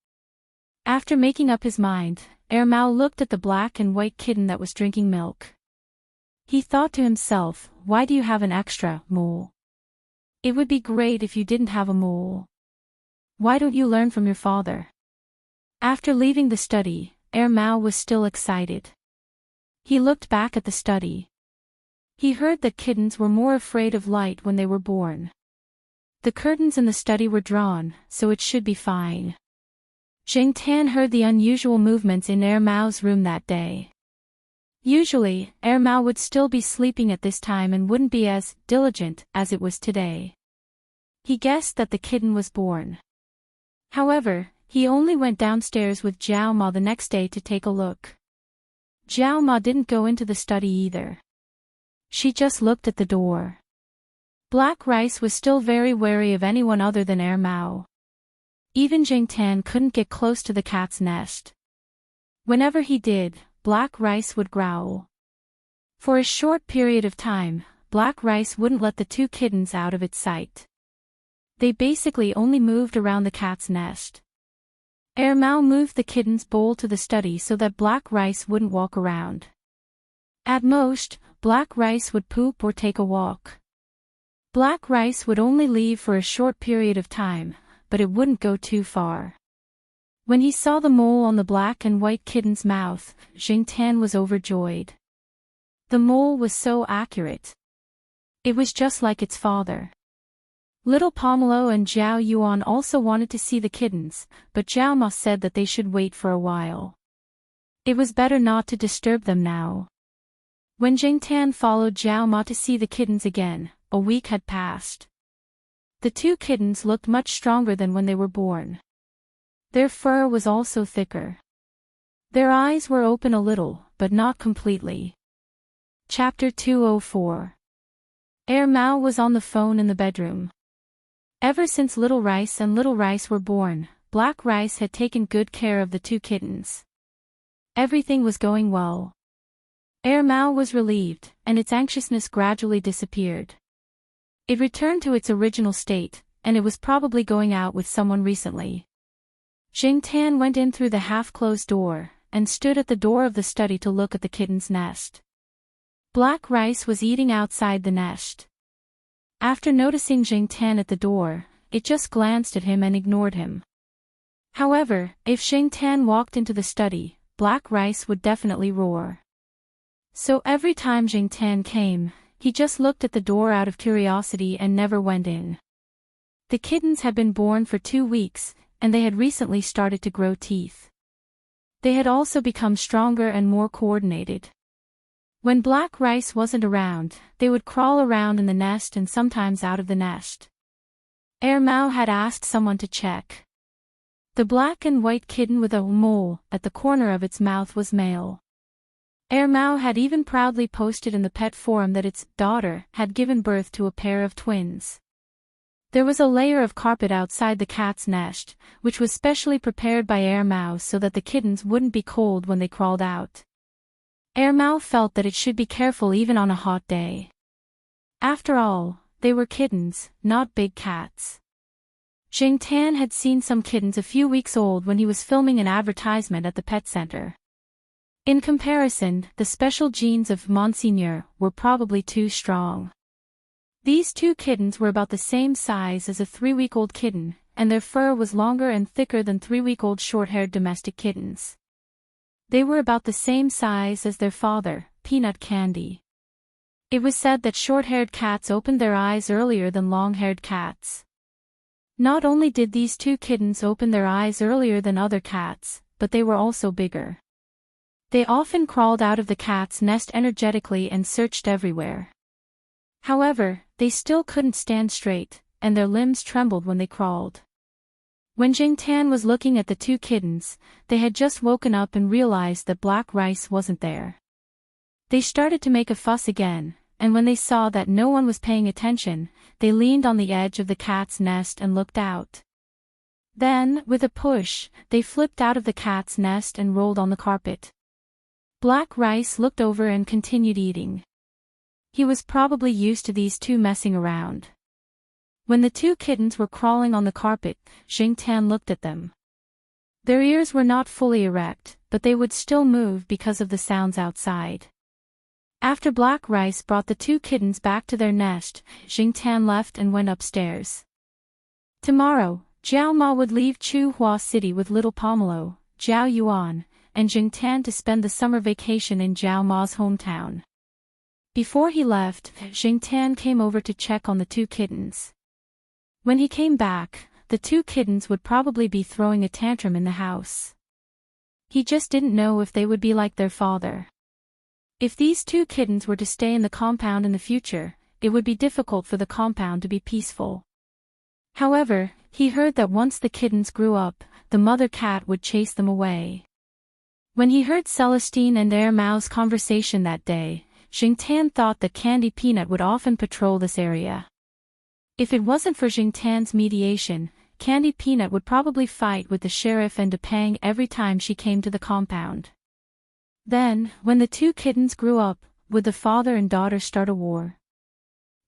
After making up his mind, Air Mao looked at the black and white kitten that was drinking milk. He thought to himself, why do you have an extra mole? It would be great if you didn't have a mole. Why don't you learn from your father? After leaving the study, Air Mao was still excited. He looked back at the study. He heard that kittens were more afraid of light when they were born. The curtains in the study were drawn, so it should be fine. Zheng Tan heard the unusual movements in Air Mao's room that day. Usually, Air Mao would still be sleeping at this time and wouldn't be as diligent as it was today. He guessed that the kitten was born. However, he only went downstairs with Jiao Ma the next day to take a look. Jiao Ma didn't go into the study either. She just looked at the door. Black Rice was still very wary of anyone other than Air Mao. Even Zheng Tan couldn't get close to the cat's nest. Whenever he did, Black Rice would growl. For a short period of time, Black Rice wouldn't let the two kittens out of its sight. They basically only moved around the cat's nest. Air Mao moved the kitten's bowl to the study so that Black Rice wouldn't walk around. At most, Black Rice would poop or take a walk. Black Rice would only leave for a short period of time, but it wouldn't go too far. When he saw the mole on the black and white kitten's mouth, Zheng Tan was overjoyed. The mole was so accurate. It was just like its father. Little Pomelo and Zhao Yuan also wanted to see the kittens, but Zhao Ma said that they should wait for a while. It was better not to disturb them now. When Jingtan followed Zhao Ma to see the kittens again, a week had passed. The two kittens looked much stronger than when they were born. Their fur was also thicker. Their eyes were open a little, but not completely. Chapter 204. Mao was on the phone in the bedroom. Ever since Little Rice and Little Rice were born, Black Rice had taken good care of the two kittens. Everything was going well. Mao was relieved, and its anxiousness gradually disappeared. It returned to its original state, and it was probably going out with someone recently. Jingtan went in through the half-closed door, and stood at the door of the study to look at the kitten's nest. Black Rice was eating outside the nest. After noticing Jingtan at the door, it just glanced at him and ignored him. However, if Jingtan walked into the study, Black Rice would definitely roar. So every time Jingtan came, he just looked at the door out of curiosity and never went in. The kittens had been born for 2 weeks, and they had recently started to grow teeth. They had also become stronger and more coordinated. When Black Rice wasn't around, they would crawl around in the nest and sometimes out of the nest. Mao had asked someone to check. The black and white kitten with a mole at the corner of its mouth was male. Mao had even proudly posted in the pet forum that its daughter had given birth to a pair of twins. There was a layer of carpet outside the cat's nest, which was specially prepared by Mao so that the kittens wouldn't be cold when they crawled out. Mao felt that it should be careful even on a hot day. After all, they were kittens, not big cats. Jingtan had seen some kittens a few weeks old when he was filming an advertisement at the pet center. In comparison, the special genes of Monseigneur were probably too strong. These two kittens were about the same size as a 3-week-old kitten, and their fur was longer and thicker than 3-week-old short-haired domestic kittens. They were about the same size as their father, Peanut Candy. It was said that short-haired cats opened their eyes earlier than long-haired cats. Not only did these two kittens open their eyes earlier than other cats, but they were also bigger. They often crawled out of the cat's nest energetically and searched everywhere. However, they still couldn't stand straight, and their limbs trembled when they crawled. When Jingtan was looking at the two kittens, they had just woken up and realized that Black Rice wasn't there. They started to make a fuss again, and when they saw that no one was paying attention, they leaned on the edge of the cat's nest and looked out. Then, with a push, they flipped out of the cat's nest and rolled on the carpet. Black Rice looked over and continued eating. He was probably used to these two messing around. When the two kittens were crawling on the carpet, Jingtan looked at them. Their ears were not fully erect, but they would still move because of the sounds outside. After Black Rice brought the two kittens back to their nest, Jingtan left and went upstairs. Tomorrow, Zhao Ma would leave Chuhua City with Little Pomelo, Zhao Yuan, and Jingtan to spend the summer vacation in Zhao Ma's hometown. Before he left, Jingtan came over to check on the two kittens. When he came back, the two kittens would probably be throwing a tantrum in the house. He just didn't know if they would be like their father. If these two kittens were to stay in the compound in the future, it would be difficult for the compound to be peaceful. However, he heard that once the kittens grew up, the mother cat would chase them away. When he heard Celestine and Mao's conversation that day, Jingtan thought that Candy Peanut would often patrol this area. If it wasn't for Jingtan's mediation, Candy Peanut would probably fight with the sheriff and Depang every time she came to the compound. Then, when the two kittens grew up, would the father and daughter start a war?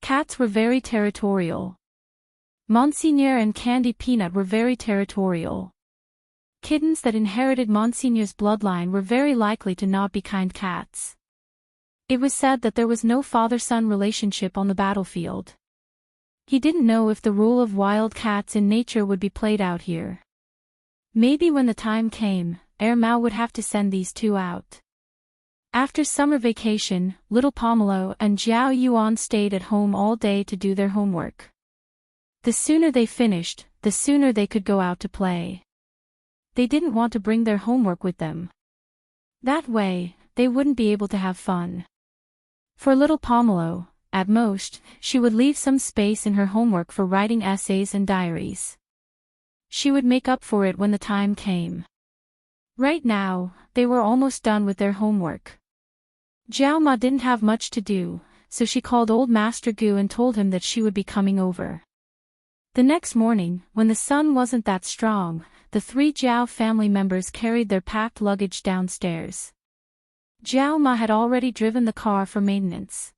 Cats were very territorial. Monseigneur and Candy Peanut were very territorial. Kittens that inherited Monseigneur's bloodline were very likely to not be kind cats. It was said that there was no father-son relationship on the battlefield. He didn't know if the rule of wild cats in nature would be played out here. Maybe when the time came, Mao would have to send these two out. After summer vacation, Little Pomelo and Zhao Yuan stayed at home all day to do their homework. The sooner they finished, the sooner they could go out to play. They didn't want to bring their homework with them. That way, they wouldn't be able to have fun. For little Pomelo, at most, she would leave some space in her homework for writing essays and diaries. She would make up for it when the time came. Right now, they were almost done with their homework. Jiao Ma didn't have much to do, so she called old Master Gu and told him that she would be coming over. The next morning, when the sun wasn't that strong, the three Jiao family members carried their packed luggage downstairs. Jiao Ma had already driven the car for maintenance.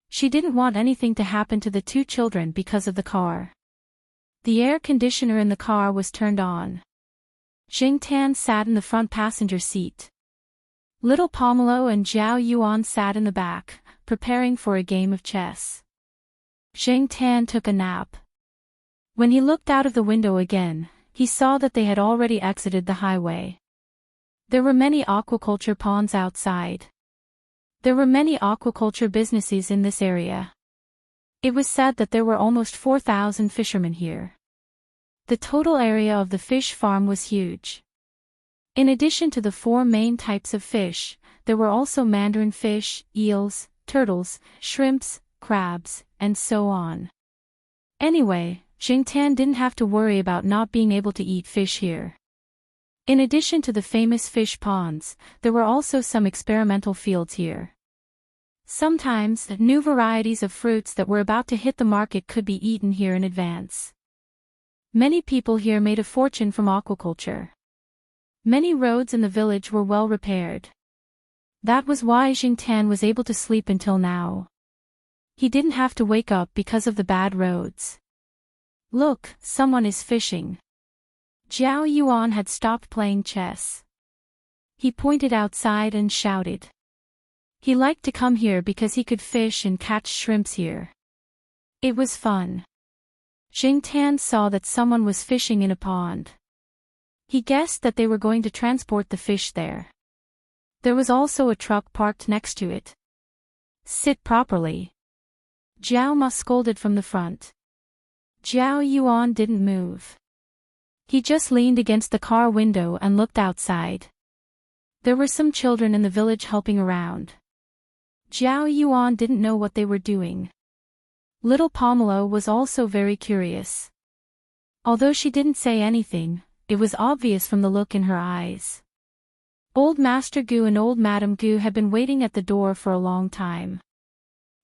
She didn't want anything to happen to the two children because of the car. The air conditioner in the car was turned on. Jing Tan sat in the front passenger seat. Little Pomelo and Zhao Yuan sat in the back, preparing for a game of chess. Jing Tan took a nap. When he looked out of the window again, he saw that they had already exited the highway. There were many aquaculture ponds outside. There were many aquaculture businesses in this area. It was said that there were almost 4,000 fishermen here. The total area of the fish farm was huge. In addition to the four main types of fish, there were also mandarin fish, eels, turtles, shrimps, crabs, and so on. Anyway, Jing Tan didn't have to worry about not being able to eat fish here. In addition to the famous fish ponds, there were also some experimental fields here. Sometimes, new varieties of fruits that were about to hit the market could be eaten here in advance. Many people here made a fortune from aquaculture. Many roads in the village were well repaired. That was why Jing Tan was able to sleep until now. He didn't have to wake up because of the bad roads. Look, someone is fishing. Zhao Yuan had stopped playing chess. He pointed outside and shouted. He liked to come here because he could fish and catch shrimps here. It was fun. Jing Tan saw that someone was fishing in a pond. He guessed that they were going to transport the fish there. There was also a truck parked next to it. Sit properly. Jiao Ma scolded from the front. Zhao Yuan didn't move. He just leaned against the car window and looked outside. There were some children in the village helping around. Zhao Yuan didn't know what they were doing. Little Pomelo was also very curious. Although she didn't say anything, it was obvious from the look in her eyes. Old Master Gu and old Madam Gu had been waiting at the door for a long time.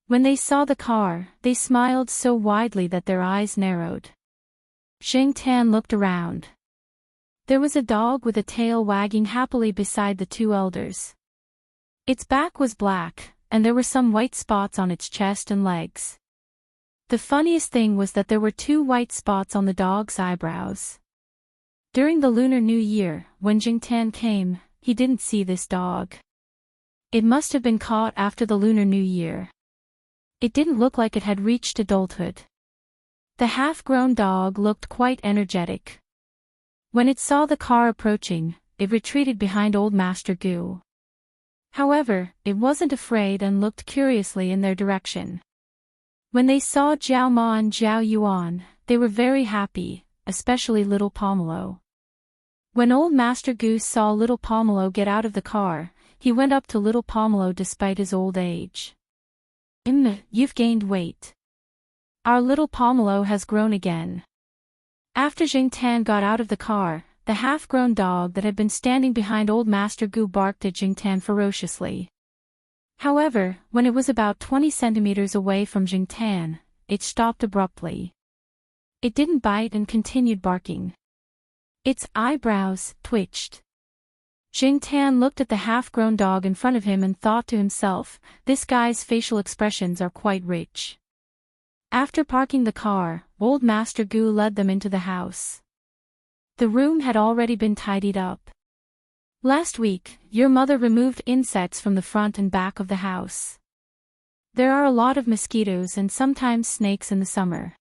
When they saw the car, they smiled so widely that their eyes narrowed. Jing Tan looked around. There was a dog with a tail wagging happily beside the two elders. Its back was black, and there were some white spots on its chest and legs. The funniest thing was that there were 2 white spots on the dog's eyebrows. During the Lunar New Year, when Jing Tan came, he didn't see this dog. It must have been caught after the Lunar New Year. It didn't look like it had reached adulthood. The half-grown dog looked quite energetic. When it saw the car approaching, it retreated behind old Master Gu. However, it wasn't afraid and looked curiously in their direction. When they saw Jiao Ma and Zhao Yuan, they were very happy, especially little Pomelo. When old Master Gu saw little Pomelo get out of the car, he went up to little Pomelo despite his old age. You've gained weight. Our little Pomelo has grown again. After Jing Tan got out of the car, the half-grown dog that had been standing behind old Master Gu barked at Jing Tan ferociously. However, when it was about 20 centimeters away from Jing Tan, it stopped abruptly. It didn't bite and continued barking. Its eyebrows twitched. Jing Tan looked at the half-grown dog in front of him and thought to himself, this guy's facial expressions are quite rich. After parking the car, old Master Gu led them into the house. The room had already been tidied up. Last week, your mother removed insects from the front and back of the house. There are a lot of mosquitoes and sometimes snakes in the summer.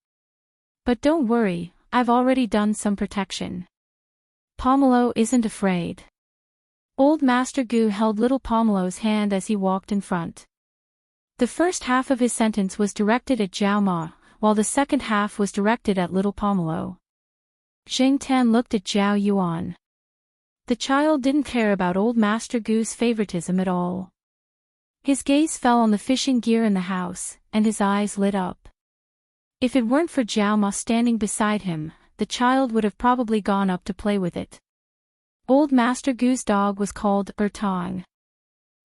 But don't worry, I've already done some protection. Pomelo isn't afraid. Old Master Gu held little Pomelo's hand as he walked in front. The first half of his sentence was directed at Jiao Ma, while the second half was directed at little Pomelo. Jingtian looked at Zhao Yuan. The child didn't care about old Master Gu's favoritism at all. His gaze fell on the fishing gear in the house, and his eyes lit up. If it weren't for Zhao Ma standing beside him, the child would have probably gone up to play with it. Old Master Gu's dog was called Ertong.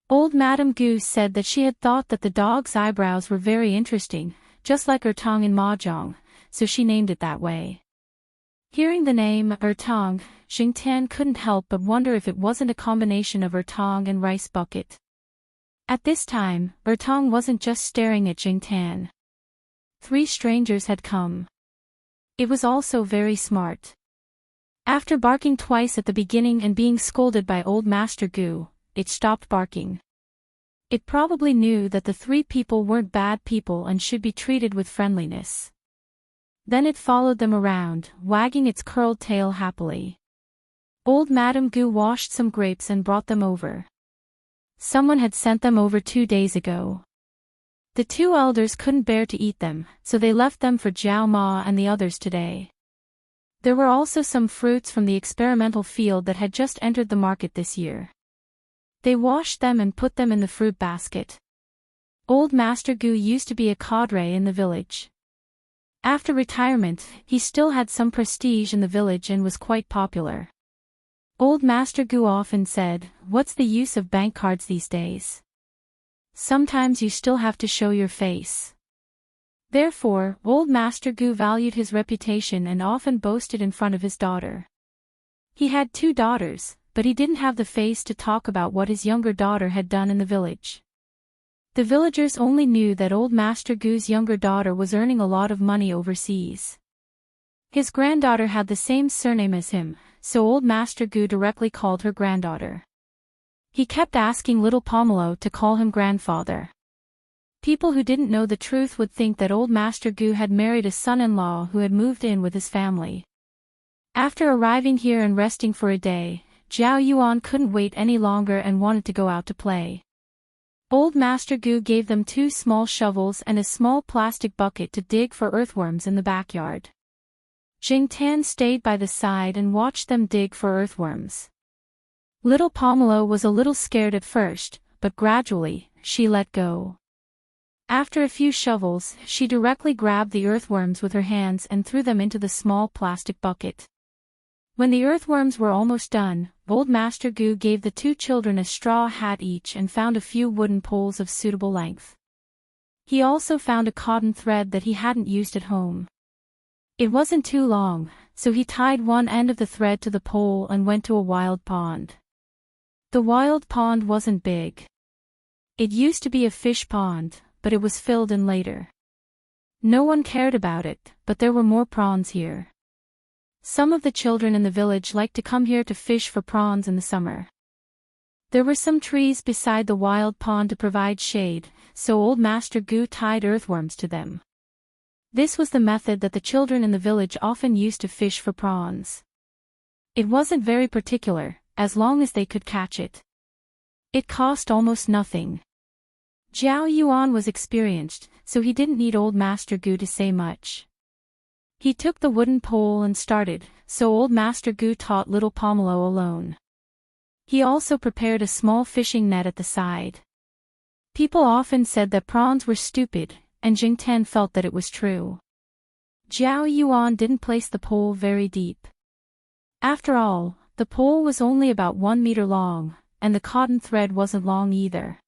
Old Madame Gu said that she had thought that the dog's eyebrows were very interesting, just like Ertong in Mahjong, so she named it that way. Hearing the name Ertong, Jingtian couldn't help but wonder if it wasn't a combination of Ertong and rice bucket. At this time, Ertong wasn't just staring at Jingtian. 3 strangers had come. It was also very smart. After barking twice at the beginning and being scolded by old Master Gu, it stopped barking. It probably knew that the 3 people weren't bad people and should be treated with friendliness. Then it followed them around, wagging its curled tail happily. Old Madame Gu washed some grapes and brought them over. Someone had sent them over 2 days ago. The 2 elders couldn't bear to eat them, so they left them for Zhao Ma and the others today. There were also some fruits from the experimental field that had just entered the market this year. They washed them and put them in the fruit basket. Old Master Gu used to be a cadre in the village. After retirement, he still had some prestige in the village and was quite popular. Old Master Gu often said, "What's the use of bank cards these days? Sometimes you still have to show your face." Therefore, old Master Gu valued his reputation and often boasted in front of his daughter. He had 2 daughters, but he didn't have the face to talk about what his younger daughter had done in the village. The villagers only knew that old Master Gu's younger daughter was earning a lot of money overseas. His granddaughter had the same surname as him, so old Master Gu directly called her granddaughter. He kept asking little Pomelo to call him grandfather. People who didn't know the truth would think that old Master Gu had married a son-in-law who had moved in with his family. After arriving here and resting for a day, Zhao Yuan couldn't wait any longer and wanted to go out to play. Old Master Gu gave them 2 small shovels and a small plastic bucket to dig for earthworms in the backyard. Jingtian stayed by the side and watched them dig for earthworms. Little Pomelo was a little scared at first, but gradually, she let go. After a few shovels, she directly grabbed the earthworms with her hands and threw them into the small plastic bucket. When the earthworms were almost done, old Master Gu gave the 2 children a straw hat each and found a few wooden poles of suitable length. He also found a cotton thread that he hadn't used at home. It wasn't too long, so he tied one end of the thread to the pole and went to a wild pond. The wild pond wasn't big. It used to be a fish pond, but it was filled in later. No one cared about it, but there were more prawns here. Some of the children in the village liked to come here to fish for prawns in the summer. There were some trees beside the wild pond to provide shade, so old Master Gu tied earthworms to them. This was the method that the children in the village often used to fish for prawns. It wasn't very particular, as long as they could catch it. It cost almost nothing. Zhao Yuan was experienced, so he didn't need old Master Gu to say much. He took the wooden pole and started, so old Master Gu taught little Pomelo alone. He also prepared a small fishing net at the side. People often said that prawns were stupid, and Jingtian felt that it was true. Zhao Yuan didn't place the pole very deep. After all, the pole was only about 1 meter long, and the cotton thread wasn't long either.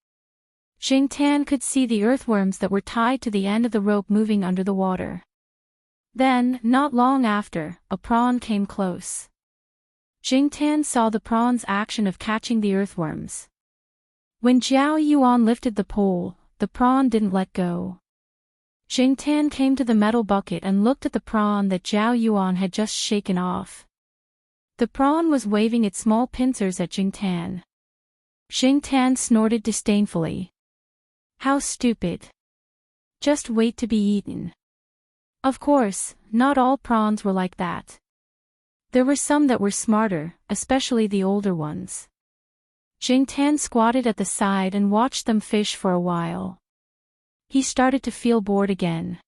Jingtian could see the earthworms that were tied to the end of the rope moving under the water. Then, not long after, a prawn came close. Jingtian saw the prawn's action of catching the earthworms. When Zhao Yuan lifted the pole, the prawn didn't let go. Jingtian came to the metal bucket and looked at the prawn that Zhao Yuan had just shaken off. The prawn was waving its small pincers at Jingtian. Jingtian snorted disdainfully. How stupid. Just wait to be eaten. Of course, not all prawns were like that. There were some that were smarter, especially the older ones. Jingtian squatted at the side and watched them fish for a while. He started to feel bored again.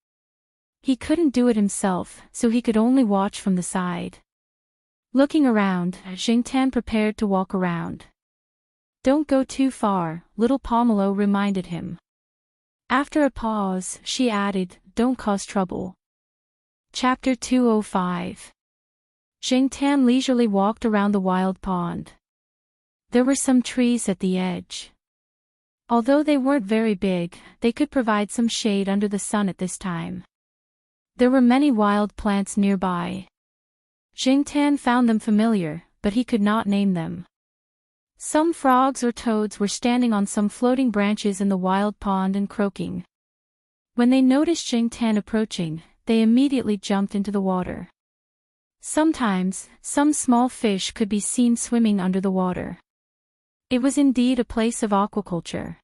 He couldn't do it himself, so he could only watch from the side. Looking around, Jingtan prepared to walk around. Don't go too far, little Pomelo reminded him. After a pause, she added, don't cause trouble. Chapter 205. Jingtan leisurely walked around the wild pond. There were some trees at the edge. Although they weren't very big, they could provide some shade under the sun at this time. There were many wild plants nearby. Jingtan found them familiar, but he could not name them. Some frogs or toads were standing on some floating branches in the wild pond and croaking. When they noticed Jingtan approaching, they immediately jumped into the water. Sometimes, some small fish could be seen swimming under the water. It was indeed a place of aquaculture.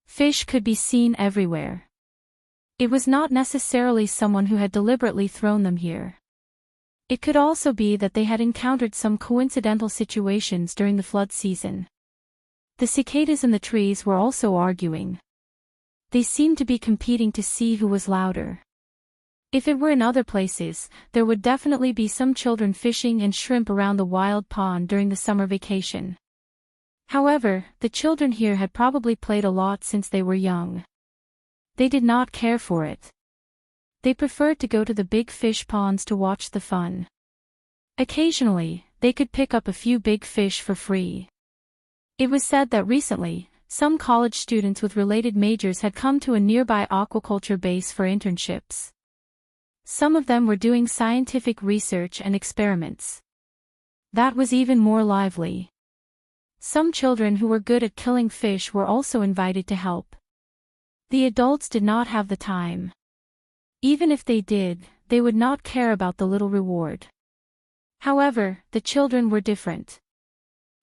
Fish could be seen everywhere. It was not necessarily someone who had deliberately thrown them here. It could also be that they had encountered some coincidental situations during the flood season. The cicadas in the trees were also arguing. They seemed to be competing to see who was louder. If it were in other places, there would definitely be some children fishing and shrimp around the wild pond during the summer vacation. However, the children here had probably played a lot since they were young. They did not care for it. They preferred to go to the big fish ponds to watch the fun. Occasionally, they could pick up a few big fish for free. It was said that recently, some college students with related majors had come to a nearby aquaculture base for internships. Some of them were doing scientific research and experiments. That was even more lively. Some children who were good at killing fish were also invited to help. The adults did not have the time. Even if they did, they would not care about the little reward. However, the children were different.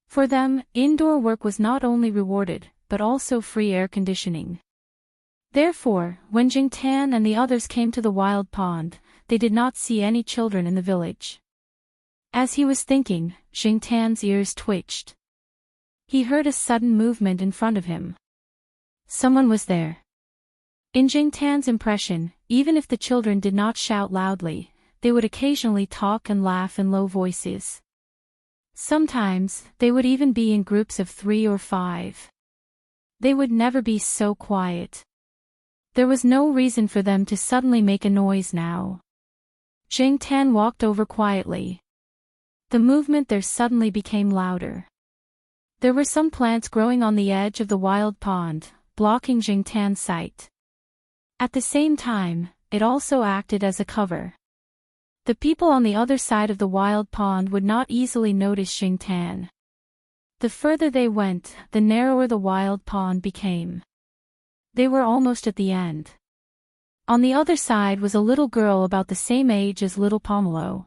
For them, indoor work was not only rewarded, but also free air conditioning. Therefore, when Jingtan and the others came to the wild pond, they did not see any children in the village. As he was thinking, Jingtan's ears twitched. He heard a sudden movement in front of him. Someone was there. In Jingtan's impression, even if the children did not shout loudly, they would occasionally talk and laugh in low voices. Sometimes, they would even be in groups of 3 or 5. They would never be so quiet. There was no reason for them to suddenly make a noise now. Jingtan walked over quietly. The movement there suddenly became louder. There were some plants growing on the edge of the wild pond, blocking Jingtan's sight. At the same time, it also acted as a cover. The people on the other side of the wild pond would not easily notice Jingtan. The further they went, the narrower the wild pond became. They were almost at the end. On the other side was a little girl about the same age as little Pomelo.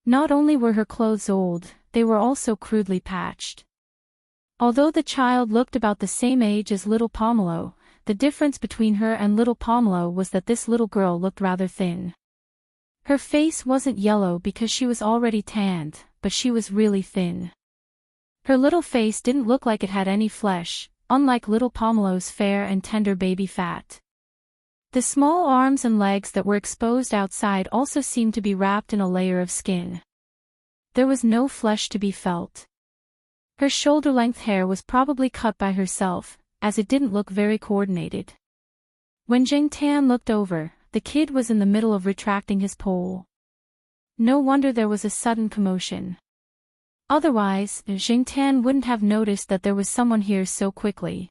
Not only were her clothes old, they were also crudely patched. Although the child looked about the same age as little Pomelo, the difference between her and little Pomelo was that this little girl looked rather thin. Her face wasn't yellow because she was already tanned, but she was really thin. Her little face didn't look like it had any flesh, unlike little Pomelo's fair and tender baby fat. The small arms and legs that were exposed outside also seemed to be wrapped in a layer of skin. There was no flesh to be felt. Her shoulder-length hair was probably cut by herself, as it didn't look very coordinated. When Jingtan looked over, the kid was in the middle of retracting his pole. No wonder there was a sudden commotion. Otherwise, Jingtan wouldn't have noticed that there was someone here so quickly.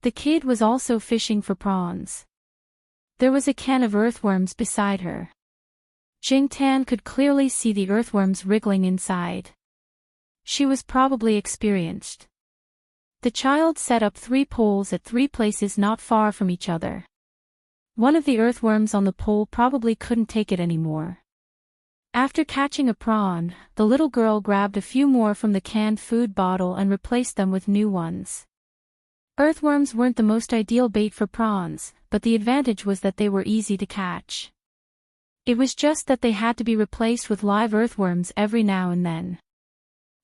The kid was also fishing for prawns. There was a can of earthworms beside her. Jingtan could clearly see the earthworms wriggling inside. She was probably experienced. The child set up 3 poles at 3 places not far from each other. One of the earthworms on the pole probably couldn't take it anymore. After catching a prawn, the little girl grabbed a few more from the canned food bottle and replaced them with new ones. Earthworms weren't the most ideal bait for prawns, but the advantage was that they were easy to catch. It was just that they had to be replaced with live earthworms every now and then.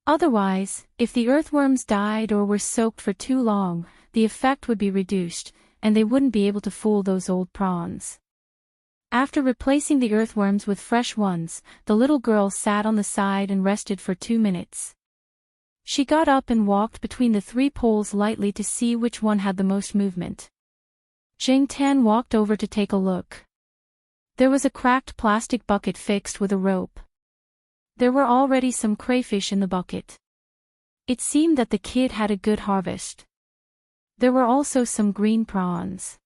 Otherwise, if the earthworms died or were soaked for too long, the effect would be reduced, and they wouldn't be able to fool those old prawns. After replacing the earthworms with fresh ones, the little girl sat on the side and rested for 2 minutes. She got up and walked between the 3 poles lightly to see which one had the most movement. Jingtan walked over to take a look. There was a cracked plastic bucket fixed with a rope. There were already some crayfish in the bucket. It seemed that the kid had a good harvest. There were also some green prawns.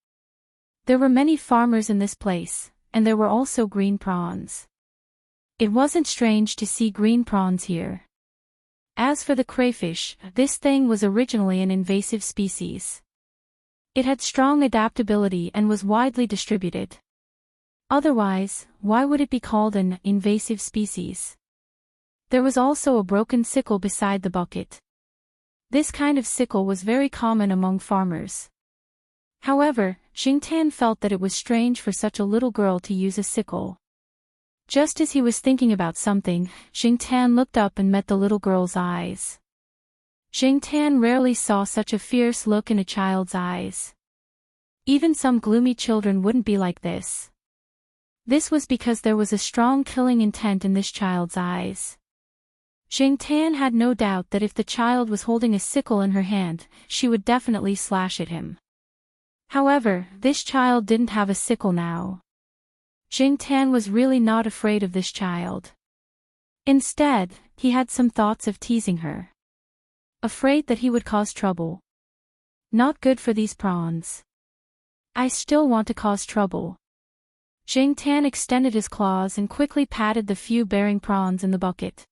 There were many farmers in this place, and there were also green prawns. It wasn't strange to see green prawns here. As for the crayfish, this thing was originally an invasive species. It had strong adaptability and was widely distributed. Otherwise, why would it be called an invasive species? There was also a broken sickle beside the bucket. This kind of sickle was very common among farmers. However, Jingtan felt that it was strange for such a little girl to use a sickle. Just as he was thinking about something, Jingtan looked up and met the little girl's eyes. Jingtan rarely saw such a fierce look in a child's eyes. Even some gloomy children wouldn't be like this. This was because there was a strong killing intent in this child's eyes. Jingtan had no doubt that if the child was holding a sickle in her hand, she would definitely slash at him. However, this child didn't have a sickle now. Jingtan was really not afraid of this child. Instead, he had some thoughts of teasing her. Afraid that he would cause trouble. Not good for these prawns. I still want to cause trouble. Jingtan extended his claws and quickly patted the few bearing prawns in the bucket.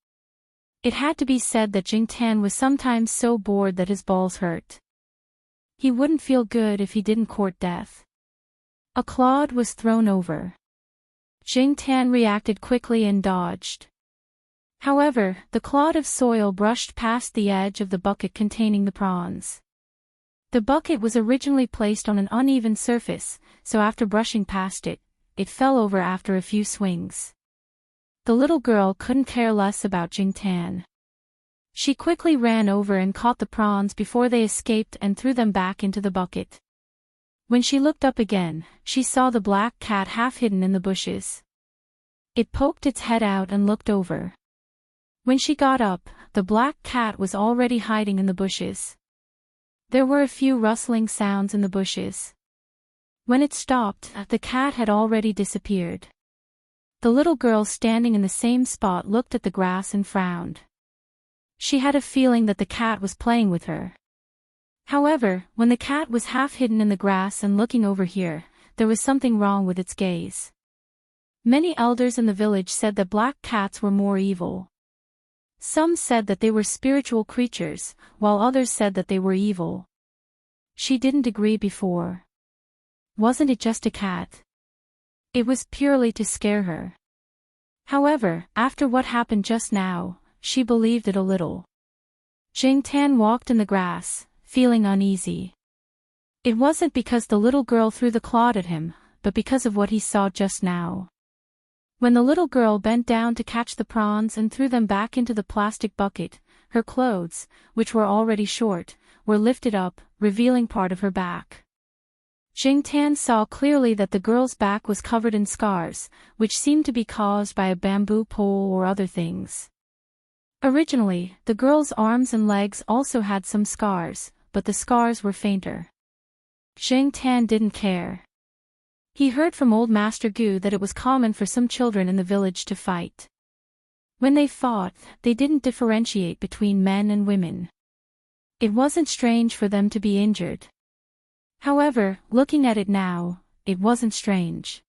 It had to be said that Jingtan was sometimes so bored that his balls hurt. He wouldn't feel good if he didn't court death. A clod was thrown over. Jingtan reacted quickly and dodged. However, the clod of soil brushed past the edge of the bucket containing the prawns. The bucket was originally placed on an uneven surface, so after brushing past it, it fell over after a few swings. The little girl couldn't care less about Jingtan. She quickly ran over and caught the prawns before they escaped and threw them back into the bucket. When she looked up again, she saw the black cat half hidden in the bushes. It poked its head out and looked over. When she got up, the black cat was already hiding in the bushes. There were a few rustling sounds in the bushes. When it stopped, the cat had already disappeared. The little girl standing in the same spot looked at the grass and frowned. She had a feeling that the cat was playing with her. However, when the cat was half hidden in the grass and looking over here, there was something wrong with its gaze. Many elders in the village said that black cats were more evil. Some said that they were spiritual creatures, while others said that they were evil. She didn't agree before. Wasn't it just a cat? It was purely to scare her. However, after what happened just now, she believed it a little. Jingtan walked in the grass, feeling uneasy. It wasn't because the little girl threw the clod at him, but because of what he saw just now. When the little girl bent down to catch the prawns and threw them back into the plastic bucket, her clothes, which were already short, were lifted up, revealing part of her back. Jingtan saw clearly that the girl's back was covered in scars, which seemed to be caused by a bamboo pole or other things. Originally, the girl's arms and legs also had some scars, but the scars were fainter. Jingtan didn't care. He heard from old Master Gu that it was common for some children in the village to fight. When they fought, they didn't differentiate between men and women. It wasn't strange for them to be injured. However, looking at it now, it wasn't strange.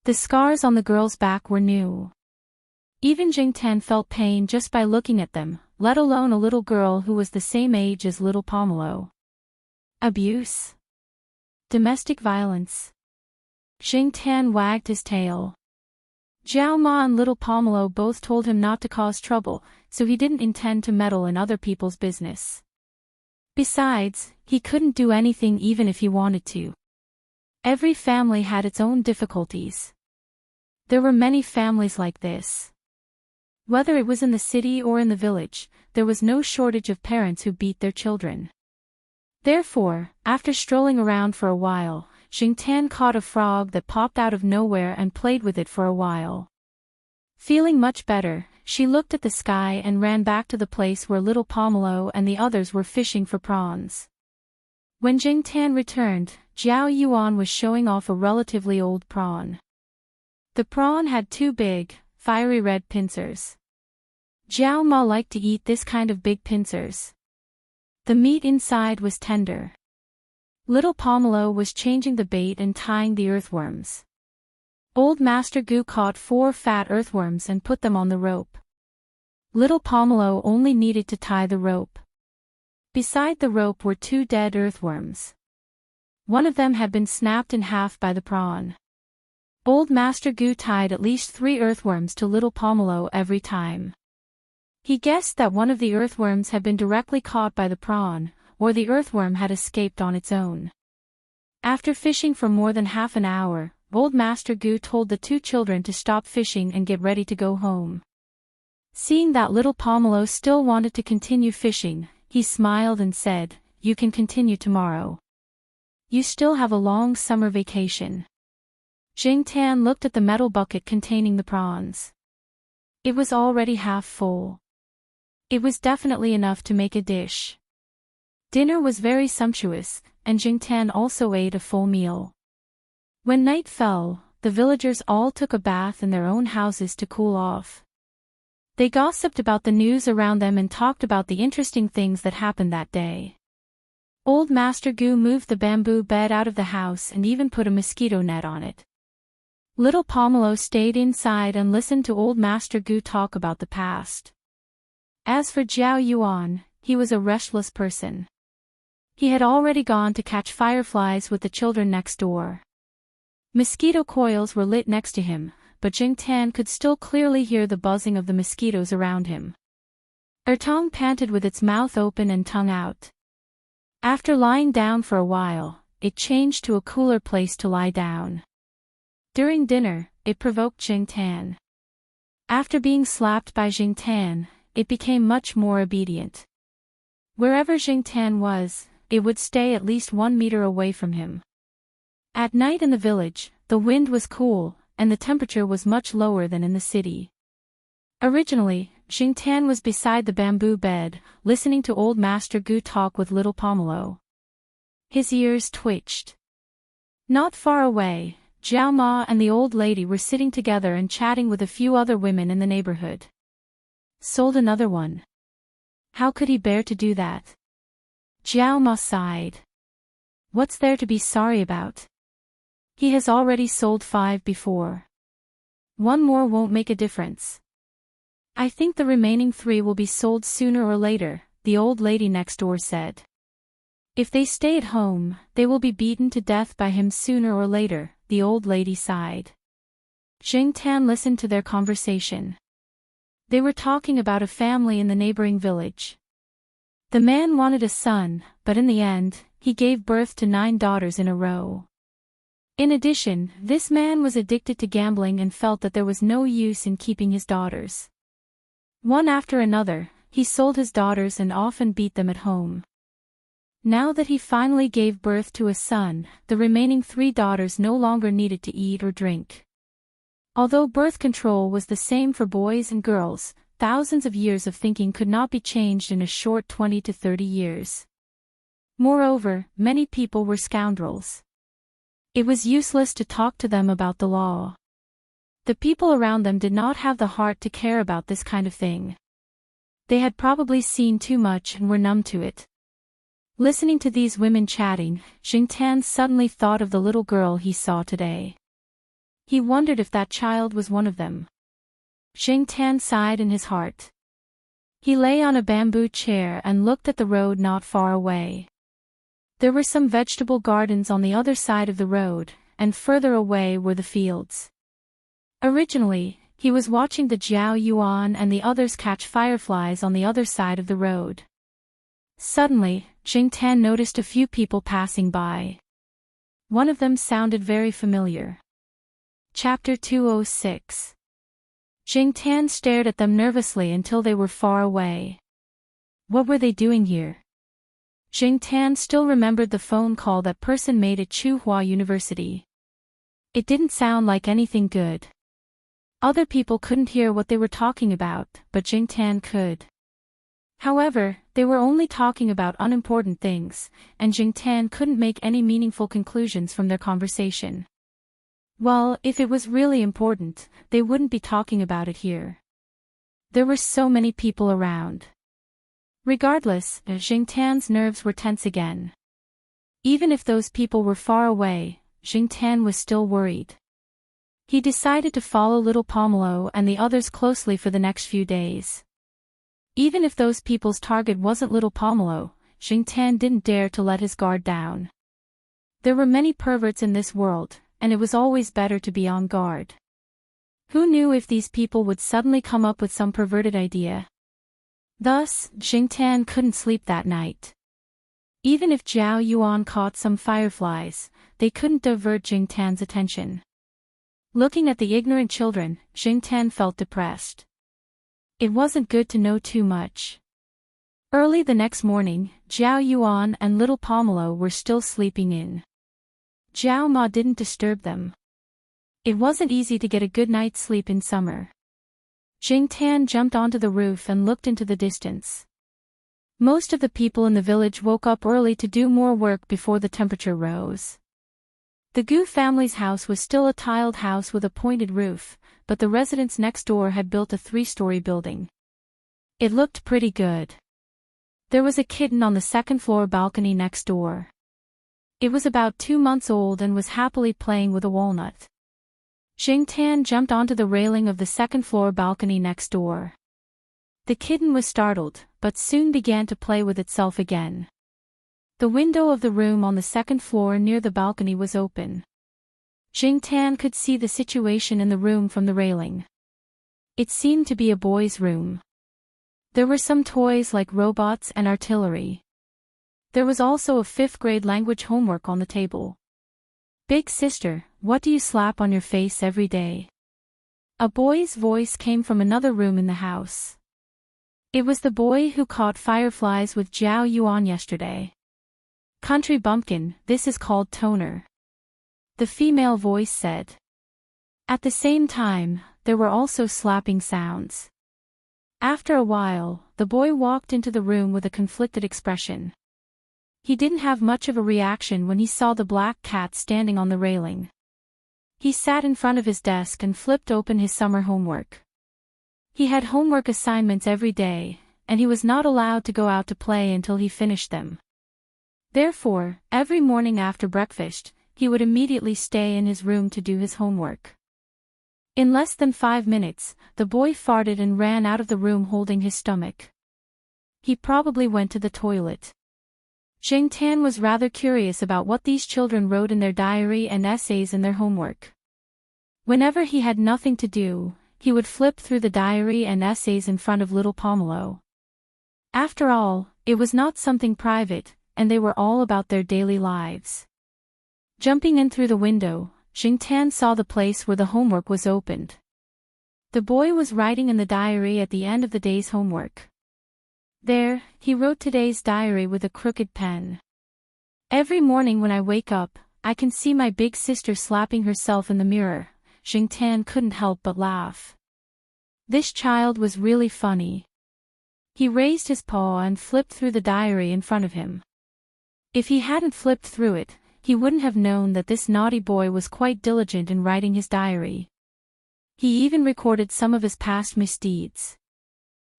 The scars on the girl's back were new. Even Jingtan felt pain just by looking at them, let alone a little girl who was the same age as little Pomelo. Abuse? Domestic violence? Jingtan wagged his tail. Jiao Ma and little Pomelo both told him not to cause trouble, so he didn't intend to meddle in other people's business. Besides, he couldn't do anything even if he wanted to. Every family had its own difficulties. There were many families like this. Whether it was in the city or in the village, there was no shortage of parents who beat their children. Therefore, after strolling around for a while, Jingtan caught a frog that popped out of nowhere and played with it for a while. Feeling much better, she looked at the sky and ran back to the place where little Pomelo and the others were fishing for prawns. When Jingtan returned, Jiao Yuan was showing off a relatively old prawn. The prawn had two big, fiery red pincers. Jiao Ma liked to eat this kind of big pincers. The meat inside was tender. Little Pomelo was changing the bait and tying the earthworms. Old Master Gu caught 4 fat earthworms and put them on the rope. Little Pomelo only needed to tie the rope. Beside the rope were 2 dead earthworms. One of them had been snapped in half by the prawn. Old Master Gu tied at least 3 earthworms to little Pomelo every time. He guessed that one of the earthworms had been directly caught by the prawn, or the earthworm had escaped on its own. After fishing for more than half an hour, Old Master Gu told the 2 children to stop fishing and get ready to go home. Seeing that little Pomelo still wanted to continue fishing, he smiled and said, "You can continue tomorrow. You still have a long summer vacation." Jingtan looked at the metal bucket containing the prawns. It was already half full. It was definitely enough to make a dish. Dinner was very sumptuous, and Jingtan also ate a full meal. When night fell, the villagers all took a bath in their own houses to cool off. They gossiped about the news around them and talked about the interesting things that happened that day. Old Master Gu moved the bamboo bed out of the house and even put a mosquito net on it. Little Pomelo stayed inside and listened to Old Master Gu talk about the past. As for Jiao Yuan, he was a restless person. He had already gone to catch fireflies with the children next door. Mosquito coils were lit next to him, but Jingtan could still clearly hear the buzzing of the mosquitoes around him. Ertong panted with its mouth open and tongue out. After lying down for a while, it changed to a cooler place to lie down. During dinner, it provoked Jingtan. After being slapped by Jingtan, it became much more obedient. Wherever Jingtan was, it would stay at least 1 meter away from him. At night in the village, the wind was cool, and the temperature was much lower than in the city. Originally, Jingtan was beside the bamboo bed, listening to Old Master Gu talk with little Pomelo. His ears twitched. Not far away, Jiao Ma and the old lady were sitting together and chatting with a few other women in the neighborhood. Sold another one. How could he bear to do that? Jiao Ma sighed. What's there to be sorry about? He has already sold 5 before. 1 more won't make a difference. I think the remaining 3 will be sold sooner or later, the old lady next door said. If they stay at home, they will be beaten to death by him sooner or later, the old lady sighed. Jingtan listened to their conversation. They were talking about a family in the neighboring village. The man wanted a son, but in the end, he gave birth to 9 daughters in a row. In addition, this man was addicted to gambling and felt that there was no use in keeping his daughters. One after another, he sold his daughters and often beat them at home. Now that he finally gave birth to a son, the remaining 3 daughters no longer needed to eat or drink. Although birth control was the same for boys and girls, thousands of years of thinking could not be changed in a short 20 to 30 years. Moreover, many people were scoundrels. It was useless to talk to them about the law. The people around them did not have the heart to care about this kind of thing. They had probably seen too much and were numb to it. Listening to these women chatting, Jingtan suddenly thought of the little girl he saw today. He wondered if that child was one of them. Jingtan sighed in his heart. He lay on a bamboo chair and looked at the road not far away. There were some vegetable gardens on the other side of the road, and further away were the fields. Originally, he was watching the Jiao Yuan and the others catch fireflies on the other side of the road. Suddenly, Jingtan noticed a few people passing by. One of them sounded very familiar. Chapter 206. Jingtan stared at them nervously until they were far away. What were they doing here? Jing Tan still remembered the phone call that person made at Tsinghua University. It didn't sound like anything good. Other people couldn't hear what they were talking about, but Jing Tan could. However, they were only talking about unimportant things, and Jing Tan couldn't make any meaningful conclusions from their conversation. Well, if it was really important, they wouldn't be talking about it here. There were so many people around. Regardless, Jing Tan's nerves were tense again. Even if those people were far away, Jing Tan was still worried. He decided to follow little Pomelo and the others closely for the next few days. Even if those people's target wasn't little Pomelo, Jing Tan didn't dare to let his guard down. There were many perverts in this world, and it was always better to be on guard. Who knew if these people would suddenly come up with some perverted idea? Thus, Jing Tan couldn't sleep that night. Even if Zhao Yuan caught some fireflies, they couldn't divert Jing Tan's attention. Looking at the ignorant children, Jing Tan felt depressed. It wasn't good to know too much. Early the next morning, Zhao Yuan and little Pomelo were still sleeping in. Zhao Ma didn't disturb them. It wasn't easy to get a good night's sleep in summer. Jing Tan jumped onto the roof and looked into the distance. Most of the people in the village woke up early to do more work before the temperature rose. The Gu family's house was still a tiled house with a pointed roof, but the residents next door had built a 3-story building. It looked pretty good. There was a kitten on the second-floor balcony next door. It was about 2 months old and was happily playing with a walnut. Jing Tan jumped onto the railing of the second-floor balcony next door. The kitten was startled, but soon began to play with itself again. The window of the room on the second floor near the balcony was open. Jing Tan could see the situation in the room from the railing. It seemed to be a boy's room. There were some toys like robots and artillery. There was also a 5th-grade language homework on the table. "Big sister, what do you slap on your face every day?" A boy's voice came from another room in the house. It was the boy who caught fireflies with Zhao Yuan yesterday. "Country bumpkin, this is called toner," the female voice said. At the same time, there were also slapping sounds. After a while, the boy walked into the room with a conflicted expression. He didn't have much of a reaction when he saw the black cat standing on the railing. He sat in front of his desk and flipped open his summer homework. He had homework assignments every day, and he was not allowed to go out to play until he finished them. Therefore, every morning after breakfast, he would immediately stay in his room to do his homework. In less than 5 minutes, the boy farted and ran out of the room holding his stomach. He probably went to the toilet. Jing Tan was rather curious about what these children wrote in their diary and essays in their homework. Whenever he had nothing to do, he would flip through the diary and essays in front of little Pomelo. After all, it was not something private, and they were all about their daily lives. Jumping in through the window, Jing Tan saw the place where the homework was opened. The boy was writing in the diary at the end of the day's homework. There, he wrote today's diary with a crooked pen. "Every morning when I wake up, I can see my big sister slapping herself in the mirror." Jing Tan couldn't help but laugh. This child was really funny. He raised his paw and flipped through the diary in front of him. If he hadn't flipped through it, he wouldn't have known that this naughty boy was quite diligent in writing his diary. He even recorded some of his past misdeeds.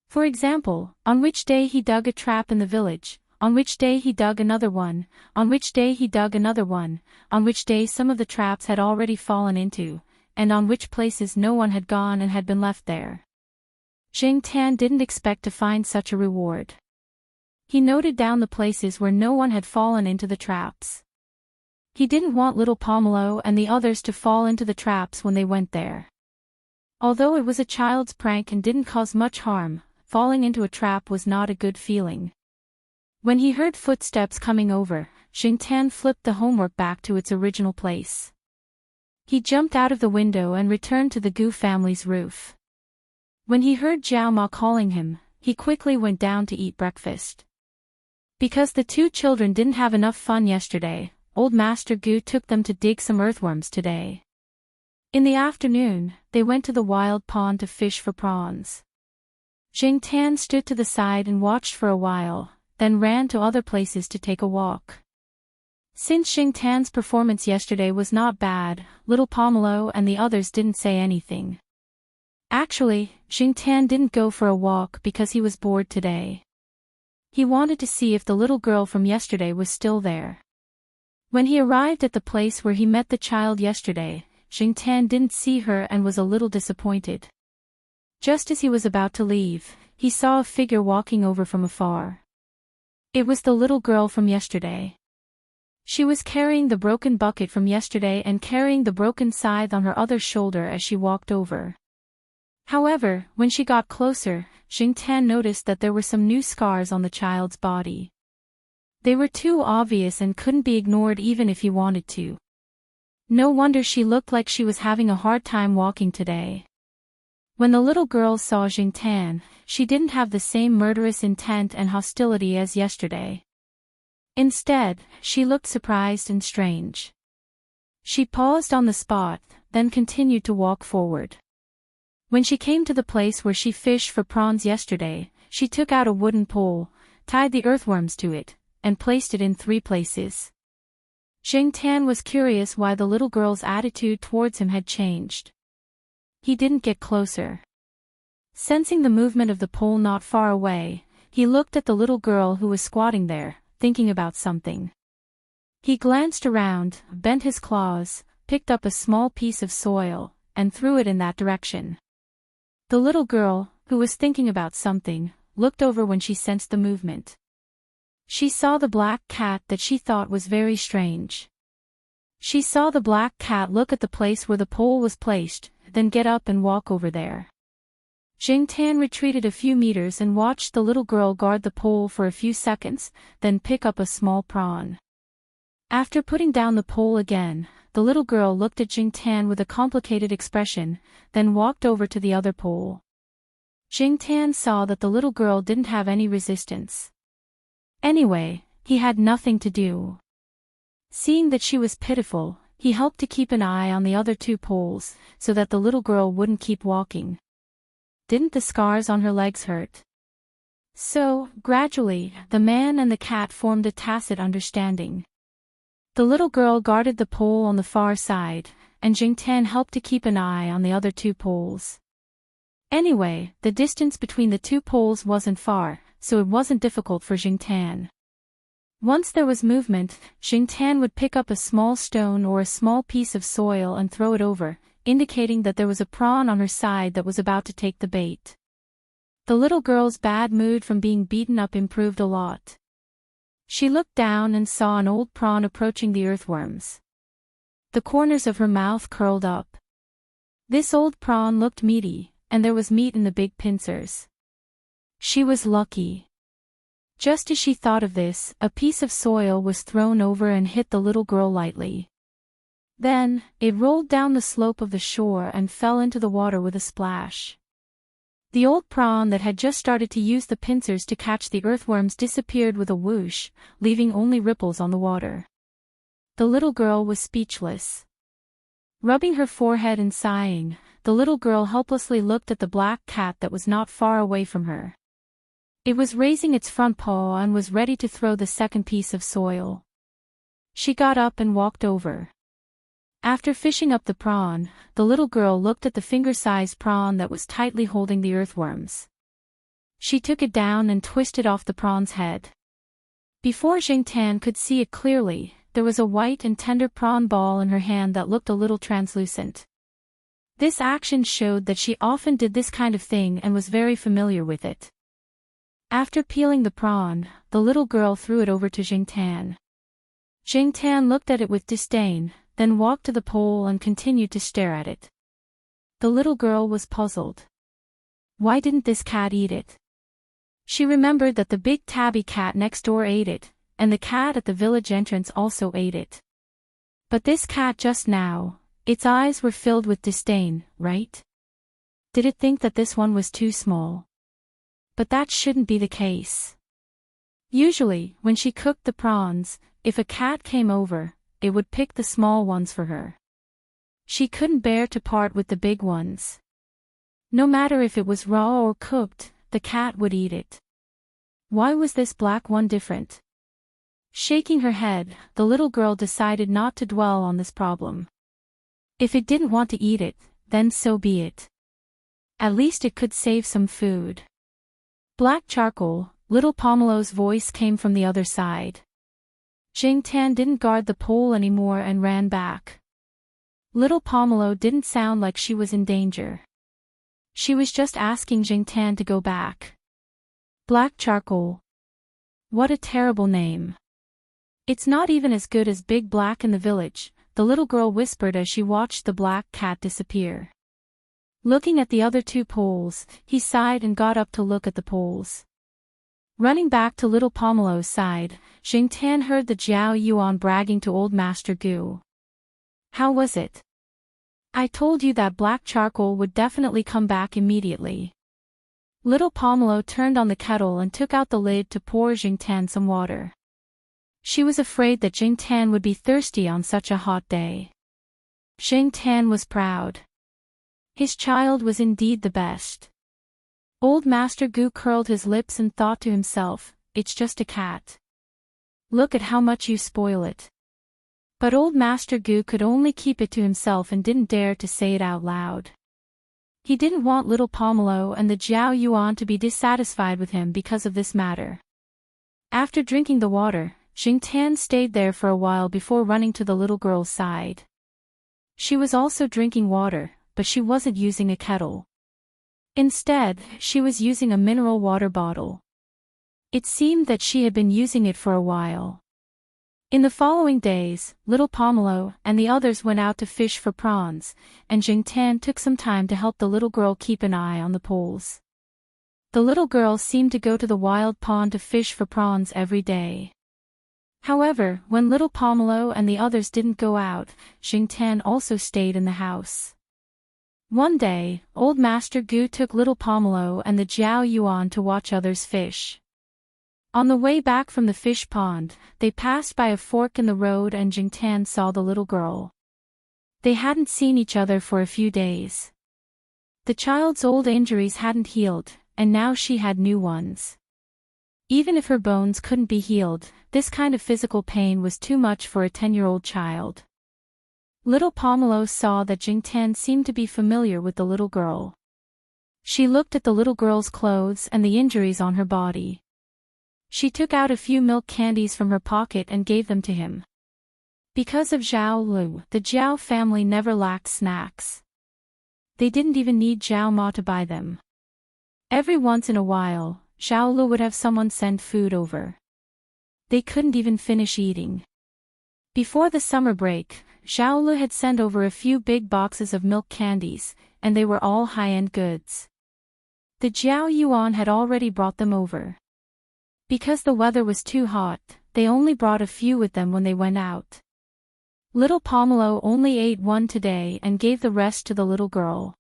For example, on which day he dug a trap in the village, on which day he dug another one, on which day he dug another one, on which day some of the traps had already fallen into, and on which places no one had gone and had been left there. Jing Tan didn't expect to find such a reward. He noted down the places where no one had fallen into the traps. He didn't want little Pomelo and the others to fall into the traps when they went there. Although it was a child's prank and didn't cause much harm, falling into a trap was not a good feeling. When he heard footsteps coming over, Jing Tan flipped the homework back to its original place. He jumped out of the window and returned to the Gu family's roof. When he heard Zhao Ma calling him, he quickly went down to eat breakfast. Because the two children didn't have enough fun yesterday, old Master Gu took them to dig some earthworms today. In the afternoon, they went to the wild pond to fish for prawns. Jing Tan stood to the side and watched for a while, then ran to other places to take a walk. Since Jing Tan's performance yesterday was not bad, little Pomelo and the others didn't say anything. Actually, Jing Tan didn't go for a walk because he was bored today. He wanted to see if the little girl from yesterday was still there. When he arrived at the place where he met the child yesterday, Jing Tan didn't see her and was a little disappointed. Just as he was about to leave, he saw a figure walking over from afar. It was the little girl from yesterday. She was carrying the broken bucket from yesterday and carrying the broken scythe on her other shoulder as she walked over. However, when she got closer, Jing Tan noticed that there were some new scars on the child's body. They were too obvious and couldn't be ignored even if he wanted to. No wonder she looked like she was having a hard time walking today. When the little girl saw Jing Tan, she didn't have the same murderous intent and hostility as yesterday. Instead, she looked surprised and strange. She paused on the spot, then continued to walk forward. When she came to the place where she fished for prawns yesterday, she took out a wooden pole, tied the earthworms to it, and placed it in 3 places. Jing Tan was curious why the little girl's attitude towards him had changed. He didn't get closer. Sensing the movement of the pole not far away, he looked at the little girl who was squatting there, thinking about something. He glanced around, bent his claws, picked up a small piece of soil, and threw it in that direction. The little girl, who was thinking about something, looked over when she sensed the movement. She saw the black cat that she thought was very strange. She saw the black cat look at the place where the pole was placed, then get up and walk over there. Jing Tan retreated a few meters and watched the little girl guard the pole for a few seconds, then pick up a small prawn. After putting down the pole again, the little girl looked at Jing Tan with a complicated expression, then walked over to the other pole. Jing Tan saw that the little girl didn't have any resistance. Anyway, he had nothing to do. Seeing that she was pitiful, he helped to keep an eye on the other 2 poles, so that the little girl wouldn't keep walking. Didn't the scars on her legs hurt? So, gradually, the man and the cat formed a tacit understanding. The little girl guarded the pole on the far side, and Jing Tan helped to keep an eye on the other 2 poles. Anyway, the distance between the 2 poles wasn't far, so it wasn't difficult for Jing Tan. Once there was movement, Jing Tan would pick up a small stone or a small piece of soil and throw it over, indicating that there was a prawn on her side that was about to take the bait. The little girl's bad mood from being beaten up improved a lot. She looked down and saw an old prawn approaching the earthworms. The corners of her mouth curled up. This old prawn looked meaty, and there was meat in the big pincers. She was lucky. Just as she thought of this, a piece of soil was thrown over and hit the little girl lightly. Then, it rolled down the slope of the shore and fell into the water with a splash. The old prawn that had just started to use the pincers to catch the earthworms disappeared with a whoosh, leaving only ripples on the water. The little girl was speechless. Rubbing her forehead and sighing, the little girl helplessly looked at the black cat that was not far away from her. It was raising its front paw and was ready to throw the second piece of soil. She got up and walked over. After fishing up the prawn, the little girl looked at the finger-sized prawn that was tightly holding the earthworms. She took it down and twisted off the prawn's head. Before Jing Tan could see it clearly, there was a white and tender prawn ball in her hand that looked a little translucent. This action showed that she often did this kind of thing and was very familiar with it. After peeling the prawn, the little girl threw it over to Jing Tan. Jing Tan looked at it with disdain, then walked to the pole and continued to stare at it. The little girl was puzzled. Why didn't this cat eat it? She remembered that the big tabby cat next door ate it, and the cat at the village entrance also ate it. But this cat just now, its eyes were filled with disdain, right? Did it think that this one was too small? But that shouldn't be the case. Usually, when she cooked the prawns, if a cat came over, it would pick the small ones for her. She couldn't bear to part with the big ones. No matter if it was raw or cooked, the cat would eat it. Why was this black one different? Shaking her head, the little girl decided not to dwell on this problem. If it didn't want to eat it, then so be it. At least it could save some food. Black charcoal, little Pomelo's voice came from the other side. Jingtan didn't guard the pole anymore and ran back. Little Pomelo didn't sound like she was in danger. She was just asking Jingtan to go back. Black charcoal. What a terrible name. It's not even as good as Big Black in the village, the little girl whispered as she watched the black cat disappear. Looking at the other two poles, he sighed and got up to look at the poles. Running back to little Pomelo's side, Jingtan heard the Jiao Yuan bragging to old Master Gu. How was it? I told you that black charcoal would definitely come back immediately. Little Pomelo turned on the kettle and took out the lid to pour Jingtan some water. She was afraid that Jingtan would be thirsty on such a hot day. Jingtan was proud. His child was indeed the best. Old Master Gu curled his lips and thought to himself, it's just a cat. Look at how much you spoil it. But old Master Gu could only keep it to himself and didn't dare to say it out loud. He didn't want little Pomelo and the Jiao Yuan to be dissatisfied with him because of this matter. After drinking the water, Jingtan stayed there for a while before running to the little girl's side. She was also drinking water, but she wasn't using a kettle. Instead, she was using a mineral water bottle. It seemed that she had been using it for a while. In the following days, little Pomelo and the others went out to fish for prawns, and Jingtan took some time to help the little girl keep an eye on the poles. The little girl seemed to go to the wild pond to fish for prawns every day. However, when little Pomelo and the others didn't go out, Jingtan also stayed in the house. One day, old Master Gu took little Pomelo and the Jiao Yuan to watch others fish. On the way back from the fish pond, they passed by a fork in the road and Jingtan saw the little girl. They hadn't seen each other for a few days. The child's old injuries hadn't healed, and now she had new ones. Even if her bones couldn't be healed, this kind of physical pain was too much for a 10-year-old child. Little Pomelo saw that Jingtan seemed to be familiar with the little girl. She looked at the little girl's clothes and the injuries on her body. She took out a few milk candies from her pocket and gave them to him. Because of Zhao Lu, the Jiao family never lacked snacks. They didn't even need Zhao Ma to buy them. Every once in a while, Zhao Lu would have someone send food over. They couldn't even finish eating. Before the summer break, Zhao Lu had sent over a few big boxes of milk candies, and they were all high-end goods. The Jiao Yuan had already brought them over. Because the weather was too hot, they only brought a few with them when they went out. Little Pomelo only ate one today and gave the rest to the little girl.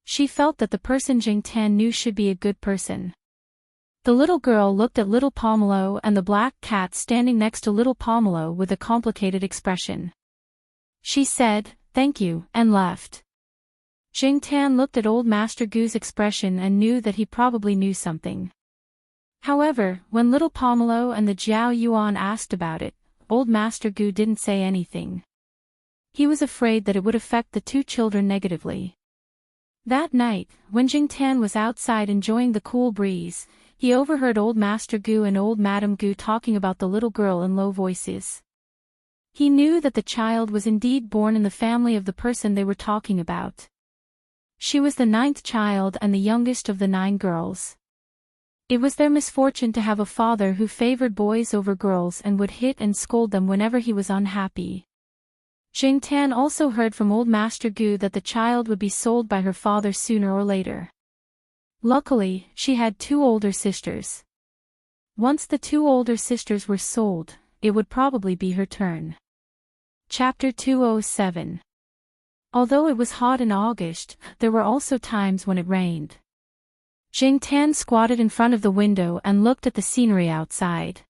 She felt that the person Jingtan knew should be a good person. The little girl looked at little Pomelo and the black cat standing next to little Pomelo with a complicated expression. She said, "Thank you," and left. Jingtan looked at old Master Gu's expression and knew that he probably knew something. However, when little Pomelo and the Jiao Yuan asked about it, old Master Gu didn't say anything. He was afraid that it would affect the two children negatively. That night, when Jingtan was outside enjoying the cool breeze, he overheard old Master Gu and old Madame Gu talking about the little girl in low voices. He knew that the child was indeed born in the family of the person they were talking about. She was the 9th child and the youngest of the 9 girls. It was their misfortune to have a father who favored boys over girls and would hit and scold them whenever he was unhappy. Jingtan also heard from old Master Gu that the child would be sold by her father sooner or later. Luckily, she had 2 older sisters. Once the 2 older sisters were sold, it would probably be her turn. Chapter 207. Although it was hot in August, there were also times when it rained. Jing Tan squatted in front of the window and looked at the scenery outside.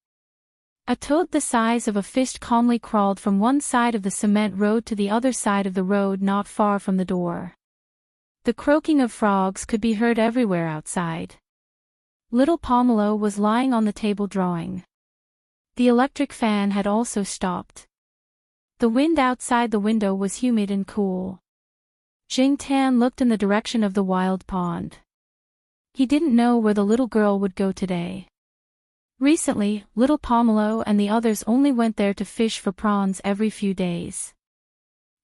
A toad the size of a fist calmly crawled from one side of the cement road to the other side of the road not far from the door. The croaking of frogs could be heard everywhere outside. Little Pomelo was lying on the table drawing. The electric fan had also stopped. The wind outside the window was humid and cool. Jing Tan looked in the direction of the wild pond. He didn't know where the little girl would go today. Recently, little Pomelo and the others only went there to fish for prawns every few days.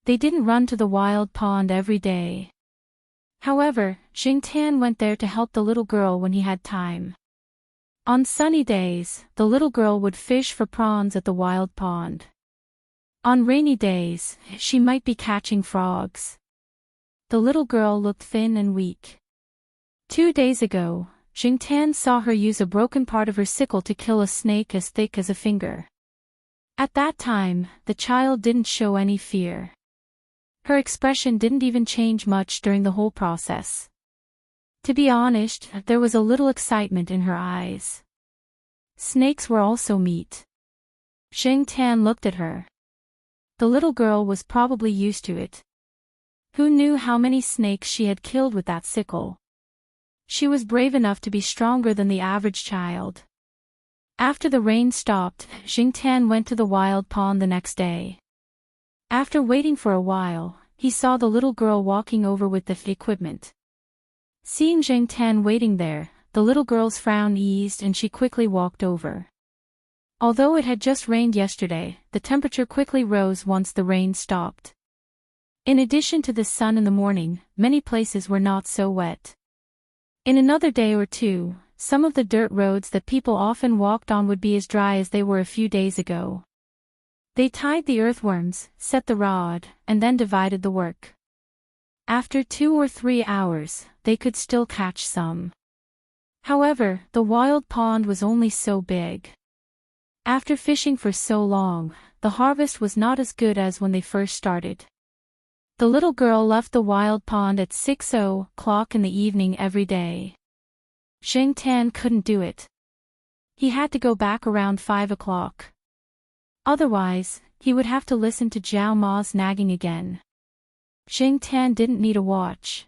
They didn't run to the wild pond every day. However, Jing Tan went there to help the little girl when he had time. On sunny days, the little girl would fish for prawns at the wild pond. On rainy days, she might be catching frogs. The little girl looked thin and weak. 2 days ago, Jing Tan saw her use a broken part of her sickle to kill a snake as thick as a finger. At that time, the child didn't show any fear. Her expression didn't even change much during the whole process. To be honest, there was a little excitement in her eyes. Snakes were also meat. Jing Tan looked at her. The little girl was probably used to it. Who knew how many snakes she had killed with that sickle? She was brave enough to be stronger than the average child. After the rain stopped, Jing Tan went to the wild pond the next day. After waiting for a while, he saw the little girl walking over with the equipment. Seeing Jing Tan waiting there, the little girl's frown eased and she quickly walked over. Although it had just rained yesterday, the temperature quickly rose once the rain stopped. In addition to the sun in the morning, many places were not so wet. In another day or two, some of the dirt roads that people often walked on would be as dry as they were a few days ago. They tied the earthworms, set the rod, and then divided the work. After 2 or 3 hours, they could still catch some. However, the wild pond was only so big. After fishing for so long, the harvest was not as good as when they first started. The little girl left the wild pond at 6:00 in the evening every day. Jing Tan couldn't do it. He had to go back around 5:00. Otherwise, he would have to listen to Jiao Ma's nagging again. Jing Tan didn't need a watch.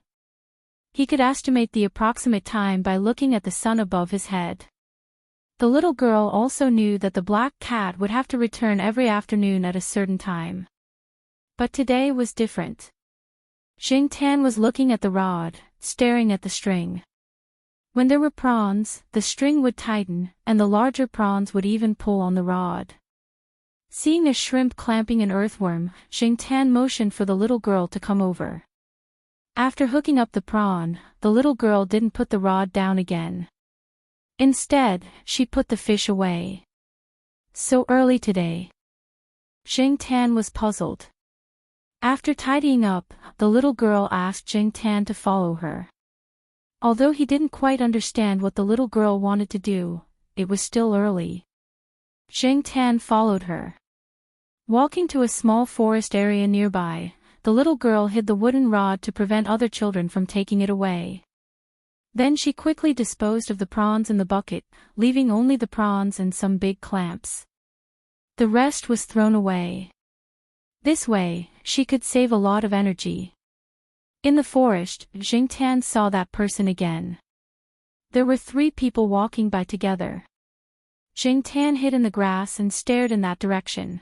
He could estimate the approximate time by looking at the sun above his head. The little girl also knew that the black cat would have to return every afternoon at a certain time. But today was different. Jing Tan was looking at the rod, staring at the string. When there were prawns, the string would tighten, and the larger prawns would even pull on the rod. Seeing a shrimp clamping an earthworm, Jing Tan motioned for the little girl to come over. After hooking up the prawn, the little girl didn't put the rod down again. Instead, she put the fish away. So early today. Jing Tan was puzzled. After tidying up, the little girl asked Jing Tan to follow her. Although he didn't quite understand what the little girl wanted to do, it was still early. Jing Tan followed her. Walking to a small forest area nearby, the little girl hid the wooden rod to prevent other children from taking it away. Then she quickly disposed of the prawns in the bucket, leaving only the prawns and some big clamps. The rest was thrown away. This way, she could save a lot of energy. In the forest, Jing Tan saw that person again. There were 3 people walking by together. Jing Tan hid in the grass and stared in that direction.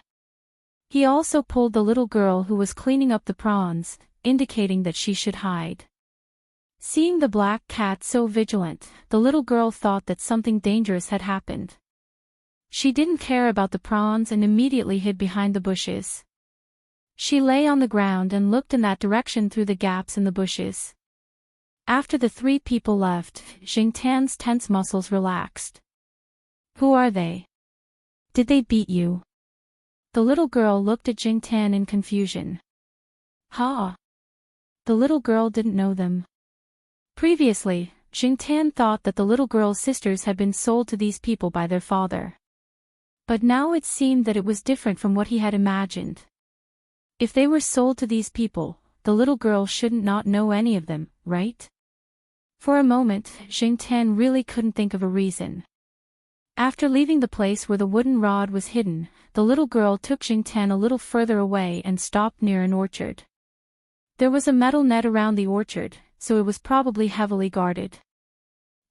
He also pulled the little girl who was cleaning up the prawns, indicating that she should hide. Seeing the black cat so vigilant, the little girl thought that something dangerous had happened. She didn't care about the prawns and immediately hid behind the bushes. She lay on the ground and looked in that direction through the gaps in the bushes. After the 3 people left, Jing Tan's tense muscles relaxed. Who are they? Did they beat you? The little girl looked at Jing Tan in confusion. Ha! The little girl didn't know them. Previously, Jing Tan thought that the little girl's sisters had been sold to these people by their father. But now it seemed that it was different from what he had imagined. If they were sold to these people, the little girl shouldn't not know any of them, right? For a moment, Jingtian really couldn't think of a reason. After leaving the place where the wooden rod was hidden, the little girl took Jingtian a little further away and stopped near an orchard. There was a metal net around the orchard, so it was probably heavily guarded.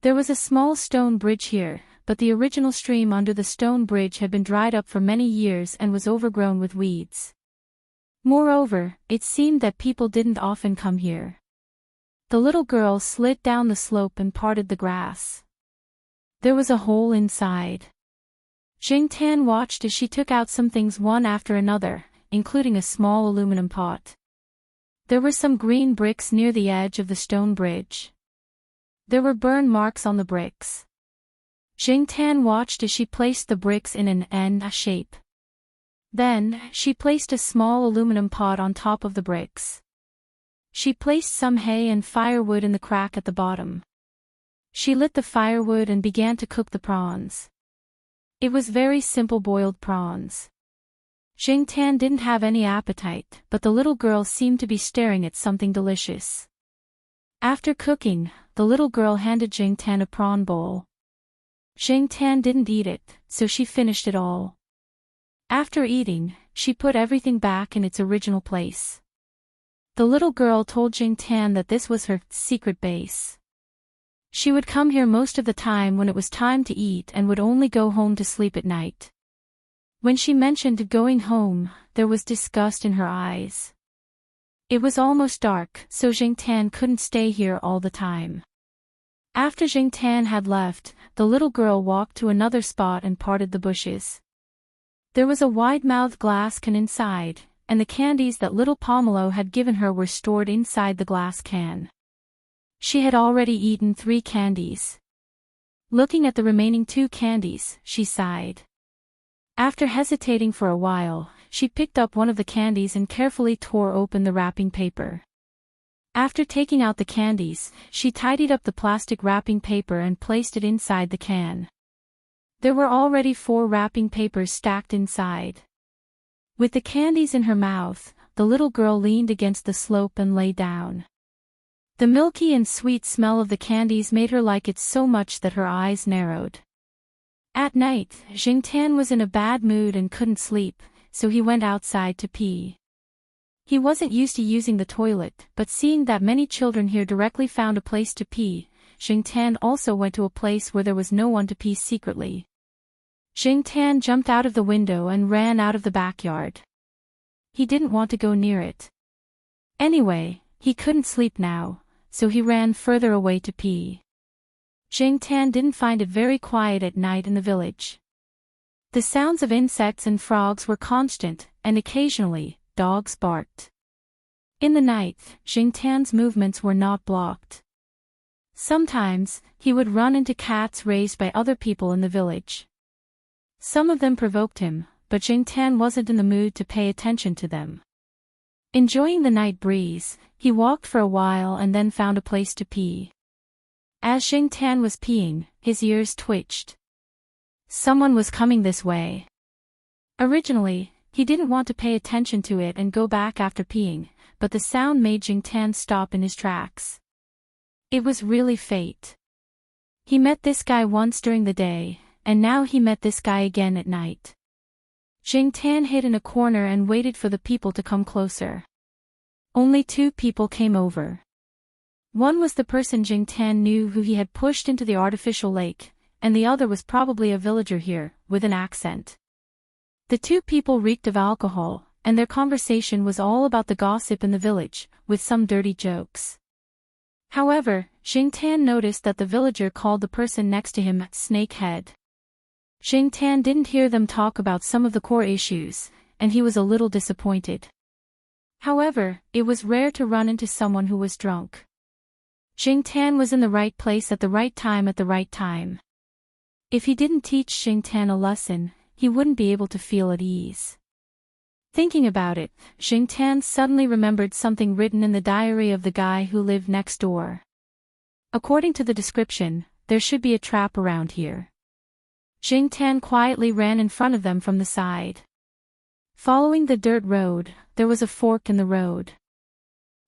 There was a small stone bridge here, but the original stream under the stone bridge had been dried up for many years and was overgrown with weeds. Moreover, it seemed that people didn't often come here. The little girl slid down the slope and parted the grass. There was a hole inside. Jingtian watched as she took out some things one after another, including a small aluminum pot. There were some green bricks near the edge of the stone bridge. There were burn marks on the bricks. Jingtian watched as she placed the bricks in an N shape. Then, she placed a small aluminum pot on top of the bricks. She placed some hay and firewood in the crack at the bottom. She lit the firewood and began to cook the prawns. It was very simple boiled prawns. Jingtian didn't have any appetite, but the little girl seemed to be staring at something delicious. After cooking, the little girl handed Jingtian a prawn bowl. Jingtian didn't eat it, so she finished it all. After eating, she put everything back in its original place. The little girl told Jingtian that this was her secret base. She would come here most of the time when it was time to eat and would only go home to sleep at night. When she mentioned going home, there was disgust in her eyes. It was almost dark, so Jingtian couldn't stay here all the time. After Jingtian had left, the little girl walked to another spot and parted the bushes. There was a wide-mouthed glass can inside, and the candies that little Pomelo had given her were stored inside the glass can. She had already eaten 3 candies. Looking at the remaining 2 candies, she sighed. After hesitating for a while, she picked up one of the candies and carefully tore open the wrapping paper. After taking out the candies, she tidied up the plastic wrapping paper and placed it inside the can. There were already 4 wrapping papers stacked inside. With the candies in her mouth, the little girl leaned against the slope and lay down. The milky and sweet smell of the candies made her like it so much that her eyes narrowed. At night, Jingtian was in a bad mood and couldn't sleep, so he went outside to pee. He wasn't used to using the toilet, but seeing that many children here directly found a place to pee, Jingtian also went to a place where there was no one to pee secretly. Jingtian jumped out of the window and ran out of the backyard. He didn't want to go near it. Anyway, he couldn't sleep now, so he ran further away to pee. Jingtian didn't find it very quiet at night in the village. The sounds of insects and frogs were constant, and occasionally, dogs barked. In the night, Jingtian's movements were not blocked. Sometimes, he would run into cats raised by other people in the village. Some of them provoked him, but Jingtian wasn't in the mood to pay attention to them. Enjoying the night breeze, he walked for a while and then found a place to pee. As Jingtian was peeing, his ears twitched. Someone was coming this way. Originally, he didn't want to pay attention to it and go back after peeing, but the sound made Jingtian stop in his tracks. It was really fate. He met this guy once during the day, and now he met this guy again at night. Jingtian hid in a corner and waited for the people to come closer. Only 2 people came over. One was the person Jingtian knew who he had pushed into the artificial lake, and the other was probably a villager here, with an accent. The 2 people reeked of alcohol, and their conversation was all about the gossip in the village, with some dirty jokes. However, Jingtian noticed that the villager called the person next to him Snakehead. Jingtian didn't hear them talk about some of the core issues, and he was a little disappointed. However, it was rare to run into someone who was drunk. Jingtian was in the right place at the right time at the right time. If he didn't teach Jingtian a lesson, he wouldn't be able to feel at ease. Thinking about it, Jingtian suddenly remembered something written in the diary of the guy who lived next door. According to the description, there should be a trap around here. Jingtian quietly ran in front of them from the side. Following the dirt road, there was a fork in the road.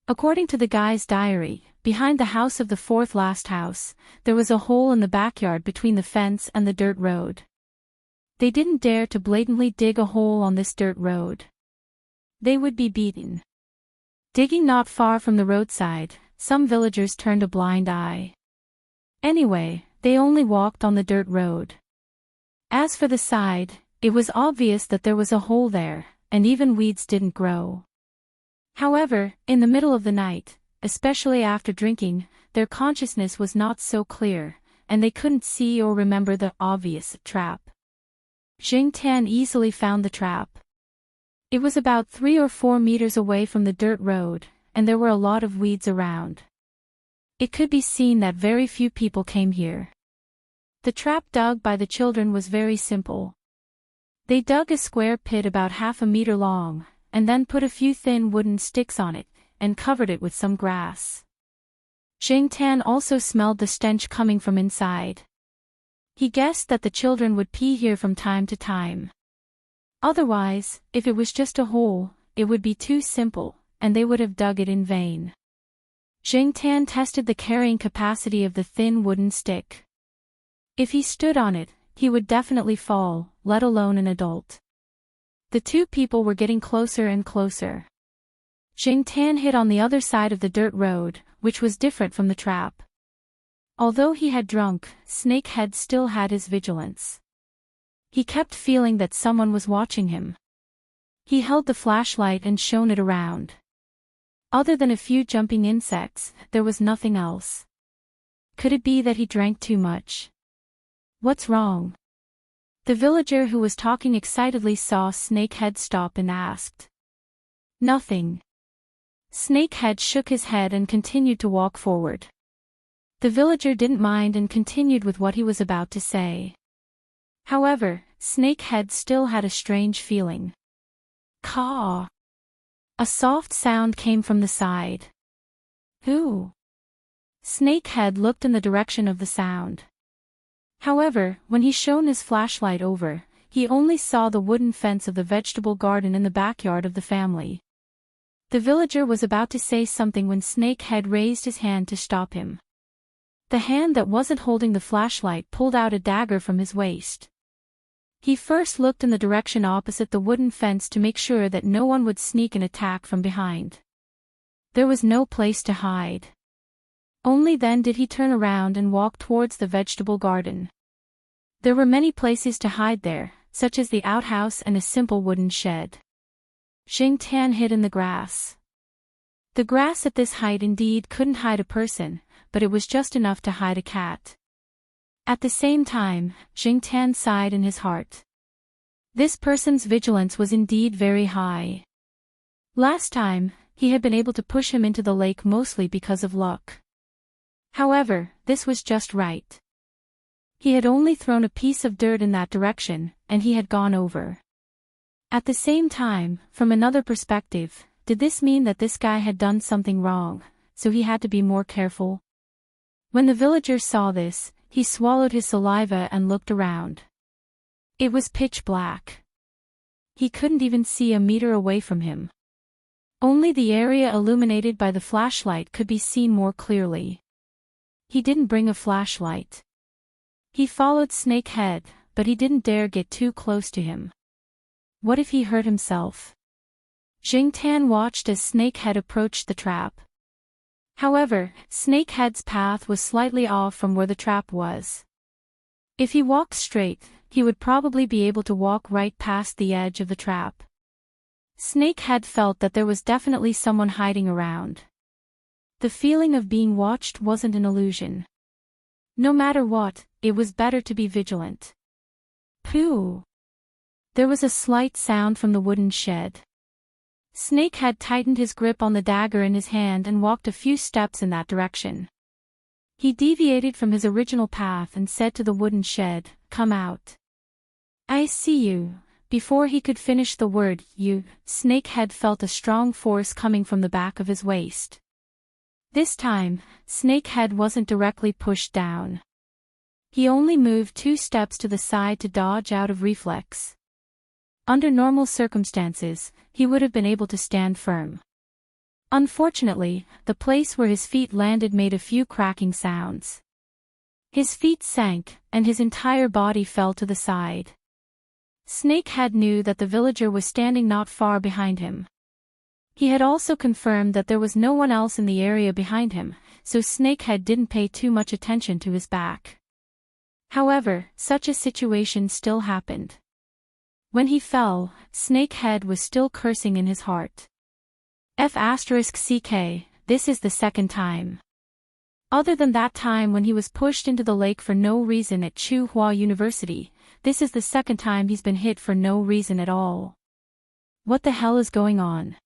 According to the guy's diary, behind the house of the fourth last house, there was a hole in the backyard between the fence and the dirt road. They didn't dare to blatantly dig a hole on this dirt road. They would be beaten. Digging not far from the roadside, some villagers turned a blind eye. Anyway, they only walked on the dirt road. As for the side, it was obvious that there was a hole there, and even weeds didn't grow. However, in the middle of the night, especially after drinking, their consciousness was not so clear, and they couldn't see or remember the obvious trap. Jing Tian easily found the trap. It was about 3 or 4 meters away from the dirt road, and there were a lot of weeds around. It could be seen that very few people came here. The trap dug by the children was very simple. They dug a square pit about half a meter long, and then put a few thin wooden sticks on it, and covered it with some grass. Jing Tian also smelled the stench coming from inside. He guessed that the children would pee here from time to time. Otherwise, if it was just a hole, it would be too simple, and they would have dug it in vain. Jing Tian tested the carrying capacity of the thin wooden stick. If he stood on it, he would definitely fall, let alone an adult. The two people were getting closer and closer. Jing Tian hit on the other side of the dirt road, which was different from the trap. Although he had drunk, Snakehead still had his vigilance. He kept feeling that someone was watching him. He held the flashlight and shone it around. Other than a few jumping insects, there was nothing else. Could it be that he drank too much? What's wrong? The villager who was talking excitedly saw Snakehead stop and asked. Nothing. Snakehead shook his head and continued to walk forward. The villager didn't mind and continued with what he was about to say. However, Snakehead still had a strange feeling. Caw! A soft sound came from the side. Who? Snakehead looked in the direction of the sound. However, when he shone his flashlight over, he only saw the wooden fence of the vegetable garden in the backyard of the family. The villager was about to say something when Snakehead raised his hand to stop him. The hand that wasn't holding the flashlight pulled out a dagger from his waist. He first looked in the direction opposite the wooden fence to make sure that no one would sneak an attack from behind. There was no place to hide. Only then did he turn around and walk towards the vegetable garden. There were many places to hide there, such as the outhouse and a simple wooden shed. Jing Tian hid in the grass. The grass at this height indeed couldn't hide a person, but it was just enough to hide a cat. At the same time, Jing Tian sighed in his heart. This person's vigilance was indeed very high. Last time, he had been able to push him into the lake mostly because of luck. However, this was just right. He had only thrown a piece of dirt in that direction, and he had gone over. At the same time, from another perspective, did this mean that this guy had done something wrong, so he had to be more careful? When the villager saw this, he swallowed his saliva and looked around. It was pitch black. He couldn't even see a meter away from him. Only the area illuminated by the flashlight could be seen more clearly. He didn't bring a flashlight. He followed Snakehead, but he didn't dare get too close to him. What if he hurt himself? Jing Tian watched as Snakehead approached the trap. However, Snakehead's path was slightly off from where the trap was. If he walked straight, he would probably be able to walk right past the edge of the trap. Snakehead felt that there was definitely someone hiding around. The feeling of being watched wasn't an illusion. No matter what, it was better to be vigilant. Pooh! There was a slight sound from the wooden shed. Snakehead tightened his grip on the dagger in his hand and walked a few steps in that direction. He deviated from his original path and said to the wooden shed, "Come out." "I see you." Before he could finish the word "you," Snakehead felt a strong force coming from the back of his waist. This time, Snakehead wasn't directly pushed down. He only moved 2 steps to the side to dodge out of reflex. Under normal circumstances, he would have been able to stand firm. Unfortunately, the place where his feet landed made a few cracking sounds. His feet sank, and his entire body fell to the side. Snakehead knew that the villager was standing not far behind him. He had also confirmed that there was no one else in the area behind him, so Snakehead didn't pay too much attention to his back. However, such a situation still happened. When he fell, Snakehead was still cursing in his heart. F***ck, this is the second time. Other than that time when he was pushed into the lake for no reason at Tsinghua University, this is the second time he's been hit for no reason at all. What the hell is going on?